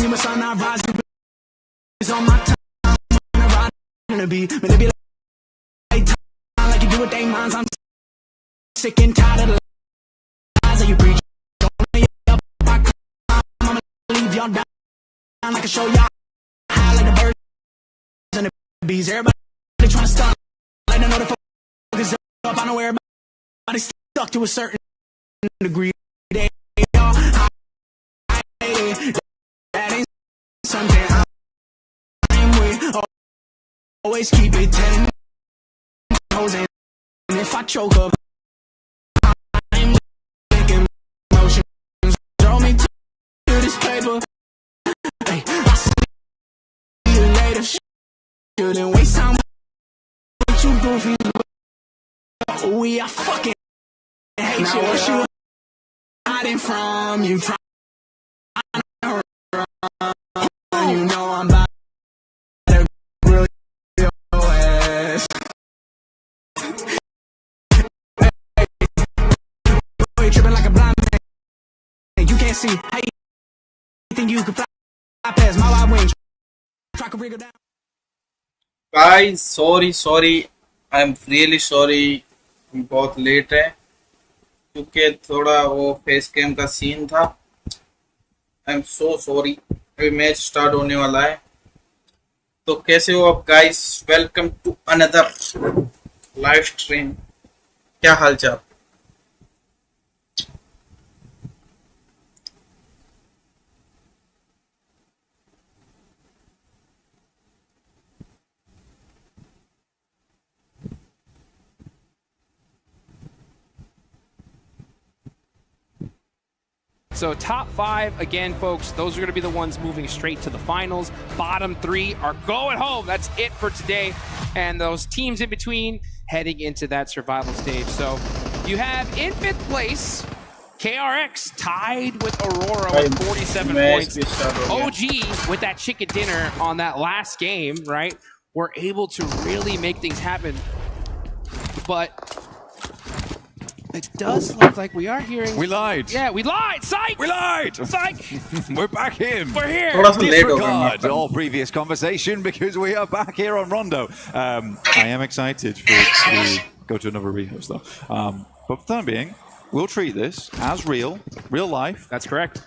you must not rise. It's on my time. I'm ride gonna be manipulated like you do with they minds. I'm sick and tired of the lies that you preach. Don't lay up, I'ma leave y'all down. I can show y'all high like the birds and the bees. Everybody trying to stop. Like I know the focus up. I know everybody stuck to a certain degree. They all high. That ain't something I'm with. Always keep it 10 toes in. And if I choke up, I'm making motions. Throw me to this paper. Hey, I see you later. Shouldn't waste time with you goofies. We are fucking hate now you. What you hiding from? You trying to run. You know I'm about to grill your ass. Hey, tripping like a blind man. You can't see. How you think you can fly past my wide wings? Try to wriggle down. Guys, sorry. I'm really sorry. बहुत late है क्योंकि थोड़ा वो face cam का scene था. I am so sorry. अभी match start होने वाला है. तो कैसे हो आप guys? Welcome to another live stream. क्या हालचाल? So top 5, again, folks, those are going to be the ones moving straight to the finals. Bottom 3 are going home. That's it for today. And those teams in between heading into that survival stage. So you have in 5th place, KRX tied with Aurora with 47 points. OG with that chicken dinner on that last game, right? Were able to really make things happen. But it does look like we are hearing... We lied. Yeah, we lied. Psych! We lied. Psych! We're back in. We're here. Disregard all previous conversation because we are back here on Rondo. I am excited for it to go to another rehost though. But for the time being, we'll treat this as real life. That's correct.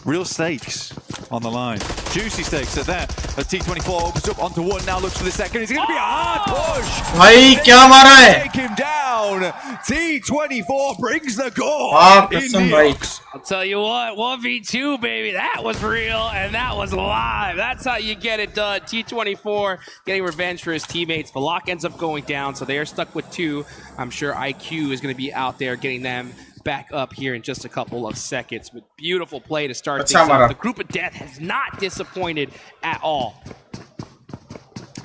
Real stakes on the line. Juicy stakes are there. As T24 opens up onto one, now looks for the second. It's going to be a hard push. भाई क्या मारा है? Take him down. T24 brings the goal. कसम भाई. I'll tell you what, 1v2, baby. That was real, and that was live. That's how you get it done. T24 getting revenge for his teammates. Valak ends up going down, so they are stuck with 2. I'm sure IQ is going to be out there getting them back up here in just a couple of seconds. With beautiful play to start things off. The group of death has not disappointed at all.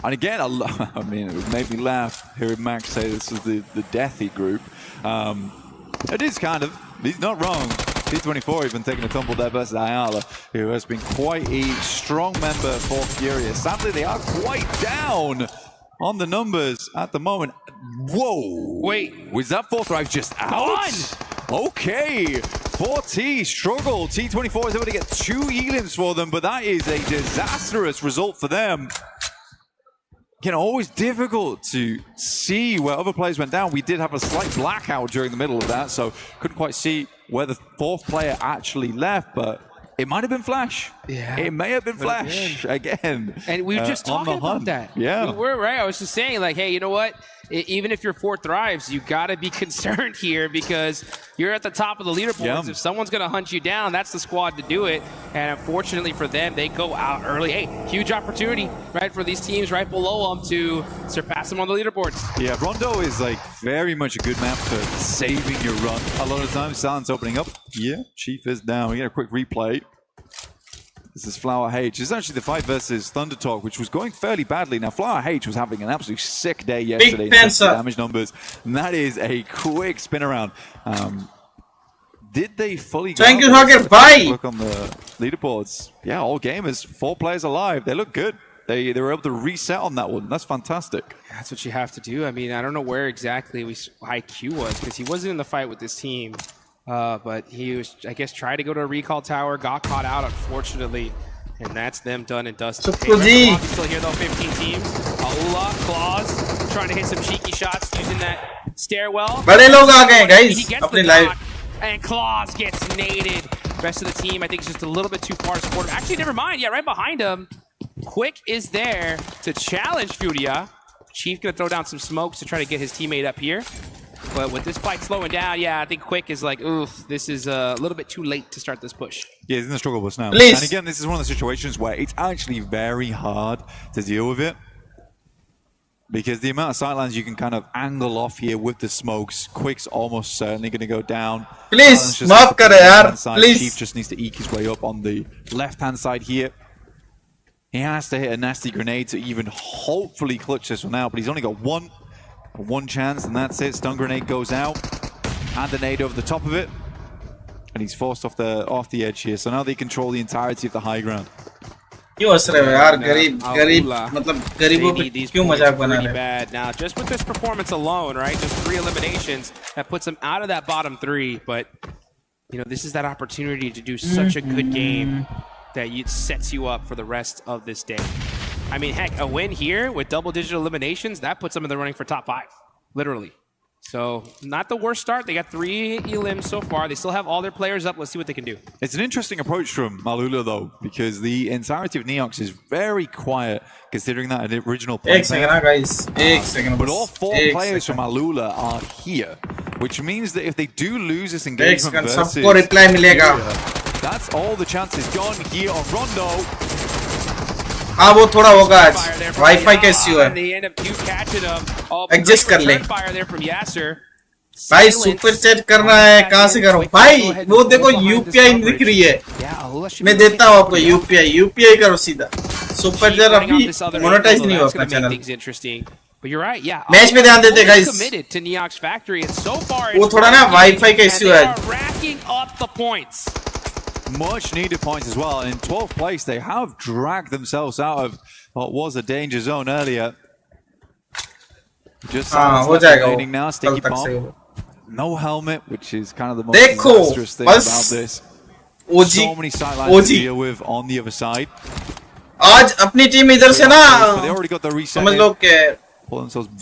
And again, I mean, it would make me laugh hearing Max say this is the deathy group. It is kind of. He's not wrong. T24 even taking a tumble there versus Ayala, who has been quite a strong member for Furious. Sadly, they are quite down on the numbers at the moment. Whoa! Wait, was that 4th drive just out? Okay, 4T struggle. T24 is able to get 2 elims for them, but that is a disastrous result for them. Again, always difficult to see where other players went down. We did have a slight blackout during the middle of that, so couldn't quite see where the 4th player actually left, but it might have been Flash. Yeah. It may have been Flash again. And we were just talking about that. Yeah. We were, right? I was just saying, like, hey, you know what? Even if you're 4th drives, you got to be concerned here because you're at the top of the leaderboards. Yeah. If someone's going to hunt you down, that's the squad to do it. And unfortunately for them, they go out early. Hey, huge opportunity, right, for these teams right below them to surpass them on the leaderboards. Yeah, Rondo is like very much a good map for saving your run. A lot of times, Silence opening up. Yeah, Chief is down. We get a quick replay. This is Flower H. This is actually the fight versus Thunder Talk, which was going fairly badly. Now, Flower H was having an absolutely sick day yesterday in terms of damage numbers. And that is a quick spin around. Did they fully look on the leaderboards? Yeah, all gamers, 4 players alive. They look good. They were able to reset on that one. That's fantastic. That's what you have to do. I mean, I don't know where exactly IQ was because he wasn't in the fight with this team. But he was, I guess, tried to go to a recall tower, got caught out, unfortunately. And that's them done and dusted. Chukku Hey, ji. still here though, 15 teams. Aula, Claws, trying to hit some cheeky shots using that stairwell. बड़े लोग आ गए guys He gets अपनी the live. knock, and Claws gets naded. Rest of the team, I think, is just a little bit too far supportive. Actually, never mind. Yeah, right behind him. Quick is there to challenge Furia. Chief gonna throw down some smokes to try to get his teammate up here. But with this fight slowing down, yeah, I think Quick is like, oof, this is a little bit too late to start this push. Yeah, he's in the struggle bus now. Please. And again, this is one of the situations where it's actually very hard to deal with it. Because the amount of sightlines you can kind of angle off here with the smokes, Quick's almost certainly going to go down. Please, माफ करे यार, please. Chief just needs to eke his way up on the left-hand side here. He has to hit a nasty grenade to even hopefully clutch this one out, but he's only got one chance, and that's it. Stun grenade goes out, and the nade over the top of it, and he's forced off the edge here. So now they control the entirety of the high ground. क्यों हंस रहे हो यार गरीब मतलब गरीबों पे क्यों मजाक बना रहे हो? Now, just with this performance alone, right? Just 3 eliminations that puts them out of that bottom 3, but you know, this is that opportunity to do such a good game that sets you up for the rest of this day. I mean, heck, a win here with double-digit eliminations, that puts them in the running for top 5, literally. So, not the worst start. They got 3 elims so far. They still have all their players up. Let's see what they can do. It's an interesting approach from Malula, though, because the entirety of Neox is very quiet, considering that original play. एक second, guys. एक second. But all 4 players from Malula are here, which means that if they do lose this engagement versus सबको reply मिलेगा. That's all the chances gone here on Rondo. हाँ वो थोड़ा होगा आज wifi का इश्यू है एडजस्ट कर ले भाई सुपर चैट करना है कहाँ से करूँ भाई वो देखो यूपीआई दिख रही है मैं देता हूँ आपको यूपीआई करो सीधा सुपर चैट अभी मोनेटाइज नहीं हुआ अपना चैनल मैच में ध्यान देते गाइस वो थोड़ा ना वाईफाई का इश्यू है Much needed points as well, and in 12th place they have dragged themselves out of what was a danger zone earlier. Just remaining now, sticky bomb. No helmet, which is kind of the most disastrous thing about this. So many sightlines to deal with on the other side. आज अपनी team इधर से ना they already got the reset. समझ लो कि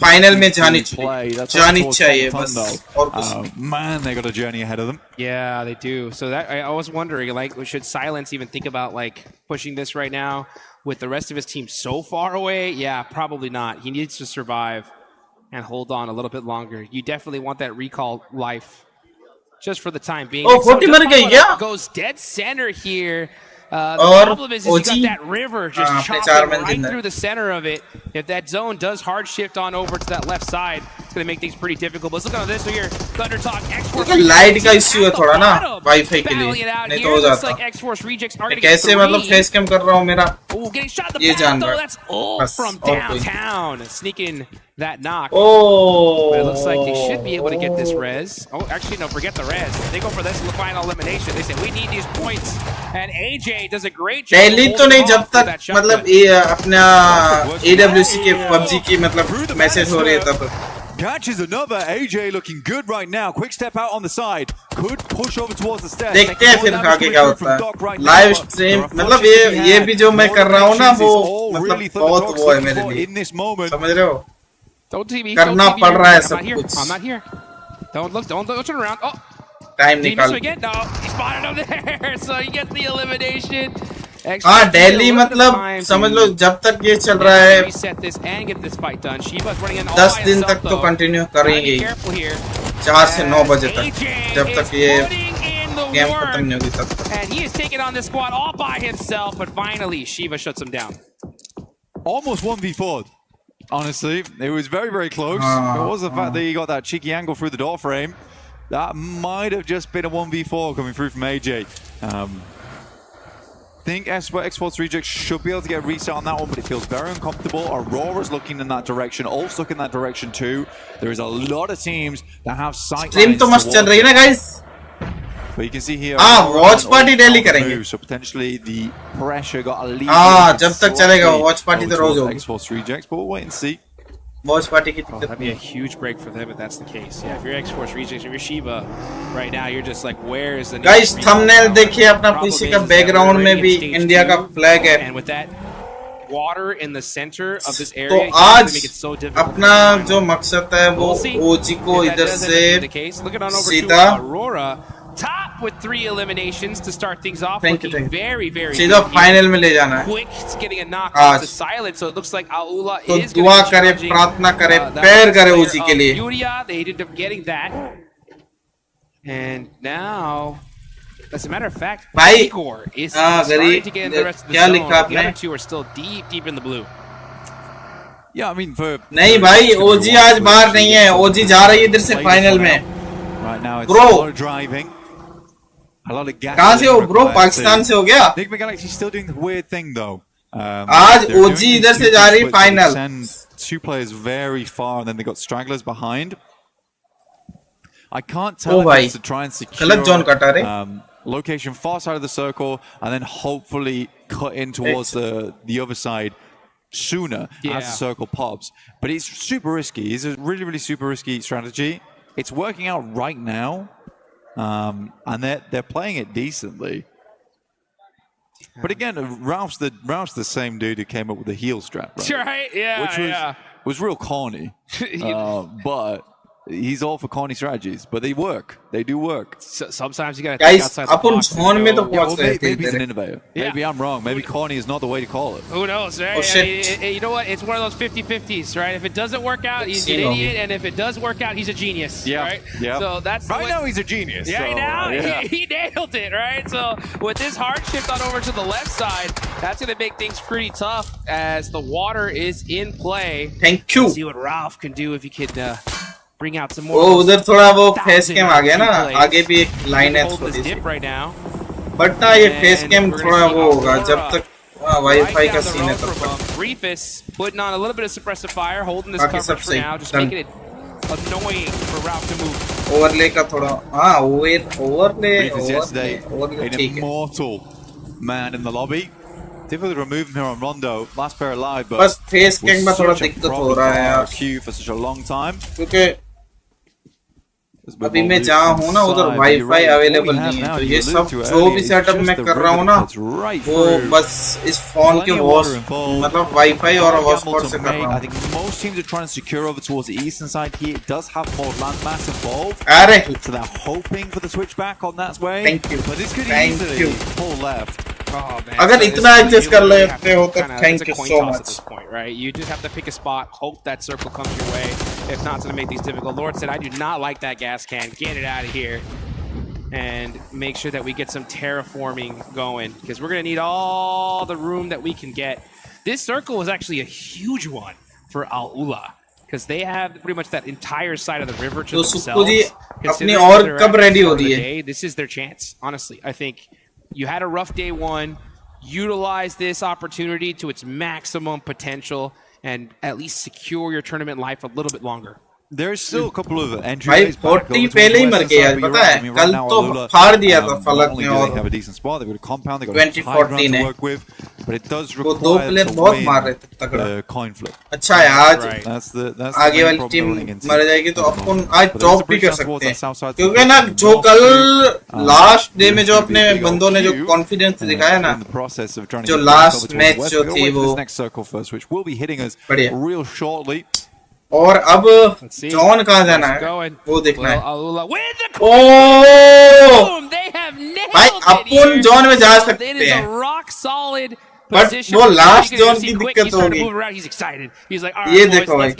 final में जानी चाहिए बस और कुछ man, they got a journey ahead of them. Yeah, they do. So that I was wondering, like, should Silence even think about like pushing this right now with the rest of his team so far away? Yeah, probably not. He needs to survive and hold on a little bit longer. You definitely want that recall life just for the time being. Oh, 40 मर गई क्या? Goes dead center here. The problem is you got that river just chopping right through the center of it. If that zone does hard shift on over to that left side, it's going to make things pretty difficult. But let's look at this here. Thunder Talk, X-Force. Light का issue है थोड़ा ना wifi के लिए नहीं तो हो जाता कैसे मतलब फेस कैम कर रहा हूँ मेरा ये जान रहा that's all from downtown sneaking that knock. Oh, but it looks like they should be able to get this res. Oh, actually no, forget the res. They go for this final elimination. They say we need these points, and AJ does a great job. पहले तो नहीं जब तक मतलब ये अपना AWC के PUBG की मतलब मैसेज हो रही है तब Catches another. AJ looking good right now. Quick step out on the side. Could push over towards the stairs. देखते हैं फिर आगे क्या होता है. लाइव स्ट्रीम मतलब ये भी जो मैं कर रहा हूँ ना वो मतलब बहुत वो है मेरे लिए. समझ रहे हो? करना पड़ रहा है सब कुछ. I'm not here. Don't turn around. Oh. Time निकाल. No, he spotted him there, so he gets the elimination. हाँ दिल्ली मतलब समझ लो जब तक ये चल रहा है 10 दिन तक तो कंटिन्यू करेंगे 4 से 9 बजे तक जब तक ये गेम खत्म नहीं होगी तब तक and he is taking on this squad all by himself, but finally Shiva shuts him down. Almost 1v4. Honestly, it was very close. It was the fact that he got that cheeky angle through the door frame. That might have just been a 1v4 coming through from AJ. I think X-Force Reject should be able to get a reset on that one, but it feels very uncomfortable. Aurora's looking in that direction, Ulf's looking in that direction too. There is a lot of teams that have sight lines तो मस्त चल रही है ना guys. But you can see here. watch party daily करेंगे. So potentially the pressure got alleviated. जब तक चलेगा watch party तो रोज होगा. X-Force Rejects, but we'll wait and see. Watch party की Oh, दिक्कत that'd be a huge break for them if that's the case. Yeah, if you're X-Force Rejects, if you're Shiva, right now you're just like, where is the guys thumbnail देखिए अपना PC का background में भी India का flag है And with that water in the center of this तो area, आज make it so difficult अपना जो मकसद है वो ओजी को इधर से सीधा Aurora top with 3 eliminations to start things off. Thank you. Very, very सीधा फाइनल में ले जाना है quick. It's getting a knock to silence, so it looks like Aula तो is दुआ करे प्रार्थना करे पैर करे ओजी के लिए Yuria, they ended up getting that. And now, as a matter of fact, Igor is starting to get in the rest of the zone. The other two are still deep in the blue. Yeah, I mean, for नहीं भाई ओजी आज बाहर नहीं है ओजी जा रही है इधर से फाइनल में right now it's a lot of driving, a lot of gas. कहाँ से हो ब्रो पाकिस्तान से हो गया Enigma Galaxy still doing the weird thing though. आज ओजी इधर से जा रही final send 2 players very far and then they got stragglers behind. I can't tell if it's to try and secure location far side of the circle and then hopefully cut in towards the other side sooner as the circle pops. But it's super risky. It's a really super risky strategy. It's working out right now, and they're playing it decently. But again, Ralph's the same dude who came up with the heel strap, right? Yeah, which was real corny, but he's all for corny strategies. But they work. They do work. So, sometimes you gotta think outside the box. Maybe he's an innovator. Maybe I'm wrong. Maybe corny is not the way to call it. Who knows, right? Oh, shit. You know what? It's one of those 50-50s, right? If it doesn't work out, he's an idiot, and if it does work out, he's a genius, right? Yeah. So that's right now he's a genius. Yeah, so, now he nailed it, right? So with this hard shift on over to the left side, that's going to make things pretty tough as the water is in play. Thank you. Let's see what Ralph can do if he can bring out some more. वो उधर थोड़ा वो face cam आ गया ना आगे भी एक line है थोड़ी सी बट ना ये फेस कैम थोड़ा वो होगा जब तक वाईफाई का सीन है तब तक Briefus putting on a little bit of suppressive fire, holding this coverage for now, just making it annoying for Ralph to move. Overlay का थोड़ा हाँ overlay an immortal man in the lobby. Difficult to remove him here on Rondo. Last pair alive, but बस face cam में थोड़ा दिक्कत हो रहा है यार queue for such a long time. क्योंकि अभी मैं जहाँ हूँ ना उधर वाईफाई अवेलेबल नहीं है तो ये सब जो भी सेटअप मैं कर रहा हूँ ना वो बस इस फोन के मतलब वाईफाई और हॉटस्पॉट से कर रहा हूँ. I think most teams are trying to secure over towards the eastern side here. It does have more landmass involved, अरे so they're hoping for the switchback on that way. Thank you. But this could easily pull left. Oh, man. अगर इतना adjust कर लेते हो तो thank you so much. Right, you just have to pick a spot, hope that circle comes your way. If not, it's going to make things difficult. Lord said, I do not like that gas can. Get it out of here. And make sure that we get some terraforming going, because we're going to need all the room that we can get. This circle is actually a huge one for Al-Ula, because they have pretty much that entire side of the river to themselves. अपनी और कब ready हो रही है? This is their chance, honestly. I think you had a rough day one. Utilize this opportunity to its maximum potential and at least secure your tournament life a little bit longer. There's still a couple of भाई entries. 40 पहले ही मर गए यार पता है कल तो फाड़ दिया था फलक ने और have a decent spot. They've got a compound. They've got 2014 to work with, but it does वो दो प्लेयर बहुत मार रहे थे तगड़ा. Coin flip. अच्छा है आज that's आगे वाली टीम मर जाएगी तो अपन आज ड्रॉप भी कर सकते हैं क्योंकि ना जो कल लास्ट डे में जो अपने बंदों ने जो कॉन्फिडेंस दिखाया ना जो लास्ट मैच जो थी वो real shortly. और अब जॉन कहाँ जाना है वो देखना है. भाई अपन जॉन में जा सकते हैं बट वो लास्ट जोन की दिक्कत होगी. ये देखो भाई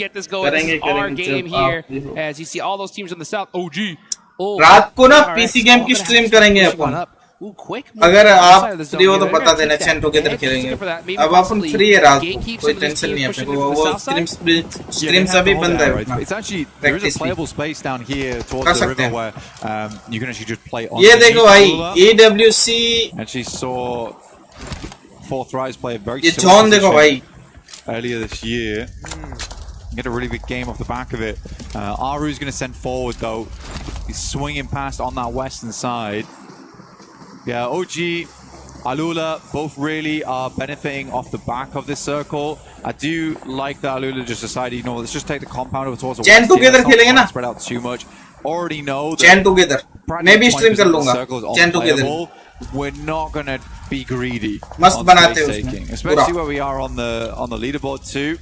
रात को ना पीसी गेम की स्ट्रीम करेंगे अपन. अगर आप फ्री हो तो बता देना चैन टुगेदर खेलेंगे. अब अपन फ्री है रात को कोई टेंशन नहीं है अपने को. वो स्ट्रीम सभी बंद है. There is a playable space down here towards the river where you can actually just play on. ये देखो भाई AWC actually saw Fourth Rise play a very ये जॉन देखो भाई earlier this year. Get a really big game off the back of it. Aru's going to send forward though. He's swinging past on that western side. Yeah, OG, Alula, both really are benefiting off the back of this circle. I do like that Alula just decided, you know, let's just take the compound over towards the Chain together खेलेंगे ना? spread out too much. Already know that Chain together. मैं भी stream कर लूँगा. Chain together. We're not gonna be greedy. मस्त बनाते हैं उसमें. Especially where we are on the leaderboard too.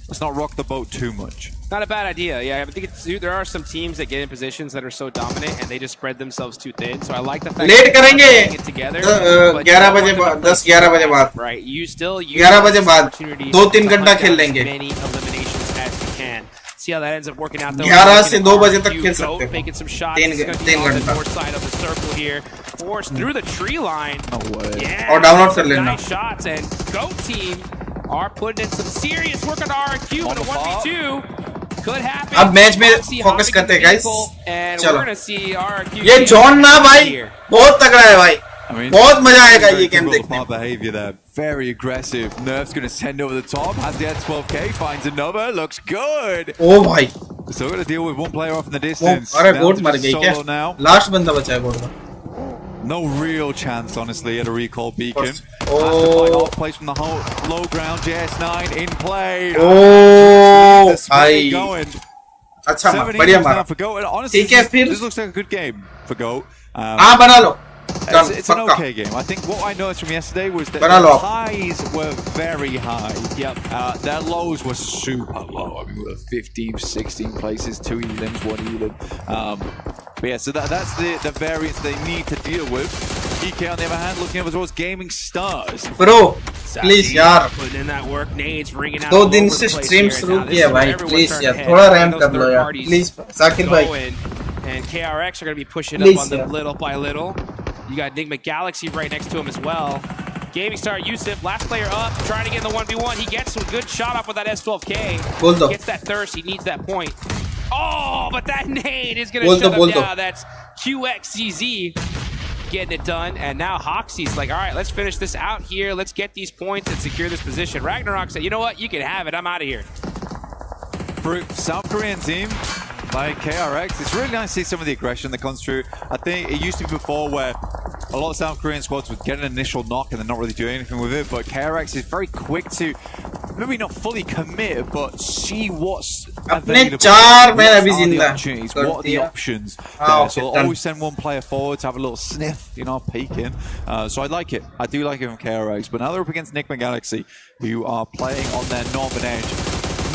Let's not rock the boat too much. Not a bad idea. Yeah, I think there are some teams that get in positions that are so dominant and they just spread themselves too thin. So I like the fact Late करेंगे. it together. 11 बजे बाद 10-11 बजे बाद. Right. You still 11 बजे बाद 2-3 घंटा खेल लेंगे. Many eliminations as you can. See how that ends up working out though. 11 से 2 बजे तक खेल सकते हो. Making some shots. 3 on the north side of the circle here. Forced through the tree line. No way. Yeah. और download कर लेना. Nice shots and Goat team are putting in some serious work on RQ in a 1v2. Could happen. अब match में focus करते हैं guys. चलो. ये John ना भाई बहुत तगड़ा है भाई. बहुत मजा आएगा ये गेम देखने. Behavior there, very aggressive. Nerf's going to send over the top. Has the 12k, finds another. Looks good. Oh भाई. So we're going to deal with one player off in the distance. अरे गोट मर गई क्या? Last बंदा बचा है गोट का. No real chance, honestly, at a recall beacon. Oh, plays from the low ground. JS9 in play. Oh, भाई. Going. अच्छा बढ़िया मारा. Honestly, this looks like a good game for Goat. हाँ बना लो. It's an okay game. I think what I noticed from yesterday was that the highs were very high. Yep. Their lows were super low. I mean, we were 15, 16 places, 2 elims, 1 elim. But yeah, so that's the variance they need to deal with. EK on the other hand, looking over towards Gaming Stars. Bro, please यार. Putting in that work, nades ringing out. 2 दिन से stream शुरू किया भाई. Please यार, थोड़ा ramp कर लो यार. Please, साकिर भाई. And KRX are going to be pushing up on them little by little. You got Enigma Galaxy right next to him as well. Gaming Star Yusuf, last player up, trying to get in the 1v1. He gets some good shot off with that S12K. Gets that thirst, he needs that point. Oh, but that nade is going to shut him down. That's QXCZ getting it done. And now Hoxie's like, all right, let's finish this out here. Let's get these points and secure this position. Ragnarok said, you know what? You can have it. I'm out of here. For South Korean team, like KRX, it's really nice to see some of the aggression that comes through. I think it used to be before where a lot of South Korean squads would get an initial knock and then not really do anything with it, but KRX is very quick to maybe not fully commit, but see what's available. What are the opportunities? What are the options there? So I'll always send one player forward to have a little sniff, you know, peek in. So I like it. I do like it from KRX, but now they're up against Enigma Galaxy, who are playing on their northern edge.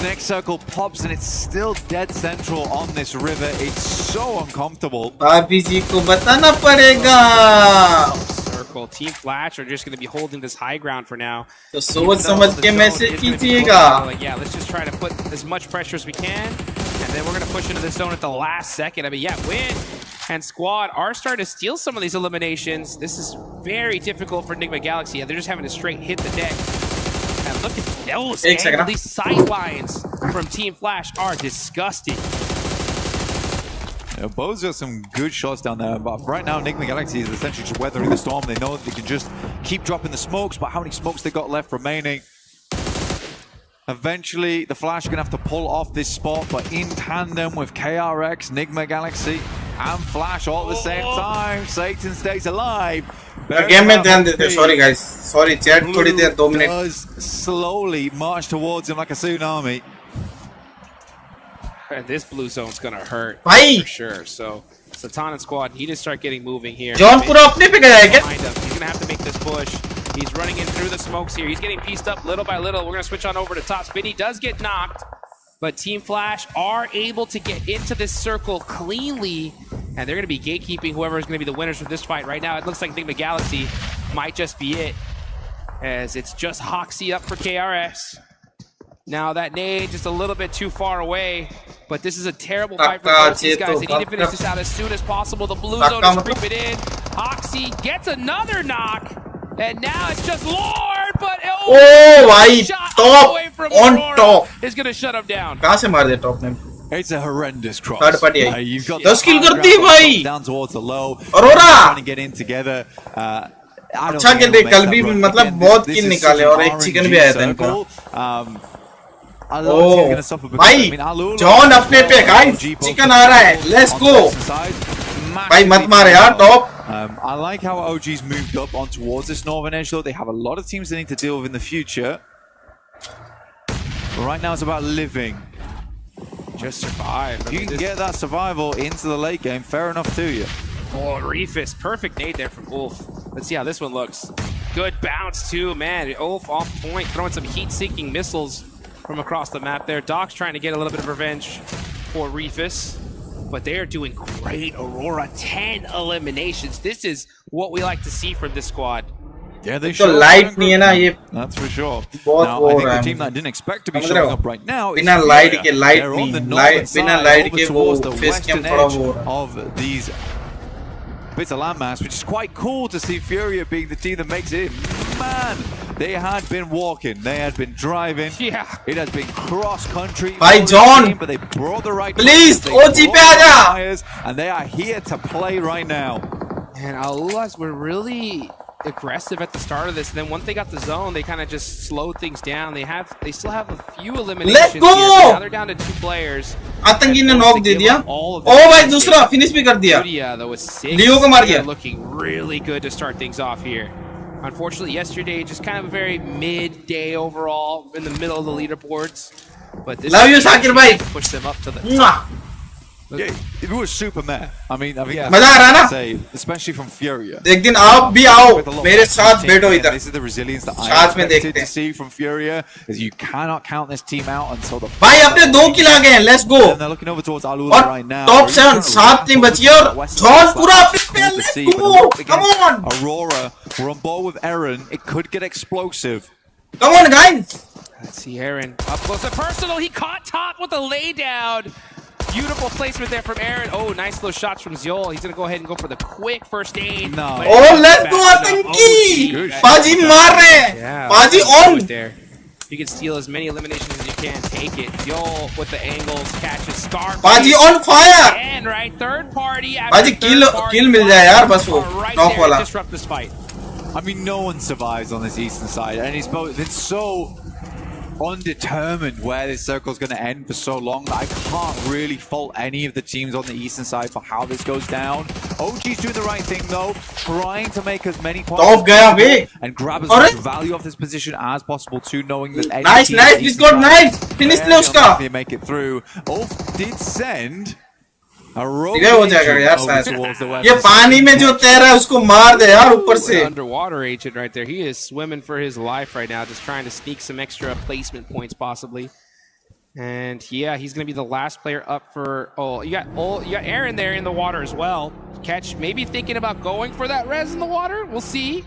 Next circle pops and it's still dead central on this river. It's so uncomfortable. RPG को बताना पड़ेगा. Circle Team Flash are just going to be holding this high ground for now. तो सोच समझ के message कीजिएगा. Like, yeah, let's just try to put as much pressure as we can, and then we're going to push into the zone at the last second. I mean, yeah, Win and Squad are starting to steal some of these eliminations. This is very difficult for Enigma Galaxy. They're just having to straight hit the deck. And look at those. These sidelines from Team Flash are disgusting. Yeah, Bo's got some good shots down there, but right now Enigma Galaxy is essentially just weathering the storm. They know that they can just keep dropping the smokes, but how many smokes they got left remaining? Eventually, the Flash are going to have to pull off this spot, but in tandem with KRX, Enigma Galaxy, and Flash all at the same time, Satan stays alive. Game में ध्यान देते. Sorry guys. Sorry chat. थोड़ी देर 2 minute. Does slowly march towards him like a tsunami. And this blue zone's gonna hurt for sure. So Satan and Squad need to start getting moving here. John पूरा अपने पे गया है क्या? He's gonna have to make this push. He's running in through the smokes here. He's getting pieced up little by little. We're gonna switch on over to top. Spinny does get knocked, but Team Flash are able to get into this circle cleanly. And they're going to be gatekeeping whoever is going to be the winners of this fight. Right now, it looks like Enigma Galaxy might just be it, as it's just Hoxie up for KRX. Now that nade just a little bit too far away, but this is a terrible fight for both these guys. They need to finish this out as soon as possible. The blue zone is creeping in. Hoxie gets another knock, and now it's just Lord, but top on top is going to shut him down. कहाँ से मार दिया top ने? It's a horrendous cross. Third party. You've got 10 kill करती है भाई. Down towards the low. Aurora. Trying to get in together. अच्छा खेल रहे कल भी मतलब बहुत किल निकाले और एक चिकन भी आया था इनका. भाई जॉन अपने पे गाइस चिकन आ रहा है. Let's go. भाई मत मार यार top. I like how OG's moved up on towards this northern edge though. They have a lot of teams they need to deal with in the future. But right now it's about living. Just survive. If you can get that survival into the late game, fair enough to you. Oh, Reefus. Perfect nade there from Ulf. Let's see how this one looks. Good bounce, too, man. Ulf off point, throwing some heat-seeking missiles from across the map there. Doc's trying to get a little bit of revenge for Reefus, but they are doing great. Aurora, 10 eliminations. This is what we like to see from this squad. Yeah, they तो sure light नहीं है ना ये that's for sure. बहुत Now, वो I हो think रहा the है team that didn't expect to be समझ showing रहे हो? up right now is बिना लाइट Furia. के लाइट They're on the नहीं northern बिना side, लाइट over के वो towards the face cam western थोड़ा edge वो हो रहा है of these bits of landmass, which is quite cool to see Furia being the team that makes it. Man, they had been walking, they had been driving. Yeah. It has been cross country. भाई John, but they brought the right please, players, they OG brought पे the आजा. right players, and they are here to play right now. And Aulas were really aggressive at the start of this, and then once they got the zone, they kind of just slowed things down. They still have a few eliminations. Let's go! Here, now they're down to 2 players. आतंकी ने knock दे दिया ओ भाई दूसरा finish भी कर दिया Furia, though, with 6. लियो को मार दिया They're looking really good to start things off here. Unfortunately, yesterday just kind of a very mid-day overall, in the middle of the leaderboards. But this Love you, Sakir bhai. push them up to the Mwah. Yeah, it was super meh. I mean, I think Yeah. मजा आ रहा है ना say, especially from Furia. एक दिन आप भी आओ With a lot मेरे of साथ team, बैठो and इधर This is the resilience that I साथ में expected देखते to see from Furia. Is you cannot count this team out until the. भाई अपने 2 किल आ गए हैं let's go And they're looking over towards Alula और right now. Top Really 7 trying to 7 ramp team up बची है और Western John West पूरा West अपने West let's to see, but go once come again, on Aurora, we're on board with Eren. It could get explosive. Come on guys Let's see Aaron up close and personal. He caught top with a laydown. Beautiful placement there from Aaron. Oh, nice little shots from Ziol. He's going to go ahead and go for the quick first aid. No. But oh it's let's back go up. आतंकी Good. बाजी मार रहे हैं Yeah, बाजी let's do on it there. You can steal as many eliminations as you can. Take it. Ziol with the angles, catches Scar. बाजी on fire And right, third party. बाजी किल मिल जाए यार बस वो Right नॉक there, वाला disrupt this fight. I mean, no one survives on this eastern side, and it's both been so undetermined where this circle is going to end for so long that I can't really fault any of the teams on the eastern side for how this goes down. OG's doing the right thing though, trying to make as many points Top gaya bhi. and grab as Aure? much value off this position as possible too, knowing that any nice team on nice the this eastern got side nice finish ले very उसका unlikely to make it through. Ulf did send a rogue ठीक है हो जाएगा यार over शायद towards the ये western पानी में जो तैर रहा है उसको मार दे यार ऊपर से An underwater agent right there. He is swimming for his life right now, just trying to sneak some extra placement points possibly. And yeah, he's going to be the last player up for. You got Aaron there in the water as well. Catch, maybe thinking about going for that res in the water. We'll see.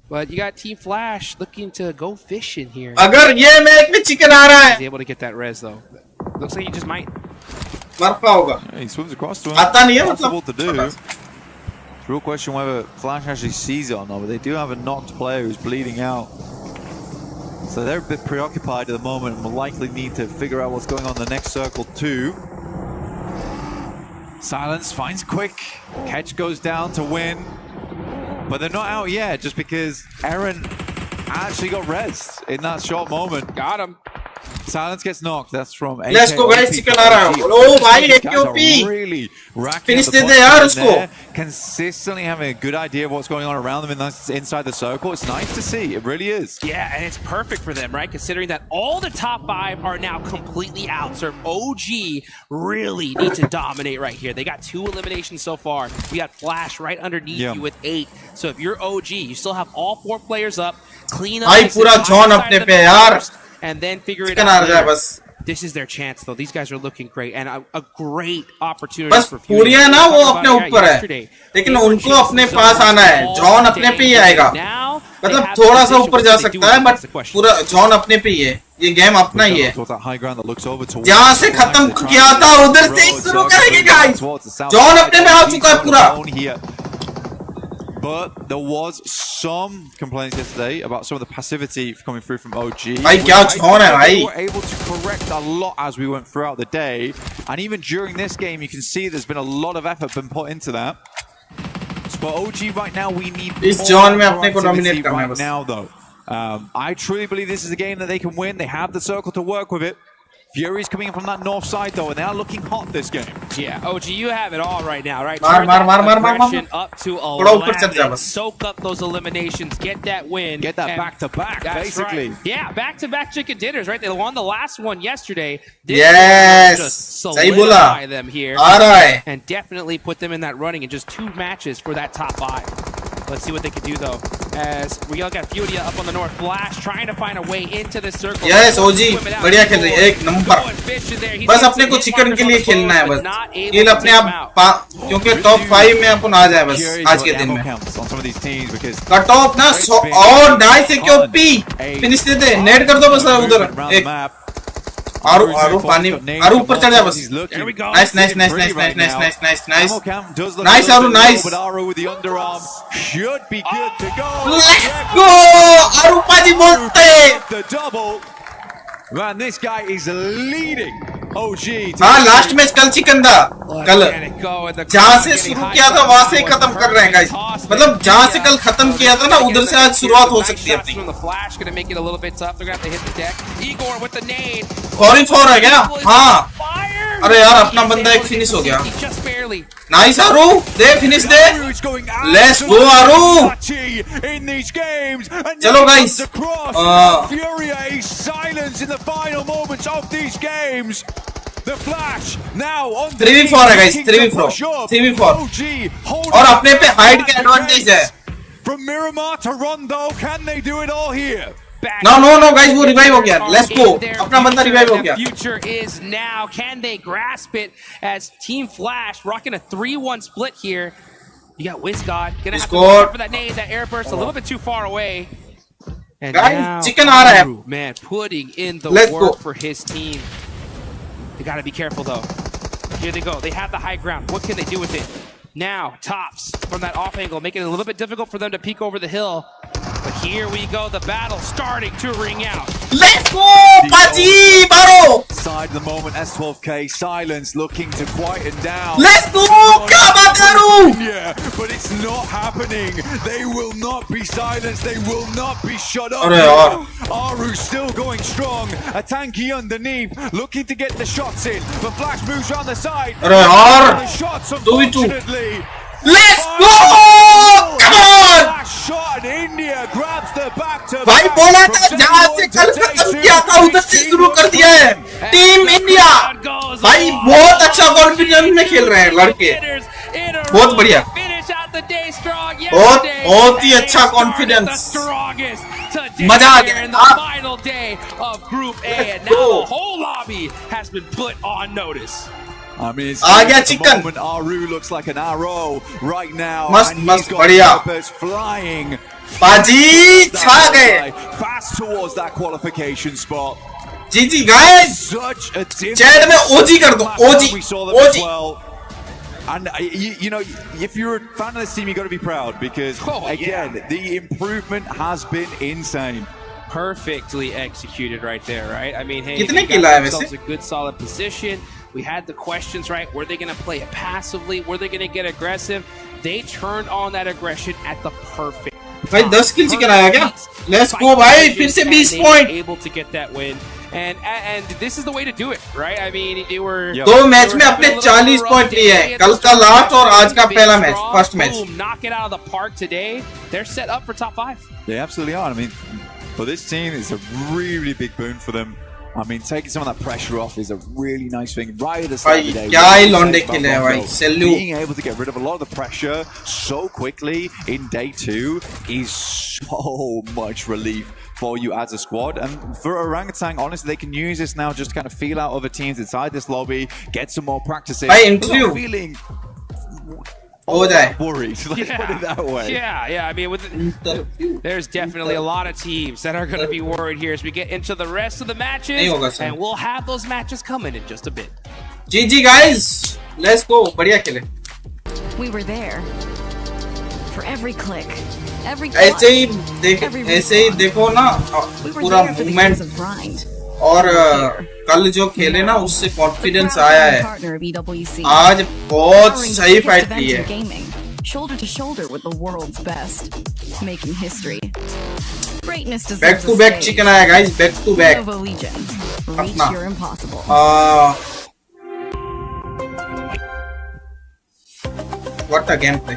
But you got Team Flash looking to go fishing here. अगर ये match में chicken आ रहा He's है able to get that res though. Looks like he just might. मरता होगा Yeah, he swims across to him. आता नहीं है Possible मतलब to do. Real question whether Flash actually sees it or not, but they do have a knocked player who's bleeding out. So they're a bit preoccupied at the moment and will likely need to figure out what's going on in the next circle too. Silence finds Quick. Catch goes down to win. But they're not out yet just because Aaron actually got rezzed in that short moment. Got him. Silence gets knocked. That's from Let's go, guys. AKOP. Chicken आ रहा है ओ भाई These guys are AKOP really racking Finish up the they they points यार in उसको there, consistently having a good idea of what's going on around them inside the circle. It's nice to see. It really is. Yeah, and it's perfect for them, right? Considering that all the top 5 are now completely out. So OG really need to dominate right here. They got 2 eliminations so far. We got Flash right underneath you with 8. So if you're OG, you still have all 4 players up. Clean up. भाई this पूरा entire John side अपने of the पे map यार first, and then figure it chicken आ out जाए later. बस This is their chance, though. These guys are looking great, and a great opportunity बस for Fury. पूरिया ना वो Talked अपने about it ऊपर है yesterday. लेकिन They were उनको chasing अपने zones पास आना है all जॉन अपने पे ही day. आएगा Now they मतलब have थोड़ा सा position. ऊपर What जा do they do सकता है with it? But That's the question. पूरा जॉन अपने पे ही है ये गेम अपना ही है Towards that high ground that looks over towards जहाँ से the खत्म flag, किया था they're उधर trying से to ही शुरू roll करेंगे circle guys towards the south John side. अपने में आ चुका है पूरा Zone here. But there was some complaints yesterday about some of the passivity coming through from OG. भाई क्या जॉन है भाई They were able to correct a lot as we went throughout the day. And even during this game, you can see there's been a lot of effort been put into that. So for OG right now, we need इस more John में अपने को proactivity dominate करना है right बस now, though. I truly believe this is a game that they can win. They have the circle to work with it. Fury's coming in from that north side though, and they are looking hot this game. Yeah, OG, you have it all right now, right? Mar, Turn mar, that mar, mar, mar, mar. aggression up to थोड़ा ऊपर चढ़ जा 11. बस. Soak up those eliminations, get that win. Get that and back-to-back, that's basically. Right. Yeah, back-to-back chicken dinners, right? They won the last one yesterday. This Yes. just सही बोला. solidify them here. आ रहा है. And definitely put them in that running in just 2 matches for that top 5. Let's see what they can do though. As we all got Furia up on the north, Flash trying to find a way into this circle. Yes, OG बढ़िया खेल रही है, एक number. बस अपने को chicken के लिए खेलना है बस. खेल अपने आप क्योंकि टॉप 5 में अपन आ जाए बस आज के दिन में. कट ऑफ ना और डाई से क्यों पी फिनिश दे दे. नेट कर दो बस उधर. एक आरू पानी आरू ऊपर चढ़ जा बस. Nice nice nice nice nice nice nice nice nice nice Aru nice. Let's go Aru पाजी बोलते. Man, this guy is leading OG. हाँ लास्ट मैच कल चिकन था. कल जहाँ से शुरू किया था वहां से खत्म कर रहे हैं गाइस. मतलब जहाँ से कल खत्म किया था ना उधर से आज शुरुआत हो सकती है अपनी. 4-4 है क्या? हाँ. अरे यार अपना बंदा एक फिनिश हो गया. नाइस आरू दे फिनिश दे. Let's go Aru. चलो guys. the final moments of these games. The Flash now on 3v4 है guys. 3v4 और अपने पे हाइट का एडवांटेज है. From Miramar to Rondo, can they do it all here? No guys, वो revive हो गया. Let's go. अपना बंदा रिवाइव हो गया. Future is now. Can they grasp it as Team Flash rocking a 3-1 split here? You got WizGod gonna have to watch out for that nade, that air burst a little bit too far away. And guys, now, chicken आ रहा है. Man, putting in the Let's work go. for his team. They gotta be careful though. Here they go. They have the high ground. What can they do with it? Now, Tops from that off angle, making it a little bit difficult for them to peek over the hill. But here we go. The battle starting to ring out. Let's go, Paji Baro. Side the moment, S12K silence looking to quieten down. Let's go, Kabataru. Yeah, but it's not happening. They will not be silenced. They will not be shut up. Aru still going strong. A tanky underneath, looking to get the shots in. But Flash moves around the side. The shots, unfortunately. Let's go! Come on! Shot in India grabs the back to भाई बोला था जहाँ से कल खत्म किया था उधर से शुरू कर दिया है. टीम इंडिया भाई बहुत अच्छा कॉन्फिडेंस में खेल रहे हैं लड़के. बहुत बढ़िया. बहुत ही अच्छा कॉन्फिडेंस. मजा आ गया. I mean, it's chicken. Moment, Aru looks like an arrow right now. Must बढ़िया. Flying. Paji छा गए. Fast towards that qualification spot. जी guys. Such a difference. Chat में OG कर दो. OG. Well. And you know, if you're a fan of this team, you got to be proud because again, the improvement has been insane. Perfectly executed right there, right? I mean, hey, कितने they kill got आए themselves वैसे? a good solid position. We had the questions, right? Were they going to play it passively? Were they going to get aggressive? They turned on that aggression at the perfect time. भाई 10 किल chicken आया क्या? Let's go भाई फिर से 20 point. Able to get that win. And this is the way to do it, right? I mean, they were दो match में अपने 40 point लिए हैं. कल का लास्ट और आज का पहला match, first match. Knock it out of the park today. They're set up for top 5. They absolutely are. I mean, for this team, it's a really big boon for them. I mean, taking some of that pressure off is a really nice thing. Right at the start of the day, क्या ही लौंडे खेले हैं भाई. Salute. Being able to get rid of a lot of the pressure so quickly in day 2 is so much relief for you as a squad. And for Orangutan, honestly, they can use this now just to kind of feel out other teams inside this lobby, get some more practices. By interview. Feeling worried. Let's put it that way. Yeah. I mean, there's definitely a lot of teams that are going to be worried here as we get into the rest of the matches, and we'll have those matches coming in just a bit. GG guys, let's go. बढ़िया खेले. We were there for every click, every ऐसे ही देखो ना पूरा movement. और कल जो खेले ना उससे कॉन्फिडेंस आया है. आज बहुत सही फाइट की है. Shoulder to shoulder with the world's best, making history. Greatness back deserves to a back stage. Chicken आया guys, back to back. Nova Legion. Reach अपना. your impossible. What a game play.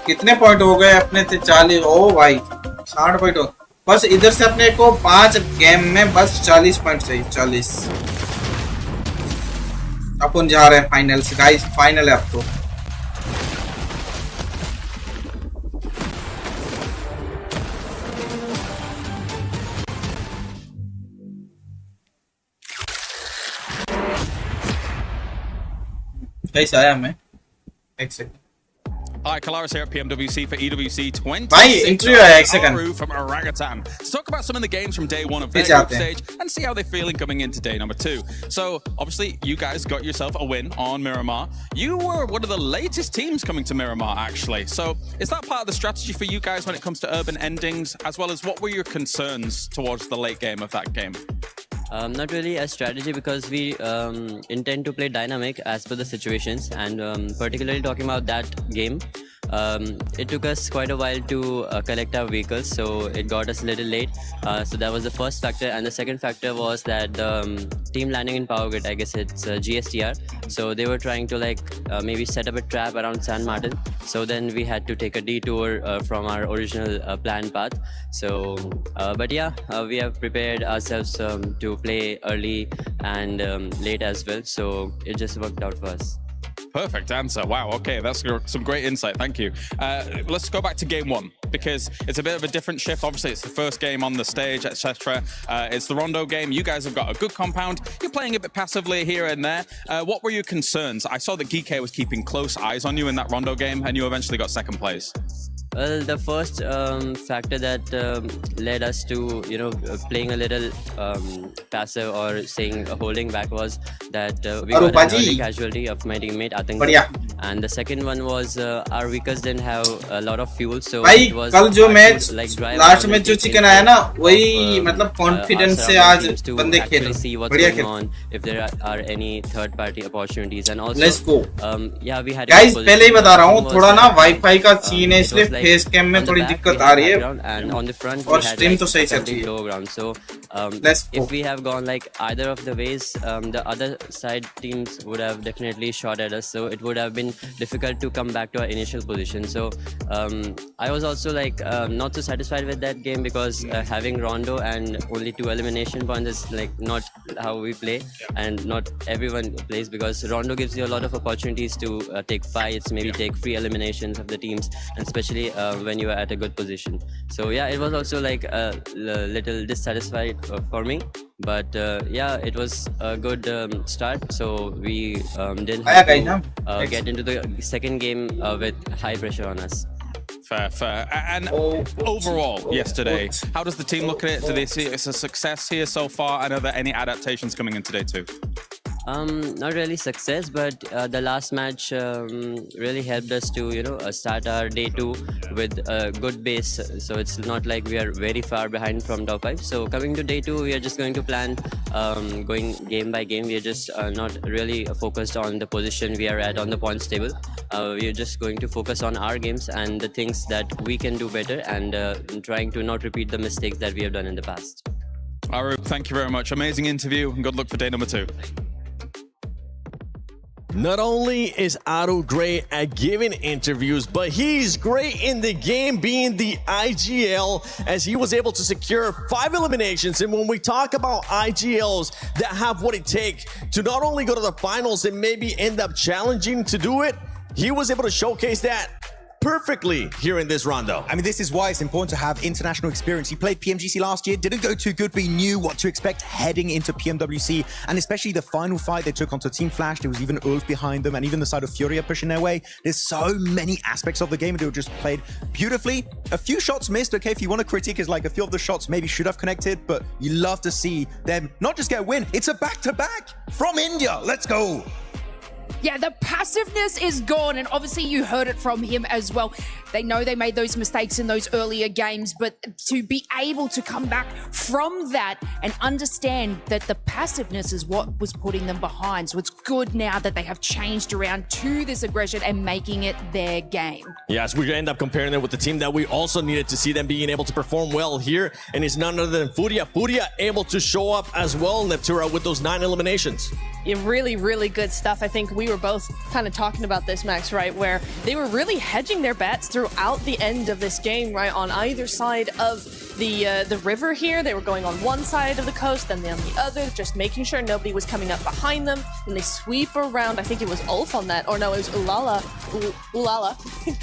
कितने point हो गए अपने? 40. ओ भाई 60 point हो. बस इधर से अपने को 5 गेम में बस 40 पॉइंट चाहिए. 40. अपन जा रहे हैं फाइनल से गाइस. फाइनल है अब तो. कैसे आया मैं? एक second. Hi, Kalaris here at PMWC for EWC 20. भाई इंटरव्यू आया. एक second. From Orangutan to talk about some of the games from day one of their पीछे group आते हैं. stage and see how they're feeling coming into day number 2. So obviously you guys got yourself a win on Miramar. You were one of the latest teams coming to Miramar actually. So is that part of the strategy for you guys when it comes to urban endings, as well as what were your concerns towards the late game of that game? Not really a strategy, because we intend to play dynamic as per the situations, and particularly talking about that game, it took us quite a while to collect our vehicles, so it got us a little late. So that was the first factor, and the second factor was that team landing in Power Grid, I guess it's GSTR, so they were trying to maybe set up a trap around San Martin, so then we had to take a detour from our original planned path. So but yeah, we have prepared ourselves to play early and late as well, so it just worked out for us. Perfect answer. Wow. Okay, that's some great insight. Thank you. Let's go back to game one, because it's a bit of a different shift. Obviously, it's the first game on the stage, etc. It's the Rondo game. You guys have got a good compound. You're playing a bit passively here and there. What were your concerns? I saw that Geek was keeping close eyes on you in that Rondo game, and you eventually got second place. Well, the first factor that led us to, playing a little passive or saying holding back was that we got an early casualty of my teammate Atank. And the second one was our vehicles didn't have a lot of fuel, so it was कल जो match drive last में जो chicken आया ना, वही मतलब confidence से आज बंदे खेल रहे हैं. बढ़िया खेल. If there are any third party opportunities, and also let's go. Yeah, we had guys पहले ही बता रहा हूँ, थोड़ा ना वाईफाई का सीन है, इसलिए फेस कैम में थोड़ी दिक्कत आ रही है, and on the front और स्ट्रीम तो सही चल रही है. So if we have gone either of the ways, the other side teams would have definitely shot at us, so it would have been difficult to come back to our initial position. So I was also not so satisfied with that game, because having Rondo and only 2 elimination points is not how we play, and not everyone plays, because Rondo gives you a lot of opportunities to take fights, maybe take free eliminations of the teams, and especially when you are at a good position. So yeah, it was also a little dissatisfied for me, but yeah, it was a good start, so we didn't have to get into the second game with high pressure on us. Fair. And overall, yesterday, how does the team look at it? Do they see it as a success here so far? And are there any adaptations coming in today too? Not really success, but the last match really helped us to start our day 2 with a good base, so it's not like we are very far behind from top 5. So coming to day 2, we are just going to plan going game by game. We are just not really focused on the position we are at on the points table. We are just going to focus on our games and the things that we can do better, and trying to not repeat the mistakes that we have done in the past. Arup, thank you very much. Amazing interview, and good luck for day number 2. Not only is Otto great at giving interviews, but he's great in the game, being the IGL, as he was able to secure 5 eliminations. And when we talk about IGLs that have what it takes to not only go to the finals and maybe end up challenging to do it, he was able to showcase that perfectly here in this Rondo. I mean, this is why it's important to have international experience. He played PMGC last year, didn't go too good, but he knew what to expect heading into PMWC, and especially the final fight they took onto Team Flash. There was even Ulf behind them, and even the side of Furia pushing their way. There's so many aspects of the game, and they were just played beautifully. A few shots missed, okay, if you want to critique, is a few of the shots maybe should have connected, but you love to see them not just get a win, it's a back-to-back from India. Let's go. Yeah, the passiveness is gone, and obviously you heard it from him as well. They know they made those mistakes in those earlier games, but to be able to come back from that and understand that the passiveness is what was putting them behind. So it's good now that they have changed around to this aggression and making it their game. Yes, we end up comparing it with the team that we also needed to see them being able to perform well here, and it's none other than Furia. Furia able to show up as well, Neptura, with those 9 eliminations. Yeah, really, really good stuff. I think we were both kind of talking about this, Max, right? Where they were really hedging their bets throughout the end of this game, right? On either side of the river here. They were going on one side of the coast, then on the other, just making sure nobody was coming up behind them. And they sweep around. I think it was Ulf on that. Or no, it was Ulala. Ulala.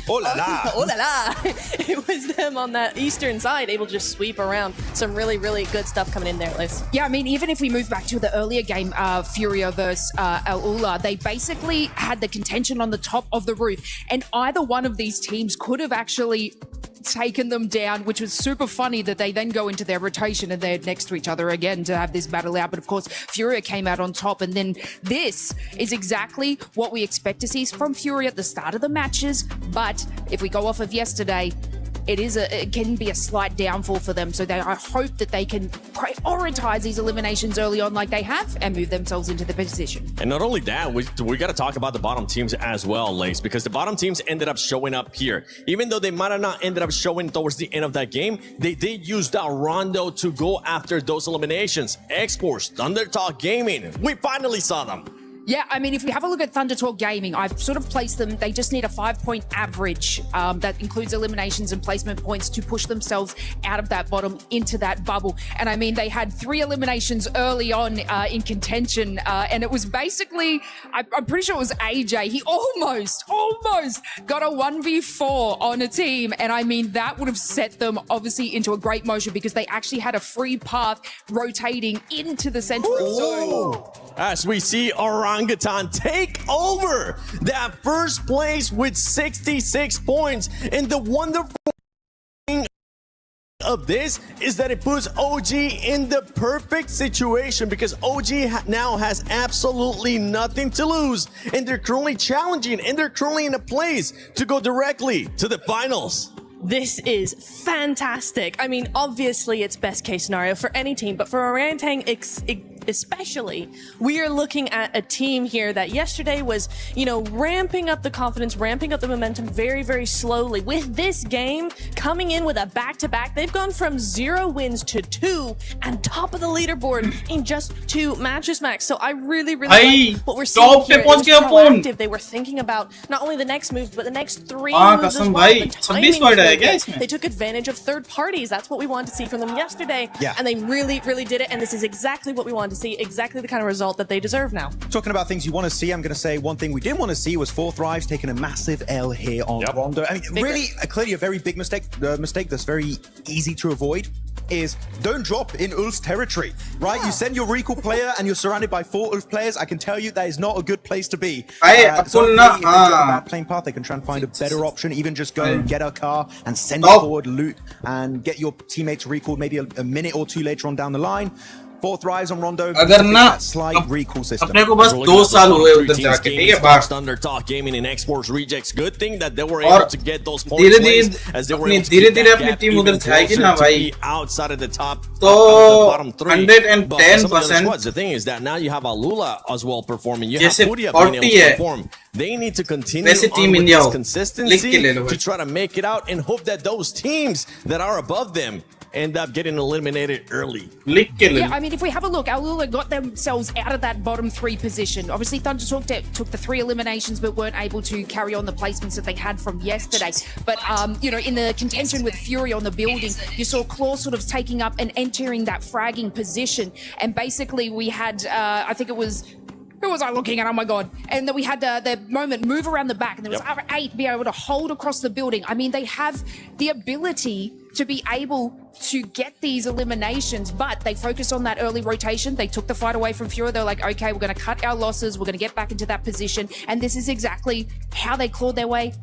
Ulala. Ulala. It was them on that eastern side, able to just sweep around. Some really, really good stuff coming in there, Liz. Yeah, I mean, even if we move back to the earlier game, Furia versus Ula, they basically had the contention on the top of the roof. And either one of these teams could have actually taken them down, which was super funny that they then go into their rotation and they're next to each other again to have this battle out. But of course, Furia came out on top, and then this is exactly what we expect to see from Furia at the start of the matches. But if we go off of yesterday, it can be a slight downfall for them. So I hope that they can prioritize these eliminations early on like they have and move themselves into the position. And not only that, we got to talk about the bottom teams as well, Lace, because the bottom teams ended up showing up here. Even though they might have not ended up showing towards the end of that game, they did use that rondo to go after those eliminations. Exports, Thundertalk Gaming, we finally saw them. Yeah, I mean, if we have a look at Thunder Talk Gaming, I've sort of placed them, they just need a 5-point average that includes eliminations and placement points to push themselves out of that bottom into that bubble. And I mean, they had 3 eliminations early on in contention, and it was basically, I'm pretty sure it was AJ. He almost got a 1v4 on a team. And I mean, that would have set them obviously into a great motion because they actually had a free path rotating into the central zone. As we see Orangutan take over that first place with 66 points. And the wonderful thing of this is that it puts OG in the perfect situation because OG now has absolutely nothing to lose. And they're currently challenging and they're currently in a place to go directly to the finals. This is fantastic. I mean, obviously it's best case scenario for any team, but for Orangutan especially, we are looking at a team here that yesterday was, you know, ramping up the confidence, ramping up the momentum very, very slowly. With this game coming in with a back-to-back, they've gone from 0 wins to 2 and top of the leaderboard in just 2 matches, Max. So I really, really like what we're seeing here. It was proactive. They were thinking about not only the next moves, but the next 3 moves as well. The timing, they took advantage of third parties. That's what we wanted to see from them yesterday. Yeah. And they really, really did it. And this is exactly what we wanted to see, exactly the kind of result that they deserve now. Talking about things you want to see, I'm going to say one thing we didn't want to see was 4 Thrives taking a massive L here on Rondo. I mean, really, clearly a very big mistake that's very easy to avoid is don't drop in Ulf's territory, right? You send your recall player and you're surrounded by 4 Ulf players. I can tell you that is not a good place to be. So playing path, they can try and find a better option, even just go and get a car and send it forward, loot, and get your teammates recalled maybe a minute or 2 later on down the line. 4 Thrives on Rondo. अगर ना slide recall system. अपने को बस 2 साल हुए उधर जाके ठीक है बात. Thundertalk Gaming and Exports Rejects. Good thing that they were able to get those points as they were able to धीरे-धीरे अपनी टीम उधर जाएगी ना भाई. Outside of the top, तो the bottom 3. 110%. The thing is that now you have Alula as well performing. You have Furia being able to perform. They need to continue on with this consistency to try to make it out and hope that those teams that are above them end up getting eliminated early. Yeah, I mean, if we have a look, Alula got themselves out of that bottom 3 position. Obviously, Thundertalk took the 3 eliminations, but weren't able to carry on the placements that they had from yesterday. But, you know, in the contention with Fury on the building, you saw Claw sort of taking up and entering that fragging position. And basically, we had, I think it was... Who was I looking at? Oh my God. And then we had the moment move around the back, and there was R8 be able to hold across the building. I mean, they have the ability to be able to get these eliminations, but they focused on that early rotation. They took the fight away from Fury. They're like, okay, we're going to cut our losses. We're going to get back into that position. And this is exactly how they clawed their way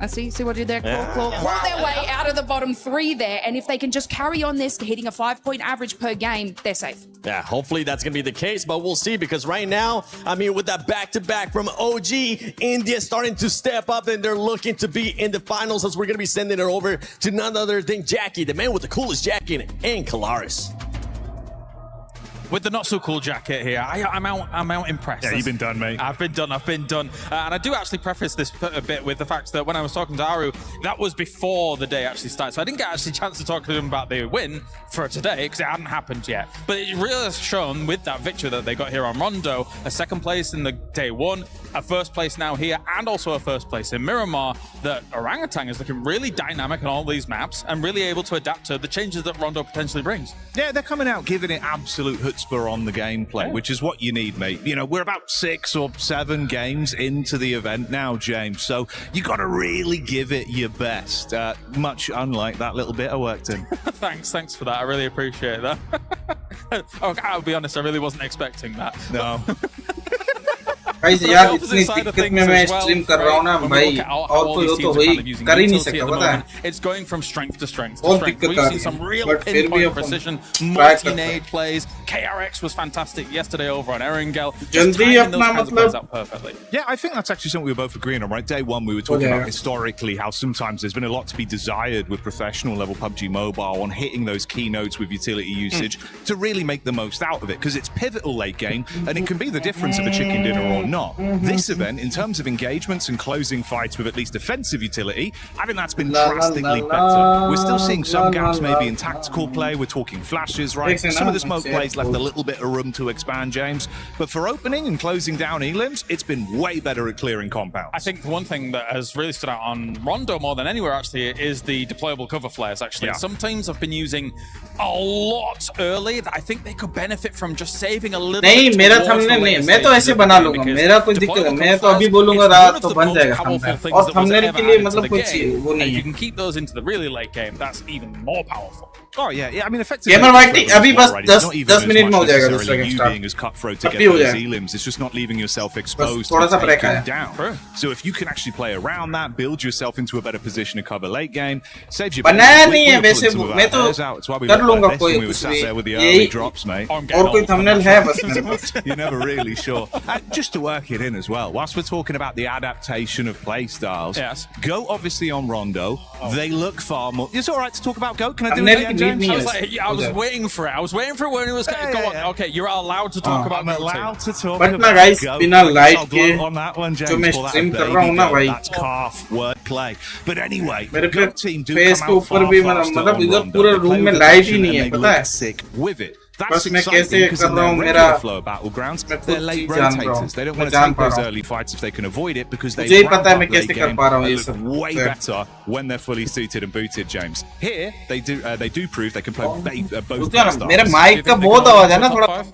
I see what I did there. Claw their way out of the bottom 3 there, and if they can just carry on this, hitting a 5-point average per game, they're safe. Yeah, hopefully that's going to be the case, but we'll see, because right now, I mean, with that back-to-back from OG, India starting to step up, and they're looking to be in the finals, as we're going to be sending it over to none other than Jackie, the man with the coolest jacket, and Kalaris. With the not so cool jacket here, I'm out impressed. Yeah, you've been done, mate. I've been done. And I do actually preface this a bit with the fact that when I was talking to Aru, that was before the day actually started. So I didn't get actually a chance to talk to him about the win for today because it hadn't happened yet. But it really has shown with that victory that they got here on Rondo, a second place in the day 1, a first place now here, and also a first place in Miramar, that Orangutan is looking really dynamic on all these maps and really able to adapt to the changes that Rondo potentially brings. Yeah, they're coming out giving it absolute chutzpah on the gameplay, which is what you need, mate. You know, we're about 6 or 7 games into the event now, James, so you got to really give it your best, much unlike that little bit I worked in. Thanks for that. I really appreciate that. I'll be honest, I really wasn't expecting that. No. Guys यार इतनी दिक्कत में मैं stream कर रहा हूँ ना भाई और कोई हो तो वही कर ही नहीं सकता पता है It's going from strength to strength. बहुत दिक्कत आ रही है some real but फिर भी pinpoint precision, multi-nade plays. KRX was fantastic yesterday over on Erangel. जल्दी अपना मतलब perfectly. Yeah, I think that's actually something we were both agreeing on, right? Day 1 we were talking about historically how sometimes there's been a lot to be desired with professional level PUBG Mobile on hitting those key nodes with utility usage to really make the most out of it, because it's pivotal late game and it can be the difference of a chicken dinner or not. This event, in terms of engagements and closing fights with at least defensive utility, I think that's been drastically better. We're still seeing some gaps maybe in tactical play. We're talking flashes, right? Some of the smoke plays left a little bit of room to expand, James. But for opening and closing down elims, it's been way better at clearing compounds. I think one thing that has really stood out on Rondo more than anywhere actually is the deployable cover flares actually. Yeah. Some teams have been using a lot early that I think they could benefit from just saving a little नहीं मेरा thumbnail नहीं मैं तो ऐसे बना लूंगा मेरा कोई दिक्कत है मैं तो अभी बोलूंगा रात तो बन जाएगा थंबनेल और थंबनेल के लिए मतलब कुछ वो नहीं है you can keep those into the really late game. That's even more powerful. Oh yeah, I mean effectively Gamer White अभी बस 10 मिनट में हो जाएगा दूसरा game start being as cutthroat to get those elims, it's just not leaving yourself exposed to taking down. So if you can actually play around that, build yourself into a better position to cover late game, saves you बनाया नहीं है वैसे मैं तो कर लूंगा कोई कुछ भी with the early drops, mate. और कोई थंबनेल है बस मेरे पास You're never really sure. Just to work it in as well, whilst we're talking about the adaptation of play styles, yes. Go obviously on Rondo. They look far more. It's all right to talk about Go. Can I do it again, James? I was waiting for it. I was waiting for it when it was going to go on. Okay, you're allowed to talk about I'm allowed to talk but about guys, Go. बिना light के on that one, James. जो मैं stream कर रहा हूँ ना भाई That's calf word play. But anyway, मेरे Go team do फेस के come out ऊपर far भी faster मतलब on इधर Rondo. पूरे They play रूम में with लाइट ही possession नहीं है and they पता है look sick with it. That's बस मैं exciting कैसे because कर in रहा their हूँ regular मेरा flow of battlegrounds, मैं they're खुद late चीज जान रहा हूँ rotators. They don't मैं want to जान take पा those रहा हूँ early fights if they can avoid it because they मुझे ही ramp पता है up मैं late कैसे कर game पा रहा हूँ and ये look सब way better when they're fully suited and booted, James. Here, they do prove they can play both styles. मेरे माइक का बहुत आवाज है ना थोड़ा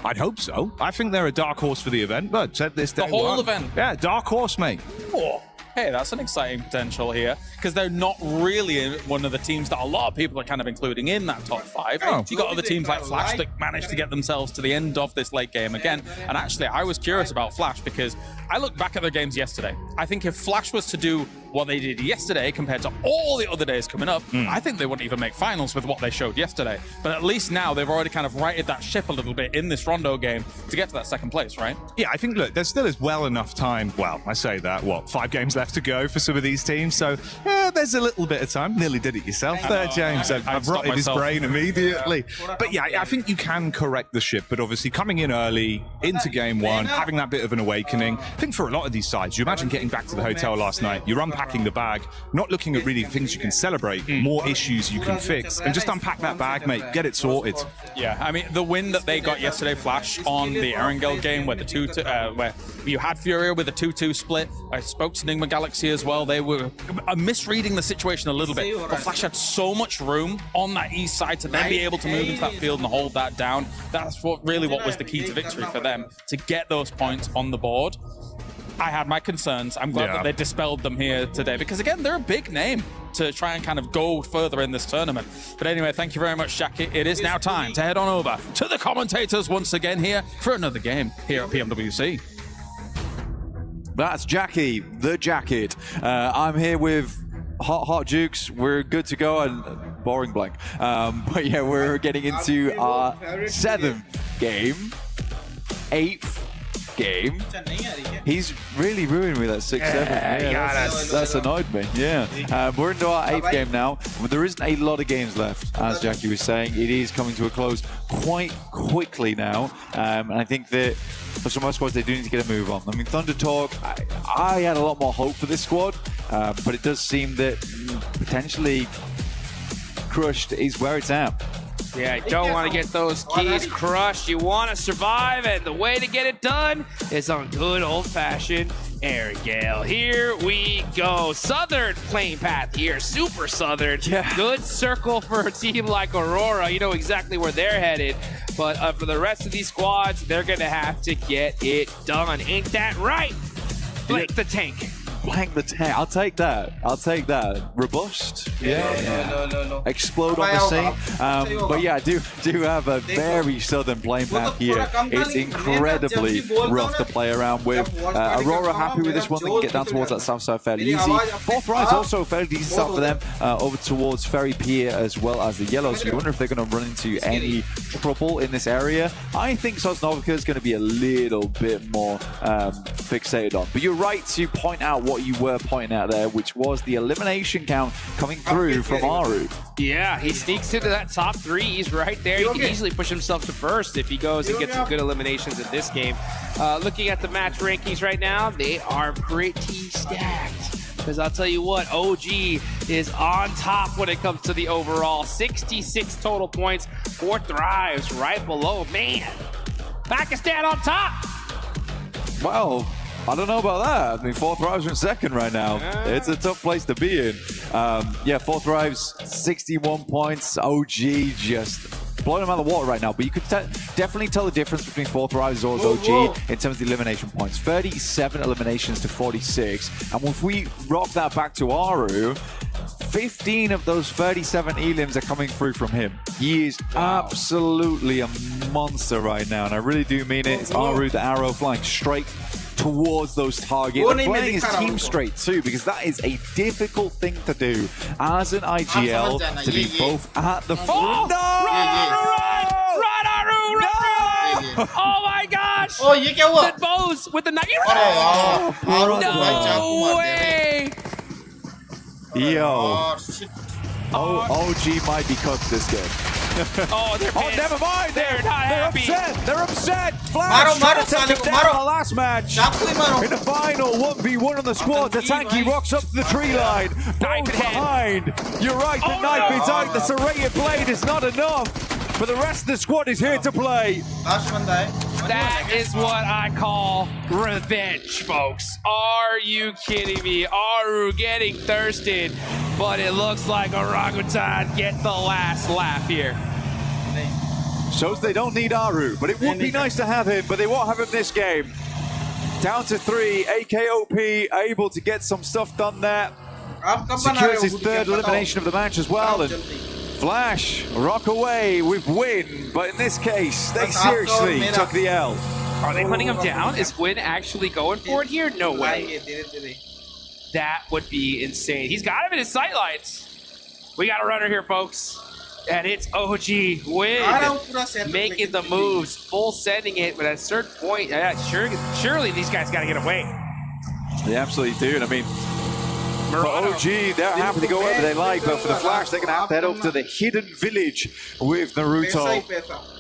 I'd hope so. I think they're a dark horse for the event, but said this day the whole event. Yeah, dark horse, mate. Oh, hey, that's an exciting potential here because they're not really one of the teams that a lot of people are kind of including in that top 5. Oh. You got other teams like Flash that managed to get themselves to the end of this late game again. And actually, I was curious about Flash because I looked back at their games yesterday. I think if Flash was to do what they did yesterday compared to all the other days coming up, I think they wouldn't even make finals with what they showed yesterday. But at least now they've already kind of righted that ship a little bit in this Rondo game to get to that second place, right? Yeah, I think, look, there still is well enough time. Well, I say that, 5 games left to go for some of these teams. So, there's a little bit of time. Nearly did it yourself there, James. I've rotted his brain immediately. But yeah, I think you can correct the ship. But obviously, coming in early into game 1, having that bit of an awakening. I think for a lot of these sides, you imagine getting back to the hotel last night, you're unpacking the bag, not looking at really things you can celebrate, more issues you can fix, and just unpack that bag, mate, get it sorted. Yeah, I mean, the win that they got yesterday, Flash, on the Erangel game where where you had Furia with a 2-2 split. I spoke to Nigma Galaxy as well. They were misreading the situation a little bit, but Flash had so much room on that east side to then be able to move into that field and hold that down. That's what was the key to victory for them, to get those points on the board. I had my concerns. I'm glad that they dispelled them here today because, again, they're a big name to try and kind of go further in this tournament. But anyway, thank you very much, Jackie. It is now time to head on over to the commentators once again here for another game here at PMWC. That's Jackie, the jacket. I'm here with Hot Jukes. We're good to go and boring blank. But yeah, we're getting into our 7th game, 8th game. He's really ruined me that 6-7. Yeah, that's annoyed me. Yeah. We're into our 8th game now. There isn't a lot of games left, as Jackie was saying. It is coming to a close quite quickly now. And I think that for some of our squads, they do need to get a move on. I mean, Thunder Talk, I had a lot more hope for this squad, but it does seem that potentially Crushed is where it's at. Yeah, you don't want to get those keys crushed. You want to survive, and the way to get it done is on good old-fashioned air gale. Here we go. Southern playing path here. Super Southern. Yeah. Good circle for a team like Aurora. You know exactly where they're headed. But for the rest of these squads, they're going to have to get it done. Ain't that right? Blink the tank. Blank the tank. I'll take that. Robust. No. Explode on the scene. But yeah, I do have a very southern playing path here. It's incredibly rough to play around with. Aurora happy with this one. They can get down towards that south side fairly easy. Fourth Rise also fairly decent start for them. Over towards Ferry Pier as well as the yellows. So you wonder if they're going to run into any trouble in this area. I think Sosnovica is going to be a little bit more fixated on. But you're right to point out what you were pointing out there, which was the elimination count coming through from Aru. Yeah, he sneaks into that top 3. He's right there. He can easily push himself to first if he goes and gets some good eliminations in this game. Looking at the match rankings right now, they are pretty stacked. Because I'll tell you what, OG is on top when it comes to the overall. 66 total points. 4 Thrives right below. Man, Pakistan on top. Well, I don't know about that. I mean, 4 Thrives are in second right now. It's a tough place to be in. 4 Thrives, 61 points. OG just blowing them out of the water right now. But you could definitely tell the difference between 4 Thrives as well as OG in terms of the elimination points. 37 eliminations to 46. And if we rock that back to Aru, 15 of those 37 elims are coming through from him. He is absolutely a monster right now. And I really do mean it. It's Aru, the arrow, flying straight towards those targets and playing his team straight too, because that is a difficult thing to do as an IGL, to be both at the front. Run, Aru! Oh my gosh! Oh, ये क्या हुआ? The bows with the nugget. No way! Yo. OG might be cooked this game. Oh, they're pissed. Never mind. They're not happy. They're upset. Flash Maro, took them down the last match. In the final 1v1 on the squad, Tatanki rocks up to the tree line. Both behind. You're right, the knife is out. The serrated blade is not enough. But the rest of the squad is here to play. That is what I call revenge, folks. Are you kidding me? Aru getting thirsted, but it looks like Orangutan get the last laugh here. Shows they don't need Aru, but it would be nice to have him, but they won't have him this game. Down to 3, AKOP able to get some stuff done there. Secures his 3rd elimination of the match as well. And Flash, rock away with Win, but in this case, they seriously took the L. Are they hunting him down? Is Win actually going for it here? No way. That would be insane. He's got him in his sightlines. We got a runner here, folks. And it's OG Win making the moves, full sending it, but at a certain point, surely these guys got to get away. They absolutely do. And I mean, for OG, they're happy to go wherever they like, but for the Flash, they're going to have to head up to the hidden village with Naruto,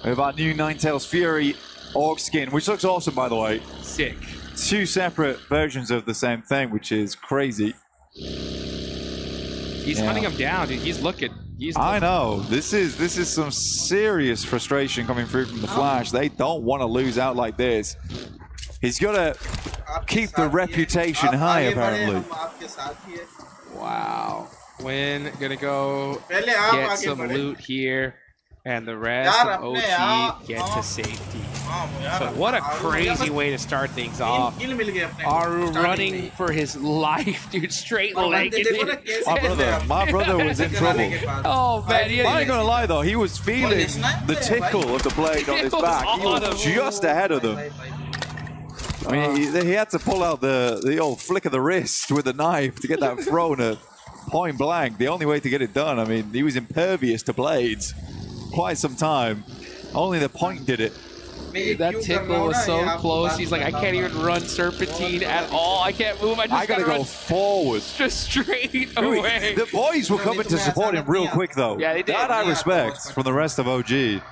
with our new Ninetales Fury orc skin, which looks awesome, by the way. Sick. 2 separate versions of the same thing, which is crazy. He's hunting him down, dude. He's looking. I know. This is some serious frustration coming through from the Flash. They don't want to lose out like this. He's got to keep the reputation high, apparently. Wow. Win gonna go get some loot here, and the rest of OG get to safety. So what a crazy way to start things off. Aru running for his life, dude, straight legged. My brother was in trouble. Oh man, I ain't gonna lie though, he was feeling the tickle of the blade on his back. He was just ahead of them. I mean, he had to pull out the old flick of the wrist with the knife to get that thrown at point blank. The only way to get it done. I mean, he was impervious to blades quite some time. Only the point did it. That tickle was so close. He's like, I can't even run Serpentine at all. I can't move. I gotta go forward. Just straight away. The boys were coming to support him real quick, though. Yeah, they did. That I respect from the rest of OG.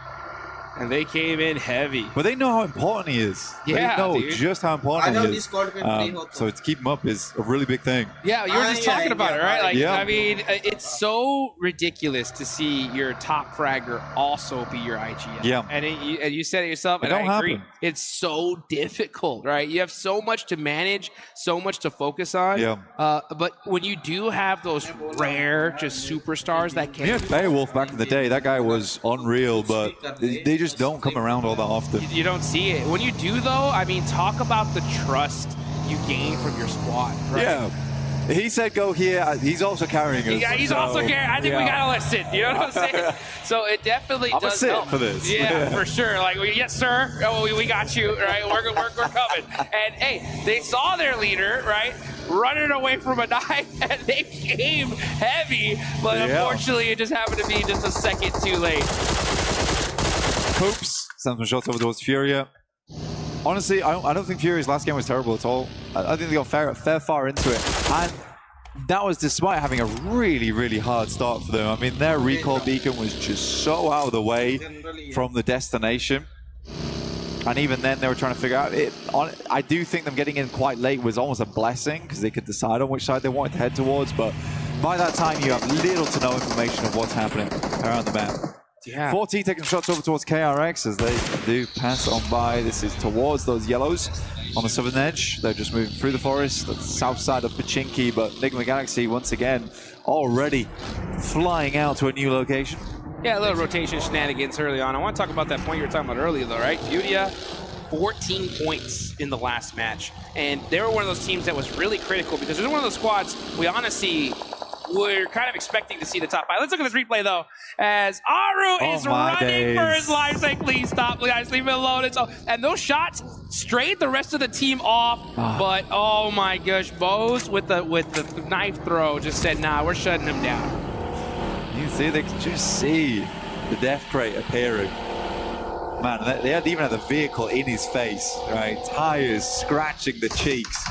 And they came in heavy. But they know how important he is. Yeah, they know dude. just how important he is. So to keep him up is a really big thing. Yeah, you were just talking about it, right? Like, yeah. I mean, it's so ridiculous to see your top fragger also be your IGL. Yeah. And you said it yourself, and I agree. It's so difficult, right? You have so much to manage, so much to focus on. Yeah. But when you do have those rare, just superstars that can... Yeah, Beowulf back in the day, that guy was unreal, but they just don't come around all that often. You don't see it. When you do, though, I mean, talk about the trust you gain from your squad, right? Yeah. He said go here. He's also carrying us. Yeah, he's also carrying. I think we got to listen. You know what I'm saying? So it definitely does help. for this. Yeah, for sure. Like, yes, sir. Oh, we got you, right? We're coming. And, hey, they saw their leader, right, running away from a knife, and they came heavy. But unfortunately, it just happened to be just a second too late. Coops sends some shots over towards Furia. Honestly, I don't think Furia's last game was terrible at all. I think they got fair far into it. And that was despite having a really, really hard start for them. I mean, their recall beacon was just so out of the way from the destination. And even then, they were trying to figure out it. I do think them getting in quite late was almost a blessing because they could decide on which side they wanted to head towards. But by that time, you have little to no information of what's happening around the map. Yeah. 4T taking shots over towards KRX as they do pass on by. This is towards those yellows on the southern edge. They're just moving through the forest, the south side of Pachinki, but Enigma Galaxy once again already flying out to a new location. Yeah, a little rotation shenanigans early on. I want to talk about that point you were talking about earlier, though, right? Furia, 14 points in the last match. And they were one of those teams that was really critical because they're one of those squads we honestly we're kind of expecting to see the top five. Let's look at this replay, though, as Aru is running for his life. Saying, please stop, guys, leave me alone. And those shots strayed the rest of the team off. But, oh, my gosh, Bose with the knife throw just said, nah, we're shutting them down. You see, they can just see the death crate appearing. Man, they even had the vehicle in his face, right? Tires scratching the cheeks.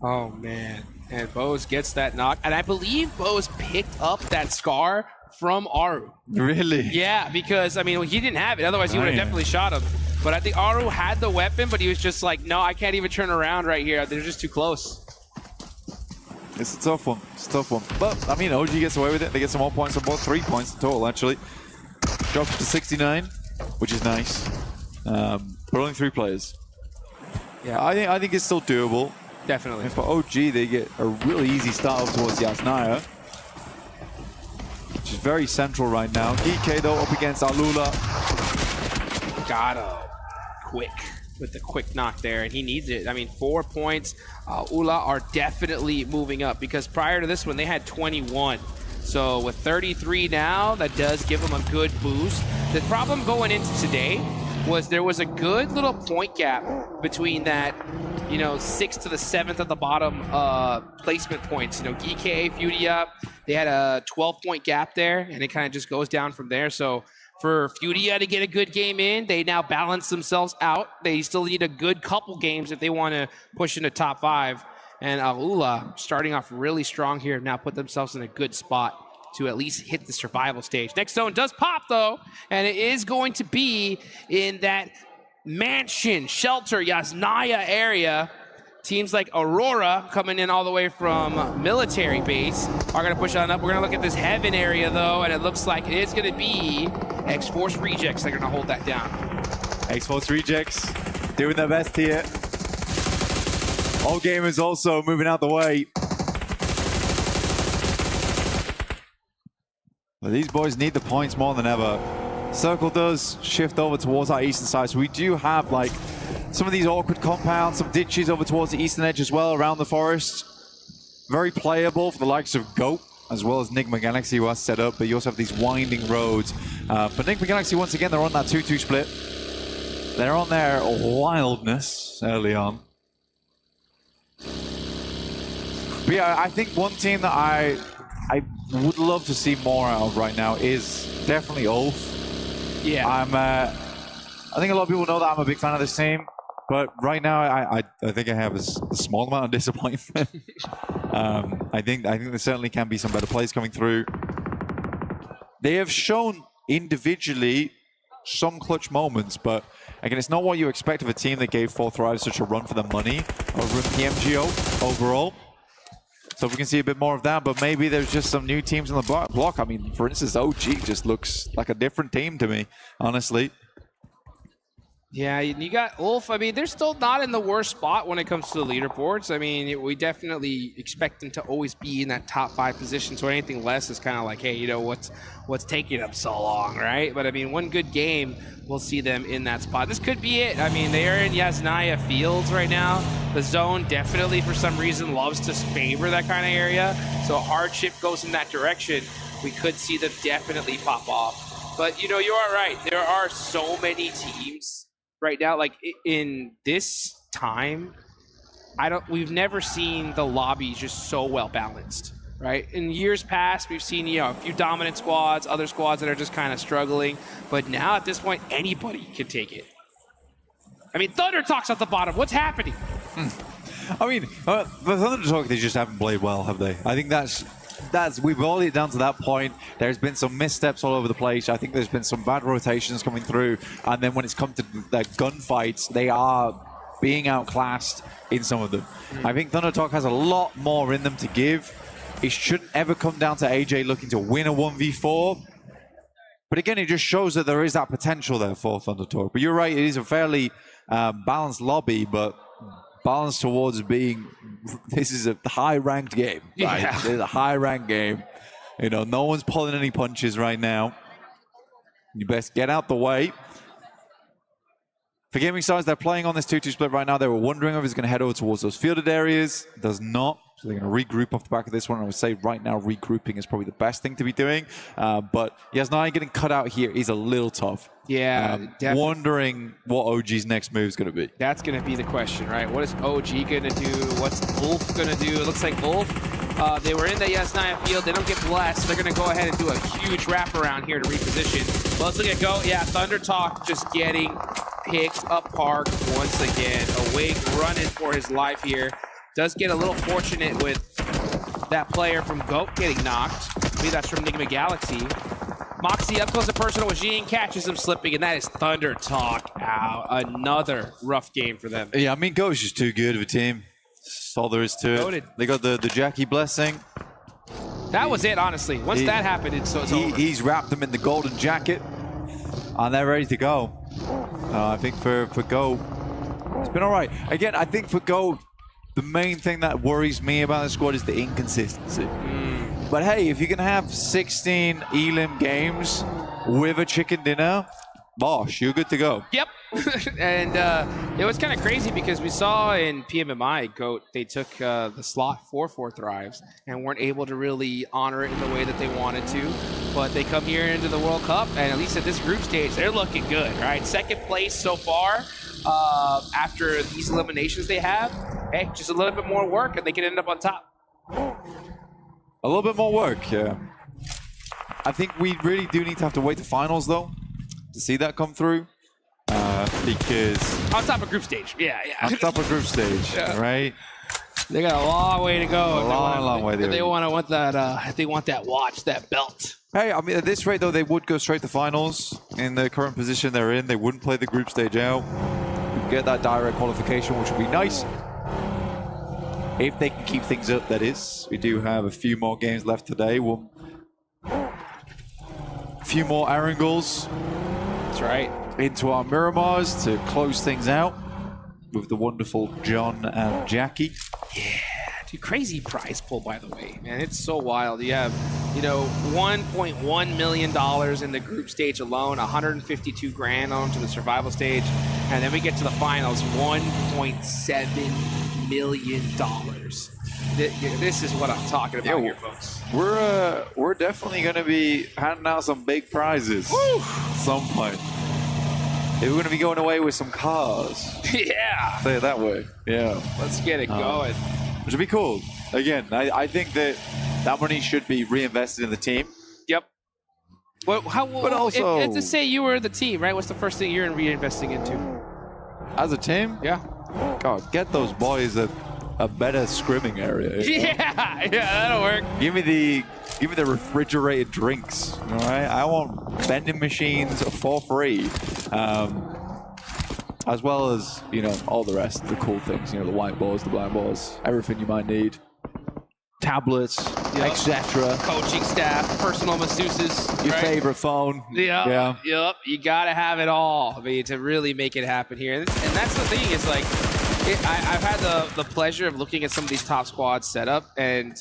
Oh, man. And Bose gets that knock. And I believe Bose picked up that scar from Aru. Really? Yeah, because, I mean, he didn't have it. Otherwise, he would have definitely shot him. But I think Aru had the weapon, but he was just like, no, I can't even turn around right here. They're just too close. It's a tough one. It's a tough one. But, I mean, OG gets away with it. They get some more points on both. 3 points in total, actually. Drops to 69, which is nice. But only 3 players. Yeah, I think it's still doable. Definitely. And for OG, they get a really easy start up towards Yasnaya, which is very central right now. DK, though, up against Alula. Godl. Quick. With the quick knock there, and he needs it. I mean, 4 points. Ula are definitely moving up because prior to this one, they had 21. So with 33 now, that does give them a good boost. The problem going into today was there was a good little point gap between that, 6th to the 7th at the bottom placement points. GK, Furia, they had a 12-point gap there, and it kind of just goes down from there. So for Furia to get a good game in, they now balance themselves out. They still need a good couple games if they want to push into top 5. And Alula, starting off really strong here, now put themselves in a good spot to at least hit the survival stage. Next zone does pop, though, and it is going to be in that mansion, shelter, Yasnaya area. Teams like Aurora, coming in all the way from military base, are going to push on up. We're going to look at this heaven area, though, and it looks like it is going to be X-Force Rejects that are going to hold that down. X-Force Rejects doing their best here. All gamers also moving out the way. But these boys need the points more than ever. Circle does shift over towards our eastern side, so we do have like some of these awkward compounds, some ditches over towards the eastern edge as well around the forest. Very playable for the likes of Goat, as well as Enigma Galaxy, who are set up, but you also have these winding roads. For Enigma Galaxy, once again, they're on that 2-2 split. They're on their wildness early on. But yeah, I think one team that I would love to see more out of right now is definitely Ulf. Yeah. I think a lot of people know that I'm a big fan of this team, but right now I think I have a small amount of disappointment. I think there certainly can be some better plays coming through. They have shown individually some clutch moments, but again, it's not what you expect of a team that gave 4 Thrives such a run for the money over in PMGO overall. So if we can see a bit more of that, but maybe there's just some new teams on the block. I mean, for instance, OG just looks like a different team to me, honestly. Yeah, you got Ulf. I mean, they're still not in the worst spot when it comes to the leaderboards. I mean, we definitely expect them to always be in that top 5 position. So anything less is kind of like, hey, you know, what's taking them so long, right? But I mean, one good game, we'll see them in that spot. This could be it. I mean, they are in Yasnaya Fields right now. The zone definitely, for some reason, loves to favor that kind of area. So a hard shift goes in that direction. We could see them definitely pop off. But, you know, you are right. There are so many teams right now, like in this time, we've never seen the lobby just so well balanced, right? In years past, we've seen, you know, a few dominant squads, other squads that are just kind of struggling, but now at this point, anybody can take it. I mean, Thunder Talk's at the bottom. What's happening? I mean, the Thunder Talk, they just haven't played well, have they? I think that's we've all it down to that point. There's been some missteps all over the place. I think there's been some bad rotations coming through, and then when it's come to the gunfights, they are being outclassed in some of them. I think Thunder Talk has a lot more in them to give. It shouldn't ever come down to AJ looking to win a 1v4. But again, it just shows that there is that potential there for Thunder Talk. But you're right, it is a fairly balanced lobby, but balanced towards being, this is a high-ranked game, right? Yeah. It's a high-ranked game. You know, no one's pulling any punches right now. You best get out the way. For Gaming Stars, they're playing on this 2-2 split right now. They were wondering if it's going to head over towards those fielded areas. It does not. So they're going to regroup off the back of this one. I would say right now regrouping is probably the best thing to be doing. But Yasnaya getting cut out here is a little tough. Yeah, definitely. Wondering what OG's next move is going to be. That's going to be the question, right? What is OG going to do? What's Ulf going to do? It looks like Ulf, they were in the Yasnaya field. They don't get blessed. They're going to go ahead and do a huge wraparound here to reposition. Well, let's look at Go. Yeah, Thunder Talk just getting picked apart once again. Awake running for his life here. Does get a little fortunate with that player from GOAT getting knocked. Maybe that's from Enigma Galaxy. Moxie up close and personal with Jean, catches him slipping, and that is Thunder Talk out. Another rough game for them. Yeah, I mean, GOAT's just too good of a team. That's all there is to it. Noted. They got the Jackie blessing. That was it, honestly. Once that happened, it's over. He's wrapped them in the golden jacket, and they're ready to go. I think for GOAT, it's been all right. Again, I think for GOAT, the main thing that worries me about the squad is the inconsistency. But hey, if you can have 16 Elim games with a chicken dinner, bosh, you're good to go. Yep. And it was kind of crazy because we saw in PMMI, GOAT, they took the slot for 4 Thrives and weren't able to really honor it in the way that they wanted to. But they come here into the World Cup, and at least at this group stage, they're looking good, right? Second place so far after these eliminations they have. Hey, just a little bit more work and they can end up on top. A little bit more work, yeah. I think we really do need to have to wait to finals, though, to see that come through. Because... on top of group stage, yeah. On top of group stage, yeah. Right? They got a long way to go. A long way to go. If they want that, if they want that watch, that belt. Hey, I mean, at this rate, though, they would go straight to finals in the current position they're in. They wouldn't play the group stage out. Get that direct qualification, which would be nice. If they can keep things up, that is. We do have a few more games left today. A few more Arangles. That's right. Into our Miramars to close things out with the wonderful John and Jackie. Yeah, dude, crazy prize pool, by the way, man. It's so wild. You have, you know, $1.1 million in the group stage alone, 152 grand onto the survival stage, and then we get to the finals, $1.7 million. This is what I'm talking about here, folks. We're definitely going to be handing out some big prizes at some point. We're going to be going away with some cars. Yeah. Say it that way. Yeah. Let's get it going. Which would be cool. Again, I think that money should be reinvested in the team. Yep. But also, let's just say you were the team, right? What's the first thing you're reinvesting into? As a team? Yeah. God, get those boys a better scrimming area. Yeah, that'll work. Give me the refrigerated drinks. All right, I want vending machines for free, as well as all the rest of the cool things. The white balls, the black balls, everything you might need. Tablets, etc. Coaching staff, personal masseuses. Your favorite phone. Yep. You gotta have it all. I mean, to really make it happen here, and that's the thing. Is like, I've had the pleasure of looking at some of these top squads set up, and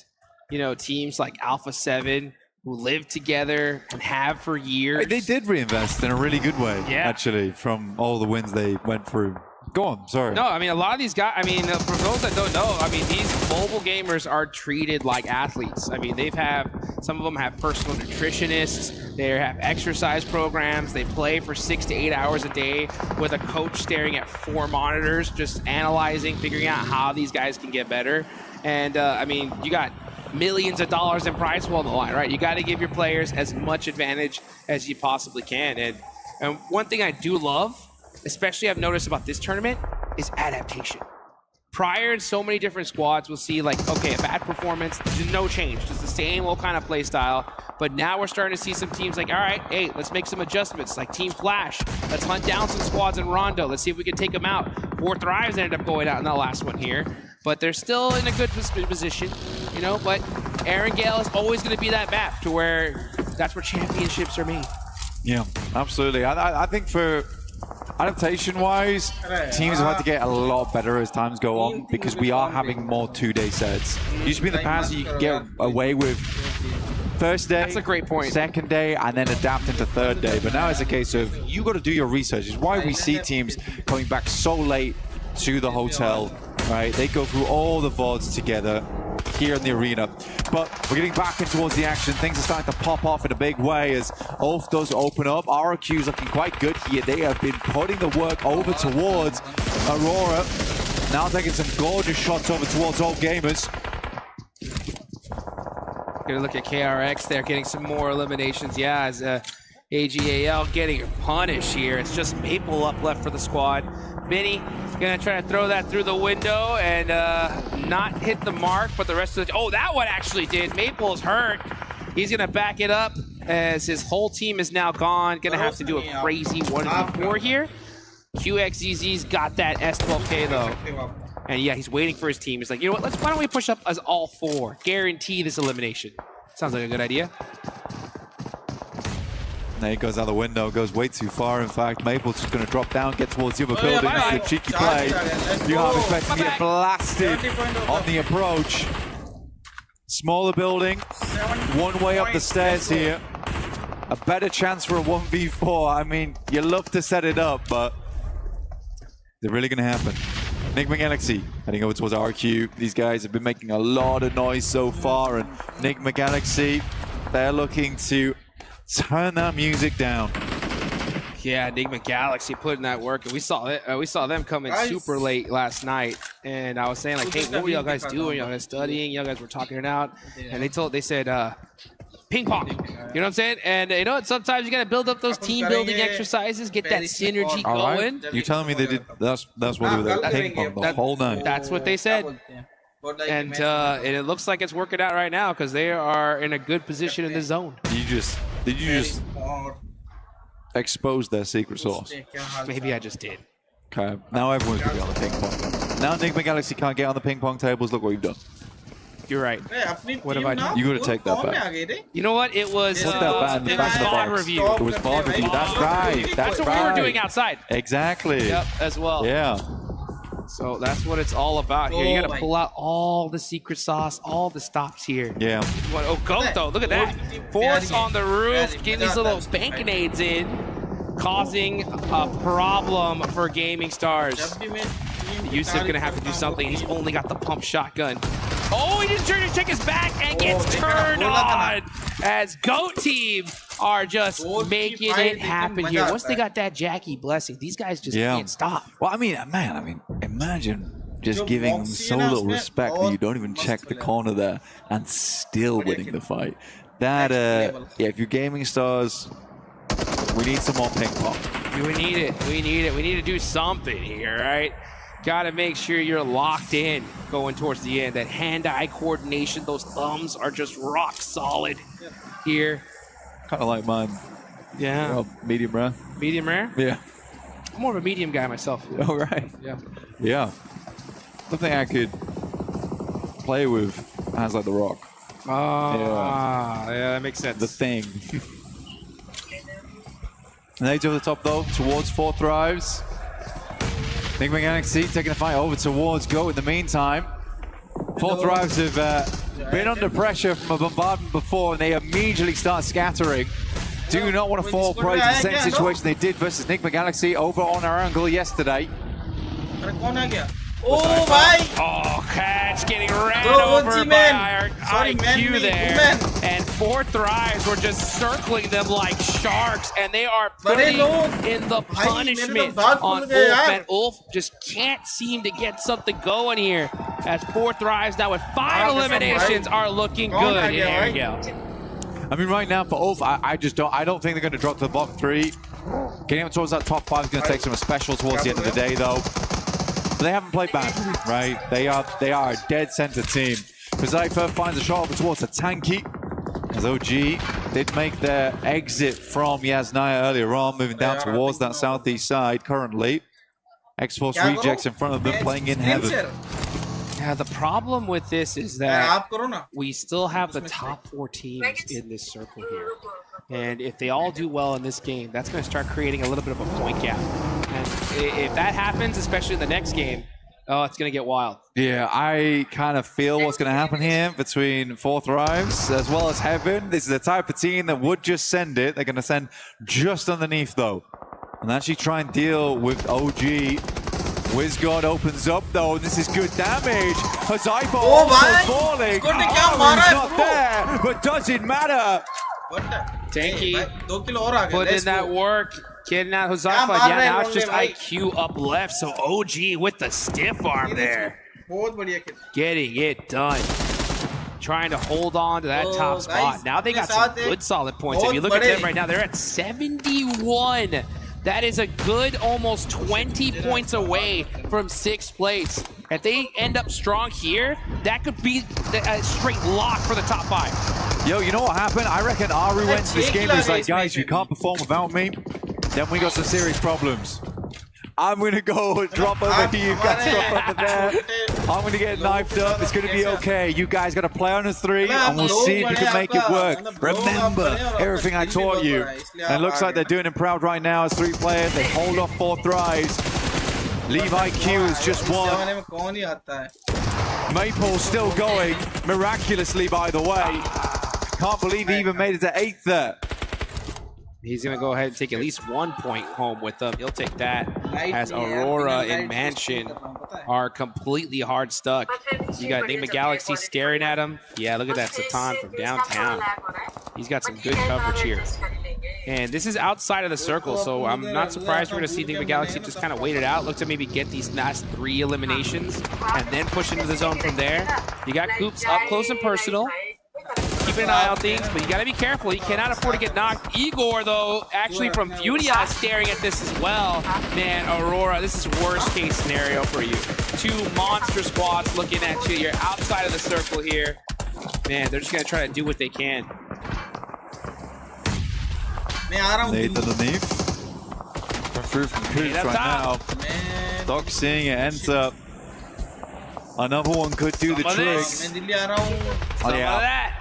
teams like Alpha 7 who live together and have for years. They did reinvest in a really good way, actually, from all the wins they went through. Go on, sorry. No, I mean, a lot of these guys, I mean, for those that don't know, I mean, these mobile gamers are treated like athletes. I mean, some of them have personal nutritionists, they have exercise programs, they play for 6 to 8 hours a day with a coach staring at 4 monitors, just analyzing, figuring out how these guys can get better. And, I mean, you got millions of dollars in prize pool on the line, right? You got to give your players as much advantage as you possibly can. And one thing I do love, especially I've noticed about this tournament, is adaptation. Prior in so many different squads, we'll see like, okay, a bad performance, no change, just the same old kind of play style. But now we're starting to see some teams like, all right, hey, let's make some adjustments, like Team Flash. Let's hunt down some squads in Rondo. Let's see if we can take them out. 4 Thrives ended up going out in the last one here. But they're still in a good position, but Aaron Gale is always going to be that map to where that's where championships are made. Yeah, absolutely. I think for adaptation-wise, teams have had to get a lot better as times go on because we are having more 2-day sets. Used to be in the past you could get away with first day, that's a great point, second day, and then adapt into third day. But now it's a case of you got to do your research. It's why we see teams coming back so late to the hotel, right? They go through all the VODs together here in the arena. But we're getting back in towards the action. Things are starting to pop off in a big way as Ulf does open up. RRQ is looking quite good here. They have been putting the work over towards Aurora. Now taking some gorgeous shots over towards Old Gamers. Gonna look at KRX there, getting some more eliminations. Yeah, as AGAL getting punished here. It's just Maple up left for the squad. Benny gonna try to throw that through the window and not hit the mark, but the rest of the... Oh, that one actually did. Maple's hurt. He's gonna back it up as his whole team is now gone. Gonna have to do a crazy 1v4 here. QXZZ's got that S12K though. And yeah, he's waiting for his team. He's like, you know what, why don't we push up as all 4? Guarantee this elimination. Sounds like a good idea. There he goes out the window, goes way too far. In fact, Maple's just going to drop down, get towards the other building. That's a cheeky play. You are expecting to get blasted on the approach. Smaller building, one way up the stairs here. A better chance for a 1v4. I mean, you love to set it up, but they're really going to happen. Enigma Galaxy heading over towards RQ. These guys have been making a lot of noise so far, and Enigma Galaxy, they're looking to turn that music down. Yeah, Enigma Galaxy putting that work, and we saw them coming super late last night. And I was saying like, hey, what were y'all guys doing? Y'all guys studying? Y'all guys were talking it out, and they said ping pong. You know what I'm saying? And sometimes you gotta build up those team building exercises, get that synergy going. You're telling me they did? That's what they were there, ping pong the whole night. That's what they said. And it looks like it's working out right now because they are in a good position in the zone. Did you just expose their secret sauce? Maybe I just did. Okay, now everyone's gonna be on the ping pong. Now Enigma Galaxy can't get on the ping pong tables. Look what you've done. You're right. What have I done? You got to take that back. You know what? It was VOD review. It was VOD review. That's right. That's what we were doing outside. Exactly. Yep, as well. Yeah. So that's what it's all about here. You got to pull out all the secret sauce, all the stops here. Yeah. Oh, Goat though. Look at that. Force on the roof, getting these little bank-nades in, causing a problem for Gaming Stars. Yusuf gonna have to do something. He's only got the pump shotgun. Oh, he didn't check his back and gets turned on. as GOAT team are just making it happen here. Once they got that Jackie blessing, these guys just can't stop. Well, I mean, man, imagine just giving them so little respect that you don't even check the corner there and still winning the fight. That, yeah, if you're gaming stars, we need some more ping pong. We need it. We need it. We need to do something here, right? Got to make sure you're locked in going towards the end. That hand-eye coordination, those thumbs are just rock solid here. Kind of like mine. Yeah. Well, medium rare. Medium rare? Yeah. I'm more of a medium guy myself. All right. Yeah. Yeah. The thing I could play with has like the rock. Yeah, that makes sense. The thing. And they to the top though, towards 4 Thrives. Enigma Galaxy taking the fight over towards GOAT in the meantime. 4 Thrives have been under pressure from a bombardment before, and they immediately start scattering. Do not want to fall prey to the same situation they did versus Enigma Galaxy over on our angle yesterday. Oh, bhai! Oh, catch getting ran over by our IQ there. And 4 Thrives were just circling them like sharks, and they are putting in the punishment on Ulf. And Ulf just can't seem to get something going here. As 4 Thrives now with 5 eliminations are looking good. Here we go. I mean, right now for Ulf, I don't think they're going to drop to the bottom 3. Getting up towards that top 5 is going to take some special towards the end of the day, though. But they haven't played bad, right? They are a dead center team. Zypher finds a shot over towards the tanky. As OG did make their exit from Yasnaya earlier on, moving down towards that southeast side currently. X-Force rejects in front of them, playing in heaven. Yeah, the problem with this is that we still have the top 4 teams in this circle here. And if they all do well in this game, that's going to start creating a little bit of a point gap. And if that happens, especially in the next game, oh, it's going to get wild. Yeah, I kind of feel what's going to happen here between 4 Thrives as well as Heaven. This is the type of team that would just send it. They're going to send just underneath, though. And actually try and deal with OG. WizGod opens up, though. This is good damage. Zypher also falling. He's not there, but does it matter? Tanky put in that work, getting out Zypher. Yeah, now it's just IQ up left, so OG with the stiff arm there. Getting it done. Trying to hold on to that top spot. Now they got some good solid points. If you look at them right now, they're at 71. That is a good almost 20 points away from 6th place. If they end up strong here, that could be a straight lock for the top 5. Yo, you know what happened? I reckon Aru went to this game and was like, guys, you can't perform without me. Then we got some serious problems. I'm going to go drop over here. You guys drop over there. I'm going to get knifed up. It's going to be okay. You guys got to play on a 3, and we'll see if you can make it work. Remember everything I taught you. And it looks like they're doing it proud right now as 3 players. They hold off 4 Thrives. Leave IQ is just 1. Maple still going, miraculously, by the way. Can't believe he even made it to 8th there. He's going to go ahead and take at least 1 point home with them. He'll take that as Aurora and Mansion are completely hard stuck. You got Enigma Galaxy staring at him. Yeah, look at that Satan from downtown. He's got some good coverage here. And this is outside of the circle, so I'm not surprised we're going to see Enigma Galaxy just kind of wait it out. Look to maybe get these last 3 eliminations and then push into the zone from there. You got Coops up close and personal. Keeping an eye on things, but you got to be careful. You cannot afford to get knocked. Igor, though, actually from Furia staring at this as well. Man, Aurora, this is worst case scenario for you. 2 monster squads looking at you. You're outside of the circle here. Man, they're just going to try to do what they can. Nate underneath. Through from Coops right now. Doc seeing it ends up. Another one could do the trick. Oh, yeah.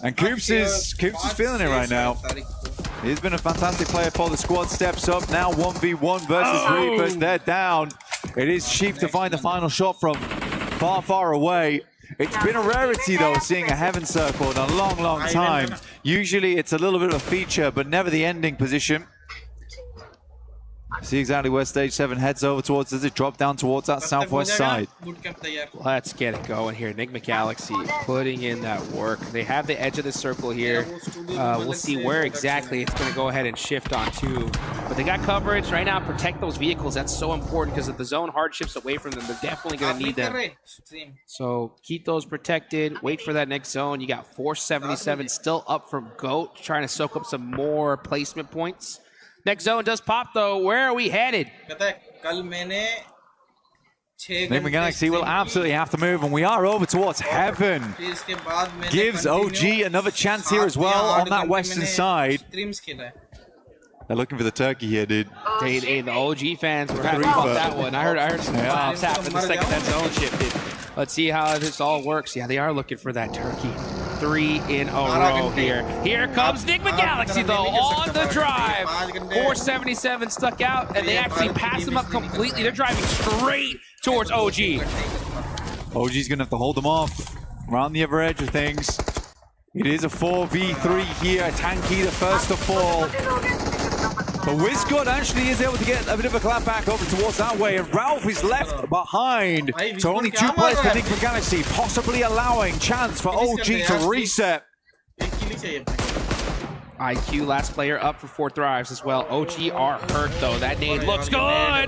And Coops is feeling it right now. He's been a fantastic player for the squad. Steps up now 1v1 versus Reapers. They're down. It is Chief to find the final shot from far, far away. It's been a rarity, though, seeing a Heaven Circle in a long, long time. Usually it's a little bit of a feature, but never the ending position. See exactly where stage 7 heads over towards. Does it drop down towards that southwest side? Let's get it going here. Enigma Galaxy putting in that work. They have the edge of the circle here. We'll see where exactly it's going to go ahead and shift onto. But they got coverage right now. Protect those vehicles. That's so important because if the zone hard shifts away from them, they're definitely going to need them. So keep those protected. Wait for that next zone. You got 477 still up from GOAT, trying to soak up some more placement points. Next zone does pop, though. Where are we headed? Enigma Galaxy will absolutely have to move, and we are over towards Heaven. Gives OG another chance here as well on that western side. They're looking for the turkey here, dude. Hey, the OG fans were happy about that one. I heard some pops happen the second that zone shifted. Let's see how this all works. Yeah, they are looking for that turkey. 3 in a row here. Here comes Enigma Galaxy, though, on the drive. 477 stuck out, and they actually pass him up completely. They're driving straight towards OG. OG's going to have to hold them off around the other edge of things. It is a 4v3 here. Tanky, the first to fall. But WizGod actually is able to get a bit of a clap back over towards that way, and Ralph is left behind. So only 2 players for Enigma Galaxy, possibly allowing chance for OG to reset. IQ, last player up for 4 thrives as well. OG are hurt, though. That nade looks good.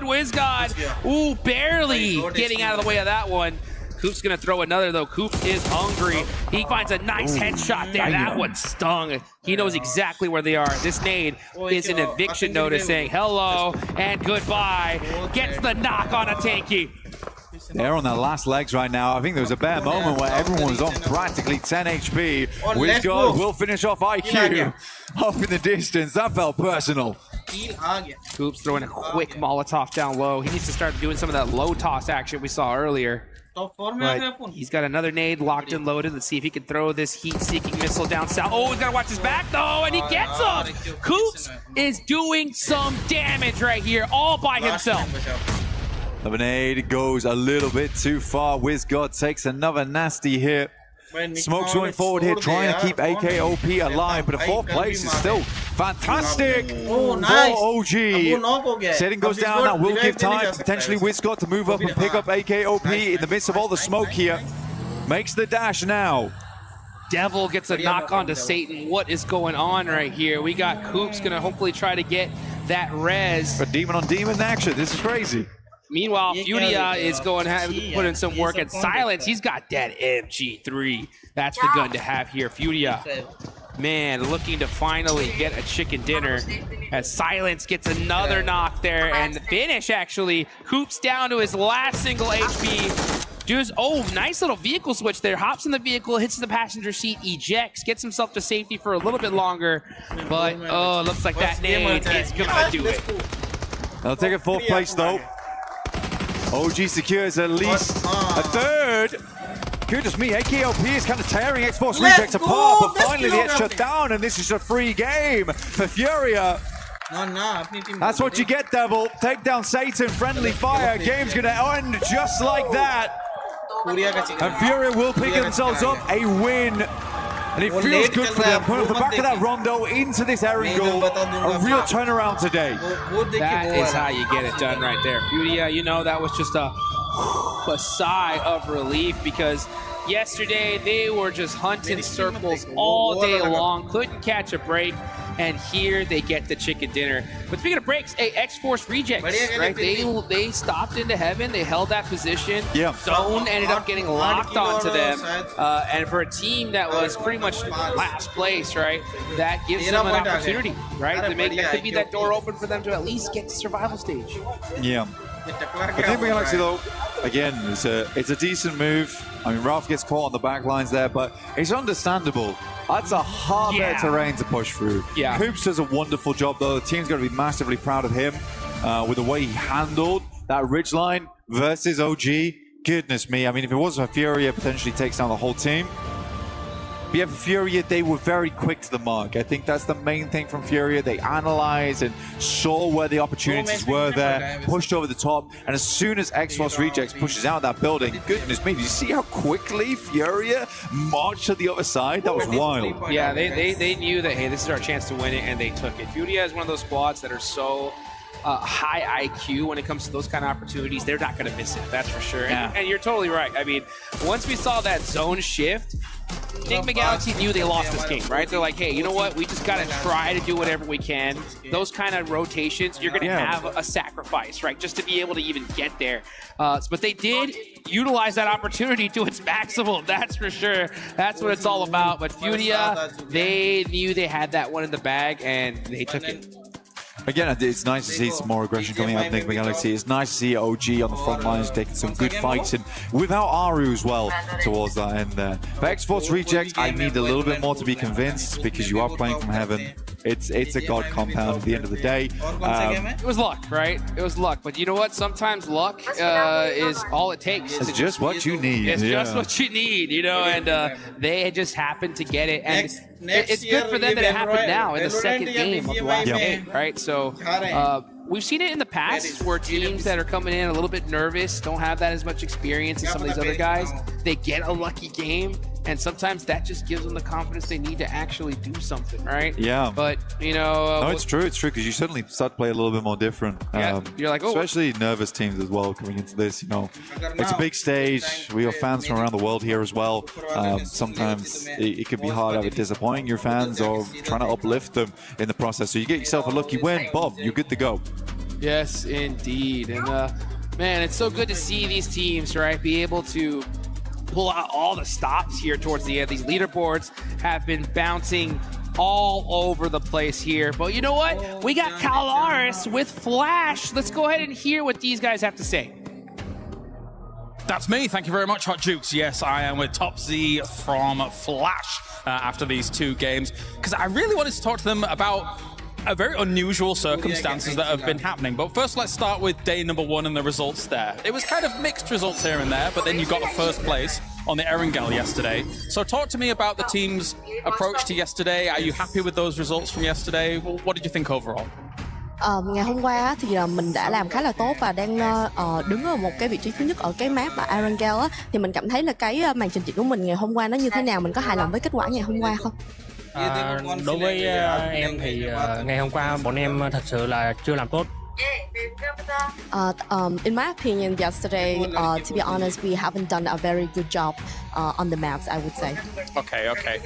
WizGod, ooh, barely getting out of the way of that one. Coop's going to throw another, though. Coop is hungry. He finds a nice headshot there. That one stung. He knows exactly where they are. This nade is an eviction notice saying hello and goodbye. Gets the knock on a Tanky. They're on their last legs right now. I think there was a bare moment where everyone was on practically 10 HP. WizGod will finish off IQ off in the distance. That felt personal. Coop's throwing a quick Molotov down low. He needs to start doing some of that low toss action we saw earlier. But he's got another nade locked and loaded. Let's see if he can throw this heat-seeking missile down south. Oh, he's got to watch his back, though, and he gets him! Coops is doing some damage right here, all by himself. Lemonade goes a little bit too far. WizGod takes another nasty hit. Smoke's going forward here, trying to keep AKOP alive, but a 4th place is still fantastic for OG. Setting goes down, that will give time for potentially WizGod to move up and pick up AKOP in the midst of all the smoke here. Makes the dash now. Devil gets a knock onto Satan. What is going on right here? We got Coops gonna hopefully try to get that res. But demon on demon action, this is crazy. Meanwhile, Furia is going to put in some work at Silence. He's got that MG3. That's the gun to have here. Furia, man, looking to finally get a chicken dinner as Silence gets another knock there. And the finish, actually, Coops down to his last single HP. Does, oh, nice little vehicle switch there. Hops in the vehicle, hits the passenger seat, ejects, gets himself to safety for a little bit longer. But, oh, looks like that nade is going to do it. They'll take a 4th place, though. OG secures at least a 3rd. Goodness me, AKOP is kind of tearing X-Force Rejects apart, but finally they get shut down, and this is a free game for Furia. That's what you get, Devil. Take down Satan, friendly fire. Game's gonna end just like that. And Furia will pick themselves up a win. And it feels good for them, putting off the back of that rondo into this Erangel. A real turnaround today. That is how you get it done right there. Furia, you know, that was just a sigh of relief because yesterday they were just hunting circles all day long, couldn't catch a break. And here they get the chicken dinner. But speaking of breaks, X-Force Rejects, right? They stopped into Heaven. They held that position. Yeah. Zone ended up getting locked onto them. And for a team that was pretty much last place, right? That gives them an opportunity, right? That could be that door open for them to at least get to survival stage. Yeah. Enigma Galaxy, though, again, it's a decent move. I mean, Ralph gets caught on the back lines there, but it's understandable. That's a hard bit of terrain to push through. Yeah. Coops does a wonderful job, though. The team's going to be massively proud of him with the way he handled that ridgeline versus OG. Goodness me. I mean, if it wasn't for Furia, potentially takes down the whole team. But yeah, for Furia, they were very quick to the mark. I think that's the main thing from Furia. They analyzed and saw where the opportunities were there, pushed over the top, and as soon as X-Force Rejects pushes out that building, goodness me, did you see how quickly Furia marched to the other side? That was wild. Yeah, they knew that, hey, this is our chance to win it, and they took it. Furia is one of those squads that are so high IQ when it comes to those kind of opportunities, they're not going to miss it. That's for sure. And you're totally right. I mean, once we saw that zone shift, Enigma Galaxy knew they lost this game, right? They're like, hey, you know what? We just got to try to do whatever we can. Those kind of rotations, you're going to have a sacrifice, right? Just to be able to even get there. But they did utilize that opportunity to its maximum. That's for sure. That's what it's all about. But Furia, they knew they had that one in the bag, and they took it. Again, it's nice to see some more aggression coming out of Enigma Galaxy. It's nice to see OG on the front lines taking some good fights, and without Aru as well towards that end there. For X-Force Reject, I need a little bit more to be convinced, because you are playing from heaven. It's a god compound at the end of the day. It was luck, right? It was luck. But you know what? Sometimes luck is all it takes. It's just what you need. It's just what you need, you know, and they just happened to get it. And it's good for them that it happened now in the second game of the last game, right? So we've seen it in the past where teams that are coming in a little bit nervous, don't have that as much experience as some of these other guys, they get a lucky game. And sometimes that just gives them the confidence they need to actually do something, right? Yeah. But, you know... no, it's true, because you suddenly start to play a little bit more different. Yeah, you're like, oh... Especially nervous teams as well coming into this, you know. It's a big stage. We have fans from around the world here as well. Sometimes it could be hard either disappointing your fans or trying to uplift them in the process. So you get yourself a lucky win, Bob, you're good to go. Yes, indeed. And, man, it's so good to see these teams, right, be able to pull out all the stops here towards the end. These leaderboards have been bouncing all over the place here. But you know what? We got Calaris with Flash. Let's go ahead and hear what these guys have to say. That's me. Thank you very much, Hot Jukes. Yes, I am with Top Z from Flash after these two games, because I really wanted to talk to them about a very unusual circumstances that have been happening. But first, let's start with day number one and the results there. It was kind of mixed results here and there, but then you got the first place on the Erangel yesterday. So talk to me about the team's approach to yesterday. Are you happy with those results from yesterday? What did you think overall? Ngày hôm qua thì mình đã làm khá là tốt và đang đứng ở một cái vị trí thứ nhất ở cái map là Erangel á, thì mình cảm thấy là cái màn trình diễn của mình ngày hôm qua nó như thế nào, mình có hài lòng với kết quả ngày hôm qua không? Đối với em thì ngày hôm qua bọn em thật sự là chưa làm tốt. In my opinion, yesterday, to be honest, we haven't done a very good job on the maps, I would say. Okay.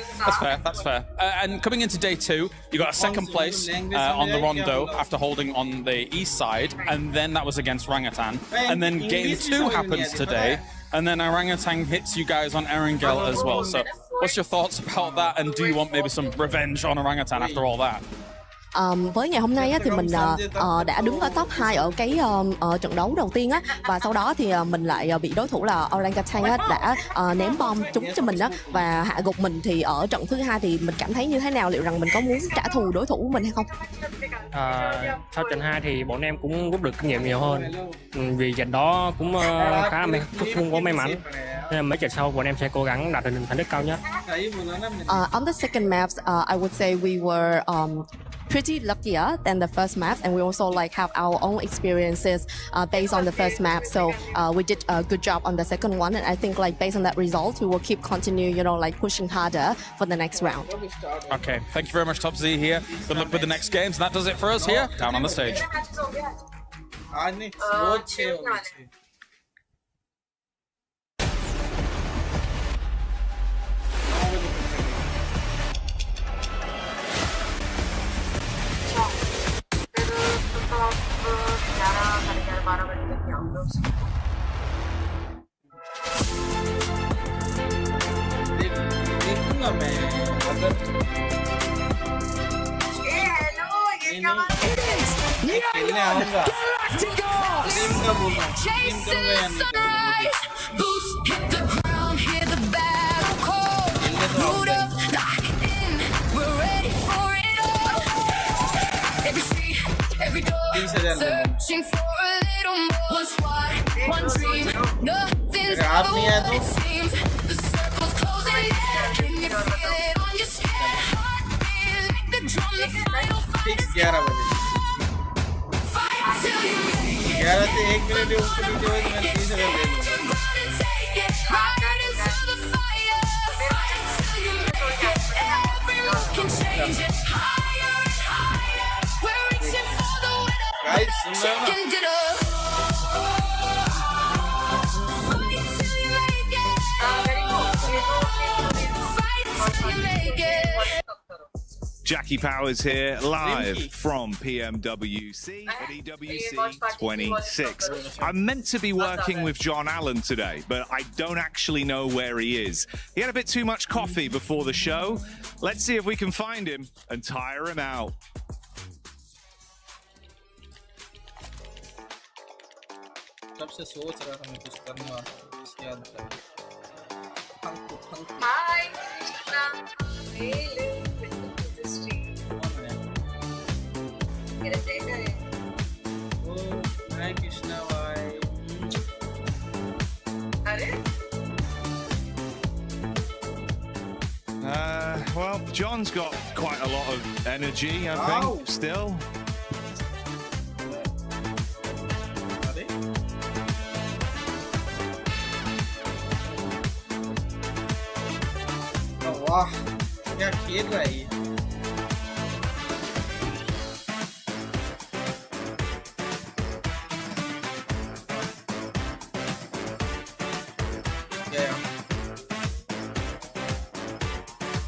That's fair. And coming into day two, you got a second place on the Rondo after holding on the east side, and then that was against Orangutan. And then game two happens today, and then Orangutan hits you guys on Erangel as well. So what's your thoughts about that, and do you want maybe some revenge on Orangutan after all that? Với ngày hôm nay á, thì mình đã đứng ở top 2 ở cái trận đấu đầu tiên á, và sau đó thì mình lại bị đối thủ là Orangutan á, đã ném bom trúng cho mình á, và hạ gục mình. Thì ở trận thứ hai thì mình cảm thấy như thế nào, liệu rằng mình có muốn trả thù đối thủ của mình hay không? Sau trận 2 thì bọn em cũng rút được kinh nghiệm nhiều hơn, vì trận đó cũng khá là không có may mắn, nên mấy trận sau bọn em sẽ cố gắng đạt được thành tích cao nhất. On the second maps, I would say we were pretty luckier than the first maps, and we also like have our own experiences based on the first map. So we did a good job on the second one, and I think like based on that result, we will keep continue, you know, like pushing harder for the next round. Okay, thank you very much, Top Z here. Good luck with the next games. And that does it for us here down on the stage. देखूंगा मैं अगर खेलने आऊंगा team का बोलूं team करूंगा या नहीं अगर आप नहीं आए तो ठीक 11 बजे 11 से 1 मिनट ऊपर नीचे हुए तो मैं 30 ले लूँगा guys soon Jackie Powers here, live from PMWC at EWC 26. I'm meant to be working with John Allen today, but I don't actually know where he is. He had a bit too much coffee before the show. Let's see if we can find him and tire him out. Hi, Krishna. Hi Krishna, bye. Well, John's got quite a lot of energy, I think, still. वाह क्या खेल रहा है ये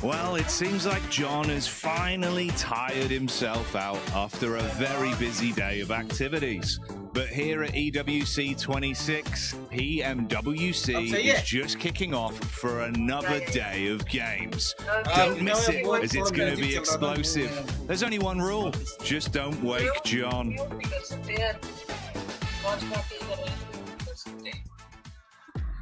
Well, it seems like John has finally tired himself out after a very busy day of activities. But here at EWC 26, PMWC is just kicking off for another day of games. Don't miss it, as it's going to be explosive. There's only one rule, just don't wake John.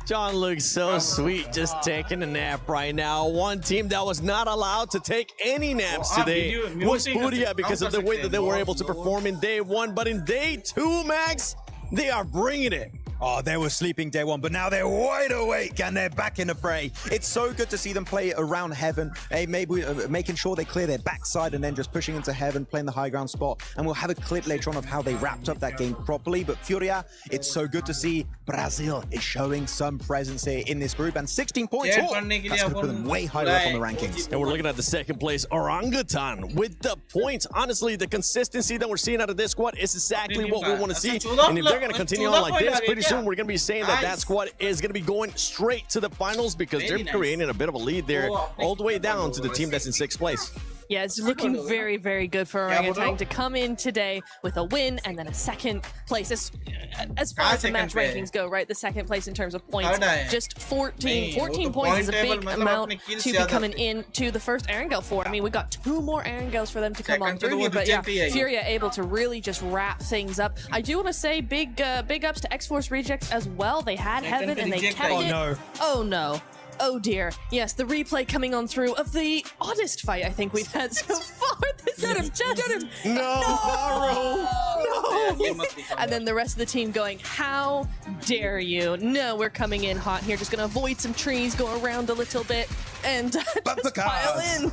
John looks so sweet just taking a nap right now. One team that was not allowed to take any naps today was Furia because of the way that they were able to perform in day one. But in day two, Max, they are bringing it. Oh, they were sleeping day one, but now they're wide awake and they're back in the fray. It's so good to see them play around heaven, maybe making sure they clear their backside and then just pushing into heaven, playing the high ground spot. And we'll have a clip later on of how they wrapped up that game properly. But Furia, it's so good to see Brazil is showing some presence here in this group. And 16 points, that's going to put them way higher up on the rankings. And we're looking at the second place Orangutan with the points. Honestly, the consistency that we're seeing out of this squad is exactly what we want to see. And if they're going to continue on like this, pretty soon we're going to be saying that that squad is going to be going straight to the finals because they're creating a bit of a lead there all the way down to the team that's in 6th place. Yeah, it's looking very, very good for Orangutan to come in today with a win and then a second place. As far as the match rankings go, right? The second place in terms of points. Just 14 points is a big amount to be coming in to the first Erangel for. I mean, we got 2 more Erangels for them to come on through here, but yeah, Furia able to really just wrap things up. I do want to say big ups to X-Force Rejects as well. They had Heaven and they kept it. Oh no. Oh dear. Yes, the replay coming on through of the oddest fight I think we've had so far. Get him. No. And then the rest of the team going, how dare you? No, we're coming in hot here. Just going to avoid some trees, go around a little bit, and just pile in.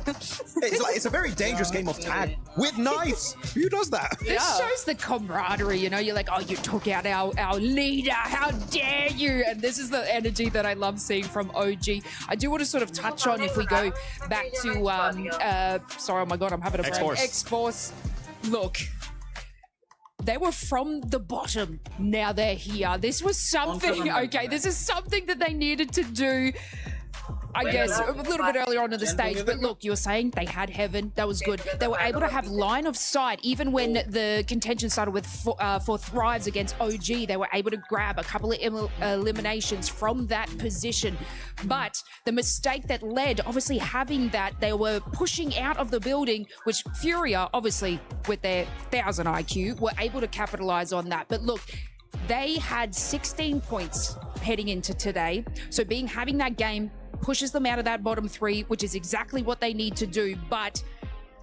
It's a very dangerous game of tag with knives. Who does that? This shows the camaraderie, you know? You're like, oh, you took out our leader. How dare you? And this is the energy that I love seeing from OG. I do want to sort of touch on if we go back to, sorry, oh my God, I'm having a brain. X-Force. Look, they were from the bottom. Now they're here. This was something, okay, this is something that they needed to do. I guess a little bit earlier on in the stage, but look, you were saying they had Heaven. That was good. They were able to have line of sight, even when the contention started with for Thrives against OG. They were able to grab a couple of eliminations from that position. But the mistake that led, obviously having that, they were pushing out of the building, which Furia, obviously with their 1000 IQ, were able to capitalize on that. But look, they had 16 points heading into today. So having that game pushes them out of that bottom 3, which is exactly what they need to do. But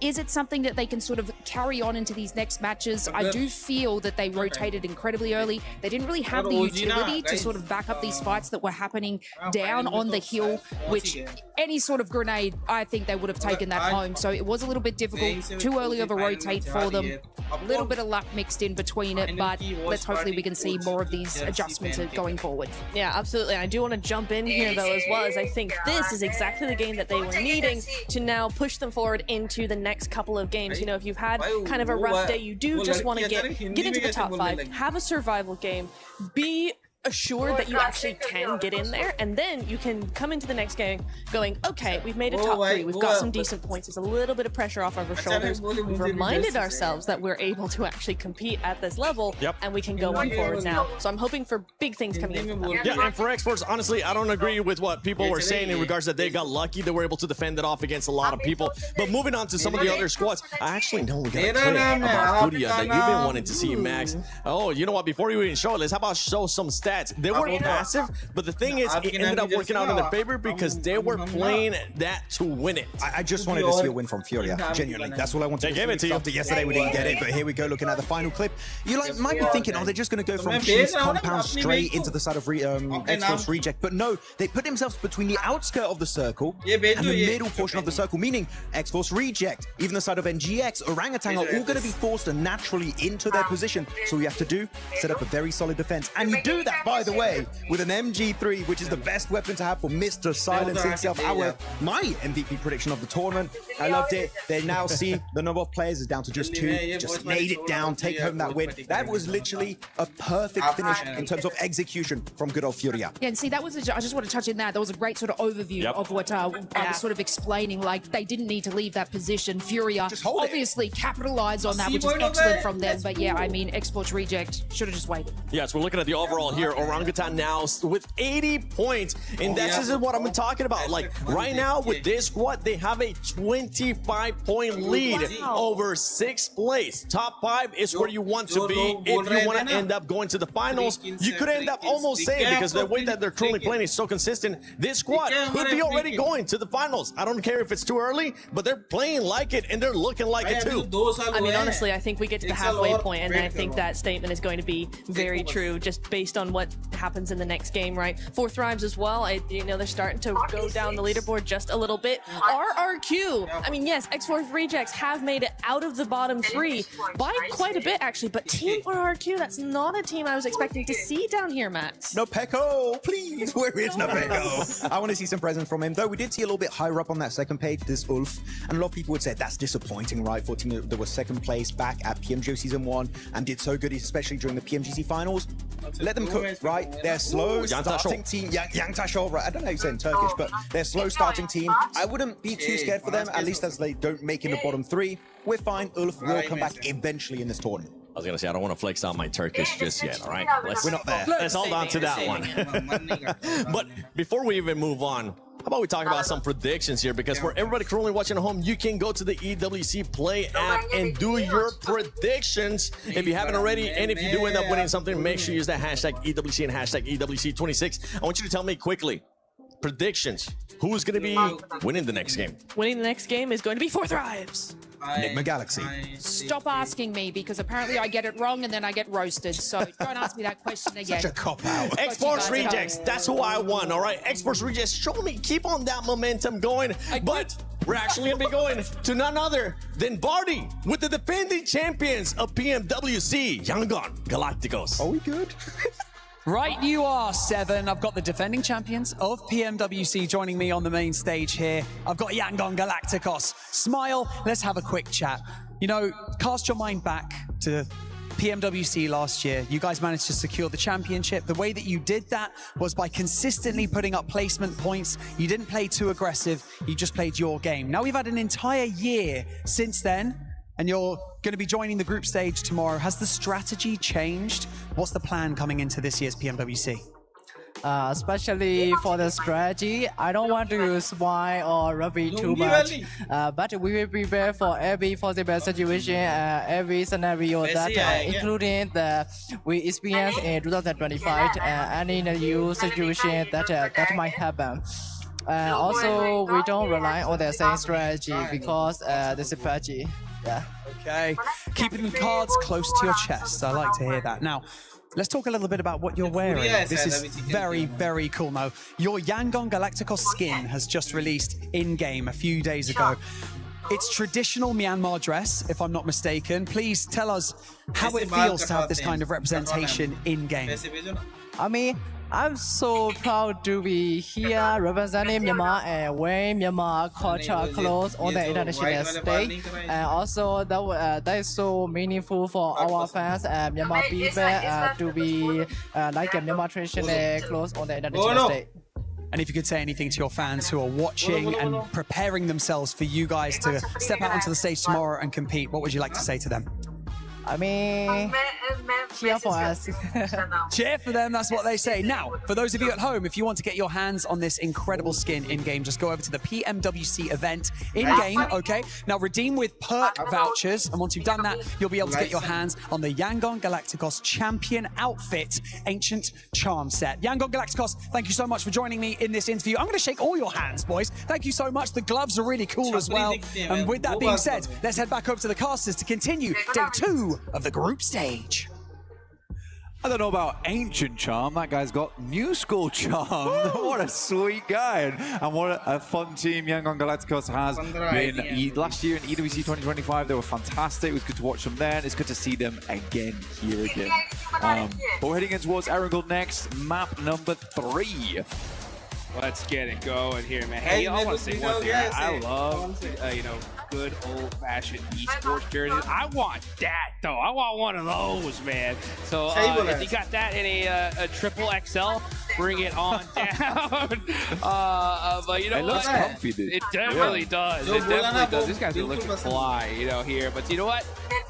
is it something that they can sort of carry on into these next matches? I do feel that they rotated incredibly early. They didn't really have the utility to sort of back up these fights that were happening down on the hill, which any sort of grenade, I think they would have taken that home. So it was a little bit difficult, too early of a rotate for them. A little bit of luck mixed in between it, but let's hopefully we can see more of these adjustments going forward. Yeah, absolutely. I do want to jump in here though as well, as I think this is exactly the game that they were needing to now push them forward into the next next couple of games. You know, if you've had kind of a rough day, you do just want to get into the top 5, have a survival game, be assured that you actually can get in there, and then you can come into the next game going, okay, we've made a top 3, we've got some decent points, there's a little bit of pressure off our shoulders, we've reminded ourselves that we're able to actually compete at this level, and we can go on forward now. So I'm hoping for big things coming in from them. Yeah, and for Exports, honestly, I don't agree with what people were saying in regards that they got lucky, they were able to defend it off against a lot of people. But moving on to some of the other squads, I actually know we got a clip about Furia that you've been wanting to see, Max. Oh, you know what, before you even show it, how about show some stats? They weren't passive, but the thing is, it ended up working out in their favor because they were playing that to win it. I just wanted to see a win from Furia, genuinely. That's all I wanted to see. They gave it to you. After yesterday, we didn't get it, but here we go, looking at the final clip. You might be thinking, oh, they're just going to go from Chief's compound straight into the side of X-Force Reject, but no, they put themselves between the outskirt of the circle and the middle portion of the circle, meaning X-Force Reject, even the side of NGX, Orangutan are all going to be forced naturally into their position. So all you have to do, set up a very solid defense. And you do that, by the way, with an MG3, which is the best weapon to have for Mr. Silence himself. My MVP prediction of the tournament. I loved it. They now see the number of players is down to just 2. Just nailed it down, take home that win. That was literally a perfect finish in terms of execution from good old Furia. Yeah, and see, that was I just want to touch in that. That was a great sort of overview of what I was sort of explaining. Like, they didn't need to leave that position. Furia obviously capitalized on that, which is excellent from them. But yeah, I mean, Exports Reject should have just waited. Yes, we're looking at the overall here. Orangutan now with 80 points, and that's just what I'm talking about. Like, right now with this squad, they have a 25-point lead over 6th place. Top 5 is where you want to be if you want to end up going to the finals. You could end up almost saying, because the way that they're currently playing is so consistent, this squad could be already going to the finals. I don't care if it's too early, but they're playing like it, and they're looking like it too. I mean, honestly, I think we get to the halfway point, and I think that statement is going to be very true, just based on what happens in the next game, right? 4th Rhymes as well, you know, they're starting to go down the leaderboard just a little bit. RRQ, I mean, yes, X-Force Rejects have made it out of the bottom 3 by quite a bit, actually, but Team RRQ, that's not a team I was expecting to see down here, Max. No Peko, please, where is No Peko? I want to see some presence from him, though we did see a little bit higher up on that second page, this Ulf, and a lot of people would say that's disappointing, right, for a team that was 2nd place back at PMGO Season 1 and did so good, especially during the PMGC finals. Let them cook, right? They're slow starting team. Yangtashov, right? I don't know how you say it in Turkish, but they're slow starting team. I wouldn't be too scared for them, at least as they don't make in the bottom 3. We're fine. Ulf will come back eventually in this tournament. I was going to say, I don't want to flex on my Turkish just yet, all right? We're not there. Let's hold on to that one. But before we even move on, how about we talk about some predictions here? Because for everybody currently watching at home, you can go to the EWC Play app and do your predictions if you haven't already. And if you do end up winning something, make sure you use that hashtag EWC and hashtag EWC26. I want you to tell me quickly, predictions. Who's going to be winning the next game? Winning the next game is going to be 4th Rhymes. Enigma Galaxy. Stop asking me, because apparently I get it wrong and then I get roasted. So don't ask me that question again. Such a cop-out. X-Force Rejects, that's who I won, all right? X-Force Rejects, show me, keep on that momentum going. But we're actually going to be going to none other than Barty with the defending champions of PMWC, Yangon Galacticos. Are we good? Right you are, Seven. I've got the defending champions of PMWC joining me on the main stage here. I've got Yangon Galacticos. Smile, let's have a quick chat. You know, cast your mind back to PMWC last year. You guys managed to secure the championship. The way that you did that was by consistently putting up placement points. You didn't play too aggressive. You just played your game. Now we've had an entire year since then, and you're going to be joining the group stage tomorrow. Has the strategy changed? What's the plan coming into this year's PMWC? Especially for the strategy, I don't want to smile or repeat too much, but we will prepare for every possible situation, every scenario that, including we experience in 2025, any new situation that might happen. Also, we don't rely on the same strategy because this is strategy. Yeah. Okay. Keeping the cards close to your chest. I like to hear that. Now, let's talk a little bit about what you're wearing. This is very, very cool. Now, your Yangon Galacticos skin has just released in-game a few days ago. It's traditional Myanmar dress, if I'm not mistaken. Please tell us how it feels to have this kind of representation in-game. I mean, I'm so proud to be here representing Myanmar and wearing Myanmar culture clothes on the international stage. And also that is so meaningful for our fans and Myanmar people to be like a Myanmar traditional clothes on the international stage. And if you could say anything to your fans who are watching and preparing themselves for you guys to step out onto the stage tomorrow and compete, what would you like to say to them? I mean, cheer for us. Cheer for them, that's what they say. Now, for those of you at home, if you want to get your hands on this incredible skin in-game, just go over to the PMWC event in-game, okay? Now, redeem with perk vouchers, and once you've done that, you'll be able to get your hands on the Yangon Galacticos Champion Outfit Ancient Charm Set. Yangon Galacticos, thank you so much for joining me in this interview. I'm going to shake all your hands, boys. Thank you so much. The gloves are really cool as well. And with that being said, let's head back over to the casters to continue day 2 of the group stage. I don't know about ancient charm. That guy's got new school charm. What a sweet guy. And what a fun team Yangon Galacticos has been. Last year in EWC 2025, they were fantastic. It was good to watch them then. It's good to see them again here again. But we're heading in towards Erangel next. Map number 3. Let's get it going here, man. Hey, I want to say one thing. I love, good old-fashioned esports jerseys. I want that, though. I want one of those, man. So if you got that in a triple XL, bring it on down. But you know it looks comfy, dude. It definitely does. It definitely does. These guys are looking fly, here. But you know what?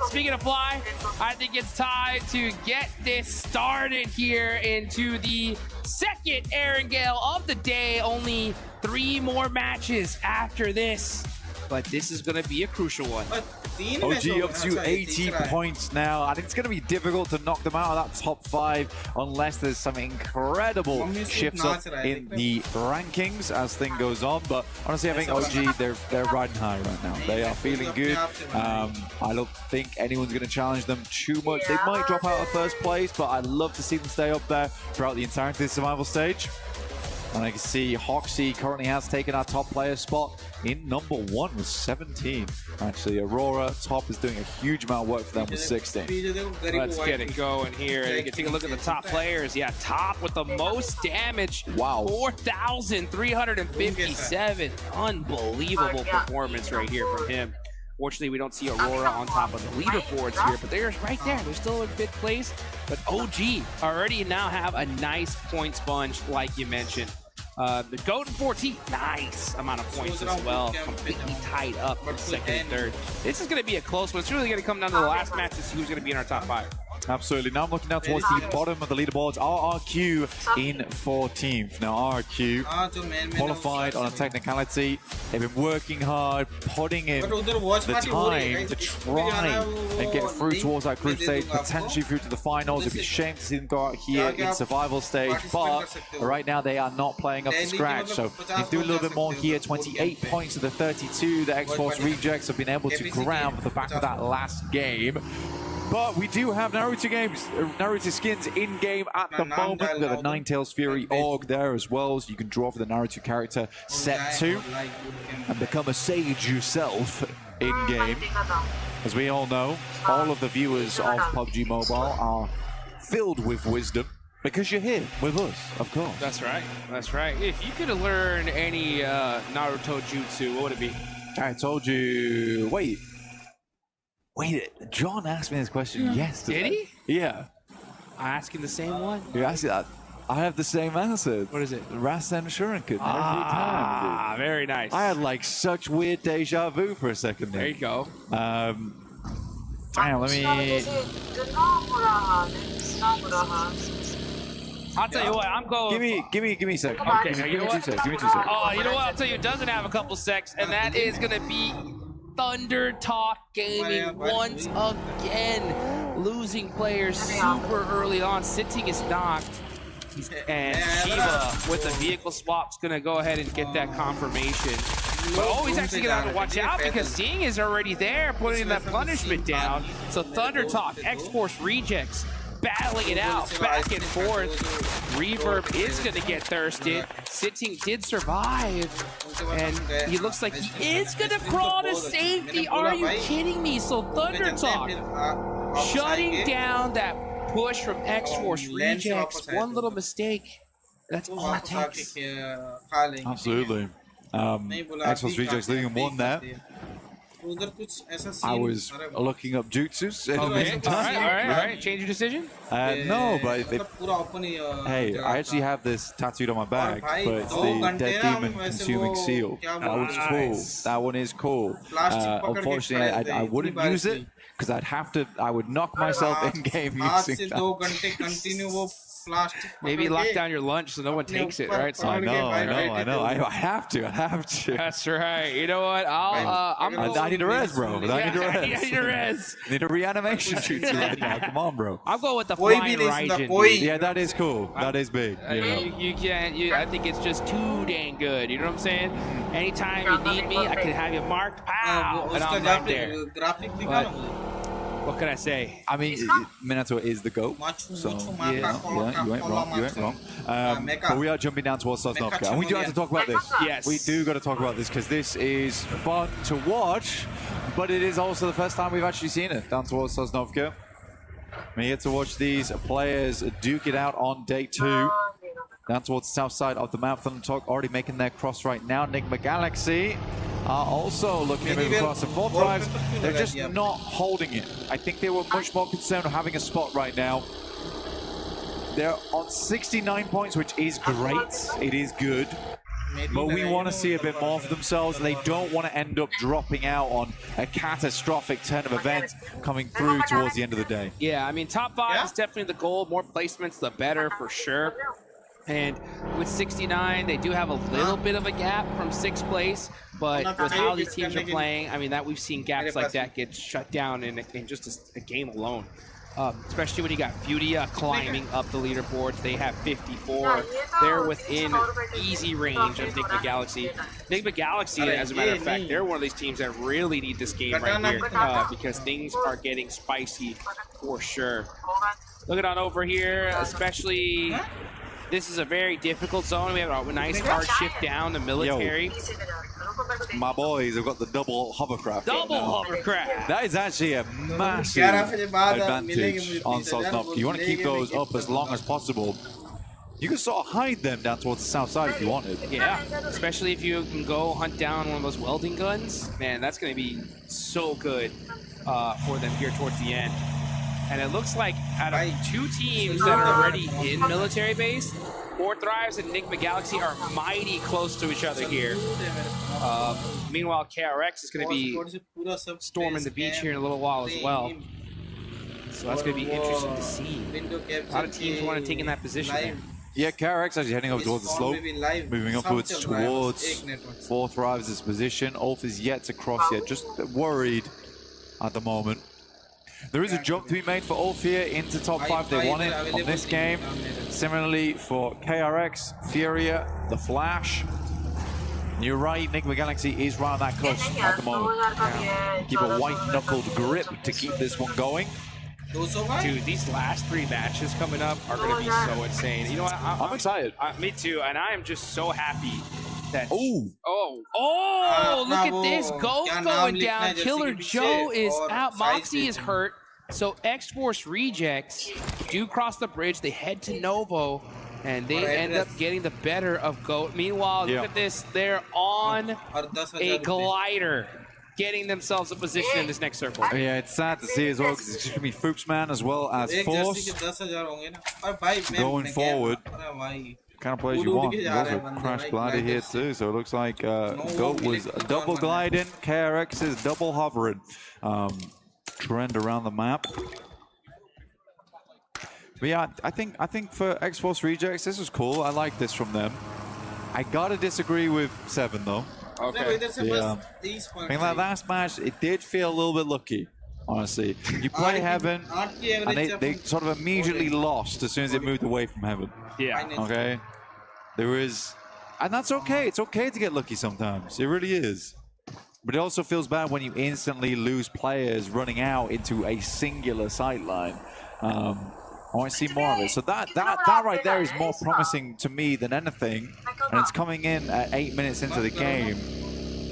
Speaking of fly, I think it's time to get this started here into the second Erangel of the day. Only 3 more matches after this, but this is going to be a crucial one. OG up to 80 points now. I think it's going to be difficult to knock them out of that top 5 unless there's some incredible shifts up in the rankings as thing goes on. But honestly, I think OG, they're riding high right now. They are feeling good. I don't think anyone's going to challenge them too much. They might drop out of first place, but I'd love to see them stay up there throughout the entirety of the survival stage. And I can see Hoxie currently has taken our top player spot in number 1 with 17. Actually, Aurora top is doing a huge amount of work for them with 16. Let's get it going here. You can take a look at the top players. Yeah, top with the most damage. Wow. 4,357. Unbelievable performance right here from him. Fortunately, we don't see Aurora on top of the leaderboards here, but they're right there. They're still in 5th place. But OG already now have a nice point sponge, like you mentioned. The Godl 14, nice amount of points as well. Completely tied up for 2nd and 3rd. This is going to be a close one. It's really going to come down to the last match to see who's going to be in our top 5. Absolutely. Now I'm looking down towards the bottom of the leaderboards. RRQ in 14th. Now RRQ qualified on a technicality. They've been working hard, putting in the time to try and get through towards that group stage, potentially through to the finals. It'd be a shame to see them go out here in survival stage, but right now they are not playing up to scratch. So they do a little bit more here. 28 points to the 32. The X-Force Rejects have been able to grab the back of that last game. But we do have Naruto skins in-game at the moment. We've got the Ninetales Fury Org there as well, so you can draw for the Naruto character set 2 and become a sage yourself in-game. As we all know, all of the viewers of PUBG Mobile are filled with wisdom because you're here with us, of course. That's right. That's right. If you could have learned any Naruto jutsu, what would it be? I told you... Wait, John asked me this question yesterday. Did he? Yeah. I'm asking the same one? You asked that. I have the same answer. What is it? Rasen Shuriken every time, dude. Very nice. I had like such weird deja vu for a second there. There you go. Damn, let me... I'll tell you what, I'm going... Give me a sec. Okay, give you me know what? 2 seconds. Give me 2 seconds. Oh, you know what? I'll tell you, it doesn't have a couple secs, and that is going to be Thunder Talk Gaming once again. Losing players super early on. Sitting is knocked. And Shiva with the vehicle swap's going to go ahead and get that confirmation. But he's actually going to have to watch out because Sing is already there putting that punishment down. So Thunder Talk, X-Force Rejects, battling it out back and forth. Reverb is going to get thirsted. Sitting did survive. And he looks like he is going to crawl to safety. Are you kidding me? So Thunder Talk shutting down that push from X-Force Rejects. One little mistake. That's all it takes. Absolutely. X-Force Rejects leading 1 there. I was looking up jutsus. Okay, all right. Change your decision? No, but hey, I actually have this tattooed on my back, but it's the Dead Demon Consuming Seal. That one's cool. That one is cool. Unfortunately, I wouldn't use it because I would knock myself in game using that. Maybe lock down your lunch so no one takes it, right? So I know. I have to. That's right. You know what? I need a res, bro. I need a res. I need a reanimation jutsu right now. Come on, bro. I'll go with the flying Raijin. Yeah, that is cool. That is big. You can't. I think it's just too dang good. You know what I'm saying? Anytime you need me, I can have you marked. Pow! And I'm right there. But, what can I say? I mean, Minato is the GOAT, so you ain't wrong. But we are jumping down towards Sosnovka, and we do have to talk about this. Yes. We do got to talk about this, because this is fun to watch, but it is also the first time we've actually seen it down towards Sosnovka. We get to watch these players duke it out on day 2. Down towards the south side of the map. Thundertalk already making their cross right now. Enigma Galaxy are also looking to move across the 4 drives. They're just not holding it. I think they were much more concerned with having a spot right now. They're on 69 points, which is great. It is good. But we want to see a bit more for themselves. They don't want to end up dropping out on a catastrophic turn of events coming through towards the end of the day. Yeah, I mean, top 5 is definitely the goal. More placements, the better for sure. And with 69, they do have a little bit of a gap from 6th place, but with how these teams are playing, I mean, that we've seen gaps like that get shut down in just a game alone. Especially when you got Furia climbing up the leaderboards. They have 54. They're within easy range of Enigma Galaxy. Enigma Galaxy, as a matter of fact, they're one of these teams that really need this game right here because things are getting spicy for sure. Looking on over here, especially... This is a very difficult zone. We have a nice hard shift down the military. My boys have got the double hovercraft. Hovercraft! That is actually a massive advantage on Sosnovka. You want to keep those up as long as possible. You can sort of hide them down towards the south side if you wanted. Yeah, especially if you can go hunt down one of those welding guns. Man, that's going to be so good for them here towards the end. And it looks like out of 2 teams that are already in military base, 4 Thrives and Enigma Galaxy are mighty close to each other here. Meanwhile, KRX is going to be storming the beach here in a little while as well. So that's going to be interesting to see. A lot of teams want to take in that position there. Yeah, KRX actually heading up towards the slope, moving upwards towards 4 Thrives' position. Ulf is yet to cross yet, just worried at the moment. There is a jump to be made for Ulf here into top 5. They want it on this game. Similarly for KRX, Furia, The Flash. You're right, Enigma Galaxy is right on that cusp at the moment. Keep a white-knuckled grip to keep this one going. Dude, these last 3 matches coming up are going to be so insane. You know what? I'm excited. Me too, and I am just so happy that... Oh, look at this. Ghost going down. Killer Joe is out. Moxie is hurt. So X-Force Rejects do cross the bridge. They head to Novo, and they end up getting the better of GOAT. Meanwhile, look at this. They're on a glider, getting themselves a position in this next circle. Yeah, it's sad to see as well, because it's going to be Fuchsman as well as Force going forward. Kind of players you want. There's also Crash Glider here too, so it looks like GOAT was double gliding, KRX is double hovering. Trend around the map. But yeah, I think for X-Force Rejects, this was cool. I like this from them. I gotta disagree with 7 though. Okay. Yeah. I mean, that last match, it did feel a little bit lucky, honestly. You play Heaven, and they sort of immediately lost as soon as they moved away from Heaven. Yeah. Okay? There is, and that's okay. It's okay to get lucky sometimes. It really is. But it also feels bad when you instantly lose players running out into a singular sightline. I want to see more of it. So that right there is more promising to me than anything. And it's coming in at 8 minutes into the game.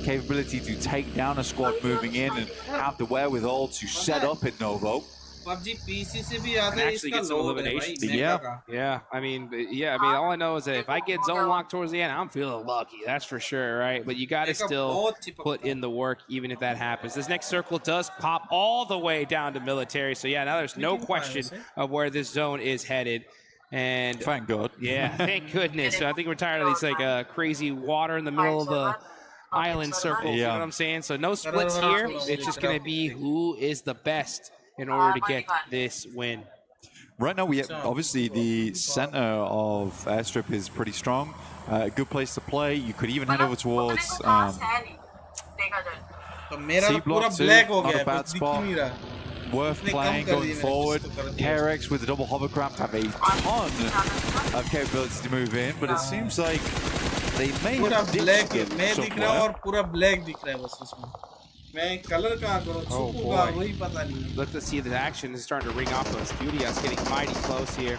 Capability to take down a squad moving in and have the wherewithal to set up in Novo. PUBG PC से भी ज्यादा actually इसका get some load है भाई, eliminations. Mega का। Yeah. I mean, all I know is that if I get zone locked towards the end, I'm feeling lucky. That's for sure, right? But you got to still put in the work, even if that happens. This next circle does pop all the way down to military. So yeah, now there's no question of where this zone is headed. And thank God. Yeah, thank goodness. So I think we're tired of these like crazy water in the middle of the island circles. You know what I'm saying? So no splits here. It's just going to be who is the best in order to get this win. Right now, obviously the center of Airstrip is pretty strong. A good place to play. You could even head over towards C block too. Not a bad spot. Worth playing going forward. KRX with the double hovercraft have a ton of capability to move in, but it seems like they may have ditched them somewhere. Oh boy. Look to see the action is starting to ring off those. Judia's getting mighty close here.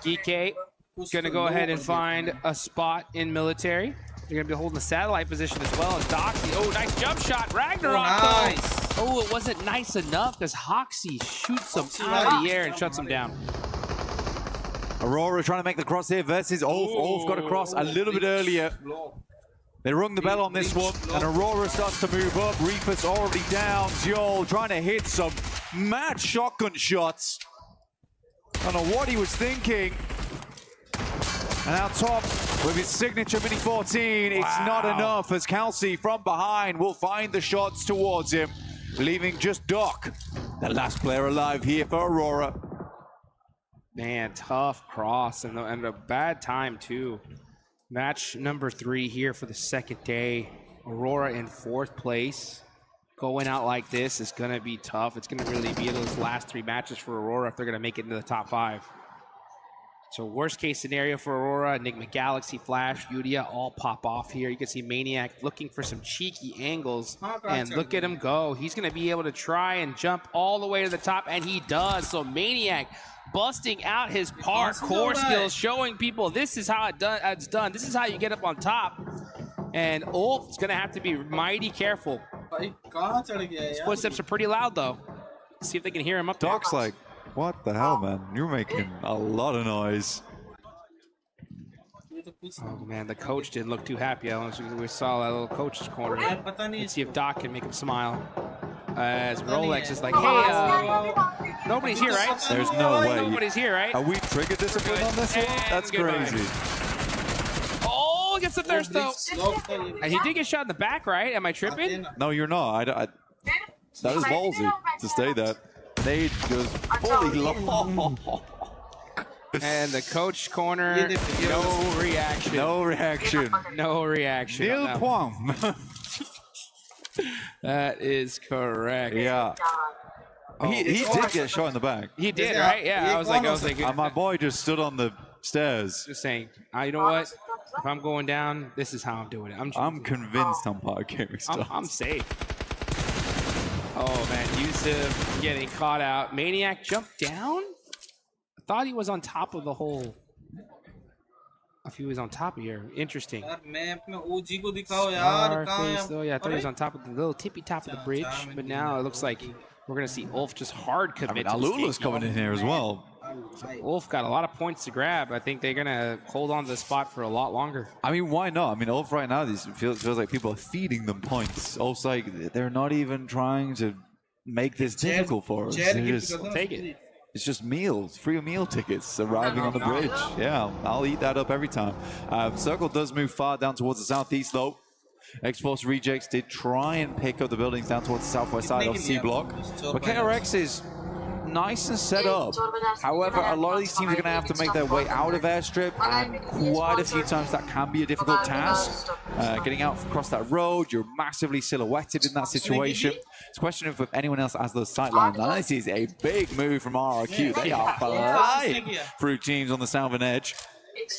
Geekay going to go ahead and find a spot in military. They're going to be holding the satellite position as well as Doxy. Oh, nice jump shot. Ragnarok. Oh, it wasn't nice enough because Hoxie shoots him out of the air and shuts him down. Aurora trying to make the cross here versus Ulf. Ulf got across a little bit earlier. They rung the bell on this one, and Aurora starts to move up. Reaper's already down. Joel trying to hit some mad shotgun shots. I don't know what he was thinking. And out top with his signature Mini 14, it's not enough as Kelsey from behind will find the shots towards him, leaving just Doc, the last player alive here for Aurora. Man, tough cross and a bad time too. Match number 3 here for the second day. Aurora in 4th place. Going out like this is going to be tough. It's going to really be those last 3 matches for Aurora if they're going to make it into the top 5. So worst case scenario for Aurora, Enigma Galaxy, Flash, Yudia all pop off here. You can see Maniac looking for some cheeky angles, and look at him go. He's going to be able to try and jump all the way to the top, and he does. So Maniac busting out his parkour skills, showing people this is how it's done. This is how you get up on top. And Ulf's going to have to be mighty careful. His footsteps are pretty loud, though. Let's see if they can hear him up there. Doc's like, what the hell, man? You're making a lot of noise. Oh, man, the coach didn't look too happy. We saw that little coach's corner. Let's see if Doc can make him smile. As Rolex is like, hey, nobody's here, right? There's no way. Nobody's here, right? Are we trigger discipline on this one? That's crazy. Oh, gets the thirst, though. And he did get shot in the back, right? Am I tripping? No, you're not. That is ballsy to say that. They just fully lost. And the coach corner, no reaction. No reaction. No reaction. Nil point. That is correct. Yeah. He did get shot in the back. He did, right? Yeah, I was like, and my boy just stood on the stairs. Just saying, you know what? If I'm going down, this is how I'm doing it. I'm convinced I'm part of gaming stuff. I'm safe. Oh, man, Yusuf getting caught out. Maniac jumped down? I thought he was on top of the hole. If he was on top of here. Interesting. Scarface, though. Yeah, I thought he was on top of the little tippy top of the bridge. But now it looks like we're going to see Ulf just hard commit. Alula's coming in here as well. So Ulf got a lot of points to grab. I think they're going to hold on to the spot for a lot longer. I mean, why not? I mean, Ulf right now, feels like people are feeding them points. Ulf's like, they're not even trying to make this difficult for us. Take it. It's just meals, free meal tickets arriving on the bridge. Yeah, I'll eat that up every time. Circle does move far down towards the southeast, though. X-Force Rejects did try and pick up the buildings down towards the southwest side of C block. But KRX is nice and set up. However, a lot of these teams are going to have to make their way out of Airstrip, and quite a few times that can be a difficult task. Getting out across that road, you're massively silhouetted in that situation. It's a question of if anyone else has those sight lines. And this is a big move from RRQ. They are flying through teams on the southern edge.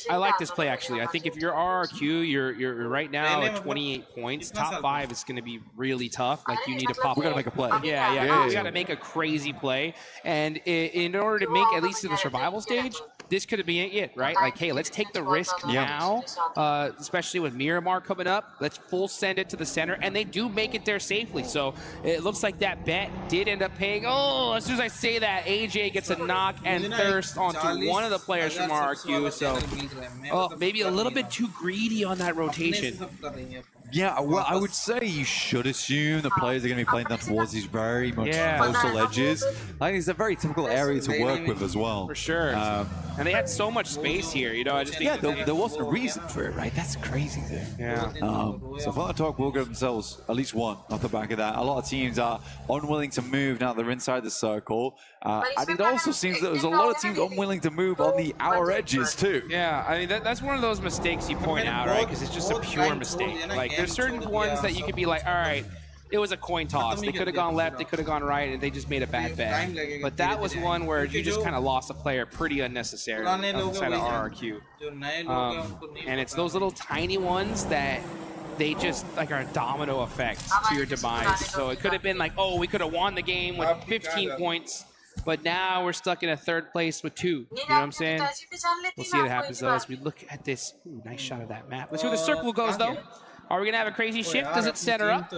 I like this play, actually. I think if you're RRQ, you're right now at 28 points. Top 5 is going to be really tough. Like, you need to pop. We got to make a play. Yeah. You got to make a crazy play. And in order to make at least to the survival stage, this could be it, right? Like, hey, let's take the risk now, especially with Miramar coming up. Let's full send it to the center, and they do make it there safely. So it looks like that bet did end up paying. Oh, as soon as I say that, AJ gets a knock and thirst onto one of the players from RRQ. So maybe a little bit too greedy on that rotation. Yeah, well, I would say you should assume the players are going to be playing down towards these very much coastal edges. I think it's a very typical area to work with as well. For sure. And they had so much space here, you know. I just think there wasn't a reason for it, right? That's crazy there. Yeah. So Flutter Talk will get themselves at least one off the back of that. A lot of teams are unwilling to move now they're inside the circle. And it also seems that there's a lot of teams unwilling to move on the outer edges too. Yeah, I mean, that's one of those mistakes you point out, right? Because it's just a pure mistake. Like, there's certain ones that you could be like, all right, it was a coin toss. They could have gone left, they could have gone right, and they just made a bad bet. But that was one where you just kind of lost a player pretty unnecessarily outside of RRQ. And it's those little tiny ones that they just like are a domino effect to your demise. So it could have been like, oh, we could have won the game with 15 points, but now we're stuck in a third place with 2. You know what I'm saying? We'll see what happens though as we look at this. Ooh, nice shot of that map. Let's see where the circle goes though. Are we going to have a crazy shift? Does it center up?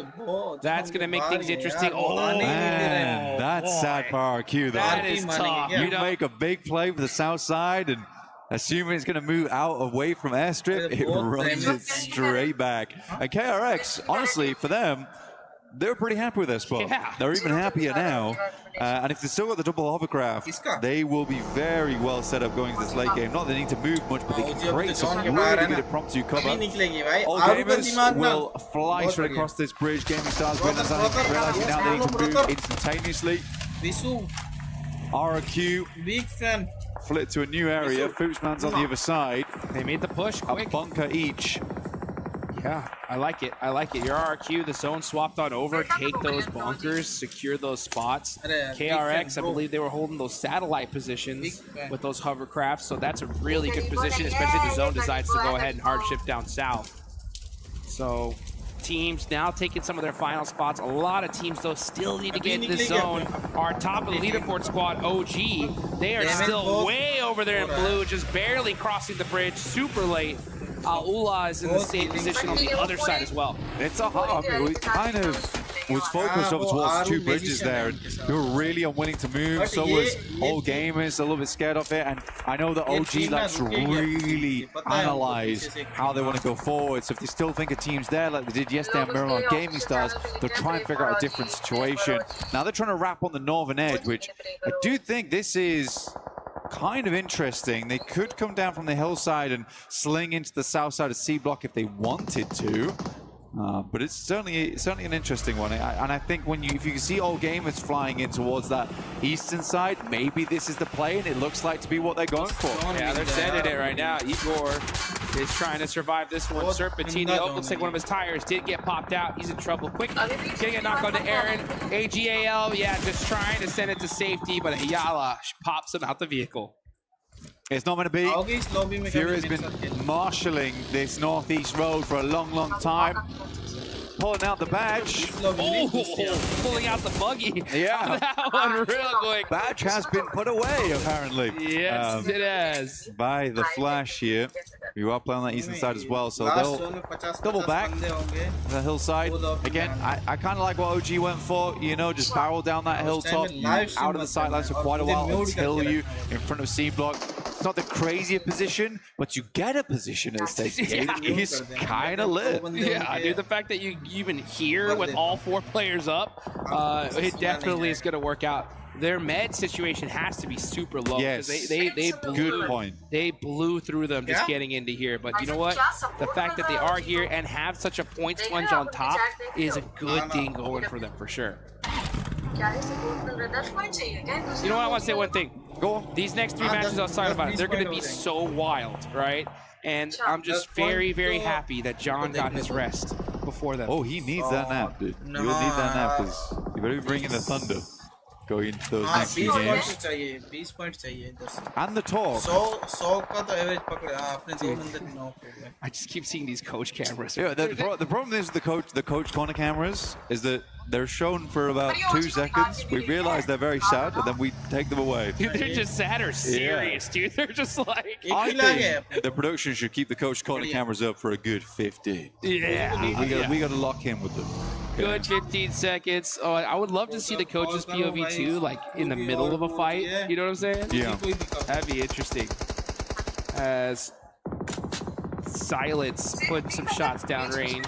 That's going to make things interesting. Oh, man, that's sad for RRQ though. That is tough. You make a big play for the south side and assuming it's going to move out away from airstrip, it runs it straight back. And KRX, honestly, for them, they're pretty happy with their spot. Yeah. They're even happier now. And if they still got the double hovercraft, they will be very well set up going into this late game. Not that they need to move much, but they can create some really good impromptu cover. All gamers will fly straight across this bridge. Gaming Stars realizing now they need to move instantaneously. RRQ big fan. Flip to a new area. Foopsman's on the other side. They made the push quick. A bunker each. Yeah, I like it. I like it. Your RRQ, the zone swapped on over. Take those bunkers, secure those spots. KRX, I believe they were holding those satellite positions with those hovercrafts, so that's a really good position, especially if the zone decides to go ahead and hard shift down south. So teams now taking some of their final spots. A lot of teams, though, still need to get in this zone. Our top of the leaderboard squad, OG, they are still way over there in blue, just barely crossing the bridge, super late. Ula is in the same position on the other side as well. It's a hard. I mean, we kind of was focused over towards 2 bridges there, and they were really unwilling to move. So was All Gamers, a little bit scared of it. And I know that OG likes to really analyze how they want to go forward. So if they still think a team's there, like they did yesterday on Miramar Gaming Stars, they'll try and figure out a different situation. Now they're trying to wrap on the northern edge, which I do think this is kind of interesting. They could come down from the hillside and sling into the south side of C block if they wanted to. But it's certainly an interesting one. And I think if you can see all gamers flying in towards that eastern side, maybe this is the play, and it looks like to be what they're going for. Yeah, they're sending it right now. Igor is trying to survive this one. Serpentini, looks like one of his tires did get popped out. He's in trouble. Quick, getting a knock onto Aaron. AGAL, yeah, just trying to send it to safety, but Ayala pops him out the vehicle. It's not going to be. Fury's been marshalling this northeast road for a long, long time. Pulling out the badge. Oh, pulling out the buggy. Yeah. That one real quick. Badge has been put away, apparently. Yes, it has. By the Flash here. We are playing on that eastern side as well, so they'll double back the hillside. Again, I kind of like what OG went for, you know, just barrel down that hilltop, out of the sidelines for quite a while until you in front of C block. It's not the craziest position, but you get a position at stake. It is kind of lit. Yeah, dude, the fact that you even here with all 4 players up, it definitely is going to work out. Their med situation has to be super low. Yes, they blew, good point. They blew through them just getting into here. But you know what? The fact that they are here and have such a point sponge on top is a good thing going for them for sure. You know what? I want to say one thing. Go on. These next 3 matches outside of it, they're going to be so wild, right? And I'm just very, very happy that John got his rest before them. Oh, he needs that nap, dude. He will need that nap because you better be bringing the thunder. going into those हाँ, next few 20 games. Points चाहिए, 20 points चाहिए इधर से। And the talk. 100 का तो average पकड़े, हाँ, अपने 2 बंदे नॉक हो गए। I just keep seeing these coach cameras. Yeah, the problem is the coach corner cameras is that they're shown for about 2 seconds. We realize they're very sad, and then we take them away. Dude, they're just sad or serious, dude. They're just like. I think the production should keep the coach corner cameras up for a good 15. Yeah. We got to lock in with them. Good 15 seconds. Oh, I would love to see the coach's POV too, like in the middle of a fight. You know what I'm saying? Yeah. That'd be interesting. As Silence putting some shots downrange,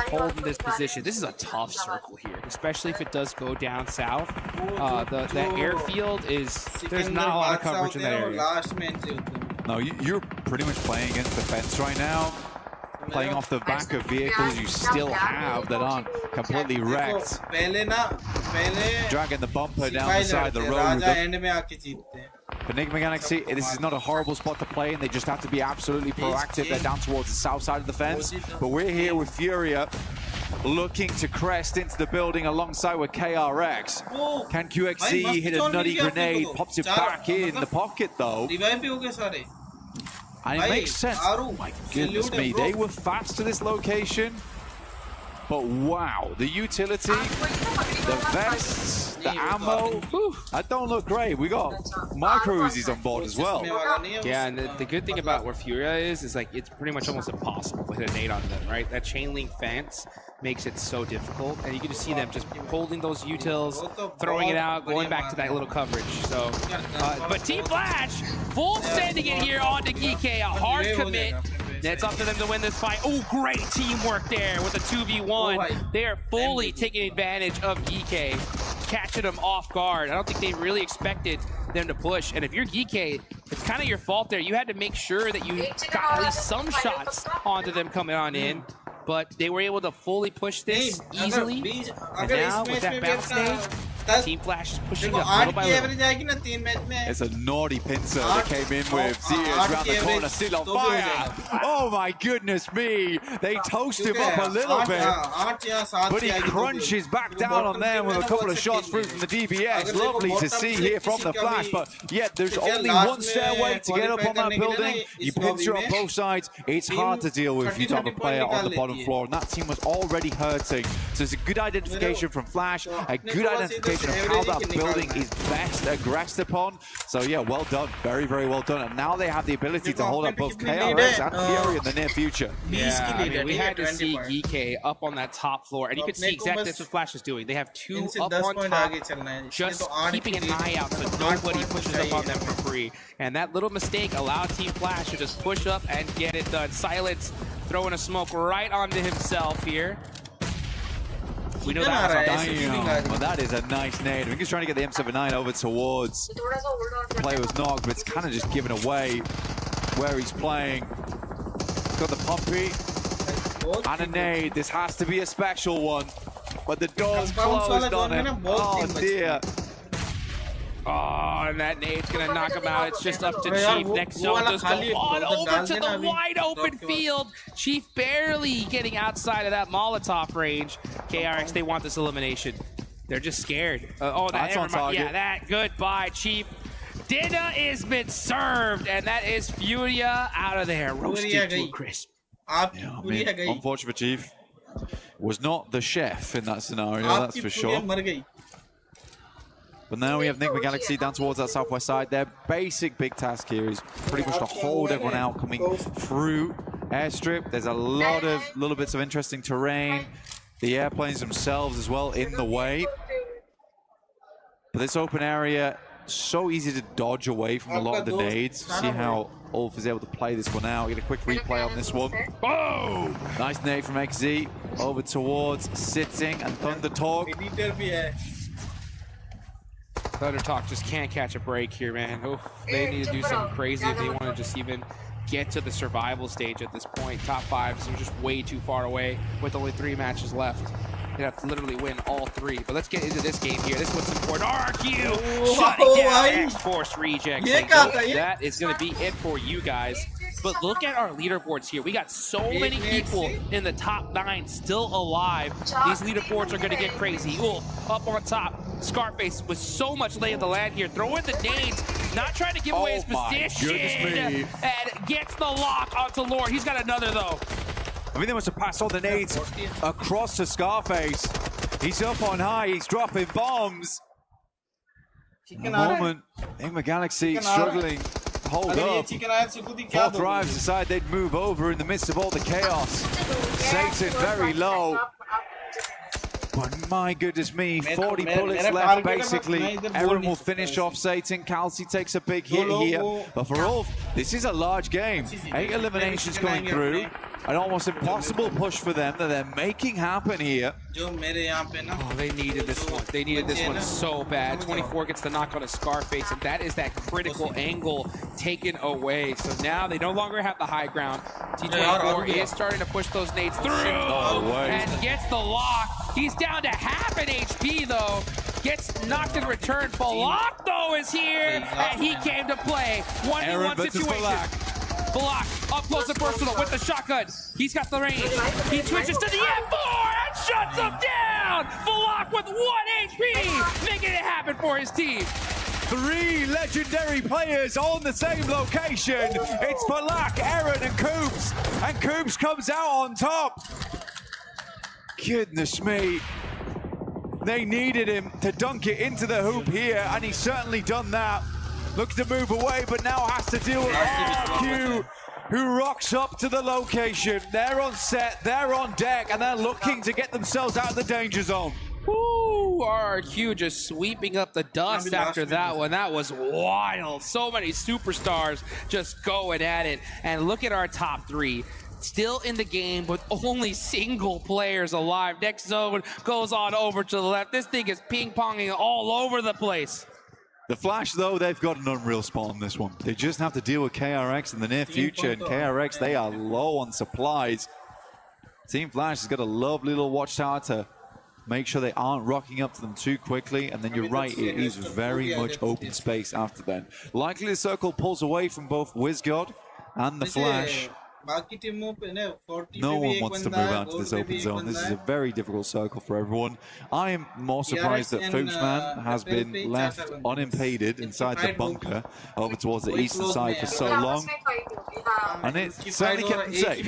holding this position. This is a tough circle here, especially if it does go down south. The airfield is, there's not a lot of coverage in that area. No, you're pretty much playing against the fence right now. Playing off the back of vehicles you still have that aren't completely wrecked. Dragging the bumper down the side of the road. But Enigma Galaxy, this is not a horrible spot to play in. They just have to be absolutely proactive. They're down towards the south side of the fence. But we're here with Furia, looking to crest into the building alongside with KRX. Can QXZ hit a nutty grenade? Pops it back in the pocket though. And it makes sense. Oh my goodness me, they were fast to this location. But wow, the utility, the vests, the ammo, that don't look great. We got micro Uzis on board as well. Yeah, and the good thing about where Furia is like it's pretty much almost impossible to hit a nade on them, right? That chain link fence makes it so difficult, and you can just see them just holding those utils, throwing it out, going back to that little coverage. So, but Team Flash, full sending it here onto Geekay, a hard commit. It's up to them to win this fight. Oh, great teamwork there with a 2v1. They are fully taking advantage of Geekay, catching them off guard. I don't think they really expected them to push. And if you're Geekay, it's kind of your fault there. You had to make sure that you got at least some shots onto them coming on in. But they were able to fully push this easily. And now with that bounce stage, Team Flash is pushing up little by little. It's a naughty pincer that came in with. Zia's around the corner, still on fire. Oh my goodness me. They toast him up a little bit. But he crunches back down on them with a couple of shots through from the DBX. Lovely to see here from the Flash. But yet there's only one stairway to get up on that building. You pincer on both sides. It's hard to deal with if you don't have a player on the bottom floor. And that team was already hurting. So it's a good identification from Flash. A good identification of how that building is best aggressed upon. So yeah, well done. Very, very well done. And now they have the ability to hold up both KRX and Fury in the near future. Yeah, I mean, we had to see Geekay up on that top floor, and you could see exactly what Flash is doing. They have 2 up on top, just keeping an eye out so nobody pushes up on them for free. And that little mistake allowed Team Flash to just push up and get it done. Silence throwing a smoke right onto himself here. We know that. Well, that is a nice nade. I think he's trying to get the M79 over towards the player who's knocked, but it's kind of just given away where he's playing. Got the pumpy and a nade. This has to be a special one, but the door's closed on him. Oh dear. Oh, and that nade's gonna knock him out. It's just up to Chief. Next zone does go on over to the wide open field. Chief barely getting outside of that Molotov range. KRX, they want this elimination. They're just scared. That's on target. Yeah, that. Goodbye, Chief. Dinner has been served, and that is Furia out of there. Roasted to a crisp. Yeah, I mean, unfortunate for Chief. Was not the chef in that scenario, that's for sure. But now we have Enigma Galaxy down towards that southwest side. Their basic big task here is pretty much to hold everyone out coming through airstrip. There's a lot of little bits of interesting terrain. The airplanes themselves as well in the way. But this open area, so easy to dodge away from a lot of the nades. See how Ulf is able to play this one out. Get a quick replay on this one. Boom! Nice nade from XZ over towards Sitting and Thunder Talk. Thunder Talk just can't catch a break here, man. Oh, they need to do something crazy if they want to just even get to the survival stage at this point. Top 5 is just way too far away with only 3 matches left. They have to literally win all 3. But let's get into this game here. This is what's important. RQ shutting down X-Force Reject. That is going to be it for you guys. But look at our leaderboards here. We got so many people in the top 9 still alive. These leaderboards are going to get crazy. Wolf up on top. Scarface with so much lay of the land here, throwing the nades, not trying to give away his position, and gets the lock onto Lord. He's got another though. I mean, they must have passed all the nades across to Scarface. He's up on high, he's dropping bombs. At the moment, Enigma Galaxy struggling to hold up. 4thRives decide they'd move over in the midst of all the chaos. Satan very low. But my goodness me, 40 bullets left basically. Aaron will finish off Satan. Kelsey takes a big hit here. But for Ulf, this is a large game. 8 eliminations going through. An almost impossible push for them that they're making happen here. Oh, they needed this one. They needed this one so bad. 24 gets the knock on a Scarface, and that is that critical angle taken away. So now they no longer have the high ground. T24 is starting to push those nades through and gets the lock. He's down to half an HP though. Gets knocked in return. Balak though is here, and he came to play. 1v1 situation. Balak up close and personal with the shotgun. He's got the range. He switches to the M4 and shuts him down. Balak with 1 HP, making it happen for his team. 3 legendary players on the same location. It's Balak, Aaron, and Coops. And Coops comes out on top. Goodness me. They needed him to dunk it into the hoop here, and he's certainly done that. Looks to move away, but now has to deal with RQ, who rocks up to the location. They're on set, they're on deck, and they're looking to get themselves out of the danger zone. Woo! RQ just sweeping up the dust after that one. That was wild. So many superstars just going at it. And look at our top 3. Still in the game, but only single players alive. Next zone goes on over to the left. This thing is ping-ponging all over the place. The Flash, though, they've got an unreal spot on this one. They just have to deal with KRX in the near future, and KRX, they are low on supplies. Team Flash has got a lovely little watchtower to make sure they aren't rocking up to them too quickly, and then you're right, it is very much open space after then. Likely the circle pulls away from both WizGod and the Flash. No one wants to move out to this open zone. This is a very difficult circle for everyone. I am more surprised that Foobsman has been left unimpeded inside the bunker over towards the eastern side for so long. And it certainly kept him safe.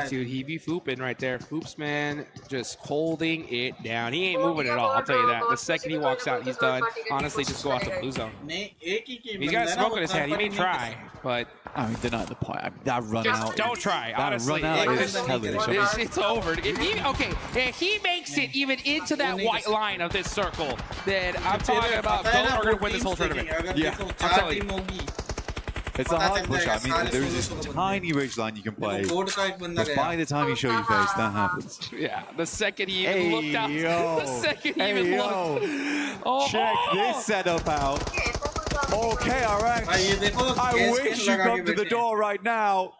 Dude, he be fooping right there. Foobsman just holding it down. He ain't moving at all, I'll tell you that. The second he walks out, he's done. Honestly, just go out to blue zone. He's got a smoke in his head. He may try, but... I mean, they're not the point. I mean, that run just out. Don't try, honestly. That run out is hellish. It's over. If he makes it even into that white line of this circle, then I'm talking about Godl are going to win this whole tournament. Yeah, I'm telling you. It's a hard push. I mean, there's this tiny ridgeline you can play, but by the time you show your face, that happens. Yeah, the second he even looked out. The second he even looked. Oh, check this setup out. Oh, KRX, I wish you come to the door right now.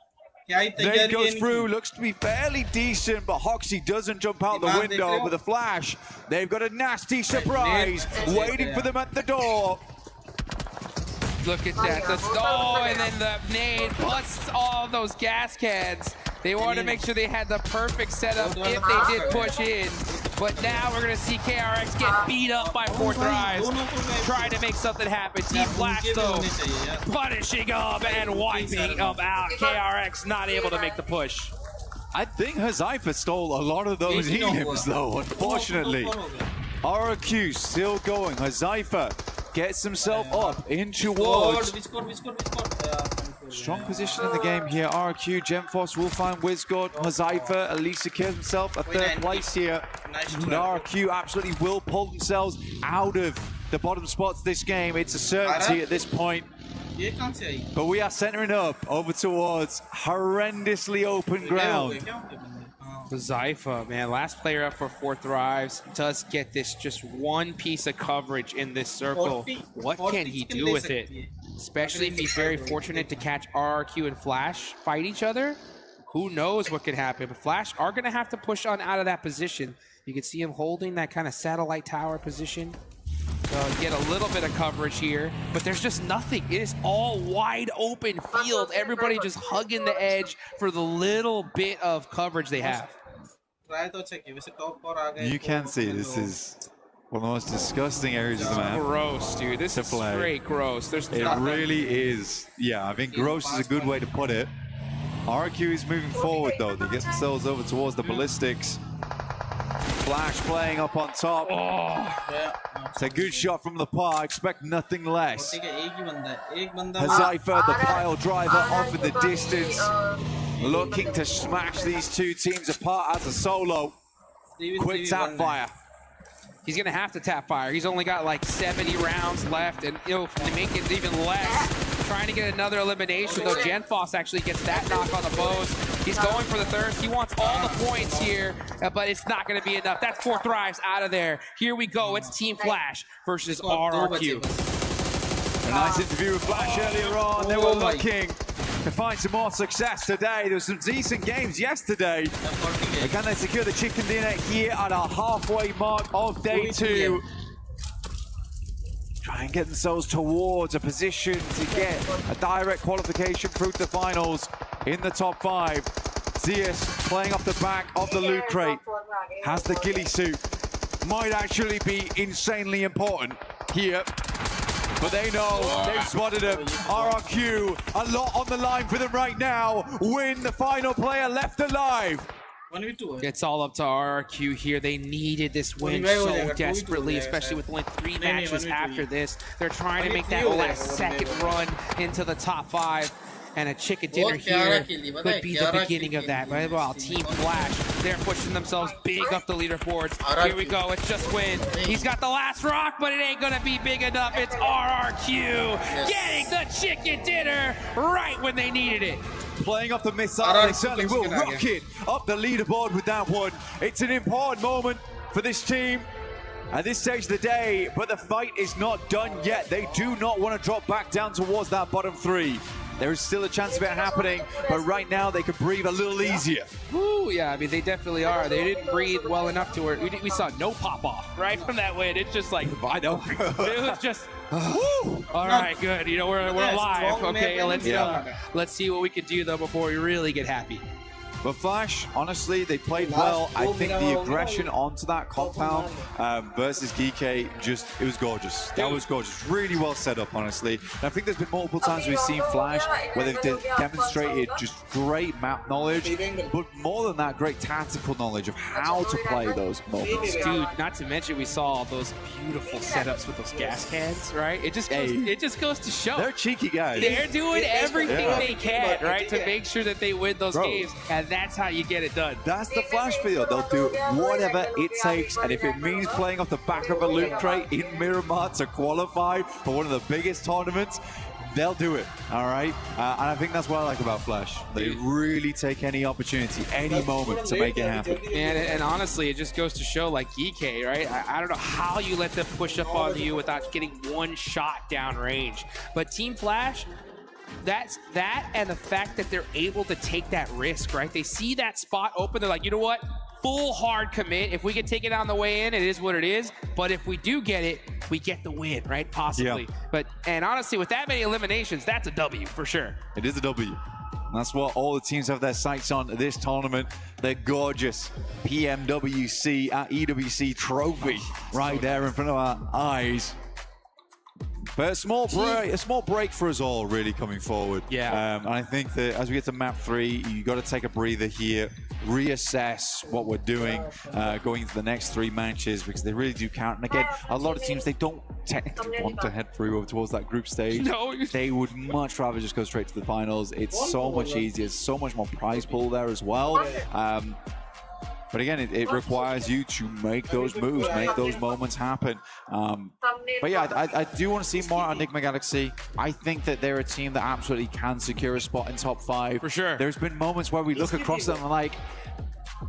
Nate goes through, looks to be fairly decent, but Hoxie doesn't jump out the window with a flash. They've got a nasty surprise waiting for them at the door. Look at that. And then the nade busts all those gas cans. They wanted to make sure they had the perfect setup if they did push in. But now we're going to see KRX get beat up by 4th trying to make something happen. Team Flash, though, punishing them and wiping them out. KRX not able to make the push. I think Hazaifa stole a lot of those heliums, though, unfortunately. RQ still going. Hazaifa gets himself up into wards. Strong position in the game here. RQ, Gemforce will find WizGod. Hazaifa at least secures himself a 3rd place here. But RQ absolutely will pull themselves out of the bottom spots this game. It's a certainty at this point. But we are centering up over towards horrendously open ground. Zypha, man, last player up for 4th does get this just one piece of coverage in this circle. What can he do with it? Especially if he's very fortunate to catch RRQ and Flash fight each other. Who knows what could happen? But Flash are going to have to push on out of that position. You can see him holding that kind of satellite tower position. So get a little bit of coverage here, but there's just nothing. It is all wide open field. Everybody just hugging the edge for the little bit of coverage they have. You can see this is One of the most disgusting areas of the map. Gross, dude. This is straight gross. It really is. Yeah, I think gross is a good way to put it. RQ is moving forward, though. They get themselves over towards the ballistics. Flash playing up on top. It's a good shot from the par. Expect nothing less. Hazaifa, the pile driver, off in the distance. Looking to smash these two teams apart as a solo. Quick tap fire. He's going to have to tap fire. He's only got like 70 rounds left, and to make it even less, trying to get another elimination, though Genfoss actually gets that knock on the bows. He's going for the thirst. He wants all the points here, but it's not going to be enough. That's 4 thrives out of there. Here we go. It's Team Flash versus RRQ. A nice interview with Flash earlier on. They were looking to find some more success today. There were some decent games yesterday. But can they secure the chicken dinner here at our halfway mark of day 2? Try and get themselves towards a position to get a direct qualification through to the finals in the top 5. Zeus playing off the back of the loot crate. Has the ghillie suit. Might actually be insanely important here. But they know, they've spotted him. RRQ, a lot on the line for them right now. Win the final player left alive. It's all up to RRQ here. They needed this win so desperately, especially with only 3 matches after this. They're trying to make that last second run into the top 5. And a chicken dinner here could be the beginning of that. Well, Team Flash, they're pushing themselves big up the leaderboards. Here we go, it's just win. He's got the last rock, but it ain't gonna be big enough. It's RRQ getting the chicken dinner right when they needed it. Playing off the missile, they certainly will rocket up the leaderboard with that one. It's an important moment for this team at this stage of the day, but the fight is not done yet. They do not want to drop back down towards that bottom 3. There is still a chance of it happening, but right now they could breathe a little easier. Ooh, yeah, I mean, they definitely are. They didn't breathe well enough to it. We saw no pop-off, right, from that win. It's just like, I know. It was just, woo! All right, good. You know, we're alive. Okay, let's see what we can do, though, before we really get happy. But Flash, honestly, they played well. I think the aggression onto that compound versus Geeky, it was gorgeous. That was gorgeous. Really well set up, honestly. And I think there's been multiple times we've seen Flash where they've demonstrated just great map knowledge, but more than that, great tactical knowledge of how to play those moments. Dude, not to mention we saw those beautiful setups with those gas cans, right? It just goes to show. They're cheeky guys. They're doing everything they can, right, to make sure that they win those games. And that's how you get it done. That's the Flash field. They'll do whatever it takes, and if it means playing off the back of a loot crate in Miramar to qualify for one of the biggest tournaments, they'll do it, all right? And I think that's what I like about Flash. They really take any opportunity, any moment to make it happen. And honestly, it just goes to show, like EK, right? I don't know how you let them push up on you without getting one shot down range. But Team Flash, that's that, and the fact that they're able to take that risk, right? They see that spot open, they're like, you know what? Full hard commit. If we can take it on the way in, it is what it is. But if we do get it, we get the win, right? Possibly. Yeah. And honestly, with that many eliminations, that's a W for sure. It is a W. And that's what all the teams have their sights on this tournament. The gorgeous PMWC at EWC trophy right there in front of our eyes. But a small break for us all, really, coming forward. Yeah. And I think that as we get to map 3, you got to take a breather here, reassess what we're doing going into the next 3 matches, because they really do count. And again, a lot of teams, they don't technically want to head through over towards that group stage. No. They would much rather just go straight to the finals. It's so much easier, so much more prize pool there as well. But again, it requires you to make those moves, make those moments happen. But yeah, I do want to see more on Enigma Galaxy. I think that they're a team that absolutely can secure a spot in top 5. For sure. There's been moments where we look across them and like,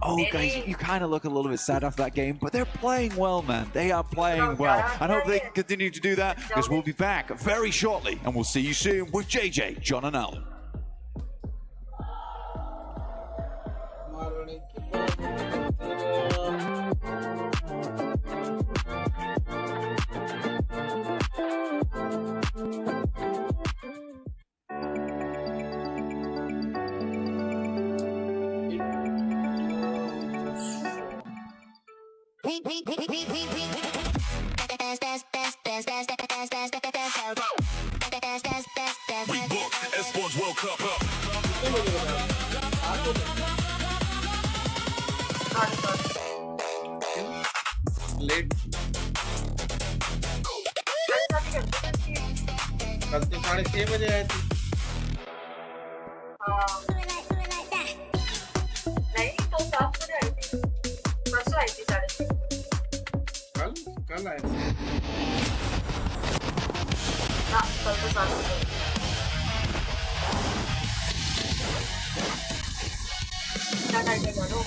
oh guys, you kind of look a little bit sad after that game, but they're playing well, man. They are playing well. And hope they can continue to do that, because we'll be back very shortly. And we'll see you soon with JJ, John and Alan. We booked Esports World Cup up. Late. कल तो 6:30 बजे आए थे। नहीं तो 7 बजे आई थी, परसों आई थी 6:30। कल आए थे। हाँ, कल तो 7 बजे। क्या टाइम है जानो?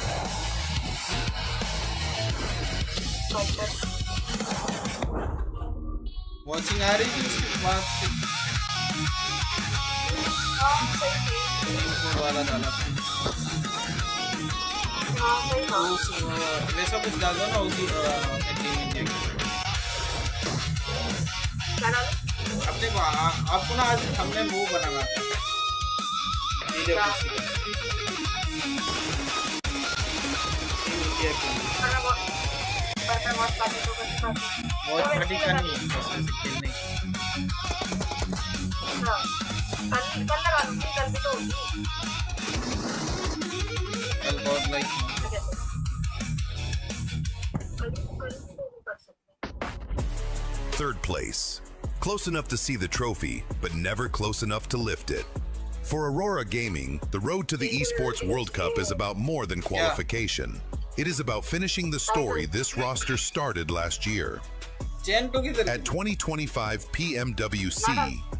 वॉचिंग आ रही थी उसके बाद वाला डाला था। वैसा कुछ डाल दो ना उसी अपने को आपको ना आज हमने वो बनाना था बहुत पार्टी का नहीं खेलने कल बहुत like Third place. Close enough to see the trophy, but never close enough to lift it. For Aurora Gaming, the road to the Esports World Cup is about more than qualification. It is about finishing the story this roster started last year. At 2025 PMWC,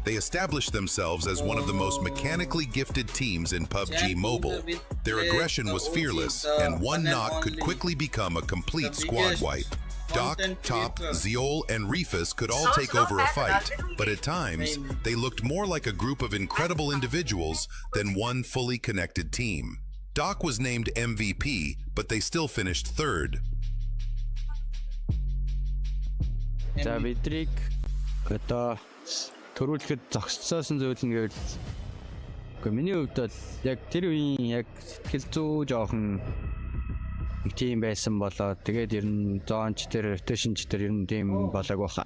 they established themselves as one of the most mechanically gifted teams in PUBG Mobile. Their aggression was fearless, and one knock could quickly become a complete squad wipe. Doc, Top, Zeol, and Reefus could all take over a fight, but at times, they looked more like a group of incredible individuals than one fully connected team. Doc was named MVP, but they still finished third. За бидрийг одоо төрүүлэхэд зогсоосон зүйл нь гэвэл миний хувьд бол яг тэр үеийн яг сэтгэл зүй жоохон тийм байсан болоод тэгээд ер нь зоонч тэр rotationч тэр ер нь тийм болоог баха.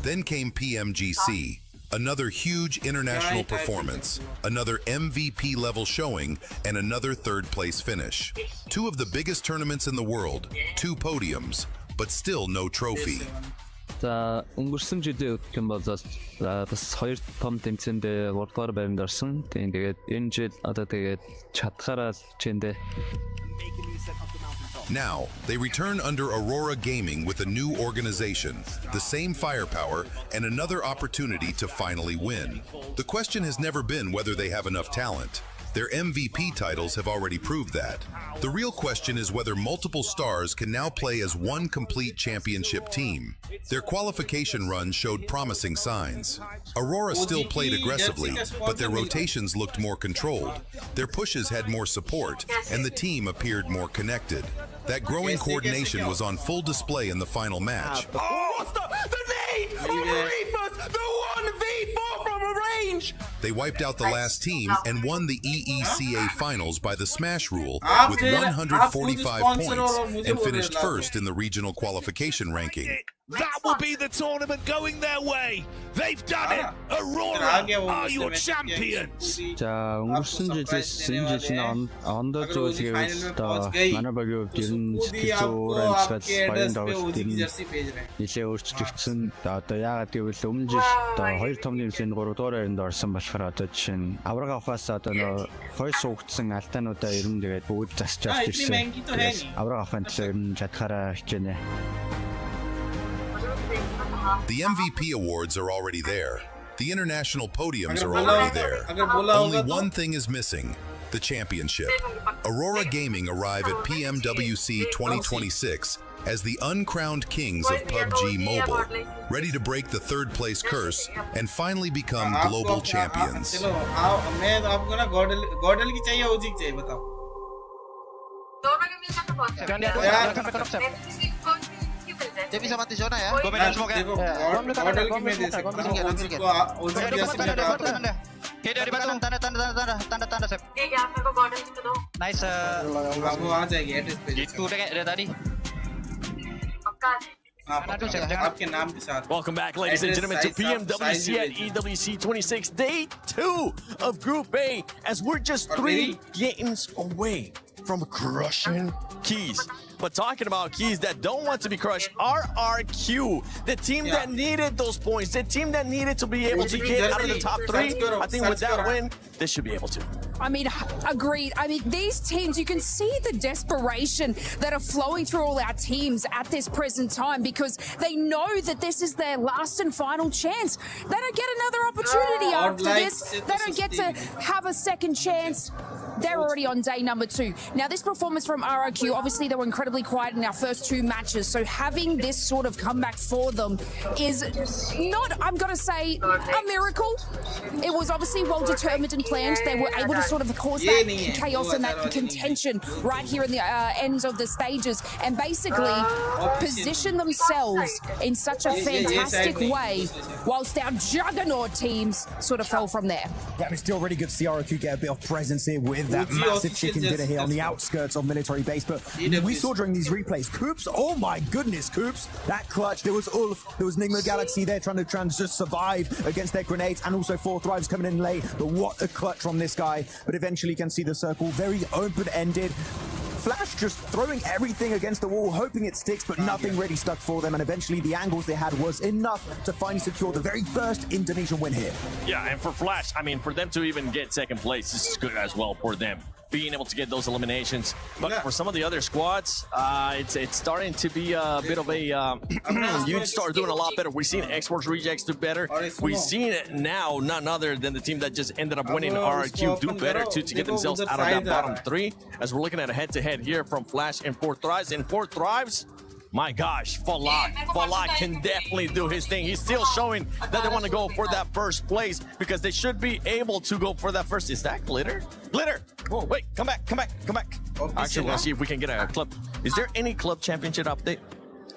Then came PMGC, another huge international performance, another MVP level showing, and another third place finish. Two of the biggest tournaments in the world, 2 podiums, but still no trophy. За өнгөрсөн жилийн гэх бол бас 2 том тэмцээнд урдгаар баримд орсон. Тэгээд энэ жил одоо тэгээд чадхаараа чэндэ. Now, they return under Aurora Gaming with a new organization, the same firepower, and another opportunity to finally win. The question has never been whether they have enough talent. Their MVP titles have already proved that. The real question is whether multiple stars can now play as one complete championship team. Their qualification run showed promising signs. Aurora still played aggressively, but their rotations looked more controlled. Their pushes had more support, and the team appeared more connected. That growing coordination was on full display in the final match. Oh, what's the name of Reefus, the 1v4 from a range? They wiped out the last team and won the EECA finals by the smash rule with 145 points and finished first in the regional qualification ranking. That will be the tournament going their way. They've done it. Aurora are your champions. За өнгөрсөн жилээс энэ жилийн ондоо зүйл гэвэл одоо манай багийн хувьд ер нь сэтгэл зүйн амьсгал баян тоглолт ер нь нэлээ өөрчлөгдсөн. Одоо яагаад гэвэл өмнө жил одоо 2 том нэмсэнд 3 дугаар байранд орсон болохоор одоо жишээ нь авраг авахаас одоо нөө хой суугдсан алдаануудаа ер нь тэгээд бүгд засч авч ирсэн. Авраг авахын төлөө ер нь чадхаараа хичээнэ. The MVP awards are already there. The international podiums are already there. Only one thing is missing, the championship. Aurora Gaming arrive at PMWC 2026 as the uncrowned kings of PUBG Mobile, ready to break the third place curse and finally become global champions. Jadi sama di zona ya. Gue main smoke ya. Godl की मैं दे सकता हूँ ओजी की जैसे मैं tanda. Oke dari batu tanda sep. ठीक है मेरे को Godl की दो. Nice. वो आ जाएगी एड्रेस पे Itu udah kayak dari tadi. पक्का आपके नाम के साथ. Welcome back, ladies and gentlemen, to PMWC at EWC 26, day 2 of Group A, as we're just 3 games away from crushing Keys. But talking about Keys that don't want to be crushed, RRQ, the team that needed those points, the team that needed to be able to get out of the top 3, I think with that win, they should be able to. I mean, agreed. I mean, these teams, you can see the desperation that are flowing through all our teams at this present time because they know that this is their last and final chance. They don't get another opportunity after this. They don't get to have a second chance. They're already on day number 2. Now, this performance from RRQ, obviously they were incredibly quiet in our first 2 matches, so having this sort of comeback for them is not, I'm going to say, a miracle. It was obviously well determined and planned. They were able to sort of cause that chaos and that contention right here in the ends of the stages and basically position themselves in such a fantastic way whilst our juggernaut teams sort of fell from there. Yeah, it's still really good to see RRQ get a bit of presence here with that massive chicken dinner here on the outskirts of military base. But we saw during these replays, Coops, oh my goodness, Coops, that clutch. There was Ulf, there was Nigma Galaxy there trying to just survive against their grenades, and also 4 Thrives coming in late. But what a clutch from this guy. But eventually you can see the circle very open-ended. Flash just throwing everything against the wall, hoping it sticks, but nothing really stuck for them. And eventually the angles they had was enough to finally secure the very first Indonesian win here. Yeah, and for Flash, I mean, for them to even get second place, this is good as well for them, being able to get those eliminations. But for some of the other squads, it's starting to be a bit of a you start doing a lot better. We've seen Exports Rejects do better. We've seen it now, none other than the team that just ended up winning RRQ do better to get themselves out of that bottom 3. As we're looking at a head-to-head here from Flash and 4 Thrives. And 4 Thrives, my gosh, Falak can definitely do his thing. He's still showing that they want to go for that first place because they should be able to go for that first. Is that Glitter? Glitter! Whoa, wait, come back. Actually, let's see if we can get a club. Is there any club championship update?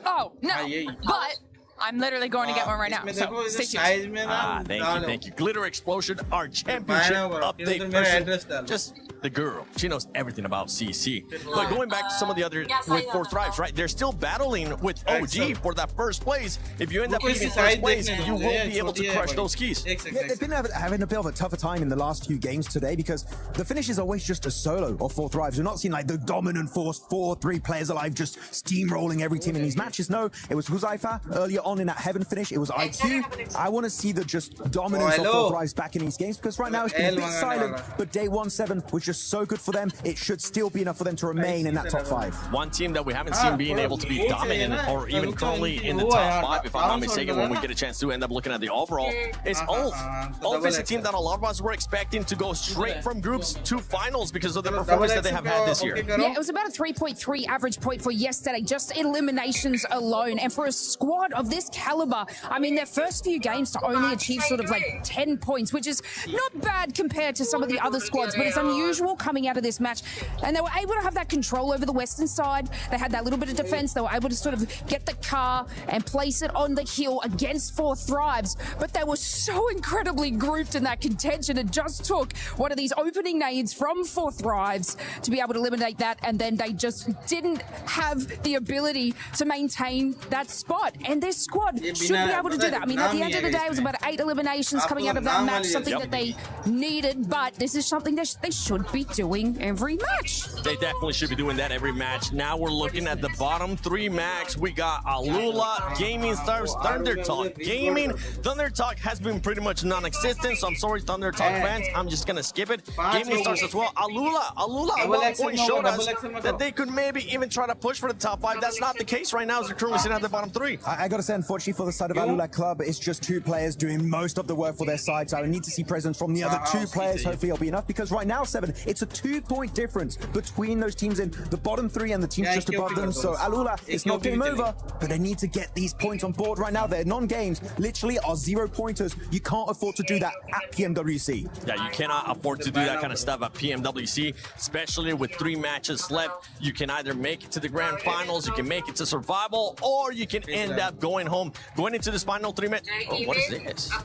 Oh, no, but I'm literally going to get one right now. So stay tuned. Thank you. Glitter Explosion, our championship update person. Just the girl. She knows everything about CC. But going back to some of the other with 4 Thrives, right? They're still battling with OG for that first place. If you end up getting first place, you will be able to crush those keys. Yeah, they've been having a bit of a tougher time in the last few games today because the finish is always just a solo of 4 Thrives. We're not seeing like the dominant force 4-3 players alive just steamrolling every team in these matches. No, it was Huzaifa earlier on in that Heaven finish. It was IQ. I want to see the just dominance of 4 Thrives back in these games because right now it's been a bit silent, but day 1-7 was just so good for them. It should still be enough for them to remain in that top 5. One team that we haven't seen being able to be dominant or even currently in the top 5, if I'm not mistaken, when we get a chance to end up looking at the overall, is Ulf. Ulf is a team that a lot of us were expecting to go straight from groups to finals because of the performance that they have had this year. Yeah, it was about a 3.3 average point for yesterday, just eliminations alone. And for a squad of this caliber, I mean, their first few games to only achieve sort of like 10 points, which is not bad compared to some of the other squads, but it's unusual coming out of this match. And they were able to have that control over the western side. They had that little bit of defense. They were able to sort of get the car and place it on the hill against 4 Thrives. But they were so incredibly grouped in that contention. It just took one of these opening nades from 4 Thrives to be able to eliminate that. And then they just didn't have the ability to maintain that spot. And this squad should be able to do that. I mean, at the end of the day, it was about 8 eliminations coming out of that match, something that they needed. But this is something that they should be doing every match. They definitely should be doing that every match. Now we're looking at the bottom 3 max. We got Alula, Gaming Stars, Thunder Talk Gaming. Thunder Talk has been pretty much non-existent, so I'm sorry, Thunder Talk fans. I'm just gonna skip it. Gaming Stars as well. Alula at one point showed us that they could maybe even try to push for the top 5. That's not the case right now as they're currently sitting at the bottom 3. I gotta say, unfortunately for the side of Alula Club, it's just 2 players doing most of the work for their side, so I need to see presence from the other 2 players. Hopefully it'll be enough, because right now, 7, it's a 2-point difference between those teams in the bottom 3 and the teams just above them. So Alula, it's not game over, but they need to get these points on board right now. Their non-games literally are 0-pointers. You can't afford to do that at PMWC. Yeah, you cannot afford to do that kind of stuff at PMWC, especially with 3 matches left. You can either make it to the grand finals, you can make it to survival, or you can end up going home, going into this final 3 match. Oh, what is this? Oh,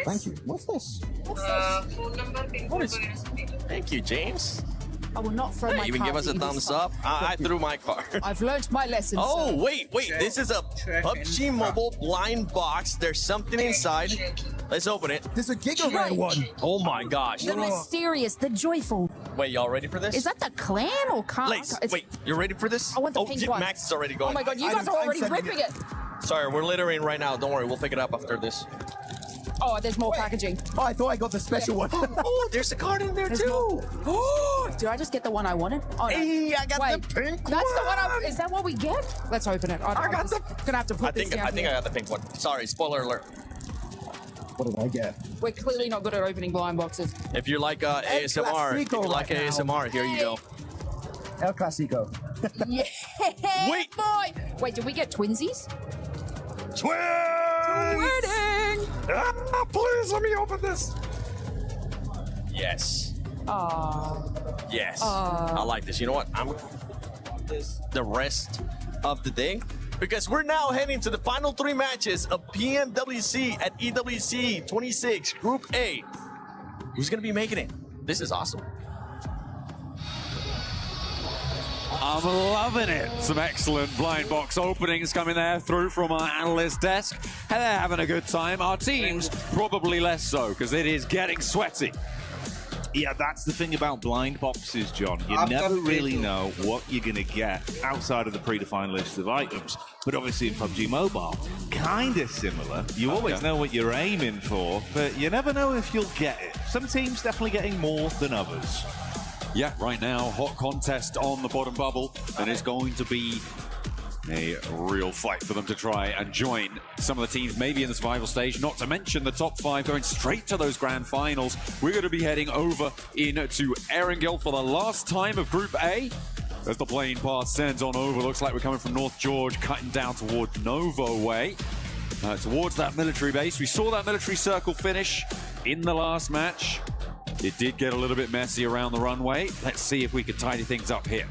thank you. What's this? What is? Thank you, James. I will not throw my Even card give us a in this thumbs fight. up. I threw my card. I've learned my lesson. Oh, sir. wait. This is a PUBG Mobile blind box. There's something inside. Let's open it. There's a Giga Ray one. Oh my gosh. The mysterious, the joyful. Wait, y'all ready for this? Is that the clan or can't? Lace, wait, you ready for this? I want the pink one. Max is already going. Oh my god, you guys are already ripping it. Sorry, we're littering right now. Don't worry, we'll pick it up after this. Oh, there's more packaging. Oh, I thought I got the special one. Oh, there's a card in there too. Oh, did I just get the one I wanted? Oh, no. Hey, I got Wait, the pink that's the one. one. Is that what we get? Let's open it. I got the. Gonna have to put I think I got the pink one. Sorry, spoiler alert. What did I get? We're clearly not good at opening blind boxes. If you like ASMR, here you go. El Clasico. Yeah. Wait. boy. Wait, did we get twinsies? Wedding! Ah, please let me open this. Yes. Yes. I like this. You know what? I'm this the rest of the day because we're now heading to the final 3 matches of PMWC at EWC 26 Group A. Who's gonna be making it? This is awesome. I'm loving it. Some excellent blind box openings coming there through from our analyst desk. And they're having a good time. Our teams probably less so because it is getting sweaty. Yeah, that's the thing about blind boxes, John. You never really know what you're going to get outside of the predefined list of items. But obviously in PUBG Mobile, kind of similar. You always know what you're aiming for, but you never know if you'll get it. Some teams definitely getting more than others. Yeah, right now, hot contest on the bottom bubble, and it's going to be a real fight for them to try and join some of the teams maybe in the survival stage, not to mention the top 5 going straight to those grand finals. We're going to be heading over into Erangel for the last time of Group A. As the plane path sends on over, looks like we're coming from North George, cutting down towards Novo Way. Towards that military base. We saw that military circle finish in the last match. It did get a little bit messy around the runway. Let's see if we can tidy things up here.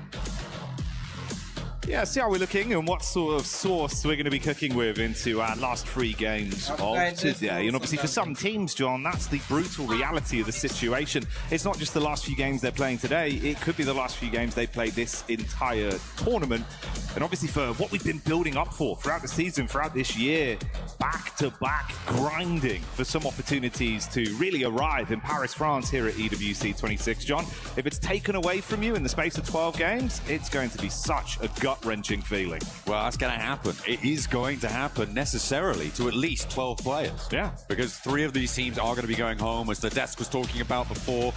Yeah, see how we're looking and what sort of sauce we're going to be cooking with into our last 3 games of today. And obviously for some teams, John, that's the brutal reality of the situation. It's not just the last few games they're playing today, it could be the last few games they played this entire tournament. And obviously for what we've been building up for throughout the season, throughout this year, back-to-back grinding for some opportunities to really arrive in Paris, France here at EWC 26, John. If it's taken away from you in the space of 12 games, it's going to be such a gut-wrenching feeling. Well, that's going to happen. It is going to happen necessarily to at least 12 players. Yeah. Because 3 of these teams are going to be going home, as the desk was talking about before.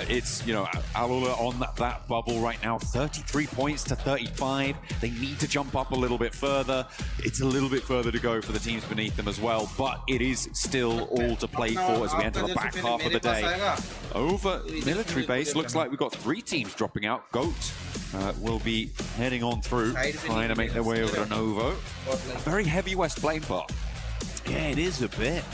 It's, you know, Alula on that bubble right now, 33 points to 35. They need to jump up a little bit further. It's a little bit further to go for the teams beneath them as well, but it is still all to play for as we enter the back half of the day. Over military base, looks like we've got 3 teams dropping out. GOAT will be heading on through, trying to make their way over to Novo. A very heavy west plane path. Yeah, it is a bit.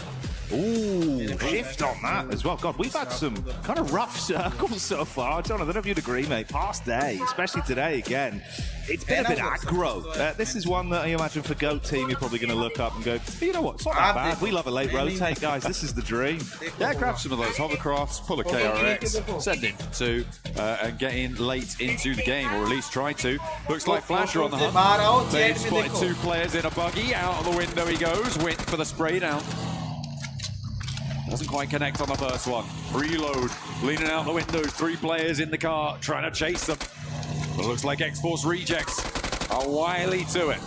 Ooh, shift on that as well. God, we've had some kind of rough circles so far. John, I don't know if you'd agree, mate. Past day, especially today again. It's been a bit aggro. This is one that I imagine for GOAT team, you're probably going to look up and go, you know what, it's not that bad. We love a late rotate, guys. This is the dream. Yeah, grab some of those hovercrafts, pull a KRX, send in 2, and get in late into the game, or at least try to. Looks like Flasher on the hunt. They've spotted 2 players in a buggy. Out of the window he goes. Wint for the spray down. Doesn't quite connect on the first one. Reload, leaning out the windows. 3 players in the car, trying to chase them. But it looks like X-Force rejects are wily to it.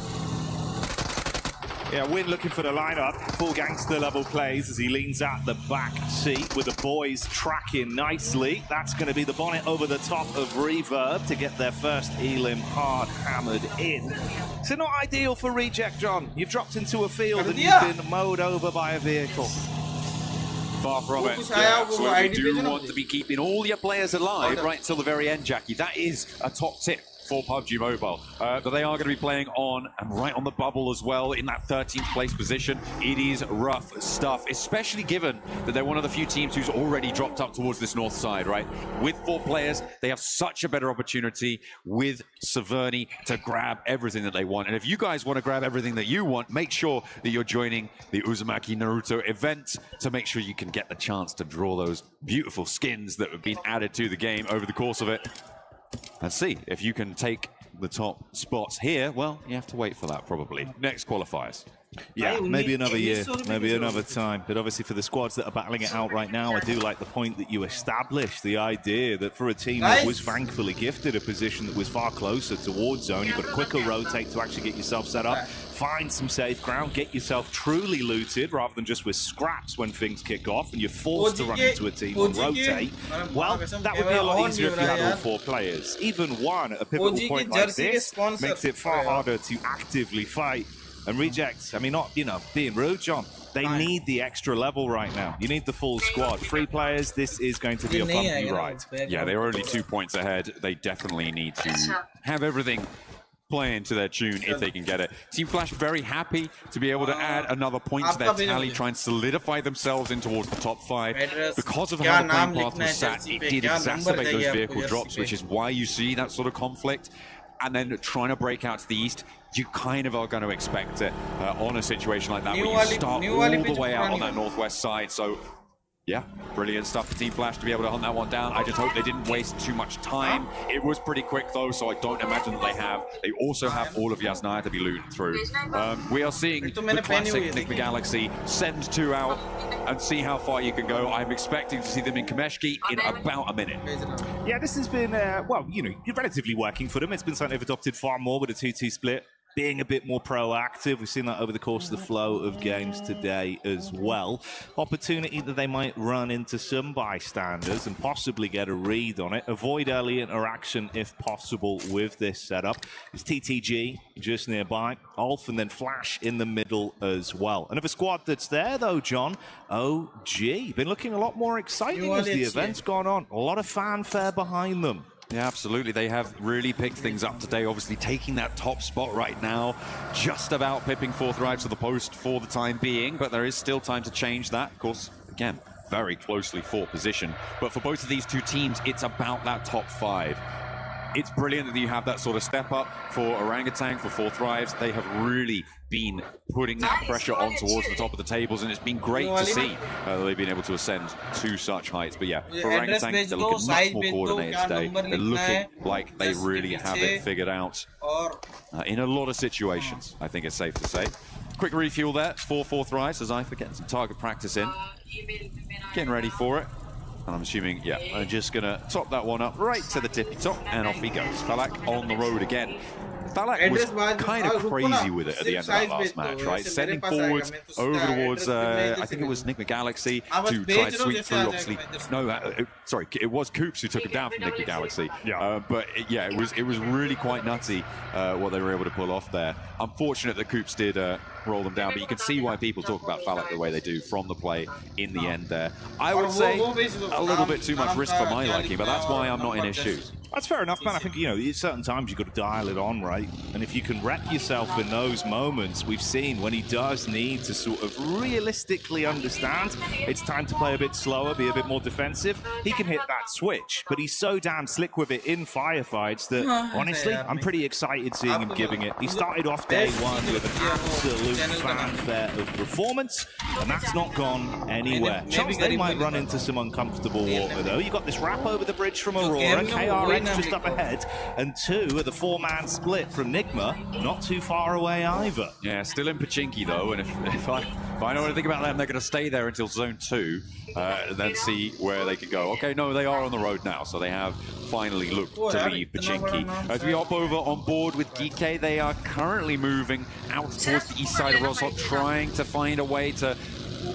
Yeah, Win looking for the lineup. Full gangster level plays as he leans out the back seat with the boys tracking nicely. That's going to be the bonnet over the top of Reverb to get their first Elim hard hammered in. So not ideal for reject, John. You've dropped into a field and you've been mowed over by a vehicle. Far from it. Yeah, absolutely do want to be keeping all your players alive right until the very end, Jackie. That is a top tip for PUBG Mobile. But they are going to be playing on and right on the bubble as well in that 13th place position. It is rough stuff, especially given that they're one of the few teams who's already dropped up towards this north side, right? With 4 players, they have such a better opportunity with Severny to grab everything that they want. And if you guys want to grab everything that you want, make sure that you're joining the Uzumaki Naruto event to make sure you can get the chance to draw those beautiful skins that have been added to the game over the course of it. and see if you can take the top spots here. Well, you have to wait for that probably. Next qualifiers. Yeah, maybe another year, maybe another time. But obviously for the squads that are battling it out right now, I do like the point that you established, the idea that for a team that was thankfully gifted a position that was far closer towards zone, you've got a quicker rotate to actually get yourself set up, find some safe ground, get yourself truly looted rather than just with scraps when things kick off and you're forced to run into a team on rotate. Well, that would be a lot easier if you had all 4 players. Even one at a pivotal point like this makes it far harder to actively fight. And Reject, I mean, not, you know, being rude, John, they need the extra level right now. You need the full squad. 3 players, this is going to be a bumpy ride. Yeah, they're only 2 points ahead. They definitely need to have everything playing to their tune if they can get it. Team Flash very happy to be able to add another point to their tally, try and solidify themselves in towards the top 5. Because of how the playing path was sat, it did exacerbate those vehicle drops, which is why you see that sort of conflict. And then trying to break out to the east, you kind of are going to expect it on a situation like that where you start all the way out on that northwest side. So, yeah, brilliant stuff for Team Flash to be able to hunt that one down. I just hope they didn't waste too much time. It was pretty quick, though, so I don't imagine that they have. They also have all of Yasnaya to be looted through. We are seeing the classic Nick the Galaxy send 2 out and see how far you can go. I'm expecting to see them in Kameshki in about a minute. Yeah, this has been, well, you know, relatively working for them. It's been something they've adopted far more with a 2-2 split, being a bit more proactive. We've seen that over the course of the flow of games today as well. Opportunity that they might run into some bystanders and possibly get a read on it. Avoid early interaction if possible with this setup. It's TTG just nearby, Ulf, and then Flash in the middle as well. Another squad that's there though, John, OG. Been looking a lot more exciting as the event's gone on. A lot of fanfare behind them. Yeah, absolutely. They have really picked things up today, obviously taking that top spot right now, just about pipping 4th Rives to the post for the time being, but there is still time to change that. Of course, again, very closely for position. But for both of these 2 teams, it's about that top 5. It's brilliant that you have that sort of step up for Orangutan, for 4th Rives. They have really been putting that pressure on towards the top of the tables, and it's been great to see they've been able to ascend to such heights. But yeah, for Orangutan, they're looking much more coordinated today. They're looking like they really have it figured out in a lot of situations, I think it's safe to say. Quick refuel there for 4th Rives as I forget some target practice in. Getting ready for it. And I'm assuming, yeah, I'm just going to top that one up right to the tippy top, and off he goes. Falak on the road again. Falak was kind of crazy with it at the end of that last match, right? Sending forwards over towards, I think it was Nick the Galaxy to try and sweep through, obviously. No, sorry, it was Coops who took him down from Nick the Galaxy. Yeah. But yeah, it was really quite nutty what they were able to pull off there. Unfortunate that Coops did roll them down, but you can see why people talk about Falak the way they do from the play in the end there. I would say a little bit too much risk for my liking, but that's why I'm not in his shoes. That's fair enough, man. I think, you know, at certain times you've got to dial it on, right? And if you can rep yourself in those moments, we've seen when he does need to sort of realistically understand it's time to play a bit slower, be a bit more defensive, he can hit that switch. But he's so damn slick with it in firefights that, honestly, I'm pretty excited seeing him giving it. He started off day 1 with an absolute fanfare of performance, and that's not gone anywhere. Chance they might run into some uncomfortable water, though. You got this wrap over the bridge from Aurora, KRX just up ahead, and 2 at the 4-man split from Nigma, not too far away either. Yeah, still in Pachinki though, and if I know anything about them, they're going to stay there until Zone 2, and then see where they can go. Okay, no, they are on the road now, so they have finally looked to leave Pachinki. As we hop over on board with Geeke, they are currently moving out towards the east side of Rosot, trying to find a way to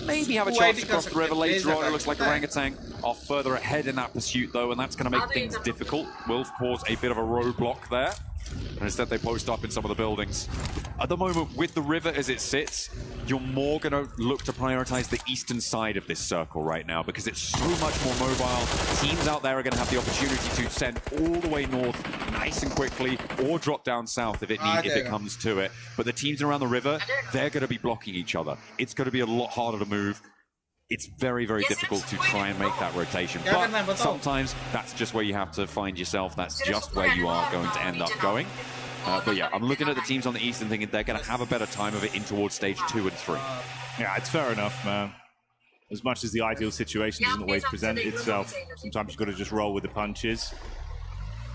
maybe have a chance to cross the river later on. It looks like Orangutan are further ahead in that pursuit, though, and that's going to make things difficult. Will cause a bit of a roadblock there. And instead they post up in some of the buildings. At the moment, with the river as it sits, you're more going to look to prioritize the eastern side of this circle right now because it's so much more mobile. Teams out there are going to have the opportunity to send all the way north nice and quickly or drop down south if it comes to it. But the teams around the river, they're going to be blocking each other. It's going to be a lot harder to move. It's very, very difficult to try and make that rotation. But sometimes that's just where you have to find yourself. That's just where you are going to end up going. But yeah, I'm looking at the teams on the east and thinking they're going to have a better time of it in towards stage 2 and 3. Yeah, it's fair enough, man. As much as the ideal situation doesn't always present itself, sometimes you've got to just roll with the punches.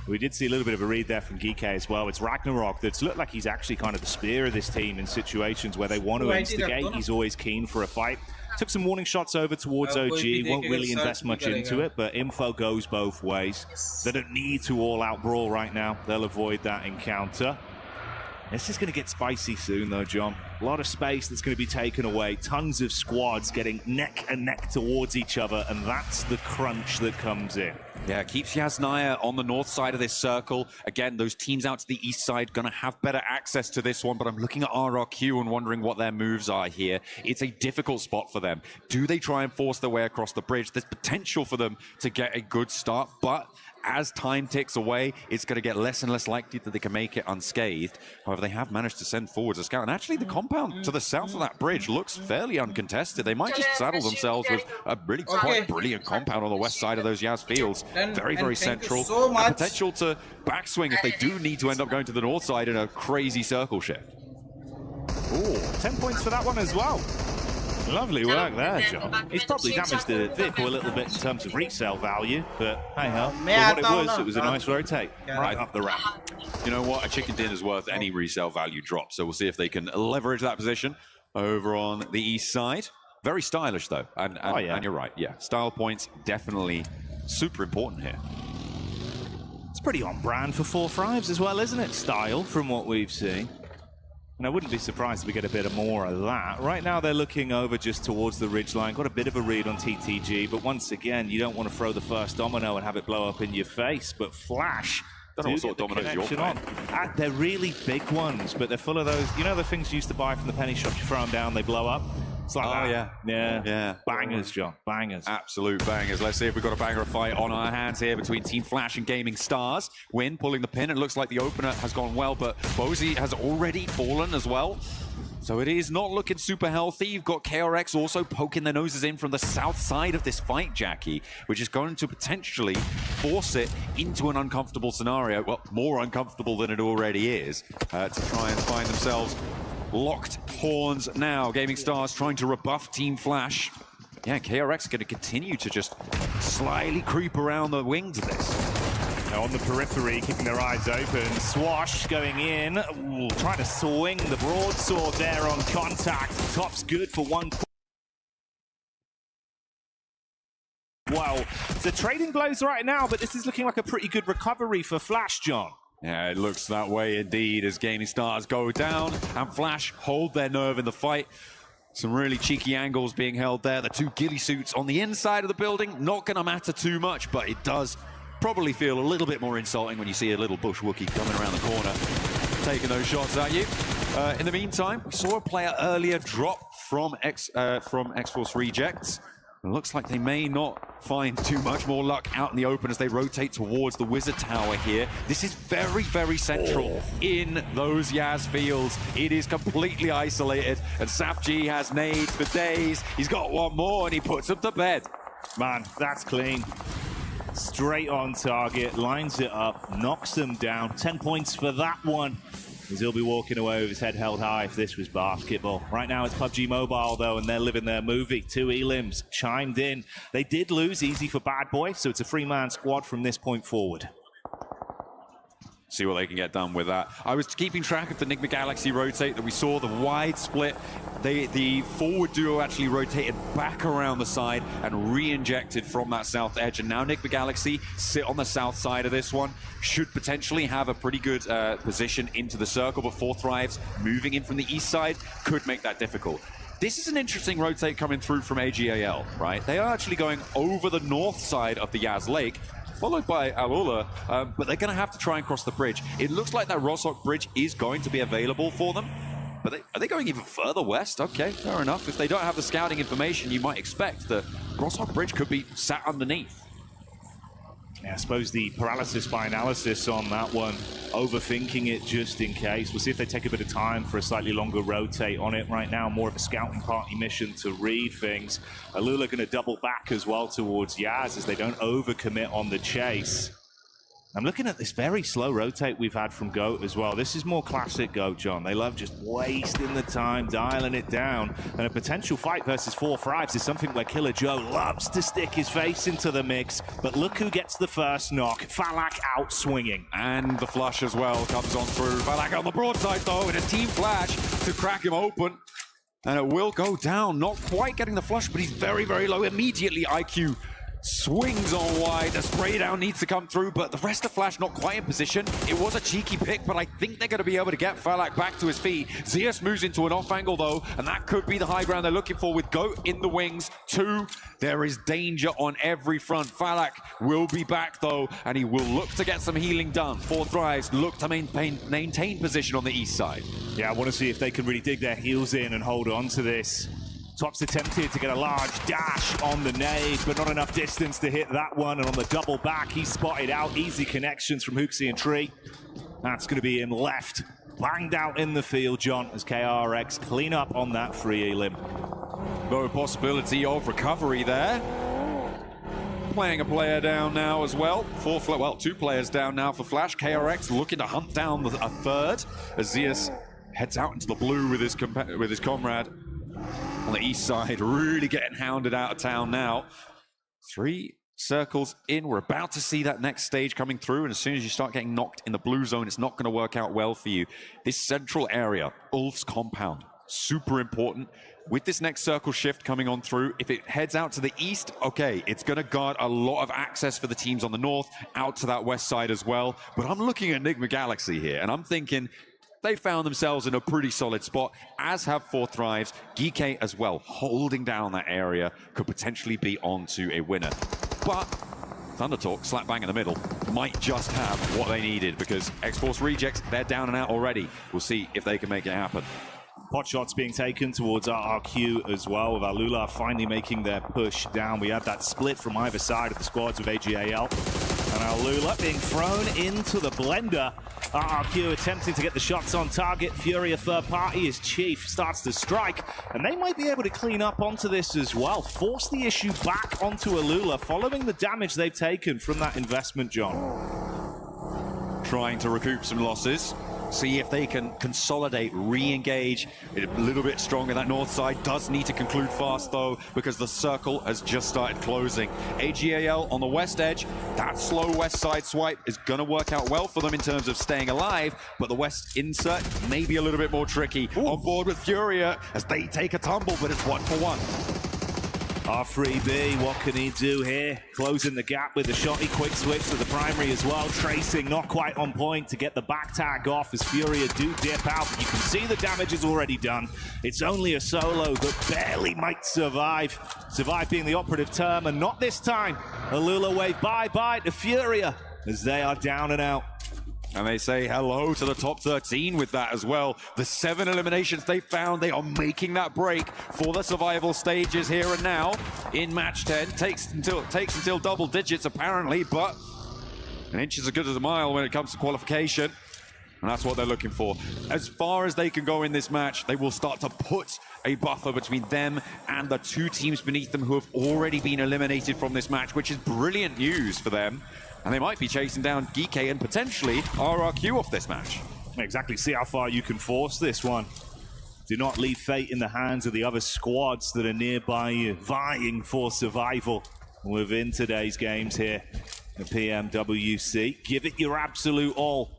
We did see a little bit of a read there from Geeke as well. It's Ragnarok that's looked like he's actually kind of the spear of this team in situations where they want to instigate. He's always keen for a fight. Took some warning shots over towards OG. Won't really invest much into it, but info goes both ways. They don't need to all-out brawl right now. They'll avoid that encounter. This is going to get spicy soon, though, John. A lot of space that's going to be taken away. Tons of squads getting neck and neck towards each other, and that's the crunch that comes in. Yeah, keeps Yasnaya on the north side of this circle. Again, those teams out to the east side going to have better access to this one, but I'm looking at RRQ and wondering what their moves are here. It's a difficult spot for them. Do they try and force their way across the bridge? There's potential for them to get a good start, but as time ticks away, it's going to get less and less likely that they can make it unscathed. However, they have managed to send forwards a scout. And actually, the compound to the south of that bridge looks fairly uncontested. They might just saddle themselves with a really quite brilliant compound on the west side of those Yaz fields. Very, very central. So and potential to backswing if they do need to end up going to the north side in a crazy circle shift. Ooh, 10 points for that one as well. Lovely work there, John. He's probably damaged the vehicle a little bit in terms of resale value, but hey ho. For what it was a nice rotate right up the ramp. You know what? A chicken dinner's worth any resale value drop, so we'll see if they can leverage that position over on the east side. Very stylish, though, and you're right. Yeah, style points definitely super important here. It's pretty on brand for 4-5s as well, isn't it? Style, from what we've seen. And I wouldn't be surprised if we get a bit of more of that. Right now, they're looking over just towards the ridgeline. Got a bit of a read on TTG, but once again, you don't want to throw the first domino and have it blow up in your face. But Flash, don't know what sort of dominoes you're playing. They're really big ones, but they're full of those. You know the things you used to buy from the penny shop? You throw them down, they blow up. It's like that. Yeah. Bangers, John. Bangers. Absolute bangers. Let's see if we've got a banger of fight on our hands here between Team Flash and Gaming Stars. Win pulling the pin. It looks like the opener has gone well, but Bozy has already fallen as well. So it is not looking super healthy. You've got KRX also poking their noses in from the south side of this fight, Jackie, which is going to potentially force it into an uncomfortable scenario. Well, more uncomfortable than it already is, to try and find themselves locked horns now. Gaming Stars trying to rebuff Team Flash. Yeah, KRX going to continue to just slyly creep around the wings of this. Now on the periphery, keeping their eyes open. Swash going in. Ooh, trying to swing the broadsword there on contact. Top's good for one. Well, the trading blows right now, but this is looking like a pretty good recovery for Flash, John. Yeah, it looks that way indeed as Gaming Stars go down and Flash hold their nerve in the fight. Some really cheeky angles being held there. The two ghillie suits on the inside of the building, not going to matter too much, but it does probably feel a little bit more insulting when you see a little bush Wookiee coming around the corner, taking those shots at you. In the meantime, we saw a player earlier drop from X-Force Rejects. It looks like they may not find too much more luck out in the open as they rotate towards the Wizard Tower here. This is very, very central in those Yaz fields. It is completely isolated, and SafG has nades for days. He's got one more, and he puts them to bed. Man, that's clean. Straight on target, lines it up, knocks them down. 10 points for that one. As he'll be walking away with his head held high if this was basketball. Right now it's PUBG Mobile, though, and they're living their movie. 2 elims chimed in. They did lose easy for Bad Boy, so it's a 3-man squad from this point forward. See what they can get done with that. I was keeping track of the Nigma Galaxy rotate that we saw, the wide split. The forward duo actually rotated back around the side and re-injected from that south edge. And now Nigma Galaxy sit on the south side of this one. Should potentially have a pretty good position into the circle, but 4-Thrives moving in from the east side could make that difficult. This is an interesting rotate coming through from AGAL, right? They are actually going over the north side of the Yaz Lake, followed by Alula, but they're going to have to try and cross the bridge. It looks like that Rossok bridge is going to be available for them, but are they going even further west? Okay, fair enough. If they don't have the scouting information, you might expect that Rossok bridge could be sat underneath. Yeah, I suppose the paralysis by analysis on that one, overthinking it just in case. We'll see if they take a bit of time for a slightly longer rotate on it. Right now, more of a scouting party mission to read things. Alula going to double back as well towards Yaz as they don't overcommit on the chase. I'm looking at this very slow rotate we've had from GOAT as well. This is more classic GOAT, John. They love just wasting the time, dialing it down. And a potential fight versus 4 Thrives is something where Killer Joe loves to stick his face into the mix. But look who gets the first knock. Falak out swinging. And the flush as well comes on through. Falak on the broadside though, and a team flash to crack him open. And it will go down. Not quite getting the flush, but he's very, very low. Immediately, IQ swings on wide. The spray down needs to come through, but the rest of Flash not quite in position. It was a cheeky pick, but I think they're going to be able to get Falak back to his feet. Zeus moves into an off angle though, and that could be the high ground they're looking for with GOAT in the wings. 2, there is danger on every front. Falak will be back though, and he will look to get some healing done. 4 Thrives look to maintain position on the east side. Yeah, I want to see if they can really dig their heels in and hold on to this. Tops attempted to get a large dash on the nade, but not enough distance to hit that one. And on the double back, he's spotted out. Easy connections from Hooksy and Tree. That's going to be him left, banged out in the field, John, as KRX clean up on that free elim. No possibility of recovery there. Playing a player down now as well. 2 players down now for Flash. KRX looking to hunt down a third as Zeus heads out into the blue with his comrade. On the east side, really getting hounded out of town now. 3 circles in. We're about to see that next stage coming through, and as soon as you start getting knocked in the blue zone, it's not going to work out well for you. This central area, Ulf's compound, super important. With this next circle shift coming on through, if it heads out to the east, okay, it's going to guard a lot of access for the teams on the north, out to that west side as well. But I'm looking at Enigma Galaxy here, and I'm thinking, they found themselves in a pretty solid spot, as have 4 Thrives. Geek as well, holding down that area, could potentially be on to a winner. But Thunder Talk, slap bang in the middle, might just have what they needed, because X-Force Rejects, they're down and out already. We'll see if they can make it happen. Pot shots being taken towards RRQ as well, with Alula finally making their push down. We had that split from either side of the squads of AGAL. And Alula being thrown into the blender. RRQ attempting to get the shots on target. Furia third party as Chief starts to strike. And they might be able to clean up onto this as well. Force the issue back onto Alula following the damage they've taken from that investment, John. Trying to recoup some losses. See if they can consolidate, re-engage a little bit stronger. That north side does need to conclude fast though, because the circle has just started closing. AGAL on the west edge, that slow west side swipe is going to work out well for them in terms of staying alive, but the west insert may be a little bit more tricky. Ooh. On board with Furia as they take a tumble, but it's 1-for-1. R3B, what can he do here? Closing the gap with the shotty, quick switch to the primary as well. Tracing not quite on point to get the back tag off as Furia do dip out, but you can see the damage is already done. It's only a solo that barely might survive. Survive being the operative term, and not this time. Alula wave bye-bye to Furia as they are down and out. And they say hello to the top 13 with that as well. The 7 eliminations they found, they are making that break for the survival stages here and now in match 10. Takes until double digits apparently, but an inch is as good as a mile when it comes to qualification. And that's what they're looking for. As far as they can go in this match, they will start to put a buffer between them and the 2 teams beneath them who have already been eliminated from this match, which is brilliant news for them. And they might be chasing down Geek and potentially RRQ off this match. Exactly, see how far you can force this one. Do not leave fate in the hands of the other squads that are nearby you, vying for survival within today's games here at PMWC. Give it your absolute all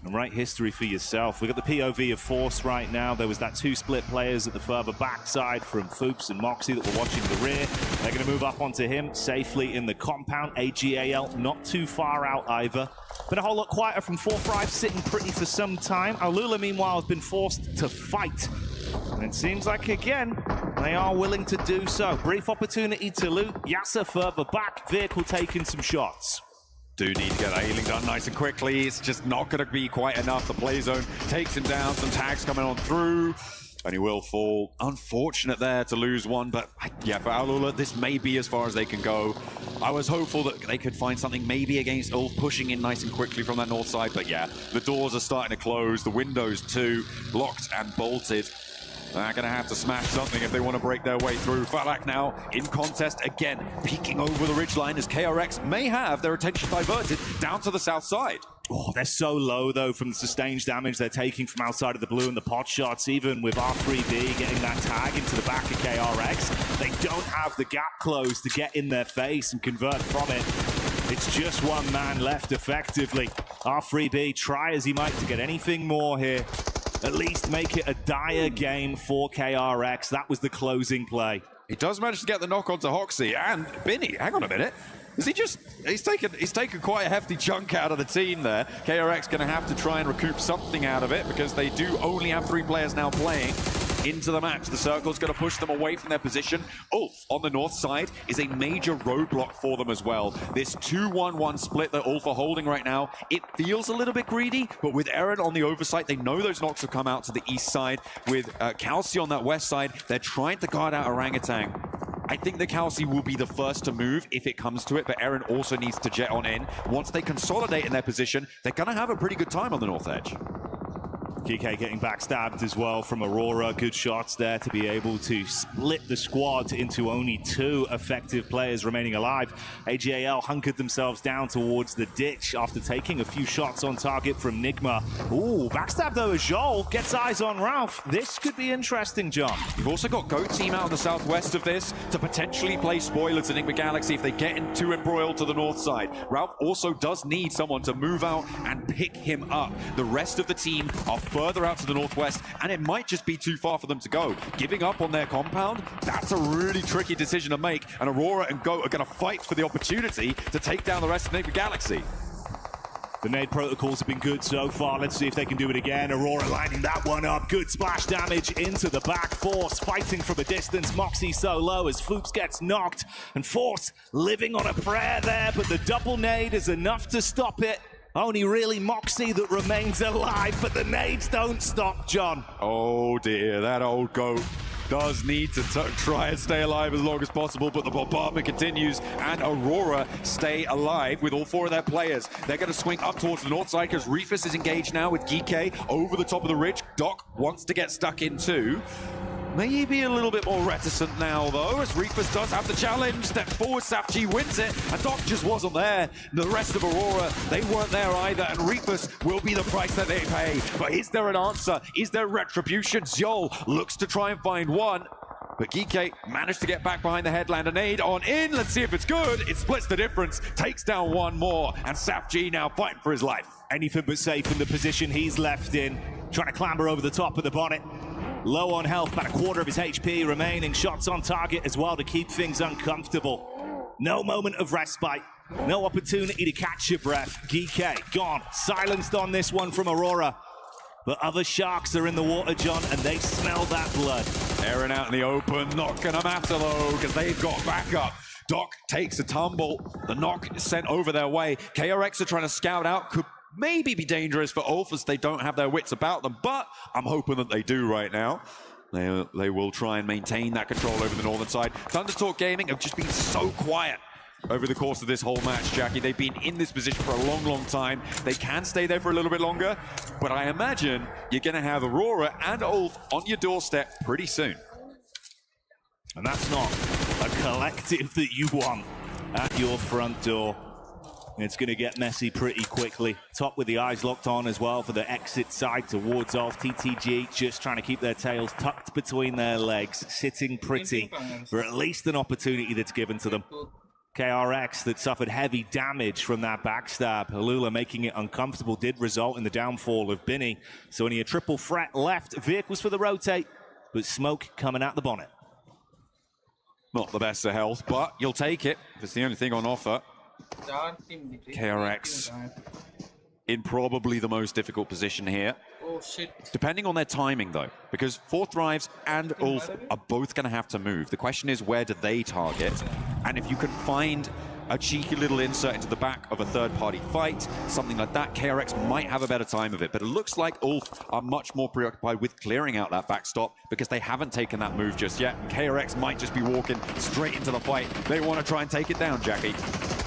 and write history for yourself. We've got the POV of Force right now. There was that 2 split players at the further backside from Foops and Moxie that were watching the rear. They're going to move up onto him safely in the compound. AGAL not too far out either. Been a whole lot quieter from 4 Thrives, sitting pretty for some time. Alula, meanwhile, has been forced to fight. And it seems like, again, they are willing to do so. Brief opportunity to loot. Yasser further back, vehicle taking some shots. Do need to get that healing done nice and quickly. It's just not going to be quite enough. The play zone takes him down. Some tags coming on through. And he will fall. Unfortunate there to lose one. But yeah, for Alula, this may be as far as they can go. I was hopeful that they could find something maybe against Ulf, pushing in nice and quickly from that north side. But yeah, the doors are starting to close. The windows too, locked and bolted. They're going to have to smash something if they want to break their way through. Falak now in contest again, peeking over the ridgeline as KRX may have their attention diverted down to the south side. Oh, they're so low, though, from the sustained damage they're taking from outside of the blue and the pot shots, even with R3B getting that tag into the back of KRX. They don't have the gap closed to get in their face and convert from it. It's just one man left, effectively. R3B, try as he might to get anything more here. At least make it a dire game for KRX. That was the closing play. He does manage to get the knock onto Hoxie, and Binny, hang on a minute. Is he just, he's taken quite a hefty chunk out of the team there. KRX going to have to try and recoup something out of it because they do only have 3 players now playing into the match. The circle's going to push them away from their position. Ulf on the north side is a major roadblock for them as well. This 2-1-1 split that Ulf are holding right now, it feels a little bit greedy, but with Eren on the oversight, they know those knocks have come out to the east side. With Kalsi on that west side, they're trying to guard out Orangutan. I think the Kalsi will be the first to move if it comes to it, but Eren also needs to jet on in. Once they consolidate in their position, they're going to have a pretty good time on the north edge. GK getting backstabbed as well from Aurora. Good shots there to be able to split the squad into only 2 effective players remaining alive. AGAL hunkered themselves down towards the ditch after taking a few shots on target from Nigma. Ooh, backstab though as Joel gets eyes on Ralph. This could be interesting, John. You've also got Goat Team out on the southwest of this to potentially play spoiler to Enigma Galaxy if they get too embroiled to the north side. Ralph also does need someone to move out and pick him up. The rest of the team are further out to the northwest, and it might just be too far for them to go. Giving up on their compound, that's a really tricky decision to make, and Aurora and Goat are going to fight for the opportunity to take down the rest of Enigma Galaxy. The nade protocols have been good so far. Let's see if they can do it again. Aurora lining that one up. Good splash damage into the back. Force fighting from a distance. Moxie so low as Foops gets knocked. And Force living on a prayer there, but the double nade is enough to stop it. Only really Moxie that remains alive, but the nades don't stop, John. Oh dear, that old Goat does need to try and stay alive as long as possible, but the bombardment continues, and Aurora stay alive with all 4 of their players. They're going to swing up towards the north side because Reefus is engaged now with GK over the top of the ridge. Doc wants to get stuck in too. Maybe a little bit more reticent now, though, as Reefus does have the challenge. Step forward, Safji wins it, and Doc just wasn't there. The rest of Aurora, they weren't there either, and Reefus will be the price that they pay. But is there an answer? Is there retribution? Zjol looks to try and find one, but Geeke managed to get back behind the headland. An aid on in. Let's see if it's good. It splits the difference, takes down one more, and Safji now fighting for his life. Anything but safe in the position he's left in. Trying to clamber over the top of the bonnet. Low on health, about a quarter of his HP remaining. Shots on target as well to keep things uncomfortable. No moment of respite. No opportunity to catch your breath. Geeke gone. Silenced on this one from Aurora. But other sharks are in the water, John, and they smell that blood. Eren out in the open. Not gonna matter, though, because they've got backup. Doc takes a tumble. The knock is sent over their way. KRX are trying to scout out. Could maybe be dangerous for Ulf as they don't have their wits about them, but I'm hoping that they do right now. They will try and maintain that control over the northern side. Thunder Talk Gaming have just been so quiet over the course of this whole match, Jackie. They've been in this position for a long, long time. They can stay there for a little bit longer, but I imagine you're going to have Aurora and Ulf on your doorstep pretty soon. And that's not a collective that you want at your front door. It's going to get messy pretty quickly. Top with the eyes locked on as well for the exit side towards Ulf. TTG just trying to keep their tails tucked between their legs, sitting pretty for at least an opportunity that's given to them. KRX that suffered heavy damage from that backstab. Alula making it uncomfortable did result in the downfall of Binny. So only a triple threat left. Vehicles for the rotate, but smoke coming out the bonnet. Not the best of health, but you'll take it if it's the only thing on offer. KRX in probably the most difficult position here. Oh shit. Depending on their timing though, because Fourth Thrives and Ulf are both going to have to move. The question is, where do they target? And if you can find a cheeky little insert into the back of a third-party fight, something like that, KRX might have a better time of it. But it looks like Ulf are much more preoccupied with clearing out that backstop because they haven't taken that move just yet. And KRX might just be walking straight into the fight. They want to try and take it down, Jackie.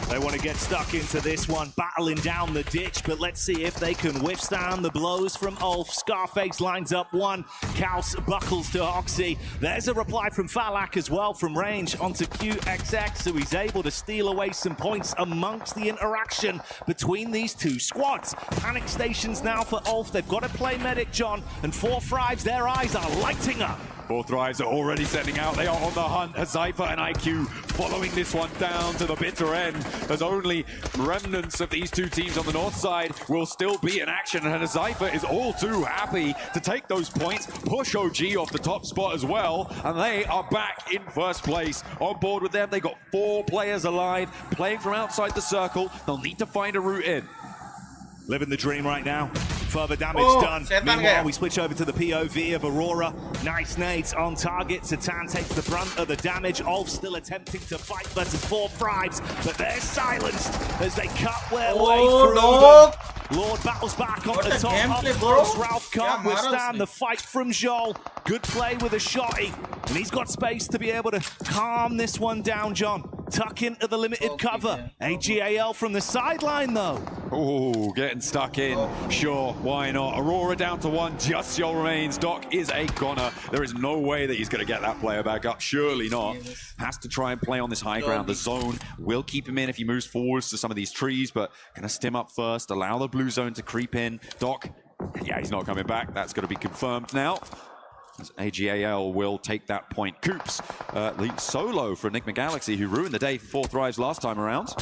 They want to get stuck into this one, battling down the ditch, but let's see if they can withstand the blows from Ulf. Scarface lines up one, Kaus buckles to Oxy. There's a reply from Falak as well from range onto QXX, so he's able to steal away some points amongst the interaction between these two squads. Panic stations now for Ulf. They've got to play medic, John, and 4 Thrives, their eyes are lighting up. 4 Thrives are already setting out. They are on the hunt. Hazaifa and IQ following this one down to the bitter end, as only remnants of these two teams on the north side will still be in action. And Hazaifa is all too happy to take those points, push OG off the top spot as well, and they are back in first place. On board with them, they got 4 players alive, playing from outside the circle. They'll need to find a route in. Living the dream right now. Further damage done. Meanwhile, we switch over to the POV of Aurora. Nice nades on target. Satan takes the brunt of the damage. Ulf still attempting to fight versus 4 Thrives, but they're silenced as they cut their way through them. Lord battles back on the top. Up close, Ralph can't withstand the fight from Joel. Good play with a shotty, and he's got space to be able to calm this one down, John. Tuck into the limited cover. AGAL from the sideline, though. Oh, getting stuck in. Sure, why not? Aurora down to 1. Just Yol remains. Doc is a goner. There is no way that he's going to get that player back up. Surely not. Has to try and play on this high ground. The zone will keep him in if he moves forwards to some of these trees, but going to stim up first, allow the blue zone to creep in. Doc, yeah, he's not coming back. That's going to be confirmed now. As AGAL will take that point. Coops, the solo for Enigma Galaxy, who ruined the day for 4 Thrives last time around.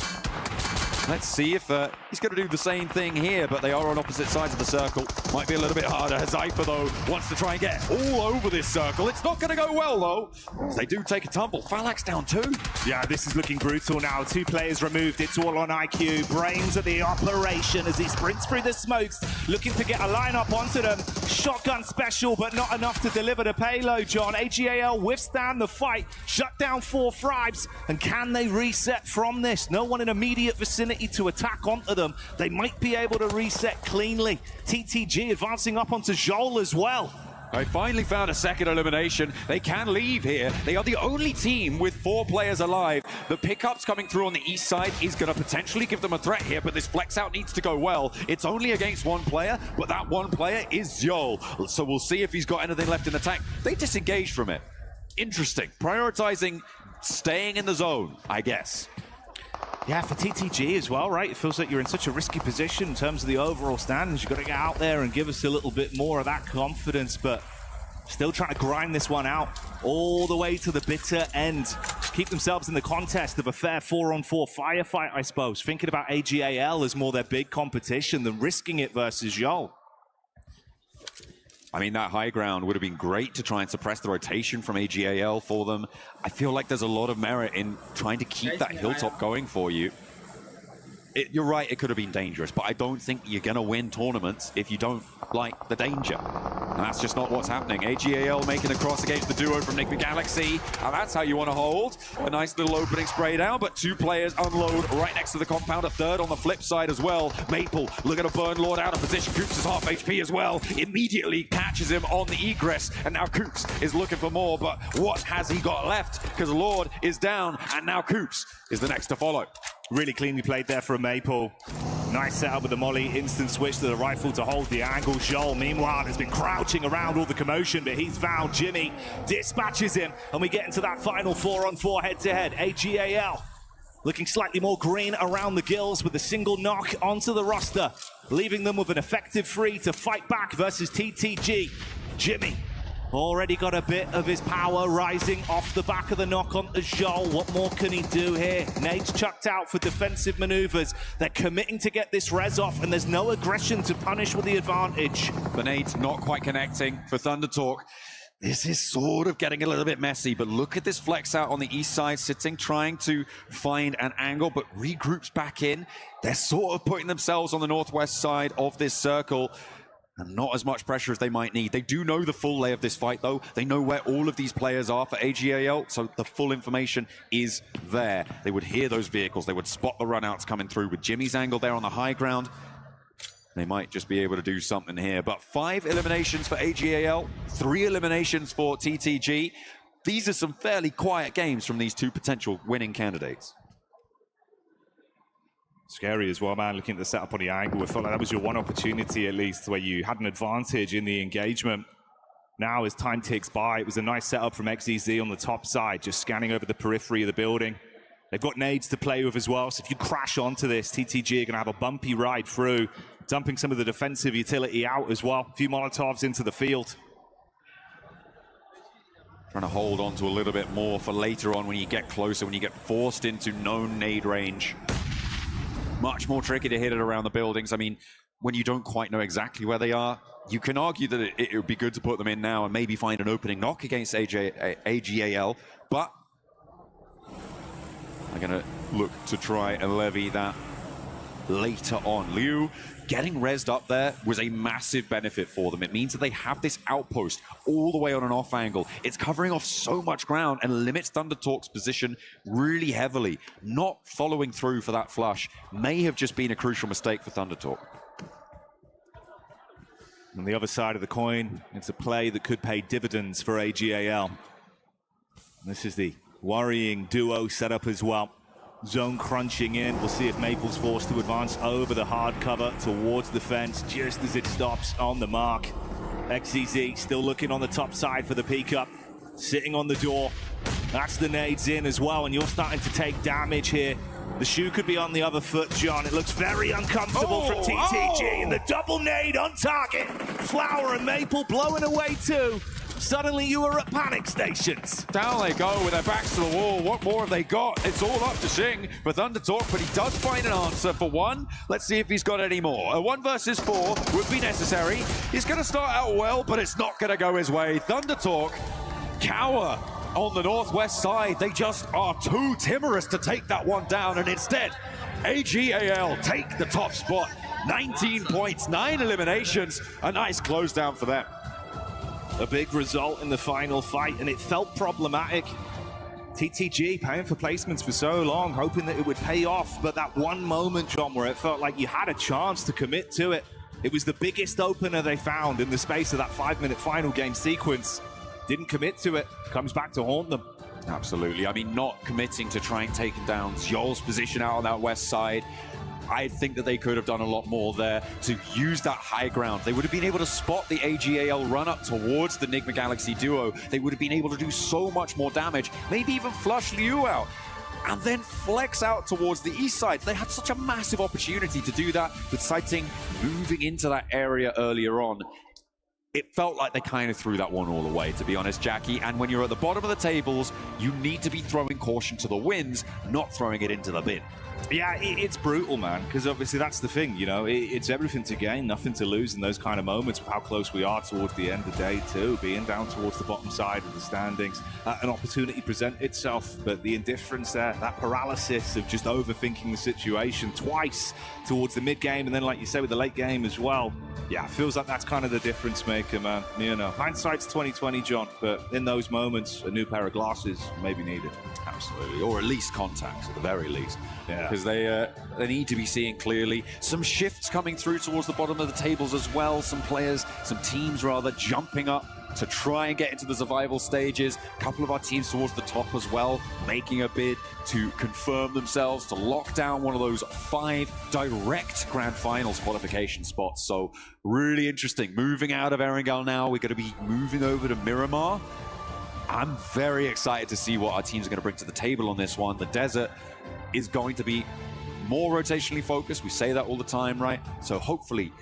Let's see if he's going to do the same thing here, but they are on opposite sides of the circle. Might be a little bit harder. Hazaifa, though, wants to try and get all over this circle. It's not going to go well, though. They do take a tumble. Falak's down 2. Yeah, this is looking brutal now. 2 players removed. It's all on IQ. Brains at the operation as he sprints through the smokes, looking to get a lineup onto them. Shotgun special, but not enough to deliver the payload, John. AGAL withstand the fight, shut down 4 Thrives, and can they reset from this? No one in immediate vicinity to attack onto them. They might be able to reset cleanly. TTG advancing up onto Joel as well. They finally found a second elimination. They can leave here. They are the only team with 4 players alive. The pickups coming through on the east side is going to potentially give them a threat here, but this flex out needs to go well. It's only against 1 player, but that 1 player is Joel. So we'll see if he's got anything left in the tank. They disengaged from it. Interesting. Prioritizing staying in the zone, I guess. Yeah, for TTG as well, right? It feels like you're in such a risky position in terms of the overall standings. You've got to get out there and give us a little bit more of that confidence, but still trying to grind this one out all the way to the bitter end. Keep themselves in the contest of a fair 4-on-4 firefight, I suppose. Thinking about AGAL as more their big competition than risking it versus Joel. I mean, that high ground would have been great to try and suppress the rotation from AGAL for them. I feel like there's a lot of merit in trying to keep that hilltop going for you. You're right, it could have been dangerous, but I don't think you're going to win tournaments if you don't like the danger. And that's just not what's happening. AGAL making a cross against the duo from Enigma Galaxy, and that's how you want to hold. A nice little opening spray down, but 2 players unload right next to the compound. A third on the flip side as well. Maple looking to burn Lord out of position. Coops is half HP as well. Immediately catches him on the egress, and now Coops is looking for more, but what has he got left? Because Lord is down, and now Coops is the next to follow. Really cleanly played there from Maple. Nice setup with the molly, instant switch to the rifle to hold the angle. Joel, meanwhile, has been crouching around all the commotion, but he's found Jimmy, dispatches him, and we get into that final 4-on-4 head-to-head. AGAL looking slightly more green around the gills with a single knock onto the roster, leaving them with an effective 3 to fight back versus TTG. Jimmy already got a bit of his power rising off the back of the knock onto Joel. What more can he do here? Nade's chucked out for defensive maneuvers. They're committing to get this res off, and there's no aggression to punish with the advantage. The nade's not quite connecting for Thunder Talk. This is sort of getting a little bit messy, but look at this flex out on the east side, sitting, trying to find an angle, but regroups back in. They're sort of putting themselves on the northwest side of this circle, and not as much pressure as they might need. They do know the full lay of this fight, though. They know where all of these players are for AGAL, so the full information is there. They would hear those vehicles. They would spot the runouts coming through. With Jimmy's angle there on the high ground, they might just be able to do something here. But 5 eliminations for AGAL, 3 eliminations for TTG. These are some fairly quiet games from these 2 potential winning candidates. Scary as well, man, looking at the setup on the angle. I felt like that was your one opportunity, at least, where you had an advantage in the engagement. Now, as time ticks by, it was a nice setup from XEZ on the top side, just scanning over the periphery of the building. They've got nades to play with as well, so if you crash onto this, TTG are going to have a bumpy ride through, dumping some of the defensive utility out as well. A few Molotovs into the field. Trying to hold on to a little bit more for later on when you get closer, when you get forced into known nade range. Much more tricky to hit it around the buildings. I mean, when you don't quite know exactly where they are, you can argue that it would be good to put them in now and maybe find an opening knock against AGAL, but I'm going to look to try and levy that later on. Liu getting rezzed up there was a massive benefit for them. It means that they have this outpost all the way on an off angle. It's covering off so much ground and limits ThunderTalk's position really heavily. Not following through for that flush may have just been a crucial mistake for ThunderTalk. On the other side of the coin, it's a play that could pay dividends for AGAL. This is the worrying duo setup as well. Zone crunching in. We'll see if Maple's forced to advance over the hard cover towards the fence just as it stops on the mark. XEZ still looking on the top side for the peek up. Sitting on the door. That's the nades in as well, and you're starting to take damage here. The shoe could be on the other foot, John. It looks very uncomfortable from TTG, and the double nade on target. Flower and Maple blowing away too. Suddenly you were at panic stations. Down they go with their backs to the wall. What more have they got? It's all up to Xing for ThunderTalk, but he does find an answer for one. Let's see if he's got any more. A 1 versus 4 would be necessary. He's going to start out well, but it's not going to go his way. ThunderTalk cower on the northwest side. They just are too timorous to take that one down, and instead, AGAL take the top spot. 19 points, 9 eliminations. A nice close down for them. A big result in the final fight, and it felt problematic. TTG paying for placements for so long, hoping that it would pay off, but that one moment, John, where it felt like you had a chance to commit to it. It was the biggest opener they found in the space of that 5-minute final game sequence. Didn't commit to it, comes back to haunt them. Absolutely. I mean, not committing to trying taking down Zol's position out on that west side. I think that they could have done a lot more there to use that high ground. They would have been able to spot the AGAL run up towards the Nigma Galaxy duo. They would have been able to do so much more damage, maybe even flush Liu out, and then flex out towards the east side. They had such a massive opportunity to do that with Sighting moving into that area earlier on. It felt like they kind of threw that one all away, to be honest, Jackie. And when you're at the bottom of the tables, you need to be throwing caution to the winds, not throwing it into the bin. Yeah, it's brutal, man, because obviously that's the thing, you know, it's everything to gain, nothing to lose in those kind of moments with how close we are towards the end of the day too, being down towards the bottom side of the standings. An opportunity present itself, but the indifference there, that paralysis of just overthinking the situation twice towards the mid-game, and then like you say with the late game as well. Yeah, feels like that's kind of the difference maker, man. You know, hindsight's 20/20, John, but in those moments, a new pair of glasses may be needed. Absolutely, or at least contacts at the very least. Yeah. Because they need to be seeing clearly. Some shifts coming through towards the bottom of the tables as well. Some players, some teams rather, jumping up to try and get into the survival stages. A couple of our teams towards the top as well, making a bid to confirm themselves, to lock down one of those 5 direct Grand Finals qualification spots. So really interesting. Moving out of Erangel now, we're going to be moving over to Miramar. I'm very excited to see what our teams are going to bring to the table on this one. The desert is going to be more rotationally focused. We say that all the time, right? So hopefully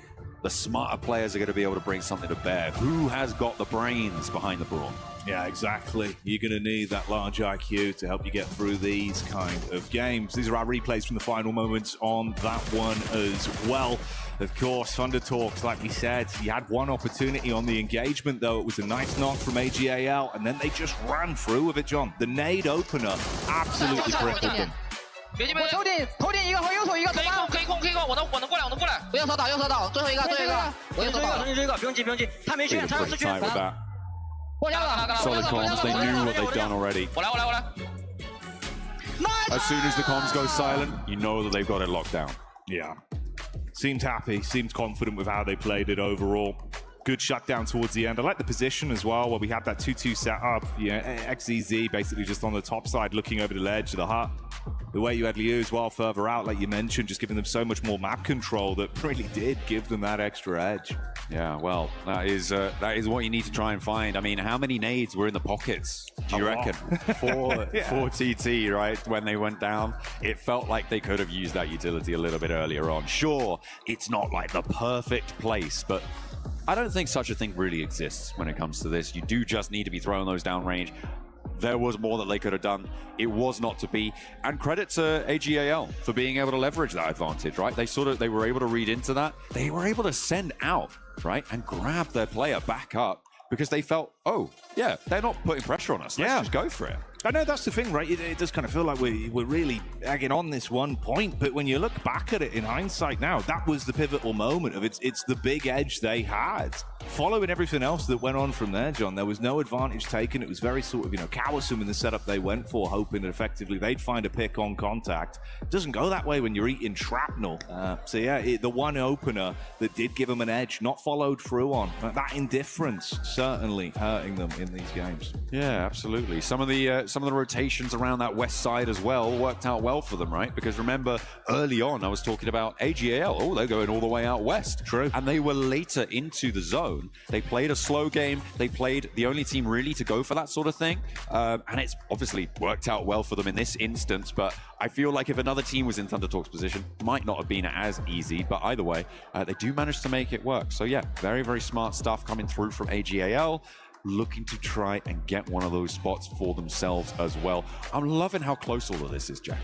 the smarter players are going to be able to bring something to bear. Who has got the brains behind the brawn? Yeah, exactly. You're going to need that large IQ to help you get through these kind of games. These are our replays from the final moments on that one as well. Of course, ThunderTalk, like we said, he had one opportunity on the engagement, though. It was a nice knock from AGAL, and then they just ran through with it, John. The nade opener absolutely crippled them. 我头顶一个和右手一个，可以控，我能过来。不要扫倒，右手倒，最后一个，我右手倒，重新追一个，不用急，他没去，他让四区。 Solid comms, they knew what they'd done already. 我来。 As soon as the comms go silent, you know that they've got it locked down. Yeah. Seemed happy, seemed confident with how they played it overall. good shutdown towards the end. I like the position as well, where we had that 2-2 setup. XZZ basically just on the top side, looking over the ledge of the hut. The way you had Liu as well further out, like you mentioned, just giving them so much more map control that really did give them that extra edge. Yeah, well, that is what you need to try and find. I mean, how many nades were in the pockets, do you reckon? For TT, right? When they went down, it felt like they could have used that utility a little bit earlier on. Sure, it's not like the perfect place, but I don't think such a thing really exists when it comes to this. You do just need to be throwing those downrange. There was more that they could have done. It was not to be. And credit to AGAL for being able to leverage that advantage, right? They were able to read into that. They were able to send out, right? And grab their player back up because they felt, oh, yeah, they're not putting pressure on us. Let's just go for it. I know that's the thing, right? It does kind of feel like we're really egging on this one point, but when you look back at it in hindsight now, that was the pivotal moment of it's the big edge they had. Following everything else that went on from there, John, there was no advantage taken. It was very sort of, cowsome in the setup they went for, hoping that effectively they'd find a pick on contact. It doesn't go that way when you're eating shrapnel. So yeah, the one opener that did give them an edge, not followed through on. That indifference certainly hurting them in these games. Yeah, absolutely. Some of the rotations around that west side as well worked out well for them, right? Because remember, early on, I was talking about AGAL. Oh, they're going all the way out west. True. And they were later into the zone. They played a slow game. They played the only team really to go for that sort of thing. And it's obviously worked out well for them in this instance. But I feel like if another team was in Thunder Talk's position, might not have been as easy. But either way, they do manage to make it work. So yeah, very, very smart stuff coming through from AGAL. Looking to try and get one of those spots for themselves as well. I'm loving how close all of this is, Jackie.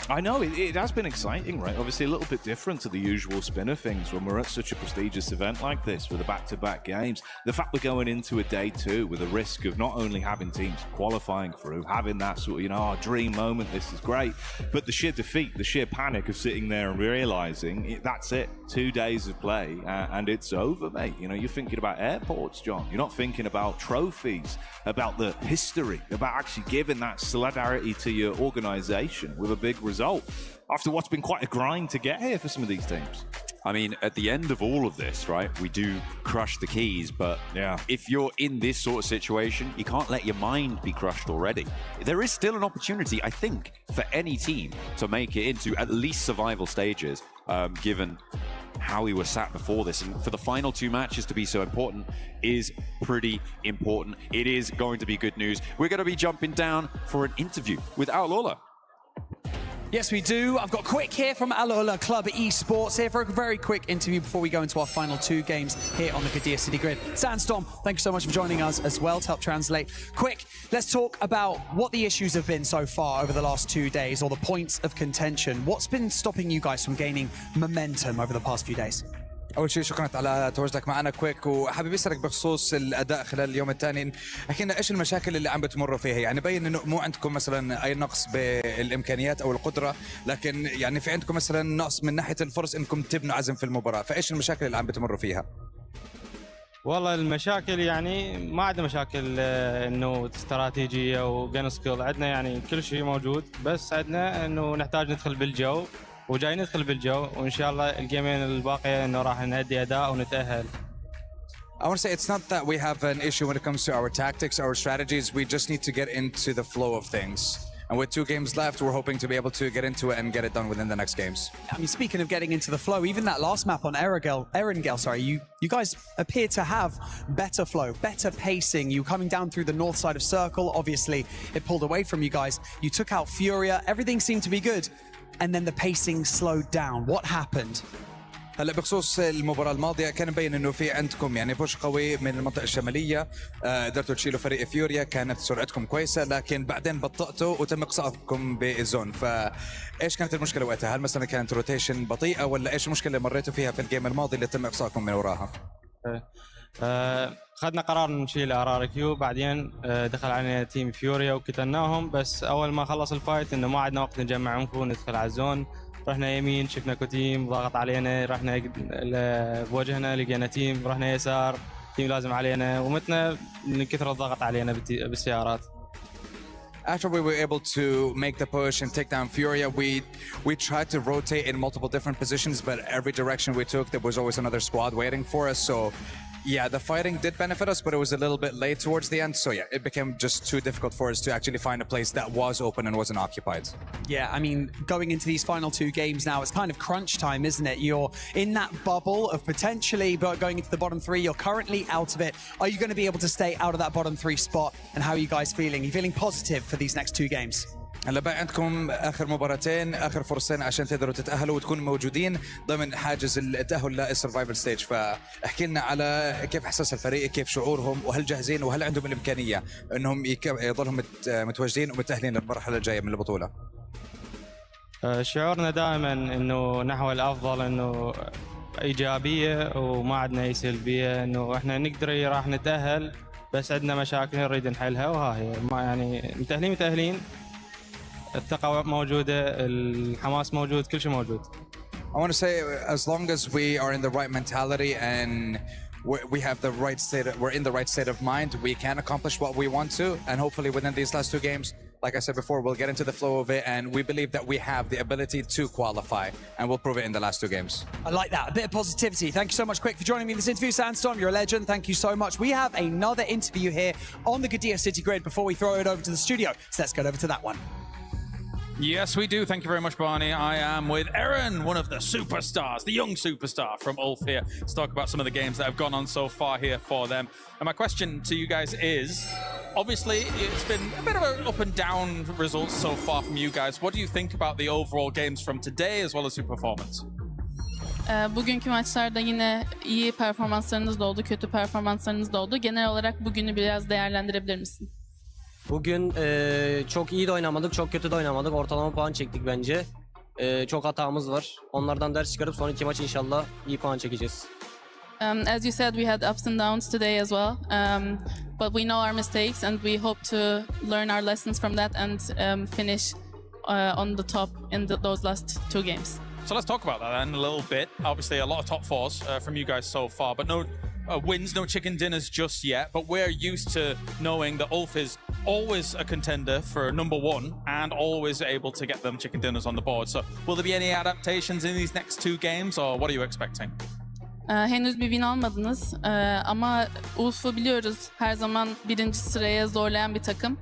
I know, it has been exciting, right? Obviously a little bit different to the usual spin of things when we're at such a prestigious event like this with the back-to-back games. The fact we're going into a day two with a risk of not only having teams qualifying through, having that sort of, dream moment, this is great, but the sheer defeat, the sheer panic of sitting there and realizing that's it, 2 days of play and it's over, mate. You're thinking about airports, John. You're not thinking about trophies, about the history, about actually giving that solidarity to your organization with a big result after what's been quite a grind to get here for some of these teams. I mean, at the end of all of this, right, we do crush the keys, but if you're in this sort of situation, you can't let your mind be crushed already. There is still an opportunity, I think, for any team to make it into at least survival stages, given how we were sat before this. And for the final two matches to be so important is pretty important. It is going to be good news. We're going to be jumping down for an interview with Al-Ola. Yes, we do. I've got Quick here from Al-Ola Club Esports here for a very quick interview before we go into our final two games here on the Qiddiya City Grid. Sandstorm, thank you so much for joining us as well to help translate. Quick, let's talk about what the issues have been so far over the last 2 days, or the points of contention. What's been stopping you guys from gaining momentum over the past few days? اول شيء شكرا على تواجدك معنا كويك، وحابب اسالك بخصوص الاداء خلال اليوم الثاني. احكي لنا ايش المشاكل اللي عم بتمروا فيها؟ يعني بين انه مو عندكم مثلا اي نقص بالامكانيات او القدره، لكن يعني في عندكم مثلا نقص من ناحيه الفرص انكم تبنوا عزم في المباراه، فايش المشاكل اللي عم بتمروا فيها؟ والله المشاكل يعني ما عندنا مشاكل انه استراتيجيه وجين سكيل، عندنا يعني كل شيء موجود، بس عندنا انه نحتاج ندخل بالجو، وجاي ندخل بالجو، وان شاء الله الجيمين الباقيه انه راح نأدي اداء ونتأهل. I want to say it's not that we have an issue when it comes to our tactics, our strategies. We just need to get into the flow of things. And with 2 games left, we're hoping to be able to get into it and get it done within the next games. I mean, speaking of getting into the flow, even that last map on Erangel, sorry, you guys appear to have better flow, better pacing. You coming down through the north side of Circle, obviously it pulled away from you guys. You took out Furia, everything seemed to be good. And then the pacing slowed down. What happened? هلا بخصوص المباراة الماضية كان مبين انه في عندكم يعني بوش قوي من المنطقة الشمالية، قدرتوا تشيلوا فريق فيوريا، كانت سرعتكم كويسة، لكن بعدين بطأتوا وتم اقصائكم بالزون. فايش كانت المشكلة وقتها؟ هل مثلا كانت روتيشن بطيئة، ولا ايش المشكلة اللي مريتوا فيها في الجيم الماضي اللي تم اقصائكم من وراها؟ خدنا قرار نشيل ار كيو، بعدين دخل علينا تيم فيوريا وقتلناهم، بس اول ما خلص الفايت انه ما عندنا وقت نجمع انفو ندخل على الزون. رحنا يمين شفنا كوتيم ضغط علينا، رحنا بوجهنا لقينا تيم، رحنا يسار تيم لازم علينا، ومتنا من كثر الضغط علينا بالسيارات. After we were able to make the push and take down Furia, we tried to rotate in multiple different positions, but every direction we took, there was always another squad waiting for us. So Yeah, the fighting did benefit us, but it was a little bit late towards the end. So yeah, it became just too difficult for us to actually find a place that was open and wasn't occupied. Yeah, I mean, going into these final two games now, it's kind of crunch time, isn't it? You're in that bubble of potentially going into the bottom three. You're currently out of it. Are you going to be able to stay out of that bottom three spot? And how are you guys feeling? Are you feeling positive for these next two games? هلا بقى عندكم اخر مباراتين اخر فرصتين عشان تقدروا تتاهلوا وتكونوا موجودين ضمن حاجز التاهل للسرفايفل ستيج فاحكي لنا على كيف احساس الفريق كيف شعورهم وهل جاهزين وهل عندهم الامكانيه انهم يضلهم متواجدين ومتاهلين للمرحله الجايه من البطوله. شعورنا دائما انه نحو الافضل انه ايجابيه وما عندنا اي سلبيه انه احنا نقدر راح نتاهل بس عندنا مشاكل نريد نحلها وها هي ما يعني متاهلين الثقة موجودة الحماس موجود كل شيء موجود. I want to say as long as we are in the right mentality and we have the right state, we're in the right state of mind, we can accomplish what we want to, and hopefully within these last two games, like I said before, we'll get into the flow of it, and we believe that we have the ability to qualify, and we'll prove it in the last two games. I like that, a bit of positivity. Thank you so much, Quick, for joining me in this interview. Sandstorm, you're a legend. Thank you so much. We have another interview here on the Gadeebo City Grid before we throw it over to the studio, so let's go over to that one. Yes, we do. Thank you very much, Barney. I am with Aaron, one of the superstars, the young superstar from Ulf here, to talk about some of the games that have gone on so far here for them. And my question to you guys is, obviously, it's been a bit of an up and down results so far from you guys. What do you think about the overall games from today as well as your performance? Bugünkü maçlarda yine iyi performanslarınız da oldu, kötü performanslarınız da oldu. Genel olarak bugünü biraz değerlendirebilir misin? Bugün çok iyi de oynamadık, çok kötü de oynamadık. Ortalama puan çektik bence. Çok hatamız var. Onlardan ders çıkarıp son iki maç inşallah iyi puan çekeceğiz. As you said, we had ups and downs today as well. But we know our mistakes and we hope to learn our lessons from that and finish on the top in those last two games. So let's talk about that then a little bit. Obviously, a lot of top fours from you guys so far, but no wins, no chicken dinners just yet. But we're used to knowing that Ulf is always a contender for number one and always able to get them chicken dinners on the board. So will there be any adaptations in these next two games, or what are you expecting? Henüz bir win almadınız ama Ulf'u biliyoruz, her zaman birinci sıraya zorlayan bir takım.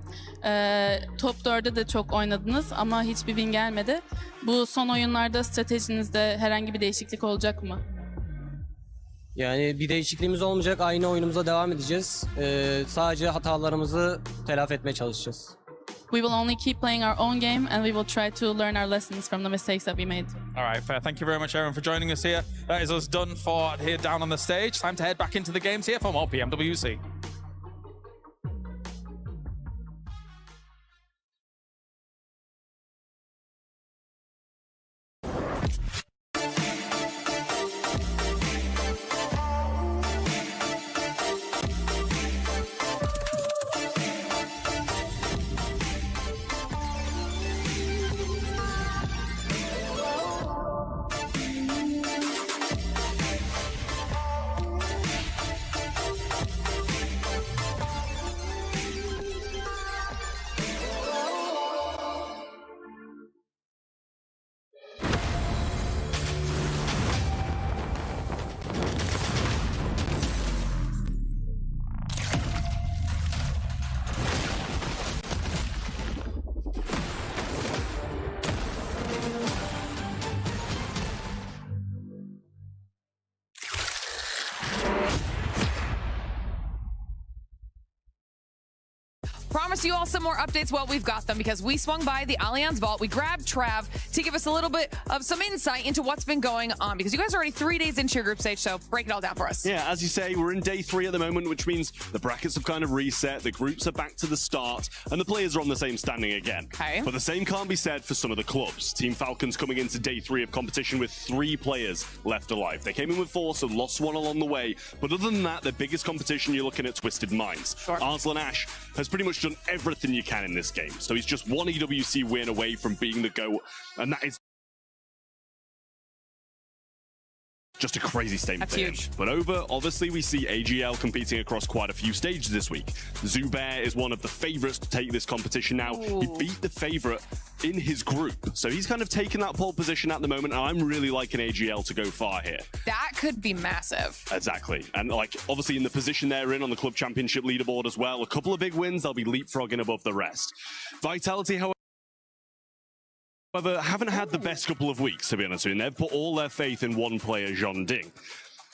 Top 4'de de çok oynadınız ama hiçbir win gelmedi. Bu son oyunlarda stratejinizde herhangi bir değişiklik olacak mı? Yani bir değişikliğimiz olmayacak. Aynı oyunumuza devam edeceğiz. Sadece hatalarımızı telafi etmeye çalışacağız. We will only keep playing our own game and we will try to learn our lessons from the mistakes that we made. All right, fair. Thank you very much, Aaron, for joining us here. That is us done for here down on the stage. Time to head back into the games here for more PMWC. Promise you all some more updates while we've got them, because we swung by the Allianz Vault. We grabbed Trav to give us a little bit of some insight into what's been going on, because you guys are already 3 days into your group stage, so break it all down for us. Yeah, as you say, we're in day 3 at the moment, which means the brackets have kind of reset, the groups are back to the start, and the players are on the same standing again. Okay. But the same can't be said for some of the clubs. Team Falcons coming into day 3 of competition with 3 players left alive. They came in with 4, so lost 1 along the way. But other than that, the biggest competition, you're looking at Twisted Minds. Sure. Arslan Ash has pretty much done everything you can in this game. So he's just 1 EWC win away from being the GOAT, and that is Just a crazy statement. That's for him. huge. But over, obviously, we see AGL competing across quite a few stages this week. Zubair is one of the favorites to take this competition now. Ooh. He beat the favorite in his group. So he's kind of taken that pole position at the moment, and I'm really liking AGL to go far here. That could be massive. Exactly. And like, obviously in the position they're in on the club championship leaderboard as well, a couple of big wins, they'll be leapfrogging above the rest. Vitality, however, haven't had the best couple of weeks, to be honest with you. And they've put all their faith in one player, Jean Ding.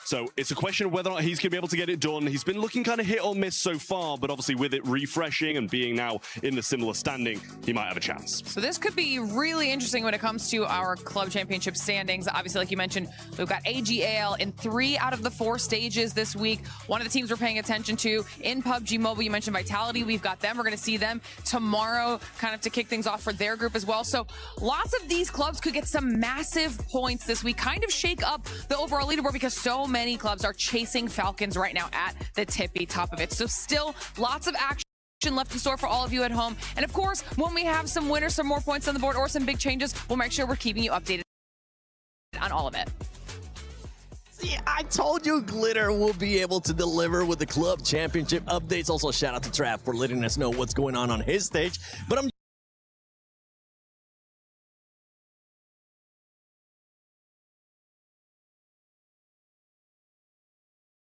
So it's a question of whether or not he's going to be able to get it done. He's been looking kind of hit or miss so far, but obviously with it refreshing and being now in the similar standing, he might have a chance. So this could be really interesting when it comes to our club championship standings. Obviously, like you mentioned, we've got AGAL in 3 out of the 4 stages this week. One of the teams we're paying attention to in PUBG Mobile, you mentioned Vitality. We've got them. We're going to see them tomorrow kind of to kick things off for their group as well. So lots of these clubs could get some massive points this week, kind of shake up the overall leaderboard because so many clubs are chasing Falcons right now at the tippy top of it. So still lots of action left in store for all of you at home. And of course, when we have some winners, some more points on the board, or some big changes, we'll make sure we're keeping you updated on all of it. See, I told you Glitter will be able to deliver with the club championship updates. Also, shout out to Trav for letting us know what's going on his stage. But I'm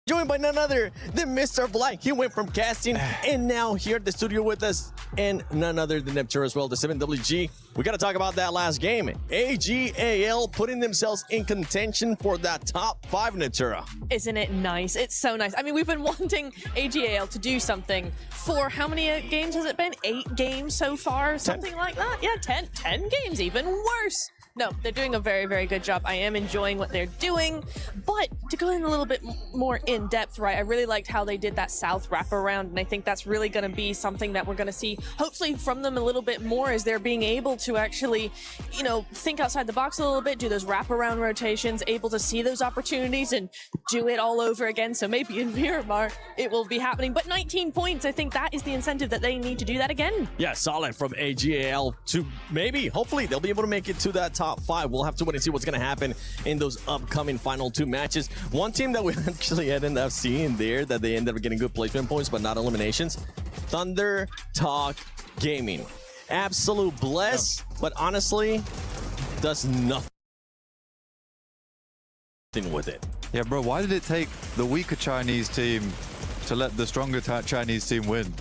joined by none other than Mr. Black. He went from casting and now here at the studio with us, and none other than Neptune as well, the 7WG. We got to talk about that last game. AGAL putting themselves in contention for that top 5, Natura. Isn't it nice? It's so nice. I mean, we've been wanting AGAL to do something for how many games has it been? 8 games so far? Something like that? Yeah, 10 games, even worse. No, they're doing a very, very good job. I am enjoying what they're doing, but to go in a little bit more in depth, right, I really liked how they did that South wraparound, and I think that's really going to be something that we're going to see, hopefully, from them a little bit more as they're being able to actually, you know, think outside the box a little bit, do those wraparound rotations, able to see those opportunities and do it all over again. So maybe in Miramar, it will be happening. But 19 points, I think that is the incentive that they need to do that again. Yeah, solid from AGAL to maybe, hopefully, they'll be able to make it to that top 5. We'll have to wait and see what's going to happen in those upcoming final 2 matches. One team that we actually ended up seeing there that they ended up getting good placement points, but not eliminations. Thunder Talk Gaming. Absolute bless, but honestly, does nothing with it. Yeah, bro, why did it take the weaker Chinese team to let the stronger Chinese team win?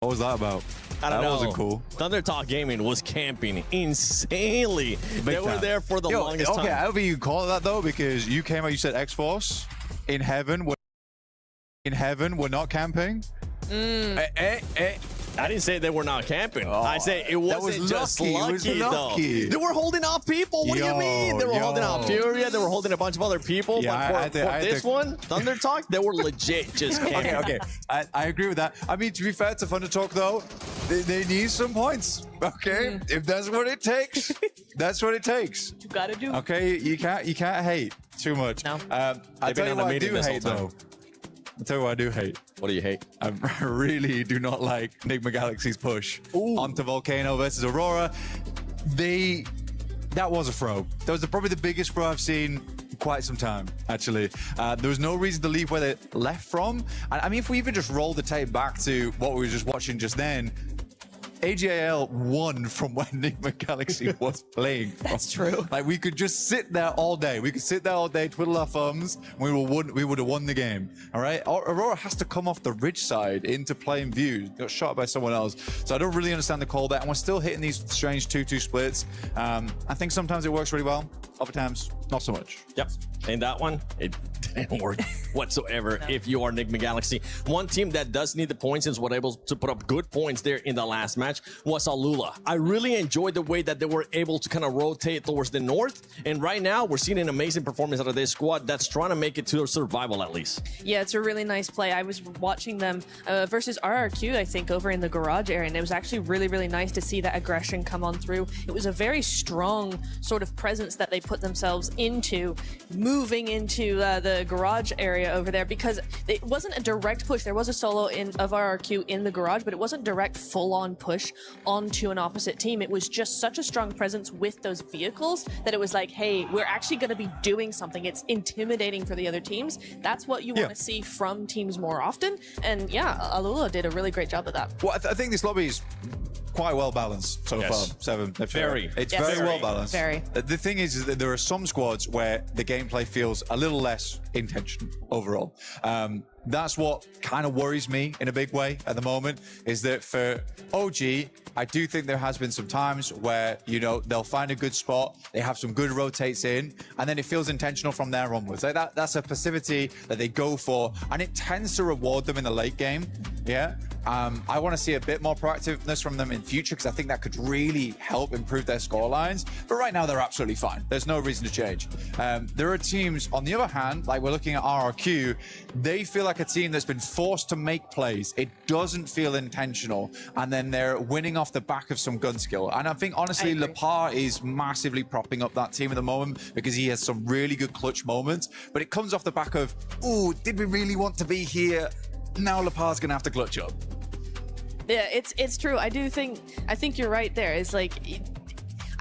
What was that about? I don't know. That wasn't cool. Thunder Talk Gaming was camping insanely. They were there for the longest time. Okay, however you call it that though, because you came out, you said X-Force in heaven. We're not camping. I didn't say they were not camping. I say it wasn't just lucky, though. They were holding off people. What do you mean? They were holding out Furia. They were holding a bunch of other people. Yeah, but for this one, Thunder Talk, they were legit just camping. Okay. I agree with that. I mean, to be fair to Thunder Talk, though, they need some points. Okay, if that's what it takes, that's what it takes. You gotta do. Okay, you can't hate too much. No. I tell you what I do hate, though. I'll tell you what I do hate. What do you hate? I really do not like Enigma Galaxy's push onto Volcano versus Aurora. That was a throw. That was probably the biggest throw I've seen in quite some time, actually. There was no reason to leave where they left from. I mean, if we even just roll the tape back to what we were just watching just then, AGAL won from when Enigma Galaxy was playing. That's true. Like, we could just sit there all day. We could sit there all day, twiddle our thumbs, and we would have won the game. All right? Aurora has to come off the ridge side into plain view. Got shot by someone else. So I don't really understand the call there. And we're still hitting these strange 2-2 splits. I think sometimes it works really well. Other times, not so much. Yep. And that one, it didn't work whatsoever if you are Enigma Galaxy. One team that does need the points and was able to put up good points there in the last match was Alula. I really enjoyed the way that they were able to kind of rotate towards the north. And right now, we're seeing an amazing performance out of this squad that's trying to make it to survival at least. Yeah, it's a really nice play. I was watching them versus RRQ, I think, over in the garage area, and it was actually really, really nice to see that aggression come on through. It was a very strong sort of presence that they put themselves into moving into the garage area over there, because it wasn't a direct push. There was a solo of RRQ in the garage, but it wasn't direct full-on push onto an opposite team. It was just such a strong presence with those vehicles that it was like, hey, we're actually going to be doing something. It's intimidating for the other teams. That's what you want to see from teams more often. And yeah, Alula did a really great job of that. Well, I think this lobby is quite well balanced so far. Seven. Very. It's very well balanced. Very. The thing is that there are some squads where the gameplay feels a little less intentional overall. That's what kind of worries me in a big way at the moment, is that for OG, I do think there has been some times where, you know, they'll find a good spot, they have some good rotates in, and then it feels intentional from there onwards. Like that's a passivity that they go for, and it tends to reward them in the late game. Yeah. I want to see a bit more proactiveness from them in future, because I think that could really help improve their score lines. But right now, they're absolutely fine. There's no reason to change. There are teams, on the other hand, like we're looking at RRQ, they feel like a team that's been forced to make plays. It doesn't feel intentional. And then they're winning off the back of some gun skill. And I think, honestly, Lepar is massively propping up that team at the moment, because he has some really good clutch moments. But it comes off the back of, ooh, did we really want to be here? Now Lepar's gonna have to clutch up. Yeah, it's true. I think you're right there. It's like,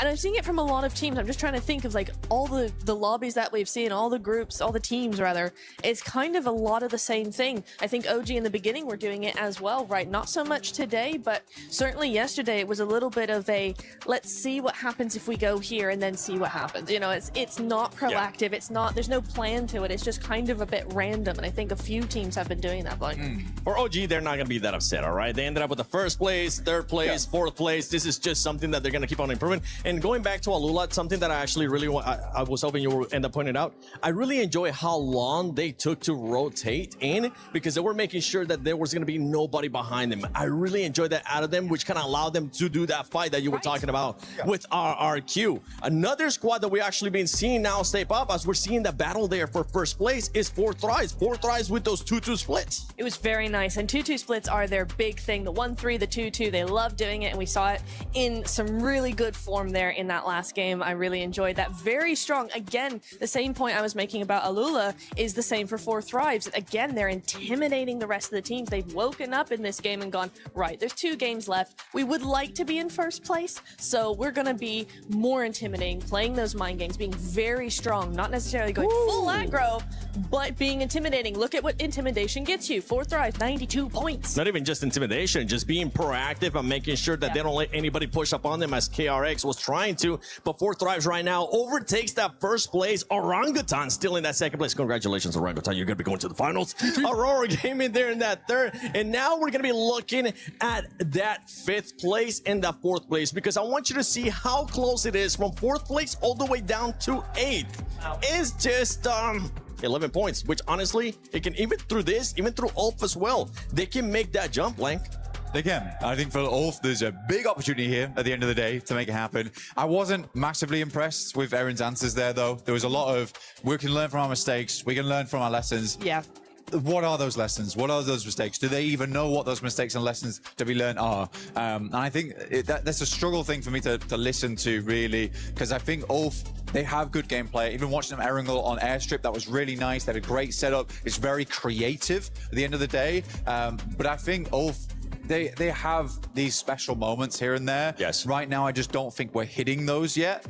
and I'm seeing it from a lot of teams. I'm just trying to think of like all the lobbies that we've seen, all the groups, all the teams rather. It's kind of a lot of the same thing. I think OG in the beginning were doing it as well, right? Not so much today, but certainly yesterday it was a little bit of a, let's see what happens if we go here and then see what happens. You know, it's not proactive. It's not, there's no plan to it. It's just kind of a bit random. And I think a few teams have been doing that. Like, For OG, they're not going to be that upset, all right? They ended up with the first place, third place, fourth place. This is just something that they're going to keep on improving. And going back to Alula, something that I actually really want, I was hoping you would end up pointing out. I really enjoy how long they took to rotate in, because they were making sure that there was going to be nobody behind them. I really enjoyed that out of them, which kind of allowed them to do that fight that you were talking about with RRQ. Another squad that we actually been seeing now step up, as we're seeing the battle there for first place, is 4Thrives. 4Thrives with those 2-2 splits. it was very nice. And 2-2 splits are their big thing. The 1-3, the 2-2, they love doing it. And we saw it in some really good form there in that last game. I really enjoyed that. Very strong. Again, the same point I was making about Alula is the same for 4Thrives. Again, they're intimidating the rest of the teams. They've woken up in this game and gone, right, there's 2 games left. We would like to be in first place, so we're going to be more intimidating, playing those mind games, being very strong, not necessarily going full aggro, but being intimidating. Look at what intimidation gets you. 4Thrives, 92 points. Not even just intimidation, just being proactive and making sure that they don't let anybody push up on them, as KRX was trying to. But 4Thrives right now overtakes that first place. Orangutan still in that second place. Congratulations, Orangutan. You're going to be going to the finals. Aurora came in there in that third. And now we're going to be looking at that 5th place and that 4th place, because I want you to see how close it is from 4th place all the way down to 8th. It's just 11 points, which honestly, it can, even through this, even through Ulf as well, they can make that jump, Blank. Again, I think for Ulf, there's a big opportunity here at the end of the day to make it happen. I wasn't massively impressed with Erin's answers there, though. There was a lot of, we can learn from our mistakes, we can learn from our lessons. Yeah. What are those lessons? What are those mistakes? Do they even know what those mistakes and lessons to be learned are? And I think that's a struggle thing for me to listen to, really, because I think Ulf, they have good gameplay. Even watching them Erangel on Airstrip, that was really nice. They had a great setup. It's very creative at the end of the day. But I think Ulf, they have these special moments here and there. Yes. Right now, I just don't think we're hitting those yet.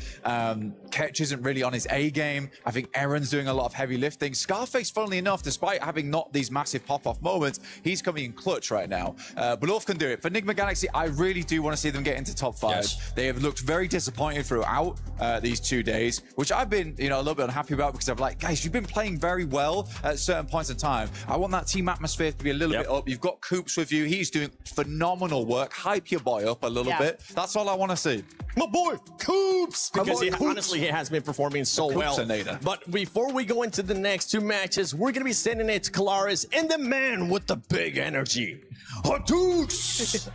Ketch isn't really on his A game. I think Erin's doing a lot of heavy lifting. Scarface, funnily enough, despite having not these massive pop-off moments, he's coming in clutch right now. But Ulf can do it. For Enigma Galaxy, I really do want to see them get into top 5. Yes. They have looked very disappointed throughout these 2 days, which I've been, a little bit unhappy about, because I'm like, guys, you've been playing very well at certain points in time. I want that team atmosphere to be a little bit up. You've got Coops with you. He's doing phenomenal work. Hype your boy up a little bit. That's all I want to see. My boy, Coops! Because honestly, he has been performing so well. But before we go into the next 2 matches, we're going to be sending it to Kalaris and the man with the big energy, Hadouks!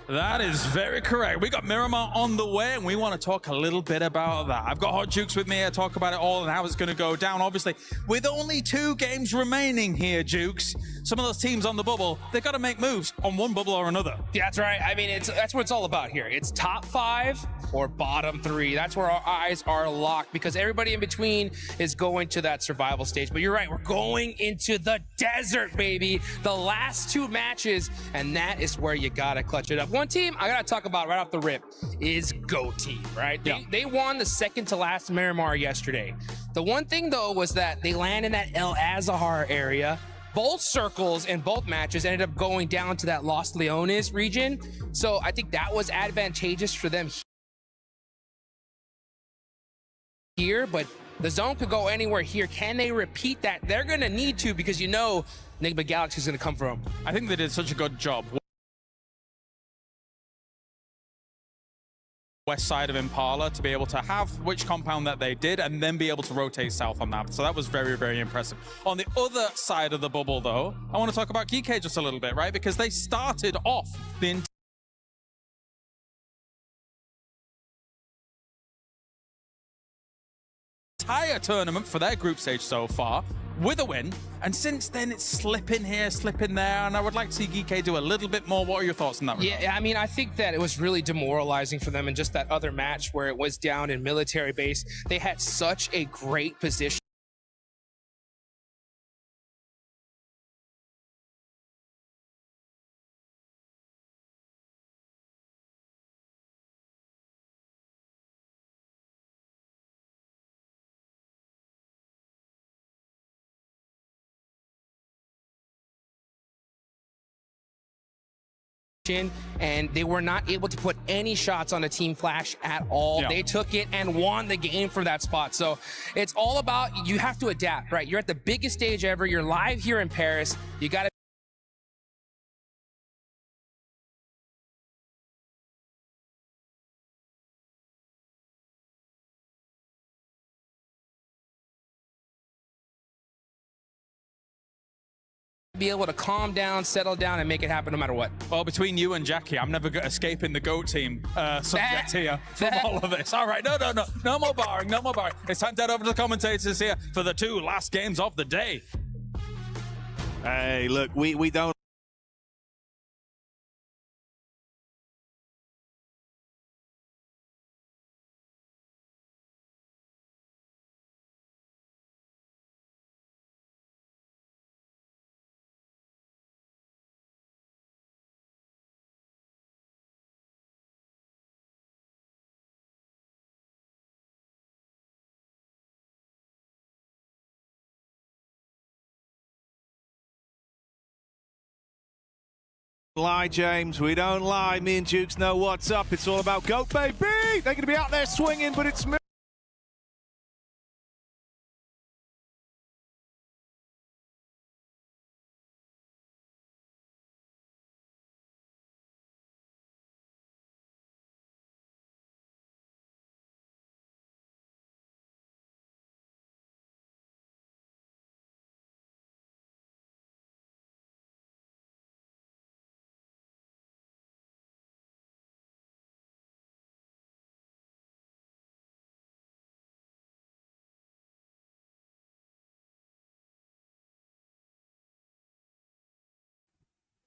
That is very correct. We got Miramar on the way, and we want to talk a little bit about that. I've got Hot Jukes with me to talk about it all and how it's going to go down. Obviously, with only 2 games remaining here, Jukes, some of those teams on the bubble, they've got to make moves on one bubble or another. Yeah, that's right. I mean, that's what it's all about here. It's top 5 or bottom 3. That's where our eyes are locked because everybody in between is going to that survival stage. But you're right, we're going into the desert, baby. The last 2 matches, and that is where you got to clutch it up. One team I gotta talk about right off the rip is Go Team, right? Yeah. They won the second to last Miramar yesterday. The one thing though was that they land in that El Azahar area. Both circles in both matches ended up going down to that Los Leones region. So I think that was advantageous for them here, but the zone could go anywhere here. Can they repeat that? They're gonna need to because you know Enigma Galaxy is gonna come from. I think they did such a good job. West side of Impala to be able to have which compound that they did and then be able to rotate south on that. So that was very, very impressive. On the other side of the bubble, though, I want to talk about Geeky just a little bit, right? Because they started off the entire tournament for their group stage so far with a win, and since then it's slipping here, slipping there, and I would like to see Geeky do a little bit more. What are your thoughts on that? Yeah, I mean, I think that it was really demoralizing for them in just that other match where it was down in military base. They had such a great position. And they were not able to put any shots on the Team Flash at all. Yeah. They took it and won the game from that spot. So it's all about, you have to adapt, right? You're at the biggest stage ever. You're live here in Paris. You got to be able to calm down, settle down, and make it happen no matter what. Well, between you and Jackie, I'm never escaping the GOAT team subject here from all of this. All right, no more barring, no more barring. It's time to head over to the commentators here for the 2 last games of the day. Hey, look, we don't lie, James. We don't lie. Me and Jukes know what's up. It's all about GOAT, baby. They're going to be out there swinging, but it's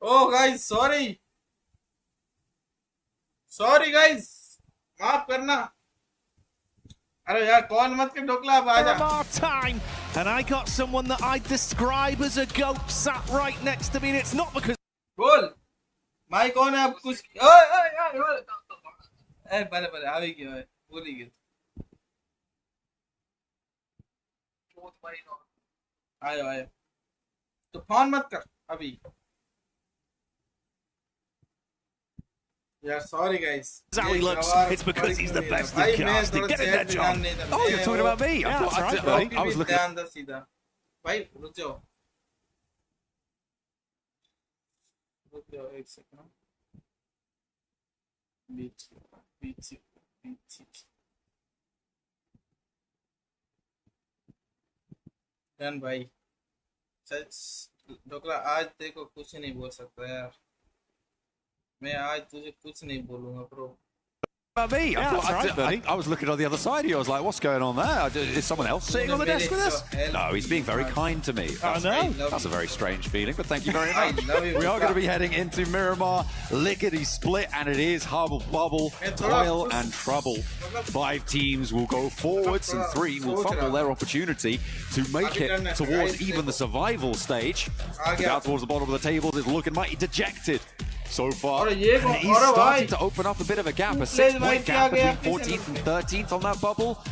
Oh guys, sorry guys, माफ करना. अरे यार call मत कर ढोकला, अब आ जा. time, and I got someone that I describe as a GOAT sat right next to me, and it's not because. बोल, mic on है अब कुछ. ओए ए बड़े आ भी गया है, भूल ही गया. आयो तो फोन मत कर अभी. Yeah, sorry guys. That's how he looks. It's because he's the best at casting. Get in there, John. Oh, you're talking about me. Yeah, that's right, buddy. I was looking. भाई रुक जाओ. रुक जाओ एक second. बीच. Done भाई. सच ढोकला आज देखो कुछ नहीं बोल सकता यार. मैं आज तुझे कुछ नहीं बोलूँगा bro. About me? Yeah, that's right, buddy. I was looking on the other side of you. I was like, what's going on there? Is someone else sitting on the desk with us? No, he's being very kind to me. That's, that's a very strange feeling, but thank you very much. We are going to be heading into Miramar, lickety split, and it is Hubble Bubble, Toil and Trouble. 5 teams will go forwards and 3 will fumble their opportunity to make it towards even the survival stage. Down towards the bottom of the tables is looking mighty dejected. So far, and he's starting to open up a bit of a gap, a 6-point gap between 14th and 13th on that bubble.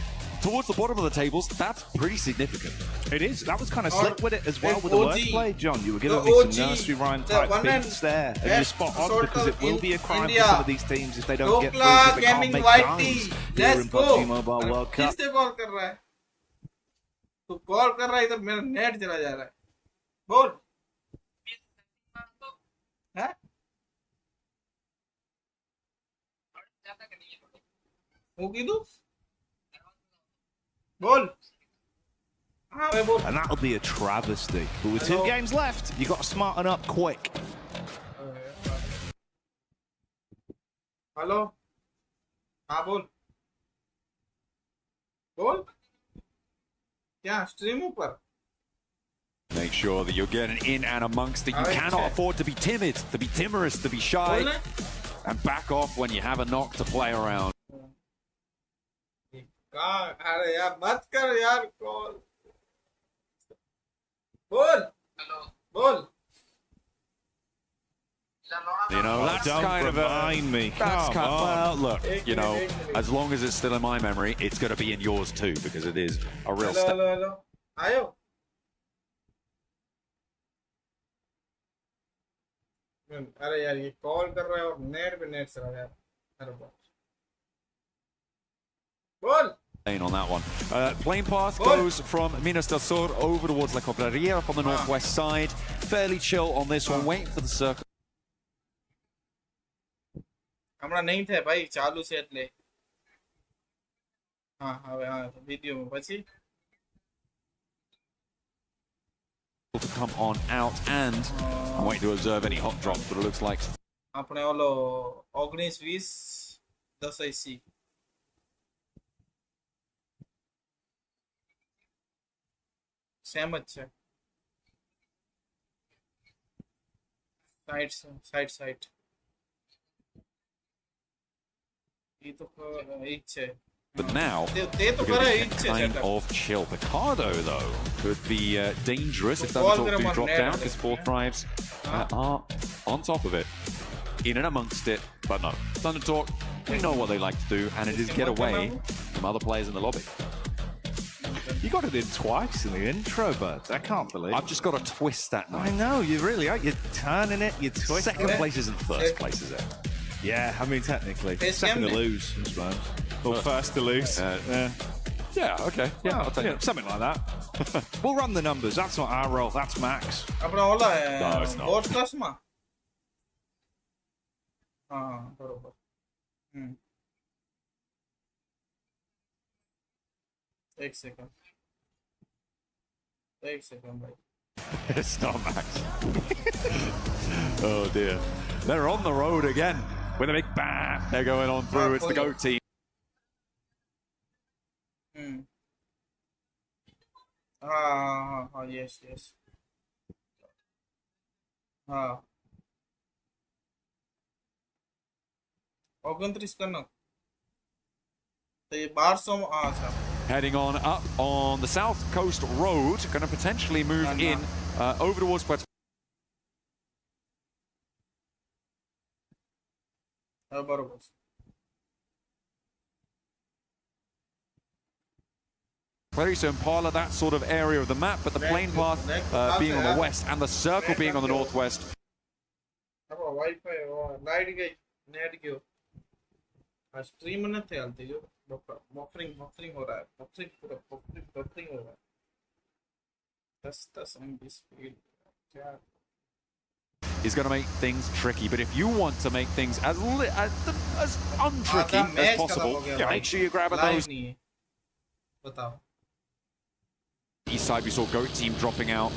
Towards the bottom of the tables, that's pretty significant. It is. That was kind of slick with it as well with the wordplay, John. You were giving me some nursery rhyme type beats there, and you're spot on because it will be a crime for some of these teams if they don't get through, if they can't make rounds here in PUBG Mobile World Cup. किससे call कर रहा है? तू call कर रहा है इधर मेरा नेट चला जा रहा है. बोल. हैं? And that'll be a travesty. But with 2 games left, you got to smarten up quick. Hello? हाँ बोल. बोल. क्या stream ऊपर? Make sure that you're getting in and amongst it. You cannot afford to be timid, to be timorous, to be shy, and back off when you have a knock to play around. अरे यार मत कर यार call. बोल. बोल. You know, that's kind of me. That's kind of, well, look, you know, as long as it's still in my memory, it's going to be in yours too, because it is a real step. Hello. आयो. अरे यार ये call कर रहा है और net पे net चला गया. अरे बाप. बोल. On that one. Plane path goes from Minas del Sur over towards La Cobraria up on the northwest side. Fairly chill on this one, waiting for the circle. हमारा नहीं थे भाई चालू से એટલે. हाँ वीडियो में પછી to come on out, and I'm waiting to observe any hot drops, but it looks like આપણે ઓલો 19 20 10 IC સેમ જ છે. સાઈડ એ તો ઈ છે. But now, kind of chill. Picardo, though, could be dangerous if Thundertalk do drop down, because 4 Thrives are on top of it. In and amongst it, but no. Thundertalk, we know what they like to do, and it is get away from other players in the lobby. You got it in twice in the intro, but I can't believe I've just got to twist that now. I know, you really are. You're turning it, you're twisting Second place isn't first place, is it? Yeah, I mean, technically. Second to lose, I suppose. Or first to lose. Yeah, okay. Yeah, I'll take it. Something like that. We'll run the numbers. That's not our role. That's Max. No, it's not. Podcast માં. બરોબર. एक second भाई. It's not Max. Oh dear. They're on the road again with a big bang. They're going on through. It's the GOAT team. Yes. Heading on up on the South Coast Road, going to potentially move in over towards Puerto. So Impala, that sort of area of the map, but the plane path being on the west and the circle being on the northwest. Stream में थे आलती जो buffering हो रहा है buffering हो रहा है 10 MB speed is going to make things tricky, but if you want to make things as untricky as possible, make sure you grab those. East side, we saw GOAT team dropping out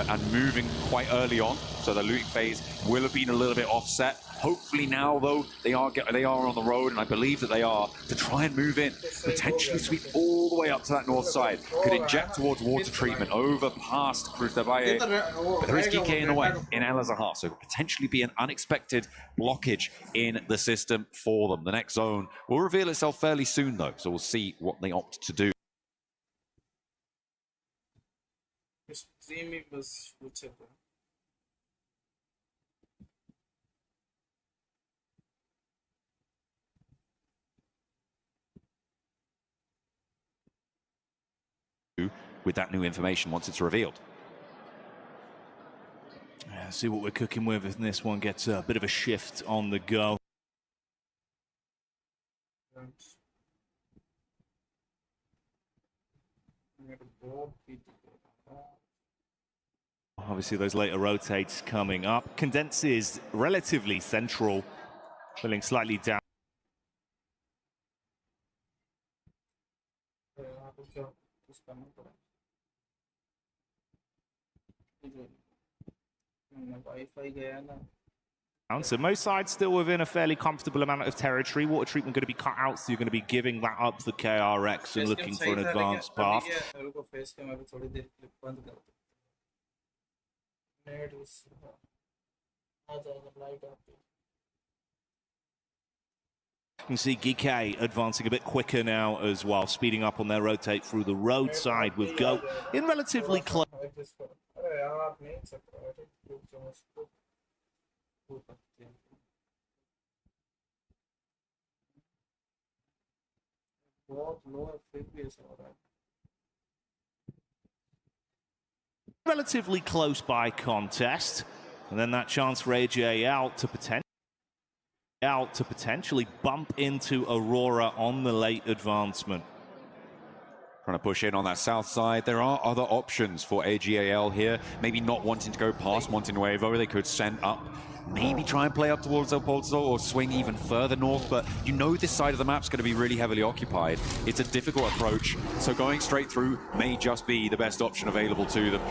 and moving quite early on, so the looting phase will have been a little bit offset. Hopefully now, though, they are on the road, and I believe that they are, to try and move in, potentially sweep all the way up to that north side. Could inject towards water treatment, over past Cruz de Valle. But there is GK in the way, in El Azahar, so it could potentially be an unexpected blockage in the system for them. The next zone will reveal itself fairly soon, though, so we'll see what they opt to do. Streaming was future. With that new information once it's revealed. Yeah, see what we're cooking with if this one gets a bit of a shift on the go. Obviously, those later rotates coming up. Condense is relatively central, filling slightly down. So most sides still within a fairly comfortable amount of territory. Water treatment going to be cut out, so you're going to be giving that up for KRX and looking for an advanced path. You can see GK advancing a bit quicker now as well, speeding up on their rotate through the roadside with Go in relatively close. Relatively close by contest, and then that chance for AJL to potentially bump into Aurora on the late advancement. Trying to push in on that south side. There are other options for AGAL here. Maybe not wanting to go past Montenuevo. They could send up, maybe try and play up towards El Pozo or swing even further north. But you know this side of the map's going to be really heavily occupied. It's a difficult approach. So going straight through may just be the best option available to them.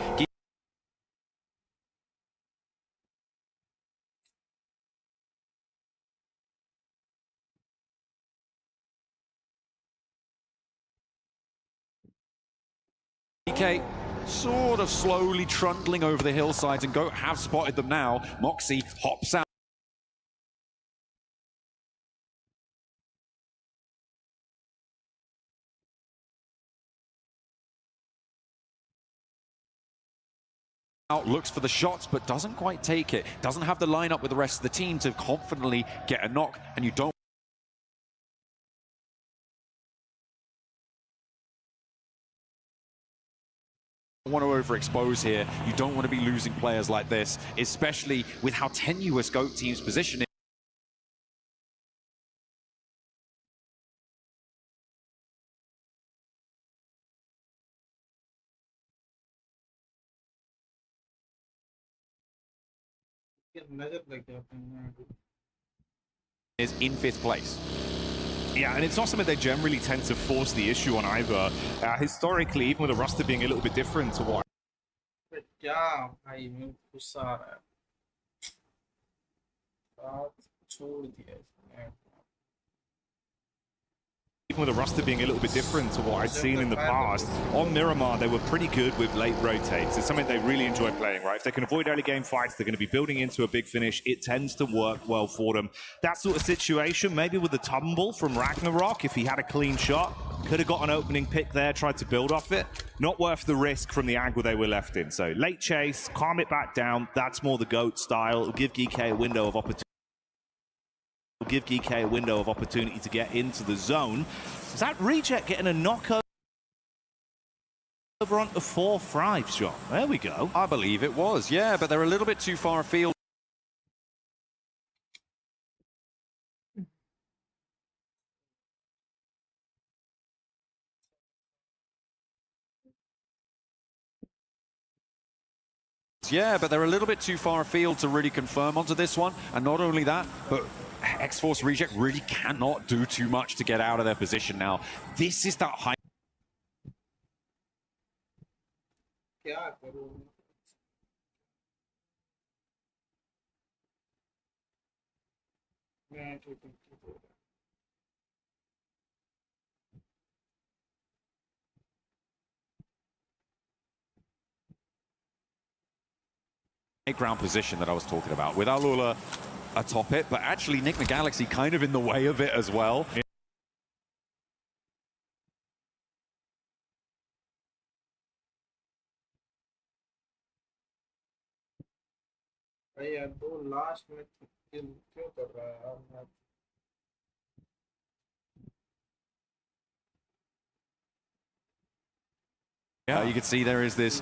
GK sort of slowly trundling over the hillsides, and Goat have spotted them now. Moxie hops out. Looks for the shots, but doesn't quite take it. Doesn't have the lineup with the rest of the team to confidently get a knock, and you don't want to overexpose here. You don't want to be losing players like this, especially with how tenuous GOAT team's position is. Is in 5th place. Yeah, and it's not something they generally tend to force the issue on either. Historically, even with the roster being a little bit different to what even with the roster being a little bit different to what I'd seen in the past, on Miramar, they were pretty good with late rotates. It's something they really enjoy playing, right? If they can avoid early game fights, they're going to be building into a big finish. It tends to work well for them. That sort of situation, maybe with the tumble from Ragnarok, if he had a clean shot, could have got an opening pick there, tried to build off it. Not worth the risk from the angle they were left in. So late chase, calm it back down. That's more the GOAT style. It'll give GK a window of opportunity. To get into the zone. Is that Reject getting a knockover onto 4-5 shot? There we go. I believe it was, yeah, but they're a little bit too far afield. Yeah, but they're a little bit too far afield to really confirm onto this one. And not only that, but X-Force Reject really cannot do too much to get out of their position now. This is that high. Ground position that I was talking about, with Alula atop it, but actually Enigma Galaxy kind of in the way of it as well. भैया दो last में क्यों कर रहा है यार? Yeah, you can see there is this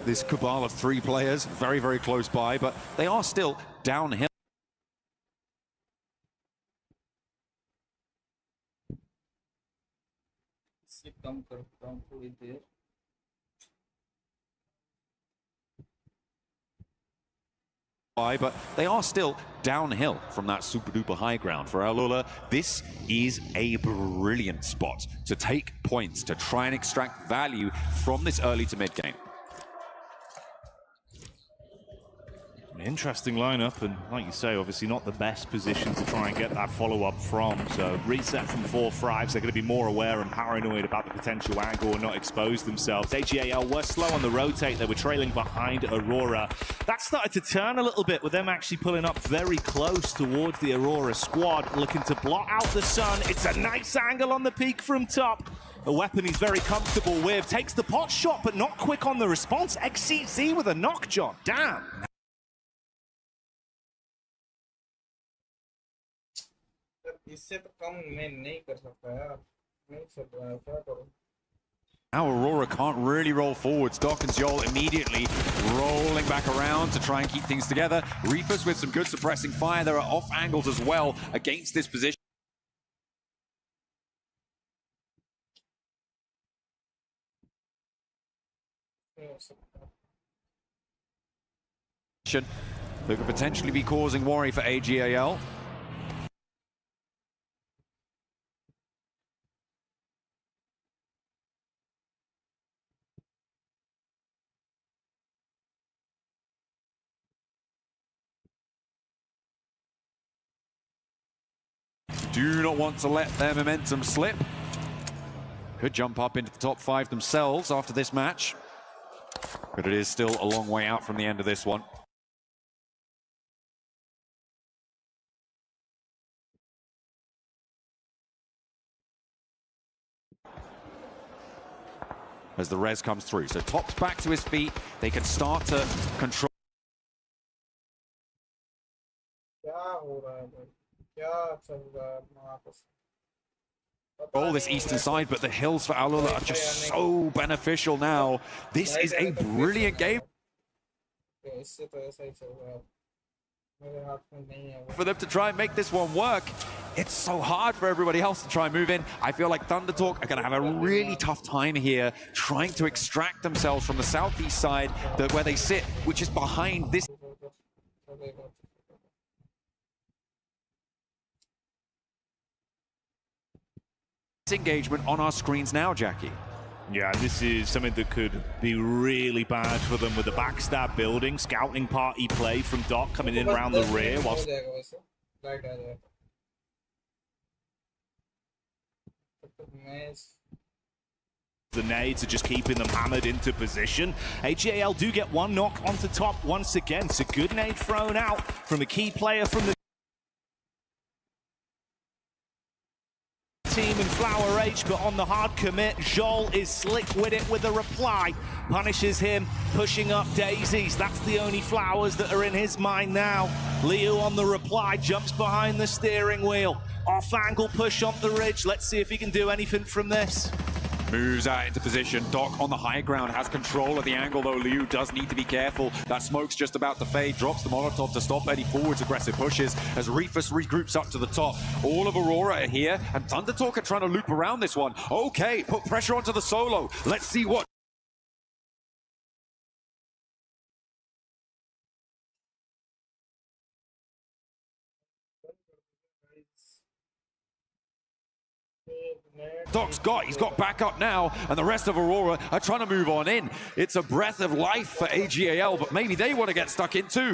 this cabal of 3 players, very, very close by, but they are still downhill. इससे कम करता हूँ थोड़ी देर. But they are still downhill from that super duper high ground. For Alula, this is a brilliant spot to take points, to try and extract value from this early to mid game. An interesting lineup, and like you say, obviously not the best position to try and get that follow-up from. So reset from 4-5s, they're going to be more aware and paranoid about the potential angle and not expose themselves. AGAL were slow on the rotate, they were trailing behind Aurora. That started to turn a little bit with them actually pulling up very close towards the Aurora squad, looking to blot out the sun. It's a nice angle on the peak from top. A weapon he's very comfortable with. Takes the pot shot, but not quick on the response. XCZ with a knock, John. Damn. इससे तो कम मैं नहीं कर सकता यार. नहीं चल रहा है, क्या करूं? Now Aurora can't really roll forwards. Doc and Joel immediately rolling back around to try and keep things together. Reapers with some good suppressing fire. There are off angles as well against this position. That could potentially be causing worry for AGAL. Do not want to let their momentum slip. Could jump up into the top 5 themselves after this match. But it is still a long way out from the end of this one. As the res comes through. So Top's back to his feet. They can start to control. All this eastern side, but the hills for Alula are just so beneficial now. This is a brilliant game for them to try and make this one work. It's so hard for everybody else to try and move in. I feel like Thunder Talk are going to have a really tough time here trying to extract themselves from the southeast side where they sit, which is behind this. Engagement on our screens now, Jackie. Yeah, this is something that could be really bad for them with the backstab building, scouting party play from Doc coming in around the rear whilst the nades are just keeping them hammered into position. AGAL do get one knock onto top once again. It's a good nade thrown out from a key player from the team in Flower H, but on the hard commit, Joel is slick with it with a reply. Punishes him, pushing up daisies. That's the only flowers that are in his mind now. Leo on the reply, jumps behind the steering wheel. Off angle push on the ridge. Let's see if he can do anything from this. Moves out into position. Doc on the high ground has control of the angle, though Liu does need to be careful. That smoke's just about to fade. Drops the Molotov to stop any forwards aggressive pushes as Reefus regroups up to the top. All of Aurora are here, and Thunder Talk are trying to loop around this one. Okay, put pressure onto the solo. Let's see what. He's got back up now, and the rest of Aurora are trying to move on in. It's a breath of life for AGAL, but maybe they want to get stuck in too.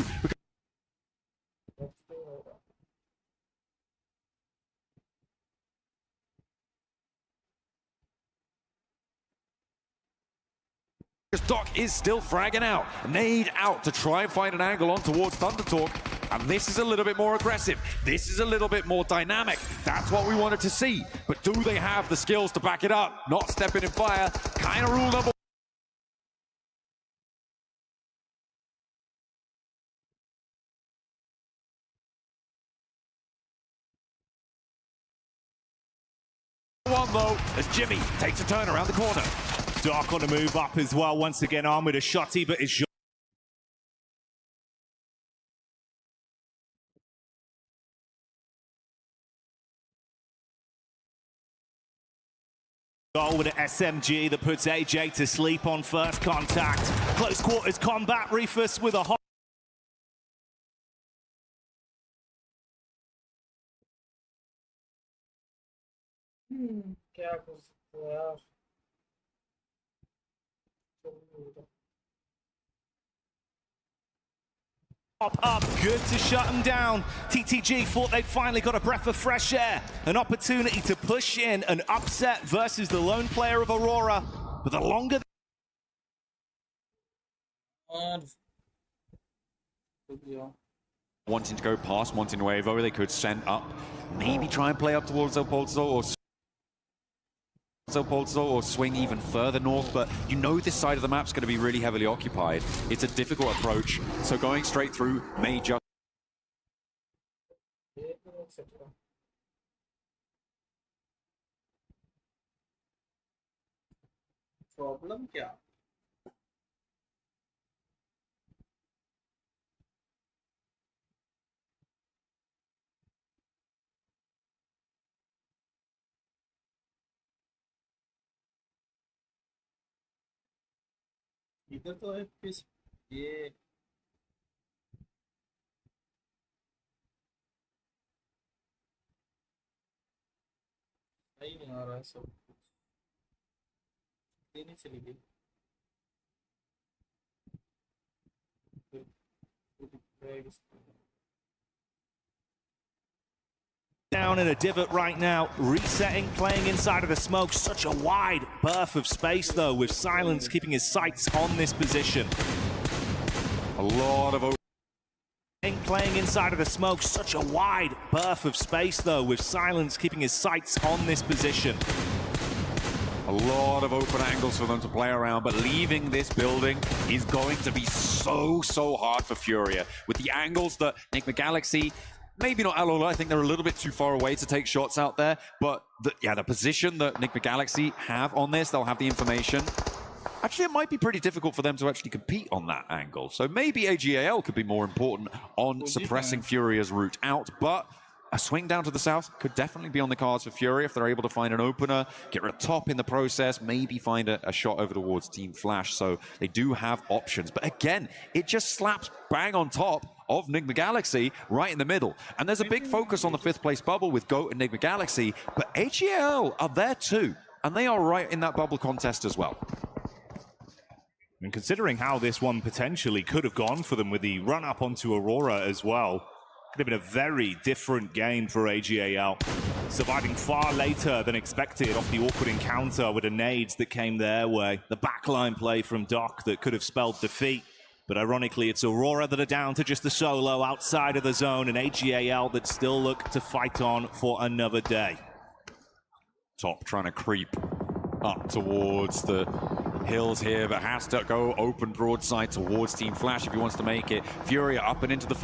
Doc is still fragging out. Nade out to try and find an angle on towards Thundertalk. And this is a little bit more aggressive. This is a little bit more dynamic. That's what we wanted to see. But do they have the skills to back it up? Not stepping in fire. Kind of rule number one, though, as Jimmy takes a turn around the corner. Doc on a move up as well, once again armed with a shotty, but it's Goal with an SMG that puts AJ to sleep on first contact. Close quarters combat, Reefus with a hot. क्या कर सकते हो यार Up, good to shut them down. TTG thought they'd finally got a breath of fresh air, an opportunity to push in an upset versus the lone player of Aurora. But the longer wanting to go past Montenuevo, they could send up, maybe try and play up towards Opolzo or swing even further north, but you know this side of the map's going to be really heavily occupied. It's a difficult approach, so going straight through may just... problem क्या इधर तो है किस ये सही नहीं आ रहा है सब नहीं चली गई down in a divot right now, resetting, playing inside of the smoke. Such a wide berth of space though, with Silence keeping his sights on this position. A lot of playing inside of the smoke. Such a wide berth of space though, with Silence keeping his sights on this position. A lot of open angles for them to play around, but leaving this building is going to be so hard for Furia. With the angles that Nigma maybe not Alola, I think they're a little bit too far away to take shots out there, but the position that Nigma have on this, they'll have the information. Actually, it might be pretty difficult for them to actually compete on that angle. So maybe AGAL could be more important on suppressing Furia's route out, but a swing down to the south could definitely be on the cards for Furia if they're able to find an opener, get rid of top in the process, maybe find a shot over towards Team Flash. So they do have options. But again, it just slaps bang on top of Nigma right in the middle. And there's a big focus on the 5th place bubble with GOAT and Nigma but AGL are there too. And they are right in that bubble contest as well. And considering how this one potentially could have gone for them with the run-up onto Aurora as well, could have been a very different game for AGAL. Surviving far later than expected off the awkward encounter with the nades that came their way. The backline play from Doc that could have spelled defeat. But ironically, it's Aurora that are down to just the solo outside of the zone, and AGAL that still look to fight on for another day. Top trying to creep up towards the hills here, but has to go open broadside towards Team Flash if he wants to make it. Furia up and into the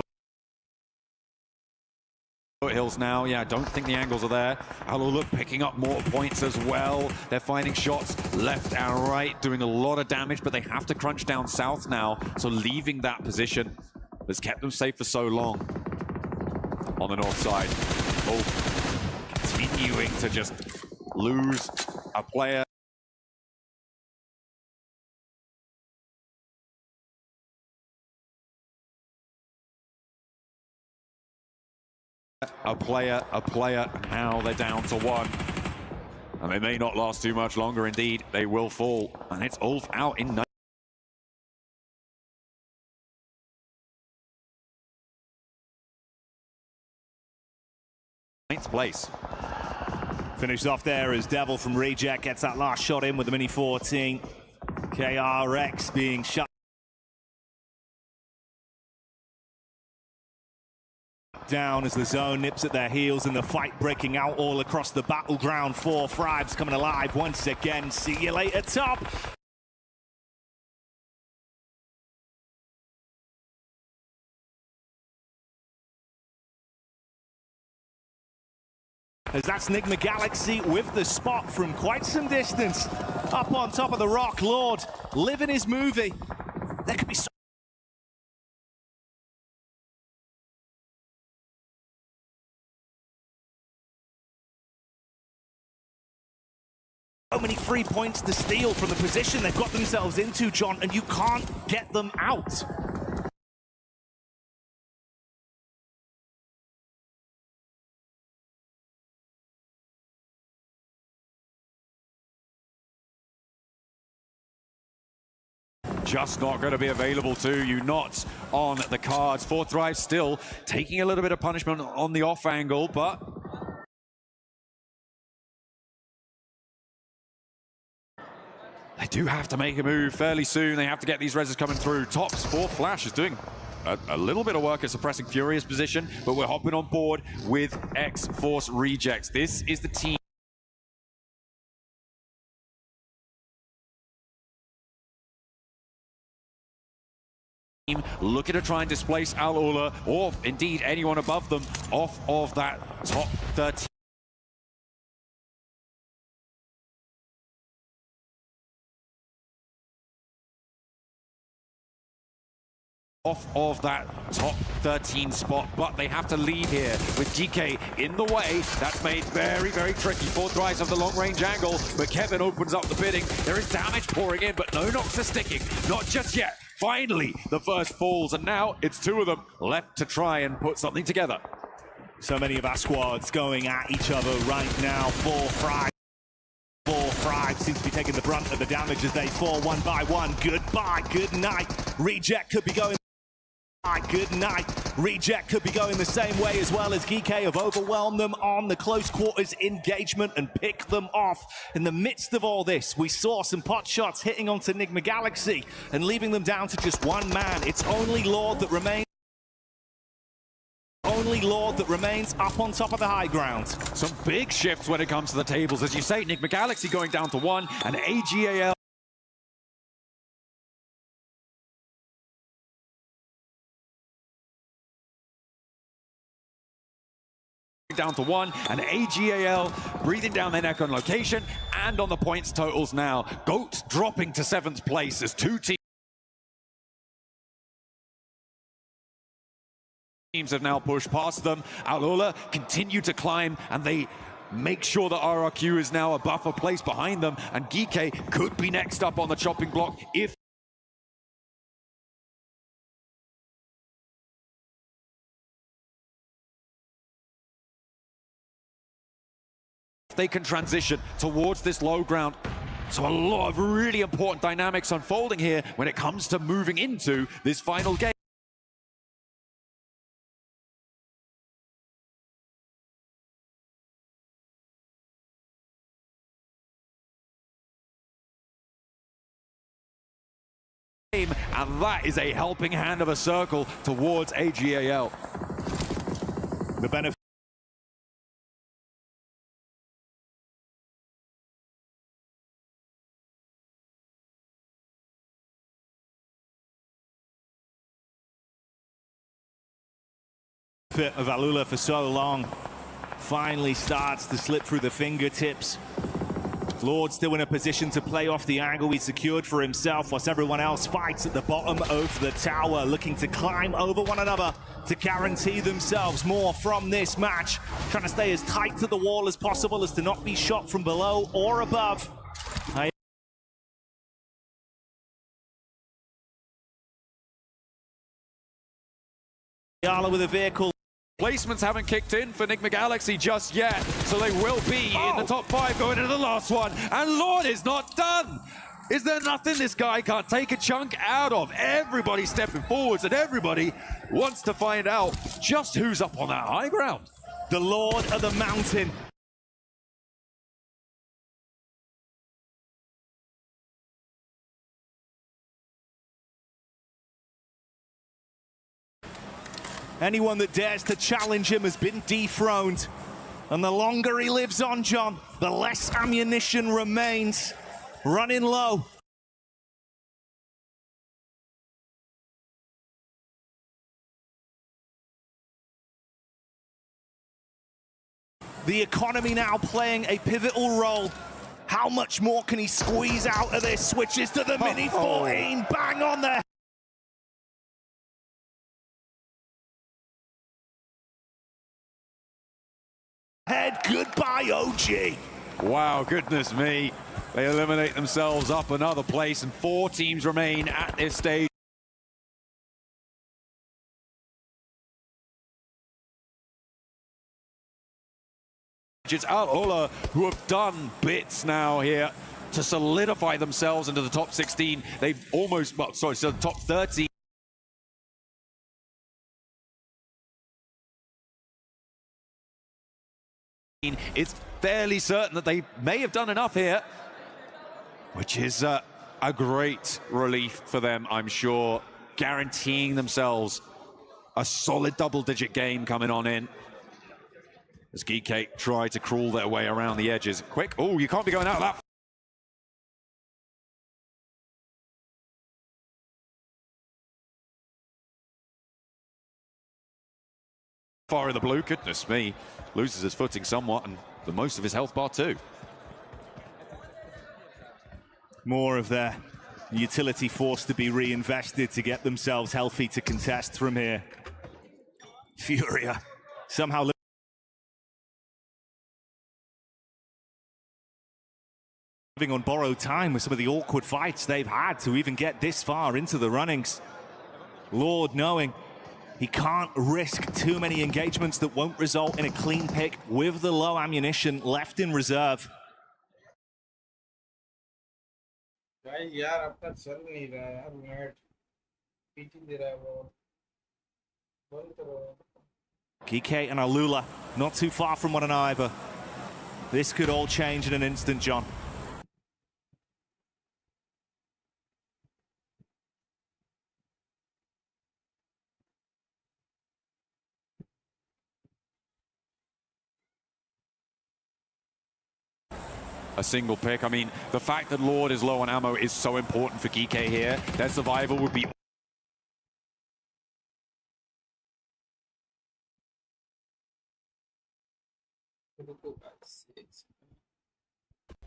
foothills now. Yeah, I don't think the angles are there. Alola picking up more points as well. They're finding shots left and right, doing a lot of damage, but they have to crunch down south now. So leaving that position has kept them safe for so long. On the north side. Oh, continuing to just lose a player. A player, now they're down to 1. And they may not last too much longer, indeed. They will fall. And it's Ulf out in 9th place. Finished off there as Devil from Reject gets that last shot in with the Mini 14. KRX being shut down as the zone nips at their heels and the fight breaking out all across the battleground. 4 Fribes coming alive once again. See you later, top. As that's Nigma Galaxy with the spot from quite some distance. Up on top of the rock, Lord, living his movie. There could be so many free points to steal from the position they've got themselves into, John, and you can't get them out. Just not going to be available to you, not on the cards. 4 Thrive still taking a little bit of punishment on the off angle, but they do have to make a move fairly soon. They have to get these reses coming through. Tops 4 Flash is doing a little bit of work at suppressing Furious position, but we're hopping on board with X-Force Rejects. This is the team looking to try and displace Al Ula, or indeed anyone above them, off of that top 13. Off of that top 13 spot, but they have to lead here with GK in the way. That's made very, very tricky. 4 Thrives of the long-range angle, but Kevin opens up the bidding. There is damage pouring in, but no knocks are sticking. Not just yet. Finally, the first falls, and now it's 2 of them left to try and put something together. So many of our squads going at each other right now. 4 Fribes seem to be taking the brunt of the damage as they fall one by one. Goodbye, good night. Reject could be going. Good night. Reject could be going the same way as well as Geeke have overwhelmed them on the close quarters engagement and picked them off. In the midst of all this, we saw some pot shots hitting onto Nigma Galaxy and leaving them down to just 1 man. It's only Lord that remains. Only Lord that remains up on top of the high ground. Some big shifts when it comes to the tables. As you say, Nigma Galaxy going down to 1 and AGAL down to 1, and AGAL breathing down their neck on location and on the points totals now. GOAT dropping to 7th place as 2 teams have now pushed past them. Alula continue to climb, and they make sure that RRQ is now a buffer place behind them, and Geeke could be next up on the chopping block if they can transition towards this low ground. So a lot of really important dynamics unfolding here when it comes to moving into this final game. And that is a helping hand of a circle towards AGAL. The benefit of Alula for so long finally starts to slip through the fingertips. Lord still in a position to play off the angle he secured for himself, whilst everyone else fights at the bottom of the tower, looking to climb over one another to guarantee themselves more from this match, trying to stay as tight to the wall as possible as to not be shot from below or above. Yala with a vehicle. Placements haven't kicked in for Nigma Galaxy just yet, so they will be in the top 5 going into the last one. And Lord is not done. Is there nothing this guy can't take a chunk out of? Everybody stepping forwards, and everybody wants to find out just who's up on that high ground. The Lord of the Mountain. Anyone that dares to challenge him has been dethroned. And the longer he lives on, John, the less ammunition remains. Running low. The economy now playing a pivotal role. How much more can he squeeze out of this? Switches to the Mini 14, bang on the head. Goodbye, OG. Wow, goodness me. They eliminate themselves up another place, and 4 teams remain at this stage. It's Ola who have done bits now here to solidify themselves into the top 16. They've almost, well, sorry, so the top 13. It's fairly certain that they may have done enough here, which is a great relief for them, I'm sure, guaranteeing themselves a solid double-digit game coming on in. As Geekcake try to crawl their way around the edges. Quick, oh, you can't be going out that far in the blue. Goodness me, loses his footing somewhat and the most of his health bar too. More of their utility force to be reinvested to get themselves healthy to contest from here. Furia somehow living on borrowed time with some of the awkward fights they've had to even get this far into the runnings. Lord knowing he can't risk too many engagements that won't result in a clean pick with the low ammunition left in reserve. भाई यार आपका चल नहीं रहा है यार mat PT दे रहा है वो बंद करो. Kike and Alula not too far from one another. This could all change in an instant, John. A single pick. I mean, the fact that Lord is low on ammo is so important for Geekcake here. Their survival would be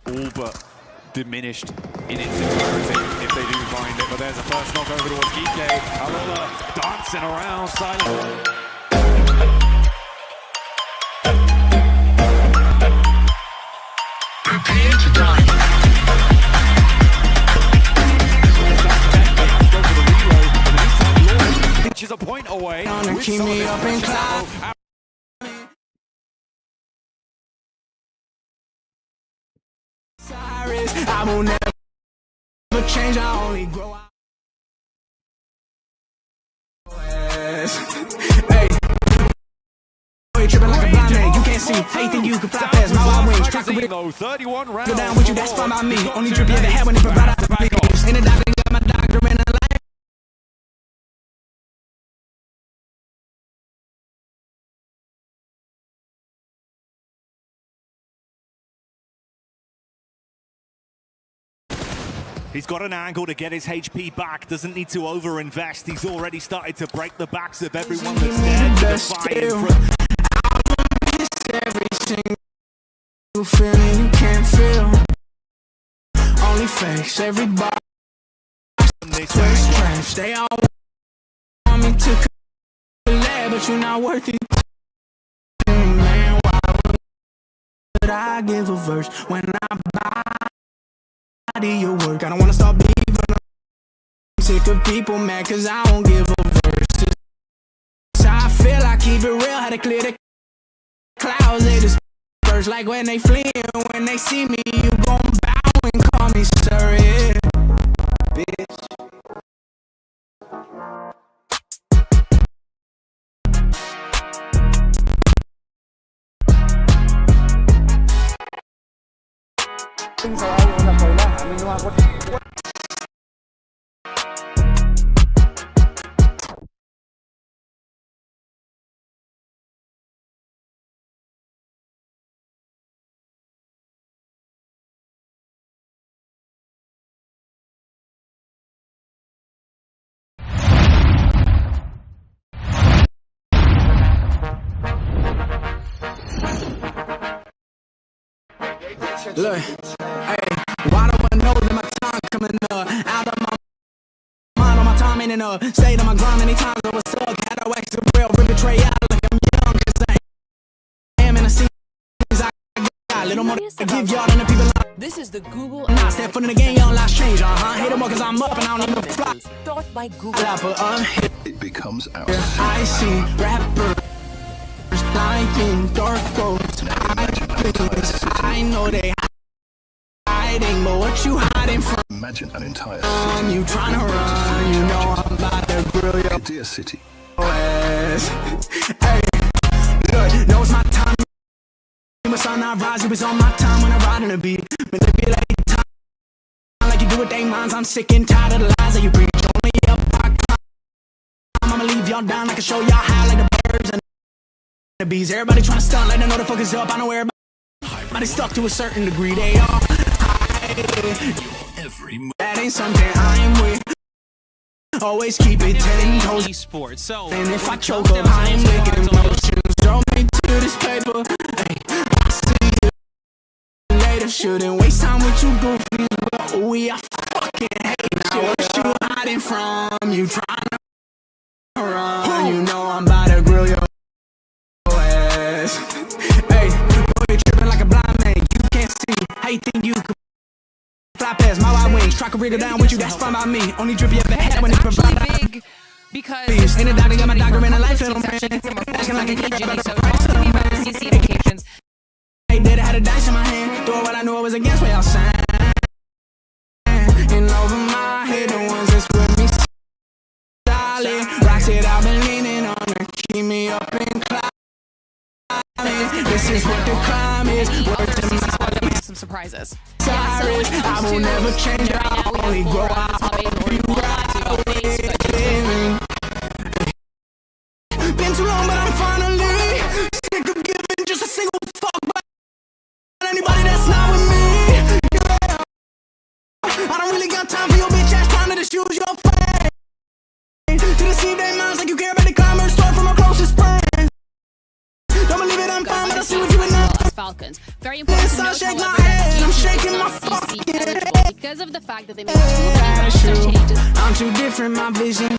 all but diminished in its entirety if they do find it. But there's a first knock over towards Geekcake. Alola dancing around silently. Prepare to die. She's a point away. Keep me up in cloud. I will never change. I only grow out. Hey, tripping like a blind man. You can't see. How you think you can fly past my wings? Track with 31 rounds. Go down with you. That's fine by me. Only drip you ever had when they provide out the beats. In the doctor, got my doctor in the life. He's got an angle to get his HP back, doesn't need to over-invest. He's already started to break the backs of everyone that's there to defy him. Every single feeling you can't feel. Only face everybody. They all want me to collab, but you're not worth it. Man, why would I give a verse when I body your work? I don't wanna start beefing. I'm sick of people mad cause I won't give a verse. So I feel I keep it real, had to clear the clouds. They just first like when they flee and when they see me, you gon' bow and call me sir, yeah. Bitch. Things are all on the I mean, what Look, hey, why do I know that my time coming up? Out of my mind, on my time ain't enough. Stayed on my grind many times, I was stuck. Had to wax the real, rip a tray out like I'm young. Cause I am in the scene. I got a little more to give y'all than the people. This is the Google. Nah, step foot in the game, y'all life's change. Hate them all cause I'm up and I don't even fly. Thought by Google. It becomes ours. I see rappers lying dark roads. I know they hiding, but what you hiding from? Imagine an entire city. You trying to run, you know I'm about to grill your dear city. Ass. Hey, look, know it's my time. You must not rise, you was on my time when I ride in the beat. Manipulate time like you do with they minds. I'm sick and tired of the lies that you preach. Only up I climb. I'ma leave y'all down, I can show y'all how like the birds and the bees. Everybody trying to stunt, let them know the focus up. I know everybody stuck to a certain degree. They all that ain't something I'm with. Always keep it 10 toes. Esports. So, and if I choke up, I'm making emotions. Throw me to this paper. Hey, I see you later. Shouldn't waste time with you goofies, but we are fucking hate you. What you hiding from? You trying to run? You know I'm about to grill your ass. Hey, boy, you tripping like a blind man. You can't see. How you think you could fly past my wide wings? Try to wriggle down with you. That's fine by me. Only drip you ever had when it's provide. Big because in the doctor got my doctor in a life little man. Acting like a Jimmy, so also be about the CC indications. I did had a dice in my hand. Doing what I knew I was against what y'all saying. And over my head, the ones that's with me solid. Rocks it, I've been leaning on her. Keep me up and climbing. This is what the crime is. Words in my We have some surprises. Cyrus, I will never change. I'll only grow out. Been too long, but I'm finally sick of giving just a single fuck about anybody that's not with me. Yeah. I don't really got time for your bitch ass trying to just use your face to deceive their minds like you care about the climber. Start from my closest friends. Don't believe it, I'm fine, but I see what you know. Falcons. Very important to note, shake my however, head, I'm that shaking my CC fucking eligible because of the fact that they made two roster changes. I'm too different, my vision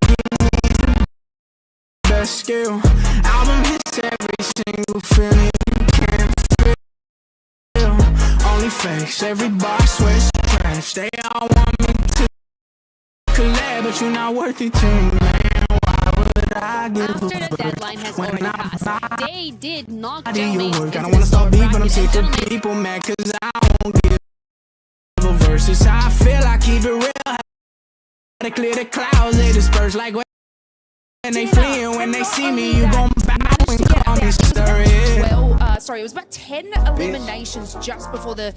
best skill. Album hits every single feeling you can't feel. Only fakes, every bar swears trash. They all want me to collab, but you're not worth it to me, man. Why would I give After the a deadline has already passed, they did knock do down your Mace work? I into don't wanna the start silver beef, but I'm bracket. sick And of gentlemen, people mad cause I won't give a verses. How I feel, I keep it real. To clear the clouds, they disperse like when they fleeing. When they see me, you gon' bow and call me stir it. It was about 10 eliminations just before the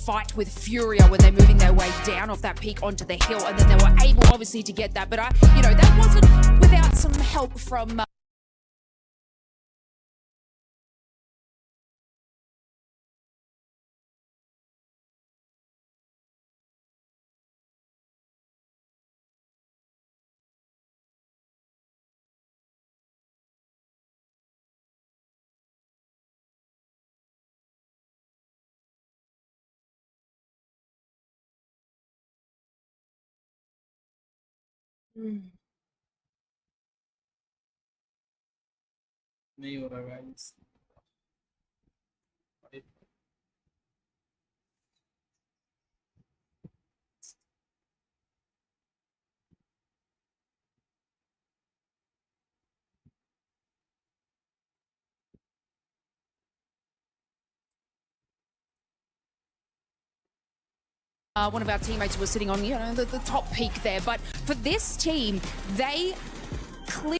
fight with Furia when they're moving their way down off that peak onto the hill, and then they were able, obviously, to get that. But that wasn't without some help from. नहीं हो रहा guys One of our teammates was sitting on the top peak there, but for this team, they clearly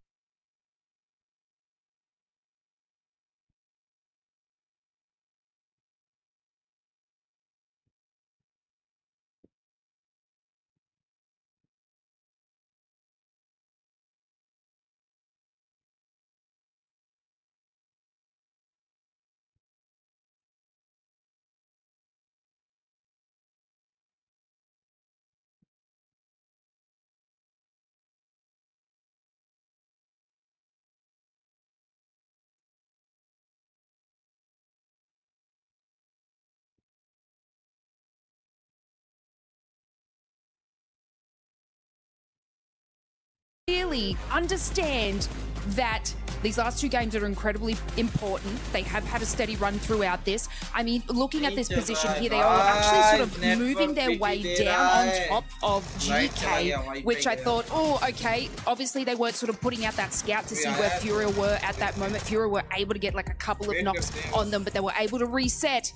really understand that these last two games are incredibly important. They have had a steady run throughout this. I mean, looking at this position here, they are actually sort of moving their way down on top of GK, which I thought, oh, okay. Obviously, they weren't sort of putting out that scout to see where Furia were at that moment. Furia were able to get like a couple of knocks on them, but they were able to reset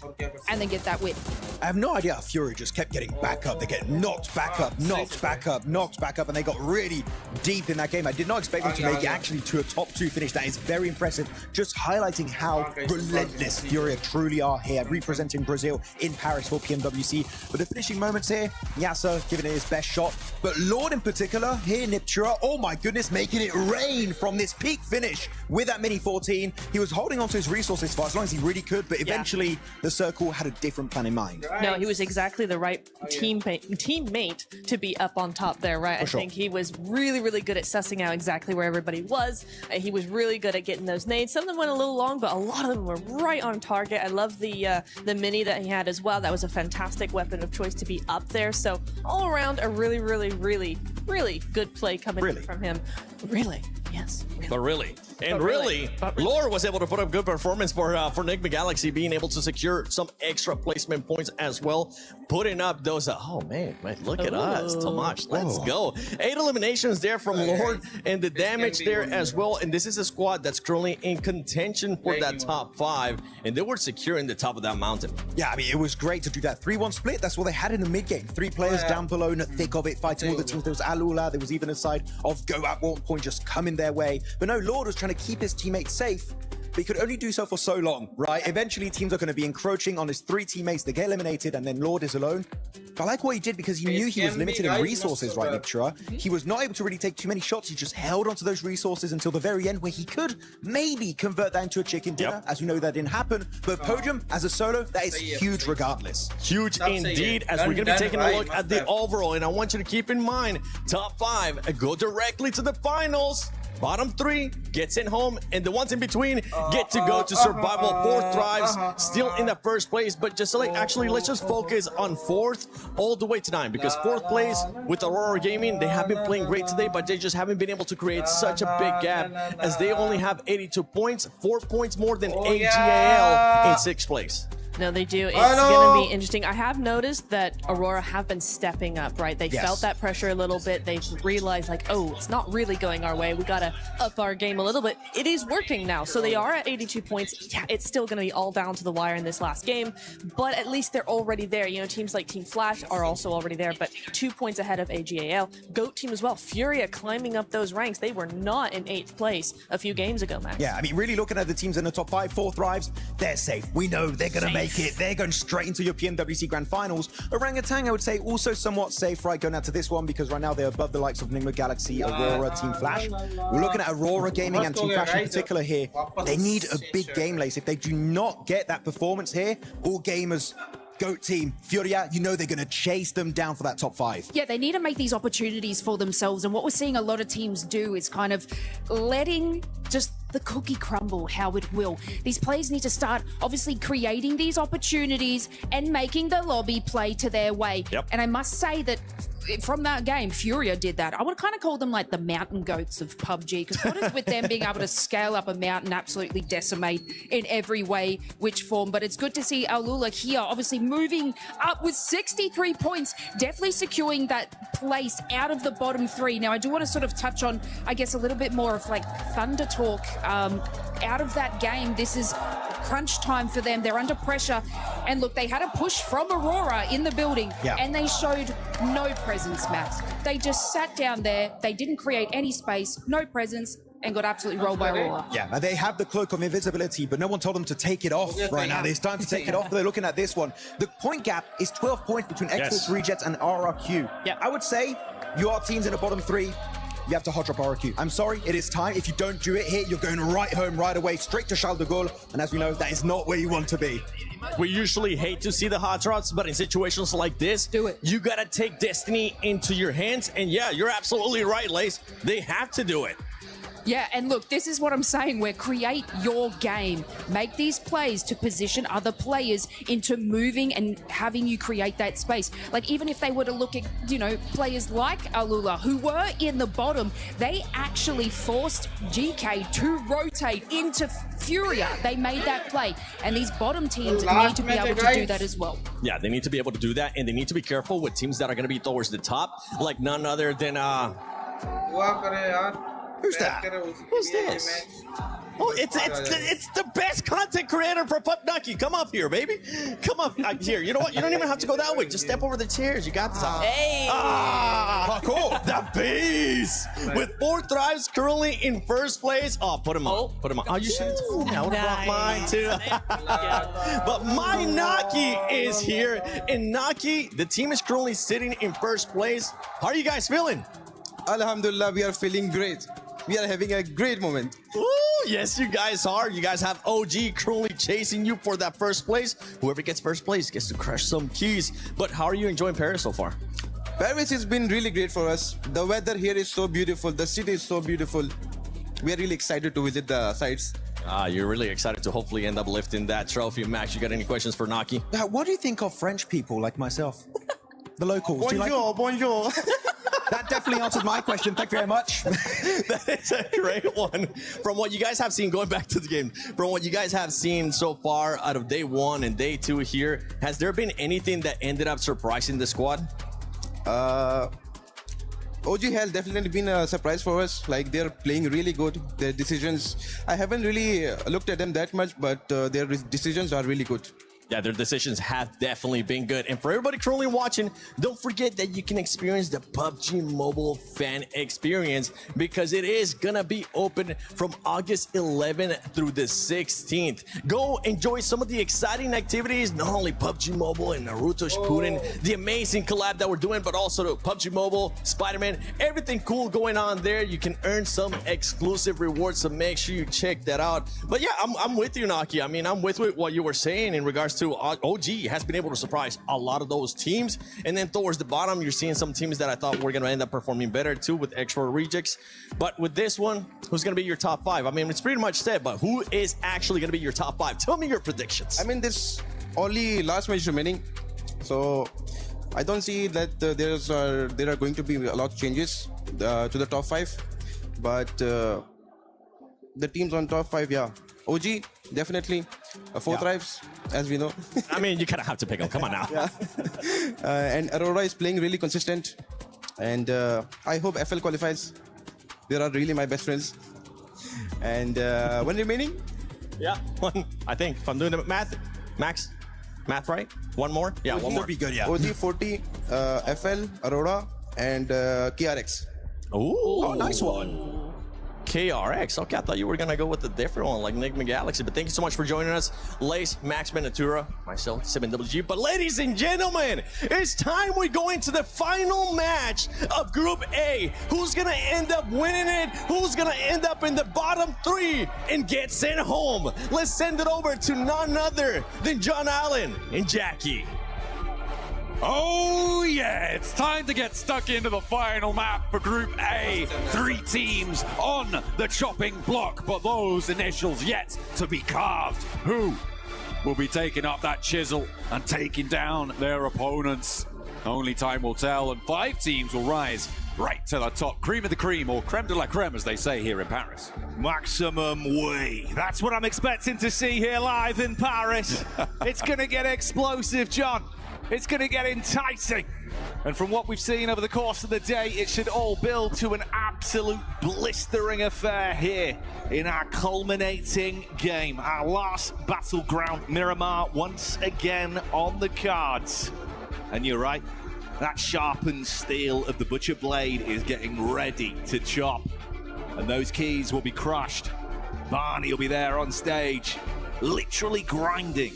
and then get that win. I have no idea how Furia just kept getting back up. They get knocked back up, knocked back up, knocked back up, and they got really deep in that game. I did not expect them to make it actually to a top 2 finish. That is very impressive. Just highlighting how relentless Furia truly are here, representing Brazil in Paris for PMWC. But the finishing moments here, Yasa giving it his best shot. But Lord in particular, here Niptura, oh my goodness, making it rain from this peak finish with that mini 14. He was holding on to his resources for as long as he really could, but eventually the circle had a different plan in mind. No, he was exactly the right teammate to be up on top there, right? I think he was really, really good at sussing out exactly where everybody was. He was really good at getting those nades. Some of them went a little long, but a lot of them were right on target. I love the mini that he had as well. That was a fantastic weapon of choice to be up there. So all around, a really, really, really, really good play coming in from him. Really, yes. But really. And really, Lore was able to put up good performance for Enigma Galaxy, being able to secure some extra placement points as well, putting up those, oh man, look at us, Tomash, let's go. 8 eliminations there from Lord, and the damage there as well, and this is a squad that's currently in contention for that top 5, and they were securing the top of that mountain. Yeah, I mean, it was great to do that 3-1 split. That's what they had in the mid game. 3 players down below in the thick of it, fighting all the teams. There was Alula, there was even a side of Go at one point just coming their way. But no, Lord was trying to keep his teammates safe, but he could only do so for so long, right? Eventually, teams are going to be encroaching on his 3 teammates. They get eliminated, and then Lord is alone. But I like what he did because he knew he was limited in resources, right, Niptura? He was not able to really take too many shots. He just held onto those resources until the very end, where he could maybe convert that into a chicken dinner. As we know, that didn't happen. But Podium, as a solo, that is huge regardless. Huge indeed, as we're going to be taking a look at the overall. And I want you to keep in mind, top 5 go directly to the finals. Bottom 3 gets in home, and the ones in between get to go to survival. 4th thrives, still in the 1st place, but just like, actually, let's just focus on 4th all the way to 9, because 4th place with Aurora Gaming, they have been playing great today, but they just haven't been able to create such a big gap, as they only have 82 points, 4 points more than AGAL in 6th place. No, they do. It's going to be interesting. I have noticed that Aurora have been stepping up, right? They felt that pressure a little bit. They've realized, like, oh, it's not really going our way. We got to up our game a little bit. It is working now. So they are at 82 points. Yeah, it's still going to be all down to the wire in this last game, but at least they're already there. You know, teams like Team Flash are also already there, but 2 points ahead of AGAL. GOAT team as well. Furia climbing up those ranks. They were not in 8th place a few games ago, Max. Yeah, I mean, really looking at the teams in the top 5, 4 thrives, they're safe. We know they're going to make it. They're going straight into your PMWC Grand Finals. Orangutan, I would say, also somewhat safe, right, going out to this one, because right now they're above the likes of Enigma Galaxy, Aurora, Team Flash. We're looking at Aurora Gaming and Team Flash in particular here. They need a big game, Lace. If they do not get that performance here, all gamers, GOAT team, Furia, you know they're going to chase them down for that top 5. Yeah, they need to make these opportunities for themselves. And what we're seeing a lot of teams do is kind of letting just the cookie crumble how it will. These players need to start obviously creating these opportunities and making the lobby play to their way. And I must say that from that game, Furia did that. I would kind of call them like the mountain goats of PUBG, because what is with them being able to scale up a mountain, absolutely decimate in every way, which form. But it's good to see Alula here, obviously moving up with 63 points, definitely securing that place out of the bottom 3. Now, I do want to sort of touch on, I guess, a little bit more of like Thunder talk out of that game. This is crunch time for them. They're under pressure. And look, they had a push from Aurora in the building, and they showed no presence, Matt. They just sat down there. They didn't create any space, no presence, and got absolutely rolled by Aurora. Yeah, and they have the cloak of invisibility, but no one told them to take it off right now. It's time to take it off. They're looking at this one. The point gap is 12 points between X-Force Rejets and RRQ. I would say you are teams in the bottom 3. You have to hot drop RRQ. I'm sorry, it is time. If you don't do it here, you're going right home right away, straight to Charles de Gaulle. And as we know, that is not where you want to be. We usually hate to see the hot drops, but in situations like this, do it. You gotta take destiny into your hands. And yeah, you're absolutely right, Lace. They have to do it. Yeah, and look, this is what I'm saying, where create your game. Make these plays to position other players into moving and having you create that space. Like, even if they were to look at, you know, players like Alula, who were in the bottom, they actually forced GK to rotate into Furia. They made that play. And these bottom teams need to be able to do that as well. Yeah, they need to be able to do that, and they need to be careful with teams that are going to be towards the top, like none other than... Who's that? Who's this? Oh, it's the best content creator for PUBG. Come up here, baby. Come up here. You know what? You don't even have to go that way. Just step over the chairs. You got this. Hey. Cool. The beast with 4 thrives currently in first place. Oh, put him on. Put him on. Oh, you should have told me. I would have brought mine too. But my Naki is here. And Naki, the team is currently sitting in first place. How are you guys feeling? Alhamdulillah, we are feeling great. We are having a great moment. Ooh, yes, you guys are. You guys have OG currently chasing you for that first place. Whoever gets first place gets to crush some keys. But how are you enjoying Paris so far? Paris has been really great for us. The weather here is so beautiful. The city is so beautiful. We are really excited to visit the sites. You're really excited to hopefully end up lifting that trophy. Max, you got any questions for Naki? What do you think of French people like myself? The locals. Bonjour, do you like bonjour. That definitely answers my question. Thank you very much. That is a great one. From what you guys have seen, going back to the game, from what you guys have seen so far out of day 1 and day 2 here, has there been anything that ended up surprising the squad? OG has definitely been a surprise for us. Like, they're playing really good. Their decisions, I haven't really looked at them that much, but their decisions are really good. Yeah, their decisions have definitely been good. And for everybody currently watching, don't forget that you can experience the PUBG Mobile fan experience, because it is gonna be open from August 11th through the 16th. Go enjoy some of the exciting activities, not only PUBG Mobile and Naruto Shippuden, the amazing collab that we're doing, but also the PUBG Mobile, Spider-Man, everything cool going on there. You can earn some exclusive rewards, so make sure you check that out. But yeah, I'm with you, Naki. I mean, I'm with what you were saying in regards to OG has been able to surprise a lot of those teams. And then towards the bottom, you're seeing some teams that I thought were going to end up performing better too, with extra rejects. But with this one, who's going to be your top 5? I mean, it's pretty much said, but who is actually going to be your top 5? Tell me your predictions. I mean, this only last match remaining, so I don't see that there are going to be a lot of changes to the top 5. But the teams on top 5, yeah. OG, definitely. 4 thrives, as we know. I mean, you kind of have to pick them. Come on now. Yeah. And Aurora is playing really consistent. And I hope FL qualifies. They are really my best friends. And one remaining? Yeah, one. I think, if I'm doing the math, Max, math right? One more? Yeah, one more. Would be good, yeah. OG, 40, FL, Aurora, and KRX. Ooh. Oh, nice one. KRX. Okay, I thought you were going to go with a different one like Enigma Galaxy, but thank you so much for joining us. Lace, Max Benatura, myself, 7WG. But ladies and gentlemen, it's time we go into the final match of Group A. Who's going to end up winning it? Who's going to end up in the bottom 3 and get sent home? Let's send it over to none other than John Allen and Jackie. Oh yeah, it's time to get stuck into the final map for Group A. 3 teams on the chopping block, but those initials yet to be carved. Who will be taking up that chisel and taking down their opponents? Only time will tell, and 5 teams will rise right to the top. Cream of the cream, or creme de la creme, as they say here in Paris. Maximum way. That's what I'm expecting to see here live in Paris. It's going to get explosive, John. It's going to get enticing. And from what we've seen over the course of the day, it should all build to an absolute blistering affair here in our culminating game. Our last battleground, Miramar, once again on the cards. And you're right, that sharpened steel of the Butcher Blade is getting ready to chop. And those keys will be crushed. Barney will be there on stage, literally grinding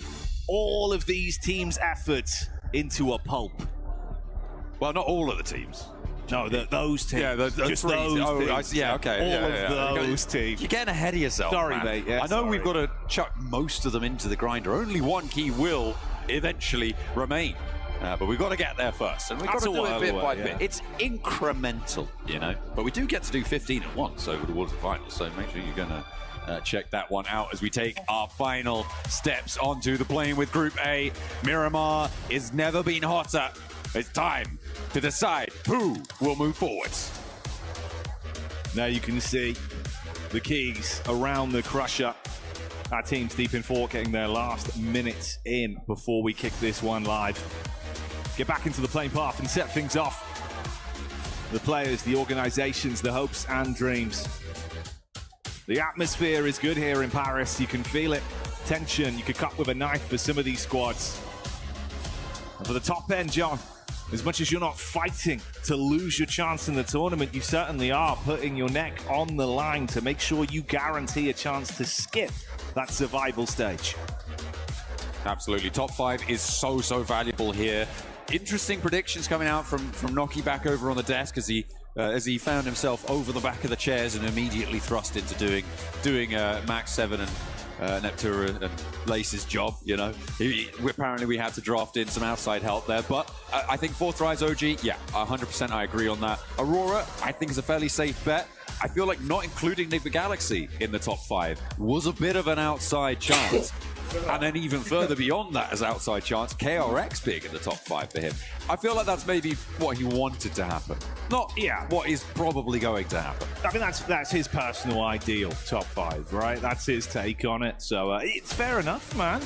all of these teams' efforts into a pulp. Well, not all of the teams. No, those teams. Yeah, just three. those teams. Yeah, okay. All of those teams. You're getting ahead of yourself. Sorry, man. mate. Yeah, I know we've got to chuck most of them into the grinder. Only one key will eventually remain. But we've got to get there first, and we've got to do it bit by bit. It's incremental, you know. But we do get to do 15 at once towards the final, so make sure you're going to check that one out as we take our final steps onto the plane with Group A. Miramar is never been hotter. It's time to decide who will move forwards. Now you can see the keys around the Crusher. Our team's deep in fort, getting their last minutes in before we kick this one live. Get back into the playing path and set things off. The players, the organizations, the hopes and dreams. The atmosphere is good here in Paris. You can feel it. Tension, you could cut with a knife for some of these squads. And for the top end, John, as much as you're not fighting to lose your chance in the tournament, you certainly are putting your neck on the line to make sure you guarantee a chance to skip that survival stage. Absolutely. Top 5 is so valuable here. Interesting predictions coming out from Noki back over on the desk as he found himself over the back of the chairs and immediately thrust into doing Max 7 and Neptura and Lace's job, you know. Apparently we had to draft in some outside help there, but I think 4th Rise OG, yeah, 100% I agree on that. Aurora, I think is a fairly safe bet. I feel like not including Nigma Galaxy in the top 5 was a bit of an outside chance. And then even further beyond that as outside chance, KRX being in the top 5 for him. I feel like that's maybe what he wanted to happen. Not what is probably going to happen. I mean, that's his personal ideal top 5, right? That's his take on it. So it's fair enough, man.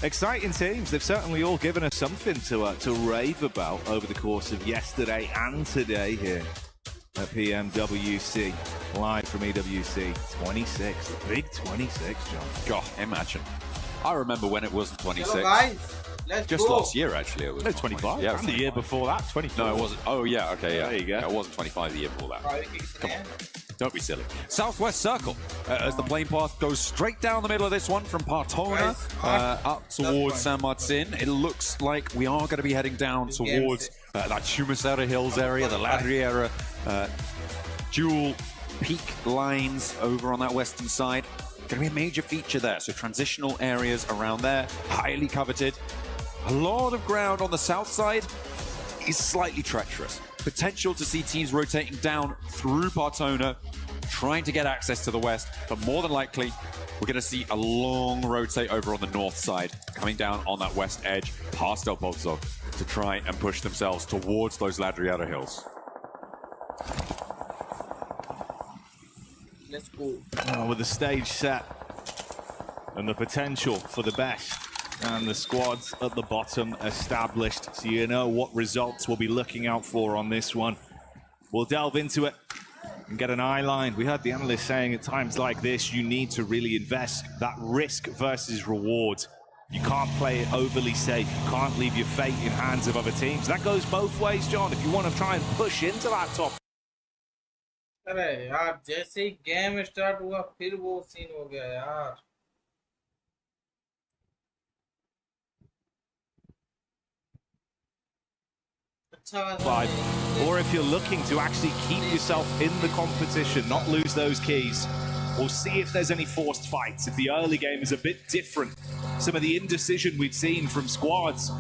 Exciting teams. They've certainly all given us something to rave about over the course of yesterday and today here at PMWC, live from EWC 26. The big 26, John. God, imagine. I remember when it wasn't 26. Hello guys, let's Just go. last year, actually, it was 25. Yeah, And the year before that, 24. No, it wasn't. Oh, yeah, okay, yeah. There you go. Yeah, it wasn't 25 the year before that. Come on. Don't be silly. Southwest Circle, as the plane path goes straight down the middle of this one from Partona up towards San Martin. It looks like we are going to be heading down towards that Chumasera Hills area, the Ladriera dual peak lines over on that western side. Going to be a major feature there. So transitional areas around there, highly coveted. A lot of ground on the south side is slightly treacherous. Potential to see teams rotating down through Partona, trying to get access to the west, but more than likely, we're going to see a long rotate over on the north side, coming down on that west edge, past El Pozo, to try and push themselves towards those Ladriera Hills. Let's go. With the stage set and the potential for the best, and the squads at the bottom established, so you know what results we'll be looking out for on this one. We'll delve into it and get an eye line. We heard the analyst saying at times like this, you need to really invest that risk versus reward. You can't play it overly safe. You can't leave your fate in hands of other teams. That goes both ways, John. If you want to try and push into that top. अरे यार जैसे ही game start हुआ फिर वो scene हो गया यार. Or if you're looking to actually keep yourself in the competition, not lose those keys, we'll see if there's any forced fights, if the early game is a bit different. Some of the indecision we've seen from squads.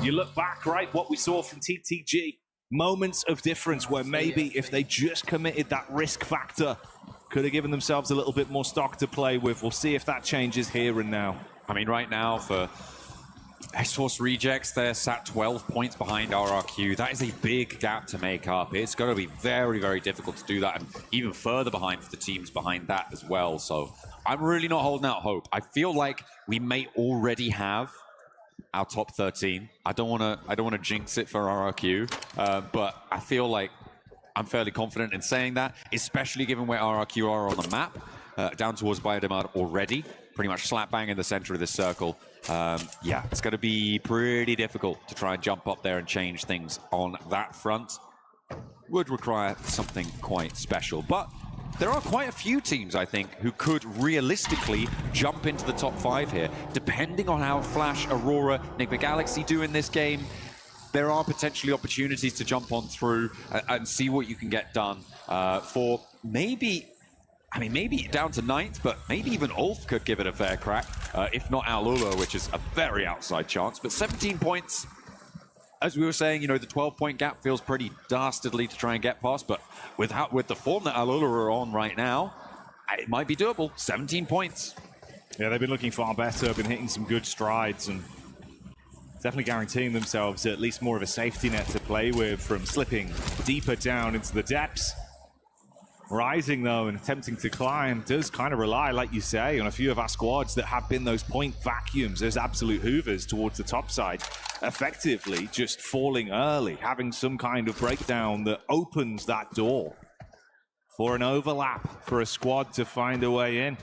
You look back, right, what we saw from TTG. Moments of difference where maybe if they just committed that risk factor, could have given themselves a little bit more stock to play with. We'll see if that changes here and now. I mean, right now for X-Force Rejects, they're sat 12 points behind RRQ. That is a big gap to make up. It's going to be very, very difficult to do that, and even further behind for the teams behind that as well. So I'm really not holding out hope. I feel like we may already have our top 13. I don't want to jinx it for RRQ, but I feel like I'm fairly confident in saying that, especially given where RRQ are on the map, down towards Biodemar already, pretty much slap bang in the center of this circle. Yeah, it's going to be pretty difficult to try and jump up there and change things on that front. Would require something quite special, but there are quite a few teams, I think, who could realistically jump into the top 5 here. Depending on how Flash, Aurora, Nigma Galaxy do in this game, there are potentially opportunities to jump on through and see what you can get done for maybe, I mean, maybe down to 9th, but maybe even Ulf could give it a fair crack, if not Alula, which is a very outside chance. But 17 points, as we were saying, the 12-point gap feels pretty dastardly to try and get past, but with the form that Alula are on right now, it might be doable. 17 points. Yeah, they've been looking far better, been hitting some good strides, and definitely guaranteeing themselves at least more of a safety net to play with from slipping deeper down into the depths. Rising, though, and attempting to climb does kind of rely, like you say, on a few of our squads that have been those point vacuums, those absolute hoovers towards the top side, effectively just falling early, having some kind of breakdown that opens that door for an overlap for a squad to find a way in.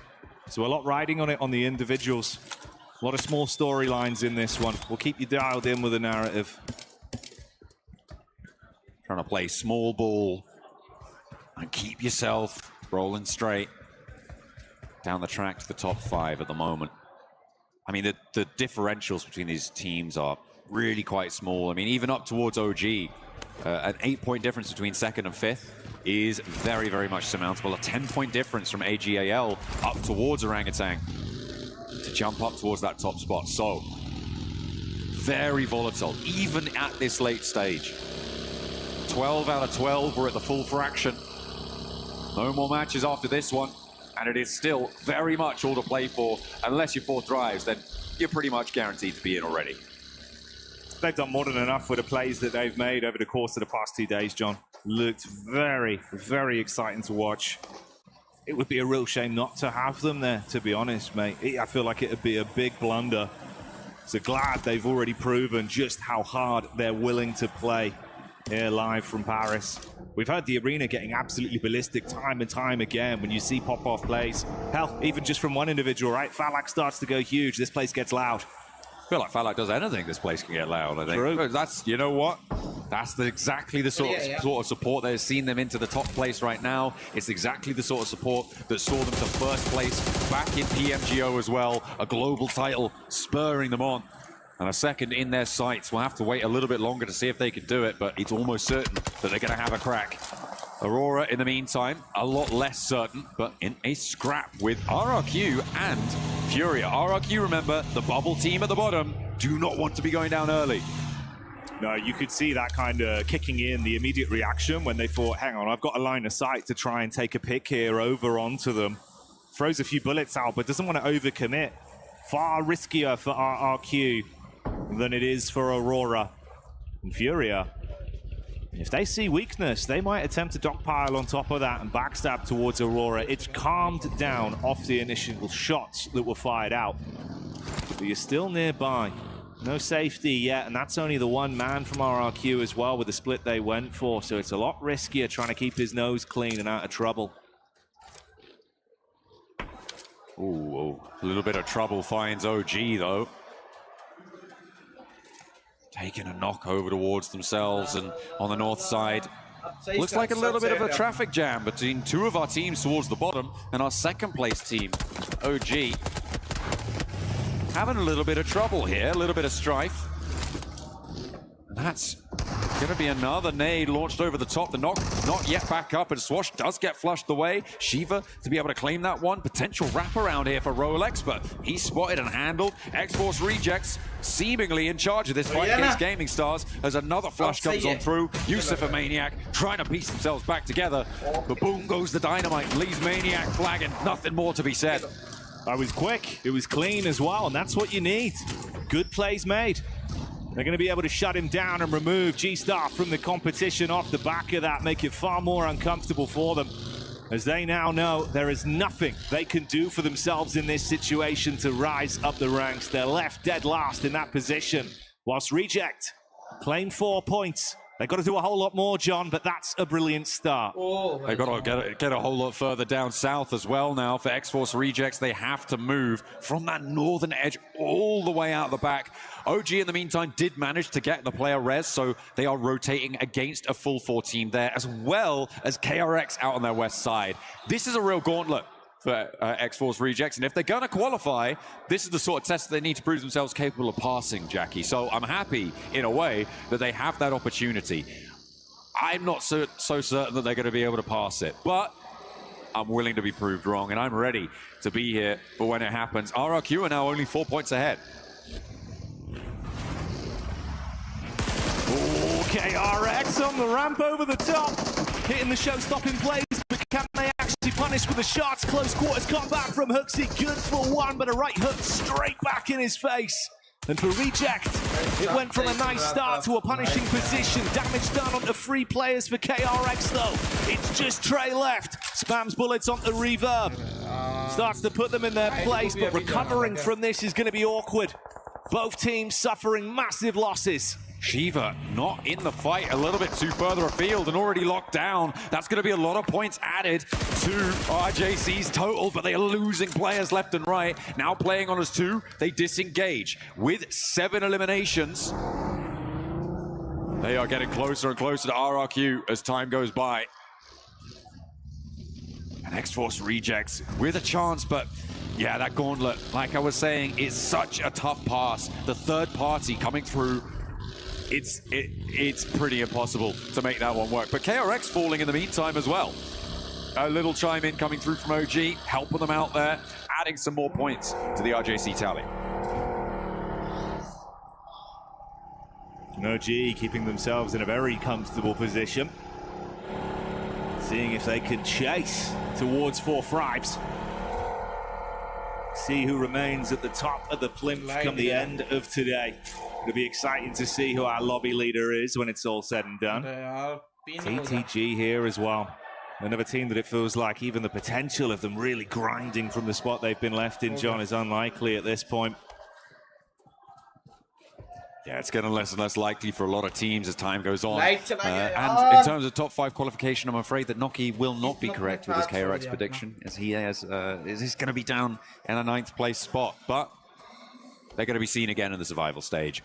So a lot riding on it on the individuals. A lot of small storylines in this one. We'll keep you dialed in with the narrative. Trying to play small ball and keep yourself rolling straight down the track to the top 5 at the moment. I mean, the differentials between these teams are really quite small. I mean, even up towards OG, an 8-point difference between 2nd and 5th is very, very much surmountable. A 10-point difference from AGAL up towards Orangutan to jump up towards that top spot. So, very volatile, even at this late stage. 12 out of 12, we're at the full fraction. No more matches after this one, and it is still very much all to play for. Unless you're 4th drives, then you're pretty much guaranteed to be in already. They've done more than enough with the plays that they've made over the course of the past 2 days, John. Looked very, very exciting to watch. It would be a real shame not to have them there, to be honest, mate. I feel like it would be a big blunder. So glad they've already proven just how hard they're willing to play here live from Paris. We've heard the arena getting absolutely ballistic time and time again when you see pop-off plays. Hell, even just from one individual, right? Falak starts to go huge. This place gets loud. I feel like Falak does anything, this place can get loud, I think. True. That's, you know what? That's exactly the sort of support that has seen them into the top place right now. It's exactly the sort of support that saw them to 1st place back in PMGO as well. A global title spurring them on. And a 2nd in their sights. We'll have to wait a little bit longer to see if they can do it, but it's almost certain that they're going to have a crack. Aurora, in the meantime, a lot less certain, but in a scrap with RRQ and Furia. RRQ, remember, the bubble team at the bottom, do not want to be going down early. No, you could see that kind of kicking in, the immediate reaction when they thought, hang on, I've got a line of sight to try and take a pick here over onto them. Throws a few bullets out, but doesn't want to overcommit. Far riskier for RRQ than it is for Aurora. And Furia, if they see weakness, they might attempt to dogpile on top of that and backstab towards Aurora. It's calmed down off the initial shots that were fired out. But you're still nearby. No safety yet, and that's only the one man from RRQ as well with the split they went for, so it's a lot riskier trying to keep his nose clean and out of trouble. Ooh, a little bit of trouble finds OG, though. Taking a knock over towards themselves, and on the north side, looks like a little bit of a traffic jam between 2 of our teams towards the bottom and our 2nd place team, OG. Having a little bit of trouble here, a little bit of strife. And that's going to be another nade launched over the top. The knock not yet back up, and Swash does get flushed away. Shiva to be able to claim that one. Potential wraparound here for Rolex, but he's spotted and handled. X-Force Rejects seemingly in charge of this fight against Gaming Stars as another flush comes on through. Yusuf and Maniac trying to piece themselves back together, but boom goes the dynamite. Leaves Maniac flagging. Nothing more to be said. That was quick. It was clean as well, and that's what you need. Good plays made. They're going to be able to shut him down and remove G-Star from the competition off the back of that, make it far more uncomfortable for them, as they now know there is nothing they can do for themselves in this situation to rise up the ranks. They're left dead last in that position, whilst Reject claim 4 points. They've got to do a whole lot more, John, but that's a brilliant start. They've got to get a whole lot further down south as well now. For X-Force Rejects, they have to move from that northern edge all the way out the back. OG, in the meantime, did manage to get the player res, so they are rotating against a full 4 team there, as well as KRX out on their west side. This is a real gauntlet for X-Force Rejects, and if they're going to qualify, this is the sort of test that they need to prove themselves capable of passing, Jackie. So I'm happy, in a way, that they have that opportunity. I'm not so certain that they're going to be able to pass it, but I'm willing to be proved wrong, and I'm ready to be here for when it happens. RRQ are now only 4 points ahead. KRX on the ramp over the top, hitting the show-stopping plays, but can they actually punish with the shots? Close quarters combat from Hooksy, good for one, but a right hook straight back in his face. And for Reject, it went from a nice start to a punishing position. Damage done onto 3 players for KRX though. It's just Trey left. Spams bullets onto Reverb. Starts to put them in their place, but recovering from this is going to be awkward. Both teams suffering massive losses. Shiva not in the fight, a little bit too further afield and already locked down. That's going to be a lot of points added to RJC's total, but they are losing players left and right. Now playing on as 2, they disengage. With 7 eliminations, they are getting closer and closer to RRQ as time goes by. And X-Force Rejects with a chance, but yeah, that gauntlet, like I was saying, is such a tough pass. The third party coming through, it's pretty impossible to make that one work. But KRX falling in the meantime as well. A little chime in coming through from OG, helping them out there, adding some more points to the RJC tally. And OG keeping themselves in a very comfortable position. Seeing if they can chase towards 4 Fribes. See who remains at the top of the plinth come the end of today. It'll be exciting to see who our lobby leader is when it's all said and done. TTG here as well. Another team that it feels like even the potential of them really grinding from the spot they've been left in, John, is unlikely at this point. Yeah, it's getting less and less likely for a lot of teams as time goes on. And in terms of top 5 qualification, I'm afraid that Noki will not be correct with his KRX prediction, as he has is going to be down in a 9th place spot. But they're going to be seen again in the survival stage.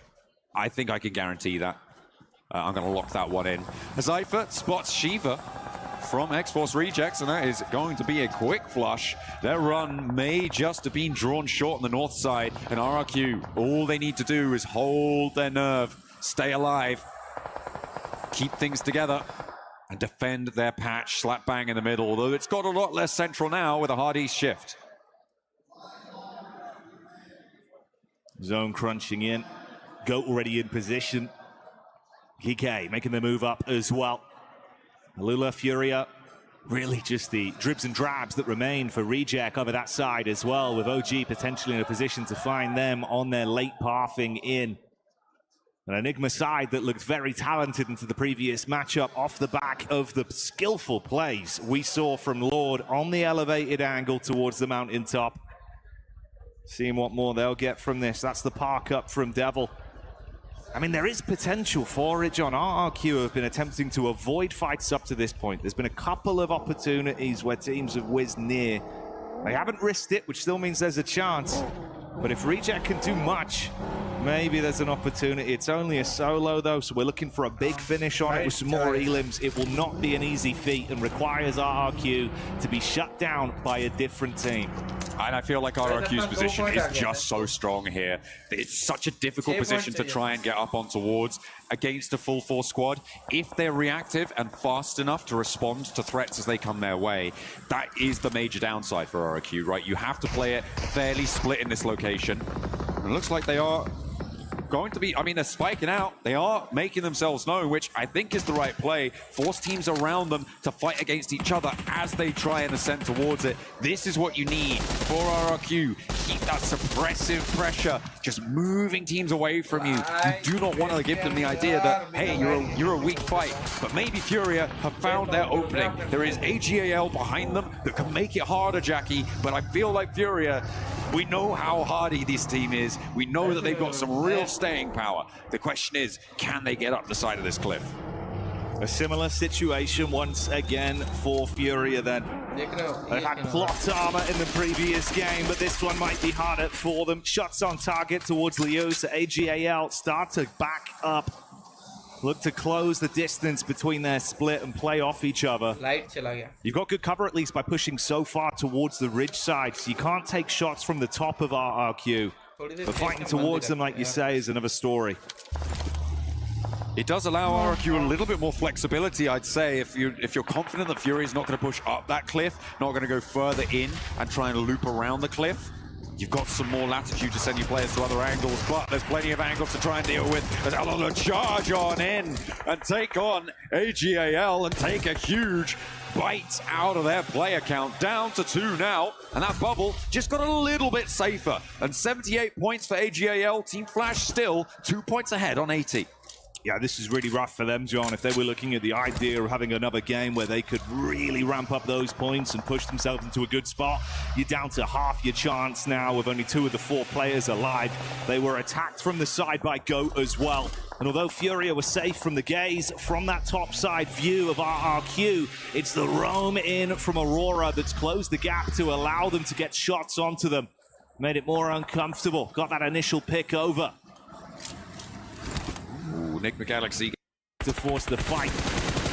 I think I can guarantee that. I'm going to lock that one in. Zypher spots Shiva from X-Force Rejects, and that is going to be a quick flush. Their run may just have been drawn short on the north side, and RRQ, all they need to do is hold their nerve, stay alive, keep things together, and defend their patch slap bang in the middle, although it's got a lot less central now with a hard east shift. Zone crunching in. Goat already in position. Kike making the move up as well. Alula, Furia, really just the dribs and drabs that remain for Reject over that side as well, with OG potentially in a position to find them on their late pathing in. An Enigma side that looked very talented into the previous matchup off the back of the skillful plays we saw from Lord on the elevated angle towards the mountaintop. Seeing what more they'll get from this. That's the park up from Devil. I mean, there is potential for it, John. RRQ have been attempting to avoid fights up to this point. There's been a couple of opportunities where teams have whizzed near. They haven't risked it, which still means there's a chance. But if Reject can do much, maybe there's an opportunity. It's only a solo, though, so we're looking for a big finish on it with some more elims. It will not be an easy feat and requires RRQ to be shut down by a different team. And I feel like RRQ's position is just so strong here. It's such a difficult position to try and get up on towards against a full force squad. If they're reactive and fast enough to respond to threats as they come their way, that is the major downside for RRQ, right? You have to play it fairly split in this location. And it looks like they are going to be, I mean, they're spiking out. They are making themselves known, which I think is the right play. Force teams around them to fight against each other as they try and ascend towards it. This is what you need for RRQ. Keep that suppressive pressure, just moving teams away from you. You do not want to give them the idea that, hey, you're a weak fight. But maybe Furia have found their opening. There is AGAL behind them that can make it harder, Jackie, but I feel like Furia, we know how hardy this team is. We know that they've got some real staying power. The question is, can they get up the side of this cliff? A similar situation once again for Furia then. They've had plot armor in the previous game, but this one might be harder for them. Shots on target towards Liu, so AGAL start to back up. Look to close the distance between their split and play off each other. You've got good cover at least by pushing so far towards the ridge side, so you can't take shots from the top of RRQ. But fighting towards them, like you say, is another story. It does allow RRQ a little bit more flexibility, I'd say, if you're confident that Fury is not going to push up that cliff, not going to go further in and try and loop around the cliff. You've got some more latitude to send your players to other angles, but there's plenty of angles to try and deal with. As Alula charge on in and take on AGAL and take a huge bite out of their player count, down to 2 now, and that bubble just got a little bit safer. And 78 points for AGAL. Team Flash still 2 points ahead on 80. Yeah, this is really rough for them, John. If they were looking at the idea of having another game where they could really ramp up those points and push themselves into a good spot, you're down to half your chance now with only 2 of the 4 players alive. They were attacked from the side by Goat as well. And although Furia was safe from the gaze, from that top side view of RRQ, it's the roam in from Aurora that's closed the gap to allow them to get shots onto them. Made it more uncomfortable. Got that initial pick over. Nick McGalaxy to force the fight.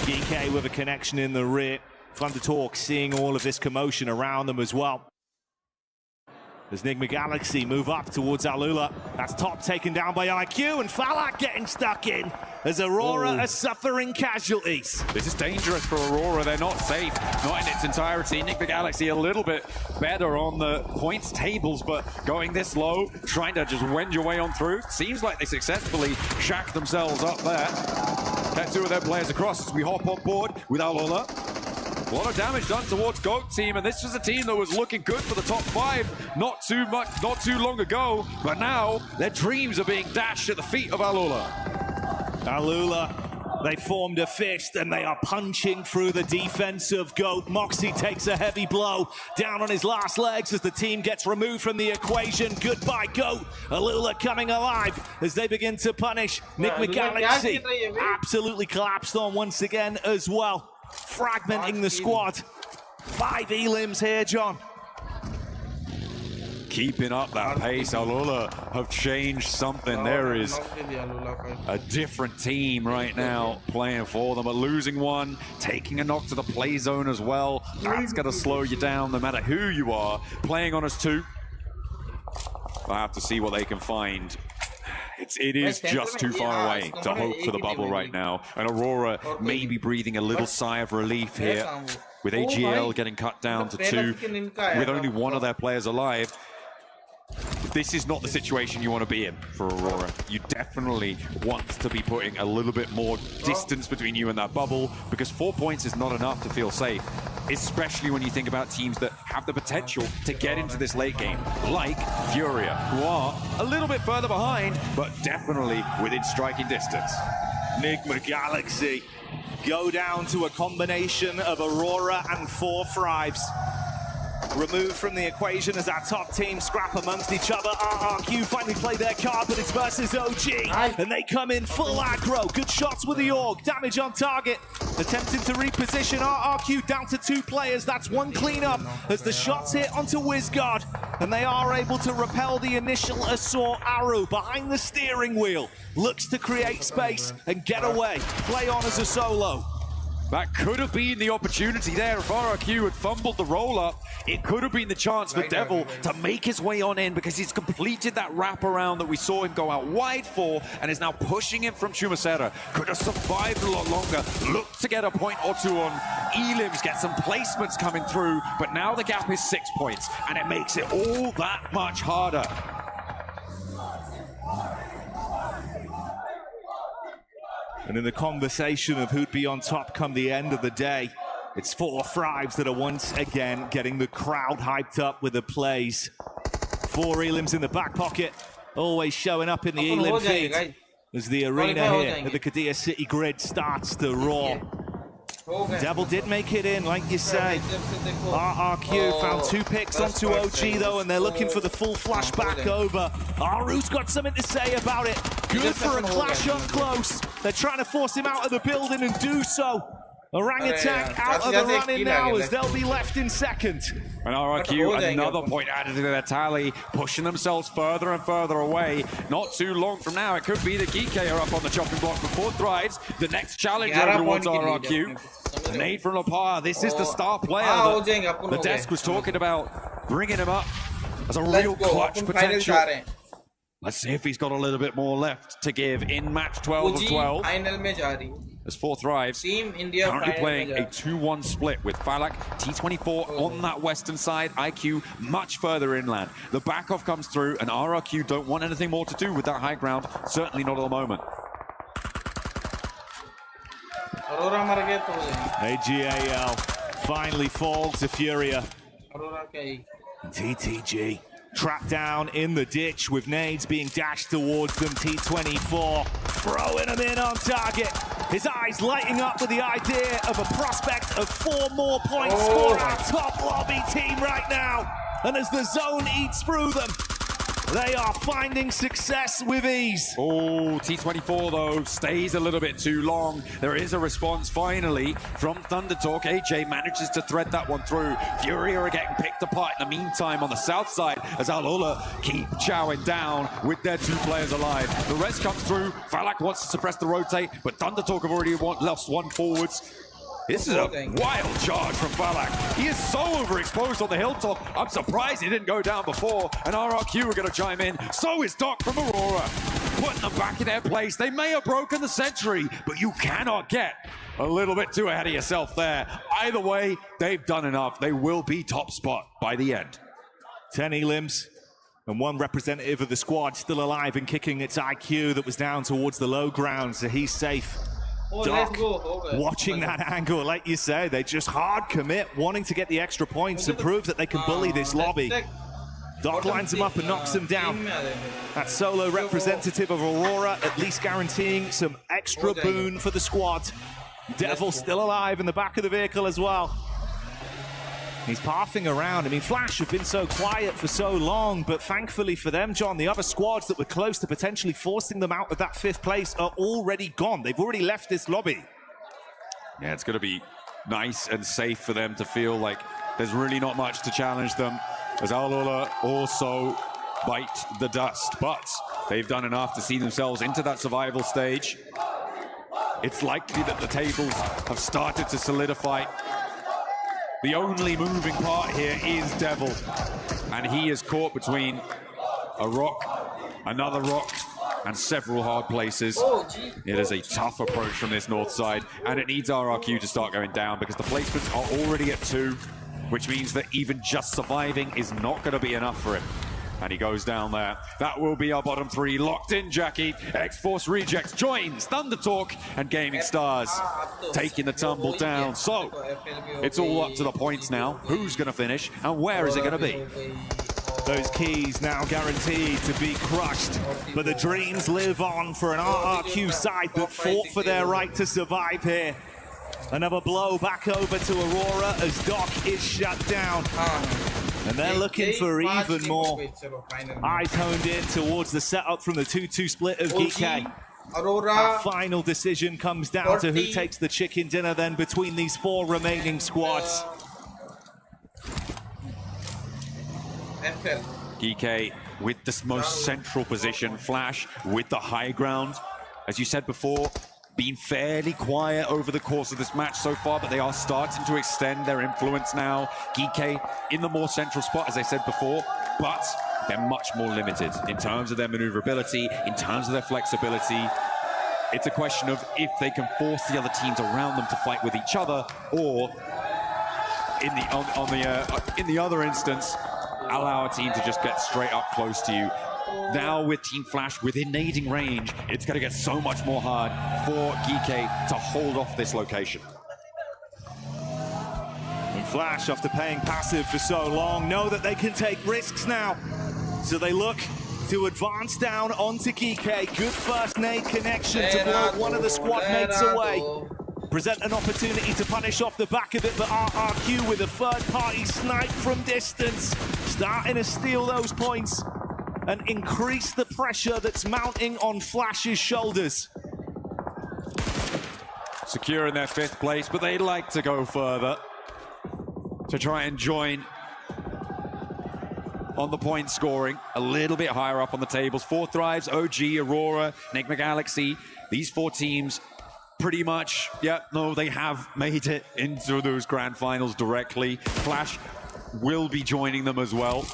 GK with a connection in the rear. Thundertalk seeing all of this commotion around them as well. As Nick McGalaxy move up towards Alula. That's top taken down by IQ, and Falak getting stuck in as Aurora are suffering casualties. This is dangerous for Aurora. They're not safe, not in its entirety. Nick McGalaxy a little bit better on the points tables, but going this low, trying to just wend your way on through. Seems like they successfully shacked themselves up there. Get 2 of their players across as we hop on board with Alula. A lot of damage done towards Goat team, and this was a team that was looking good for the top 5 not too long ago, but now their dreams are being dashed at the feet of Alula. Alula, they formed a fist and they are punching through the defense of Goat. Moxie takes a heavy blow down on his last legs as the team gets removed from the equation. Goodbye, Goat. Alula coming alive as they begin to punish. Nick McGalaxy absolutely collapsed on once again as well. Fragmenting the squad. 5 elims here, John. Keeping up that pace, Alula have changed something. There is a different team right now playing for them, but losing one, taking a knock to the play zone as well. That's going to slow you down no matter who you are. Playing on us 2. We'll have to see what they can find. It is just too far away to hope for the bubble right now. And Aurora may be breathing a little sigh of relief here with AGL getting cut down to 2 with only 1 of their players alive. This is not the situation you want to be in for Aurora. You definitely want to be putting a little bit more distance between you and that bubble, because 4 points is not enough to feel safe, especially when you think about teams that have the potential to get into this late game, like Furia, who are a little bit further behind, but definitely within striking distance. Nick McGalaxy go down to a combination of Aurora and 4 Thrives. Removed from the equation as our top team scrap amongst each other. RRQ finally play their card, but it's versus OG. And they come in full aggro. Good shots with the AUG. Damage on target. Attempting to reposition RRQ down to 2 players. That's 1 cleanup as the shots hit onto WizGod. And they are able to repel the initial assault arrow behind the steering wheel. Looks to create space and get away. Play on as a solo. That could have been the opportunity there. If RRQ had fumbled the roll-up, it could have been the chance for Devil to make his way on in, because he's completed that wraparound that we saw him go out wide for and is now pushing him from Chumacera. Could have survived a lot longer. Looked to get a point or 2 on elims, get some placements coming through, but now the gap is 6 points, and it makes it all that much harder. And in the conversation of who'd be on top come the end of the day, it's 4 Thrives that are once again getting the crowd hyped up with the plays. 4 elims in the back pocket, always showing up in the elim feed as the arena here at the Qiddiya City grid starts to roar. Devil did make it in, like you say. RRQ found 2 picks onto OG though, and they're looking for the full flashback over. Aru's got something to say about it. Good for a clash up close. They're trying to force him out of the building and do so. Orangutan out of the running now as they'll be left in second. And RRQ, another point added to their tally, pushing themselves further and further away. Not too long from now, it could be the GK are up on the chopping block before Thrives. The next challenge over towards RRQ. Nade from Lapar, this is the star player that the desk was talking about, bringing him up as a real clutch potential. Let's see if he's got a little bit more left to give in match 12 of 12. as 4 Thrives Team India currently final playing में a 2-1 split with Falak, T24 on that western side, IQ much further inland. The back off comes through, and RRQ don't want anything more to do with that high ground, certainly not at the moment. Aurora मर गए तो AGAL finally fall to Furia. Aurora क्या ही TTG trapped down in the ditch with nades being dashed towards them. T24 throwing them in on target. His eyes lighting up with the idea of a prospect of 4 more points for our top lobby team right now. And as the zone eats through them, they are finding success with ease. Oh, T24 though stays a little bit too long. There is a response finally from Thundertalk. AJ manages to thread that one through. Furia are getting picked apart in the meantime on the south side as Alula keep chowing down with their 2 players alive. The rest comes through. Falak wants to suppress the rotate, but Thundertalk have already lost 1 forwards. This is a wild charge from Falak. He is so overexposed on the hilltop. I'm surprised he didn't go down before. And RRQ are going to chime in. So is Doc from Aurora. Putting them back in their place. They may have broken the sentry, but you cannot get a little bit too ahead of yourself there. Either way, they've done enough. They will be top spot by the end. 10 elims and 1 representative of the squad still alive and kicking its IQ that was down towards the low ground, so he's safe. Doc, watching that angle, like you say, they just hard commit, wanting to get the extra points and prove that they can bully this lobby. Doc lines him up and knocks him down. That solo representative of Aurora at least guaranteeing some extra boon for the squad. Devil still alive in the back of the vehicle as well. He's pathing around. I mean, Flash have been so quiet for so long, but thankfully for them, John, the other squads that were close to potentially forcing them out of that 5th place are already gone. They've already left this lobby. Yeah, it's going to be nice and safe for them to feel like there's really not much to challenge them, as Alula also bite the dust. But they've done enough to see themselves into that survival stage. It's likely that the tables have started to solidify. The only moving part here is Devil, and he is caught between a rock, another rock, and several hard places. It is a tough approach from this north side, and it needs RRQ to start going down because the placements are already at 2, which means that even just surviving is not going to be enough for him. And he goes down there. That will be our bottom 3. Locked in, Jackie. X-Force Rejects joins Thundertalk and Gaming Stars taking the tumble down. So it's all up to the points now. Who's going to finish and where is it going to be? Those keys now guaranteed to be crushed, but the dreams live on for an RRQ side that fought for their right to survive here. Another blow back over to Aurora as Doc is shut down. And they're looking for even more. Eyes honed in towards the setup from the 2-2 split of GK. Our final decision comes down to who takes the chicken dinner then between these 4 remaining squads. GK with the most central position, Flash with the high ground. As you said before, been fairly quiet over the course of this match so far, but they are starting to extend their influence now. GK in the more central spot, as I said before, but they're much more limited in terms of their maneuverability, in terms of their flexibility. It's a question of if they can force the other teams around them to fight with each other, or in the other instance, allow a team to just get straight up close to you. Now with Team Flash within nading range, it's going to get so much more hard for GK to hold off this location. And Flash, after paying passive for so long, know that they can take risks now. So they look to advance down onto GK. Good first nade connection to blow one of the squad mates away. Present an opportunity to punish off the back of it, but RRQ with a third-party snipe from distance, starting to steal those points and increase the pressure that's mounting on Flash's shoulders. Secure in their 5th place, but they'd like to go further to try and join on the point scoring, a little bit higher up on the tables. 4 Thrives, OG, Aurora, Enigma Galaxy. These 4 teams pretty much, they have made it into those grand finals directly. Flash will be joining them as well.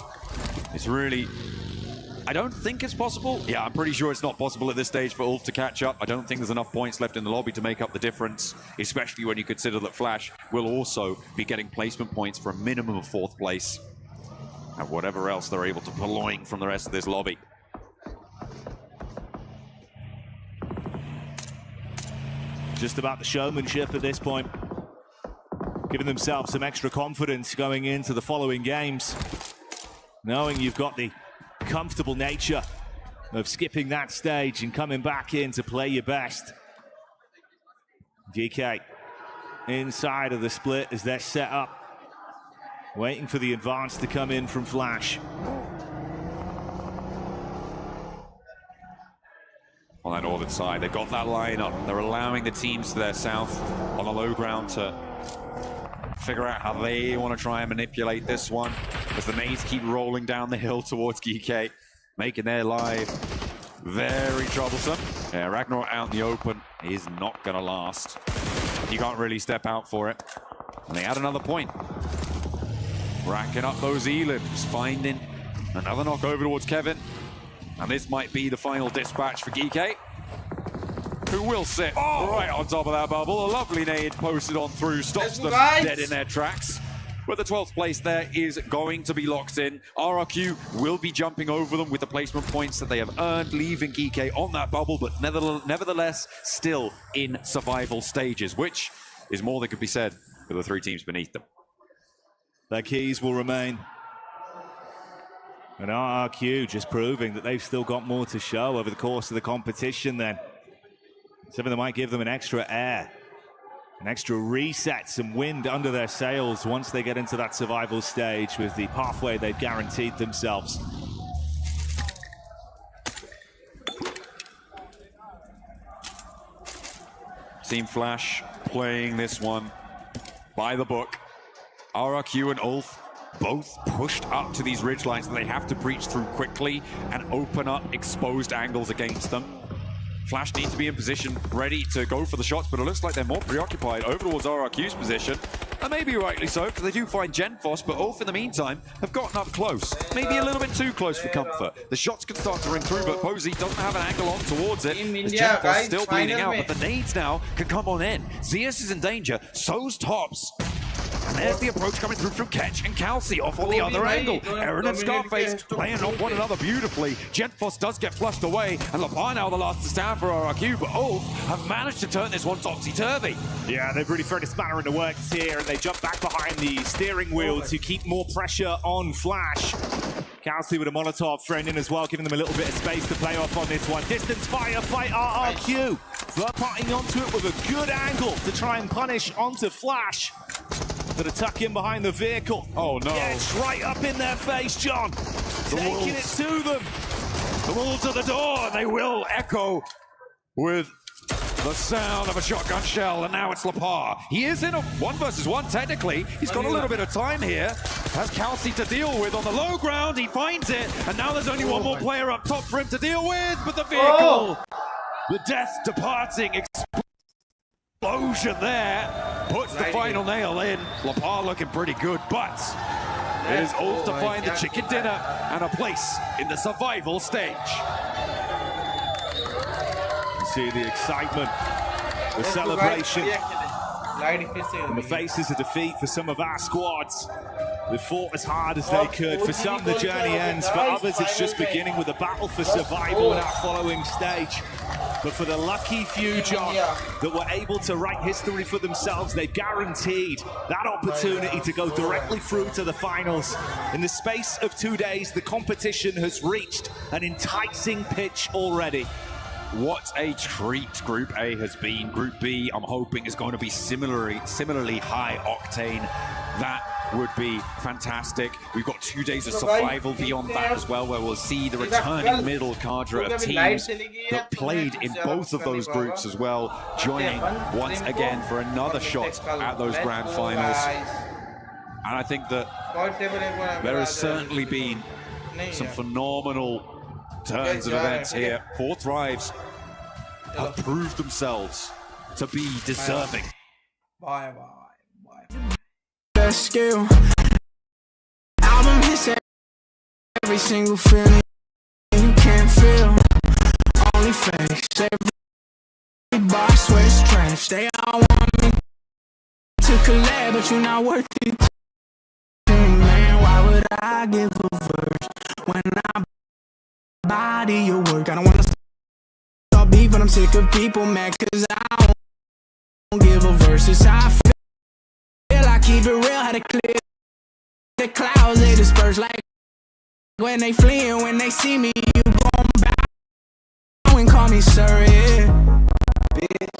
It's really I don't think it's possible. Yeah, I'm pretty sure it's not possible at this stage for Ulf to catch up. I don't think there's enough points left in the lobby to make up the difference, especially when you consider that Flash will also be getting placement points for a minimum of 4th place. And whatever else they're able to purloin from the rest of this lobby. Just about the showmanship at this point. Giving themselves some extra confidence going into the following games. Knowing you've got the comfortable nature of skipping that stage and coming back in to play your best. GK inside of the split as they're set up. Waiting for the advance to come in from Flash. On that northern side, they've got that line up. They're allowing the teams to their south on the low ground to figure out how they want to try and manipulate this one as the nades keep rolling down the hill towards GK, making their life very troublesome. Yeah, Ragnar out in the open is not going to last. He can't really step out for it. And they add another point. Racking up those elims, finding another knock over towards Kevin. And this might be the final dispatch for GK, who will sit right on top of that bubble. A lovely nade posted on through, stops them dead in their tracks. But the 12th place there is going to be locked in. RRQ will be jumping over them with the placement points that they have earned, leaving GK on that bubble, but nevertheless still in survival stages, which is more than could be said for the 3 teams beneath them. Their keys will remain. And RRQ just proving that they've still got more to show over the course of the competition then. Something that might give them an extra air, an extra reset, some wind under their sails once they get into that survival stage with the pathway they've guaranteed themselves. Team Flash playing this one by the book. RRQ and Ulf both pushed up to these ridge lines that they have to breach through quickly and open up exposed angles against them. Flash need to be in position, ready to go for the shots, but it looks like they're more preoccupied over towards RRQ's position. And maybe rightly so, because they do find Genfos, but Ulf in the meantime have gotten up close. Maybe a little bit too close for comfort. The shots can start to ring through, but Posey doesn't have an angle on towards it. As Genfos still bleeding out, but the nades now can come on in. Zeus is in danger, so's Tops. And there's the approach coming through from Ketch and Calci off on the other angle. Aaron and Scarface playing on one another beautifully. Genfos does get flushed away, and Lapar now the last to stand for RRQ, but Ulf have managed to turn this one topsy-turvy. Yeah, they've really thrown a spanner in the works here, and they jump back behind the steering wheel to keep more pressure on Flash. Calci with a Molotov thrown in as well, giving them a little bit of space to play off on this one. Distance fire fight RRQ. They're putting onto it with a good angle to try and punish onto Flash. Gonna tuck in behind the vehicle. Oh no. Yeah, it's right up in their face, John. Taking it to them. The wolves at the door, and they will echo with the sound of a shotgun shell, and now it's Lapar. He is in a 1-versus-1 technically. He's got a little bit of time here. Has Calci to deal with on the low ground. He finds it, and now there's only one more player up top for him to deal with, but the vehicle, the death departing explosion there puts the final nail in. Lapar looking pretty good, but it is Ulf to find the chicken dinner and a place in the survival stage. You see the excitement, the celebration, and the faces of defeat for some of our squads. They fought as hard as they could. For some, the journey ends. For others, it's just beginning with a battle for survival in our following stage. But for the lucky few, John, that were able to write history for themselves, they've guaranteed that opportunity to go directly through to the finals. In the space of 2 days, the competition has reached an enticing pitch already. What a treat Group A has been. Group B, I'm hoping, is going to be similarly high octane. That would be fantastic. We've got 2 days of survival beyond that as well, where we'll see the returning middle cadre of teams that played in both of those groups as well, joining once again for another shot at those grand finals. And I think that there has certainly been some phenomenal turns of events here. 4 Thrives have proved themselves to be deserving. Best skill. Album hits every single feeling. fakes. Every bar swear it's trash. They all want me to collab, but you're not worth it to me, man. Why would I give a verse when I body your work? I don't wanna stop beef, but I'm sick of people mad cause I don't give a verse. It's how I feel, I keep it real, how to clear the clouds, they disperse like when they fleeing, when they see me, you gon' bow and call me sir, yeah, bitch.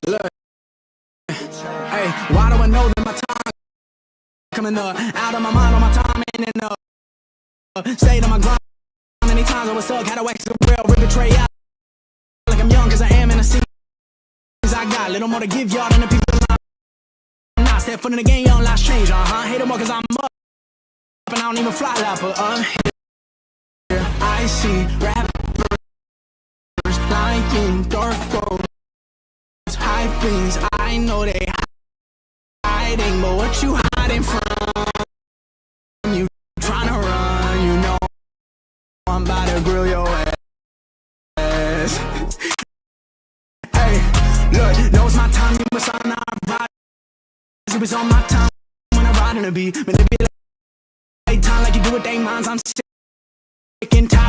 Look, hey, why do I know that my time coming up? Out of my mind, on my time ain't enough. Stayed on my grind. How many times I was stuck? Had to wax the real, rip the tray out. Like I'm young, cause I am in the scene. I got a little more to give y'all than the people I'm not. Step foot in the game, young lives change, hate them more cause I'm up. And I don't even fly like, but here I see rappers lying, dark roads. Things I know they hiding, but what you hiding from? You trying to run, you know I'm about to grill your ass. Hey, look, knows my time, you must not ride. It was on my time when I ride in a beat, manipulate time like you do with they minds. I'm sick and tired.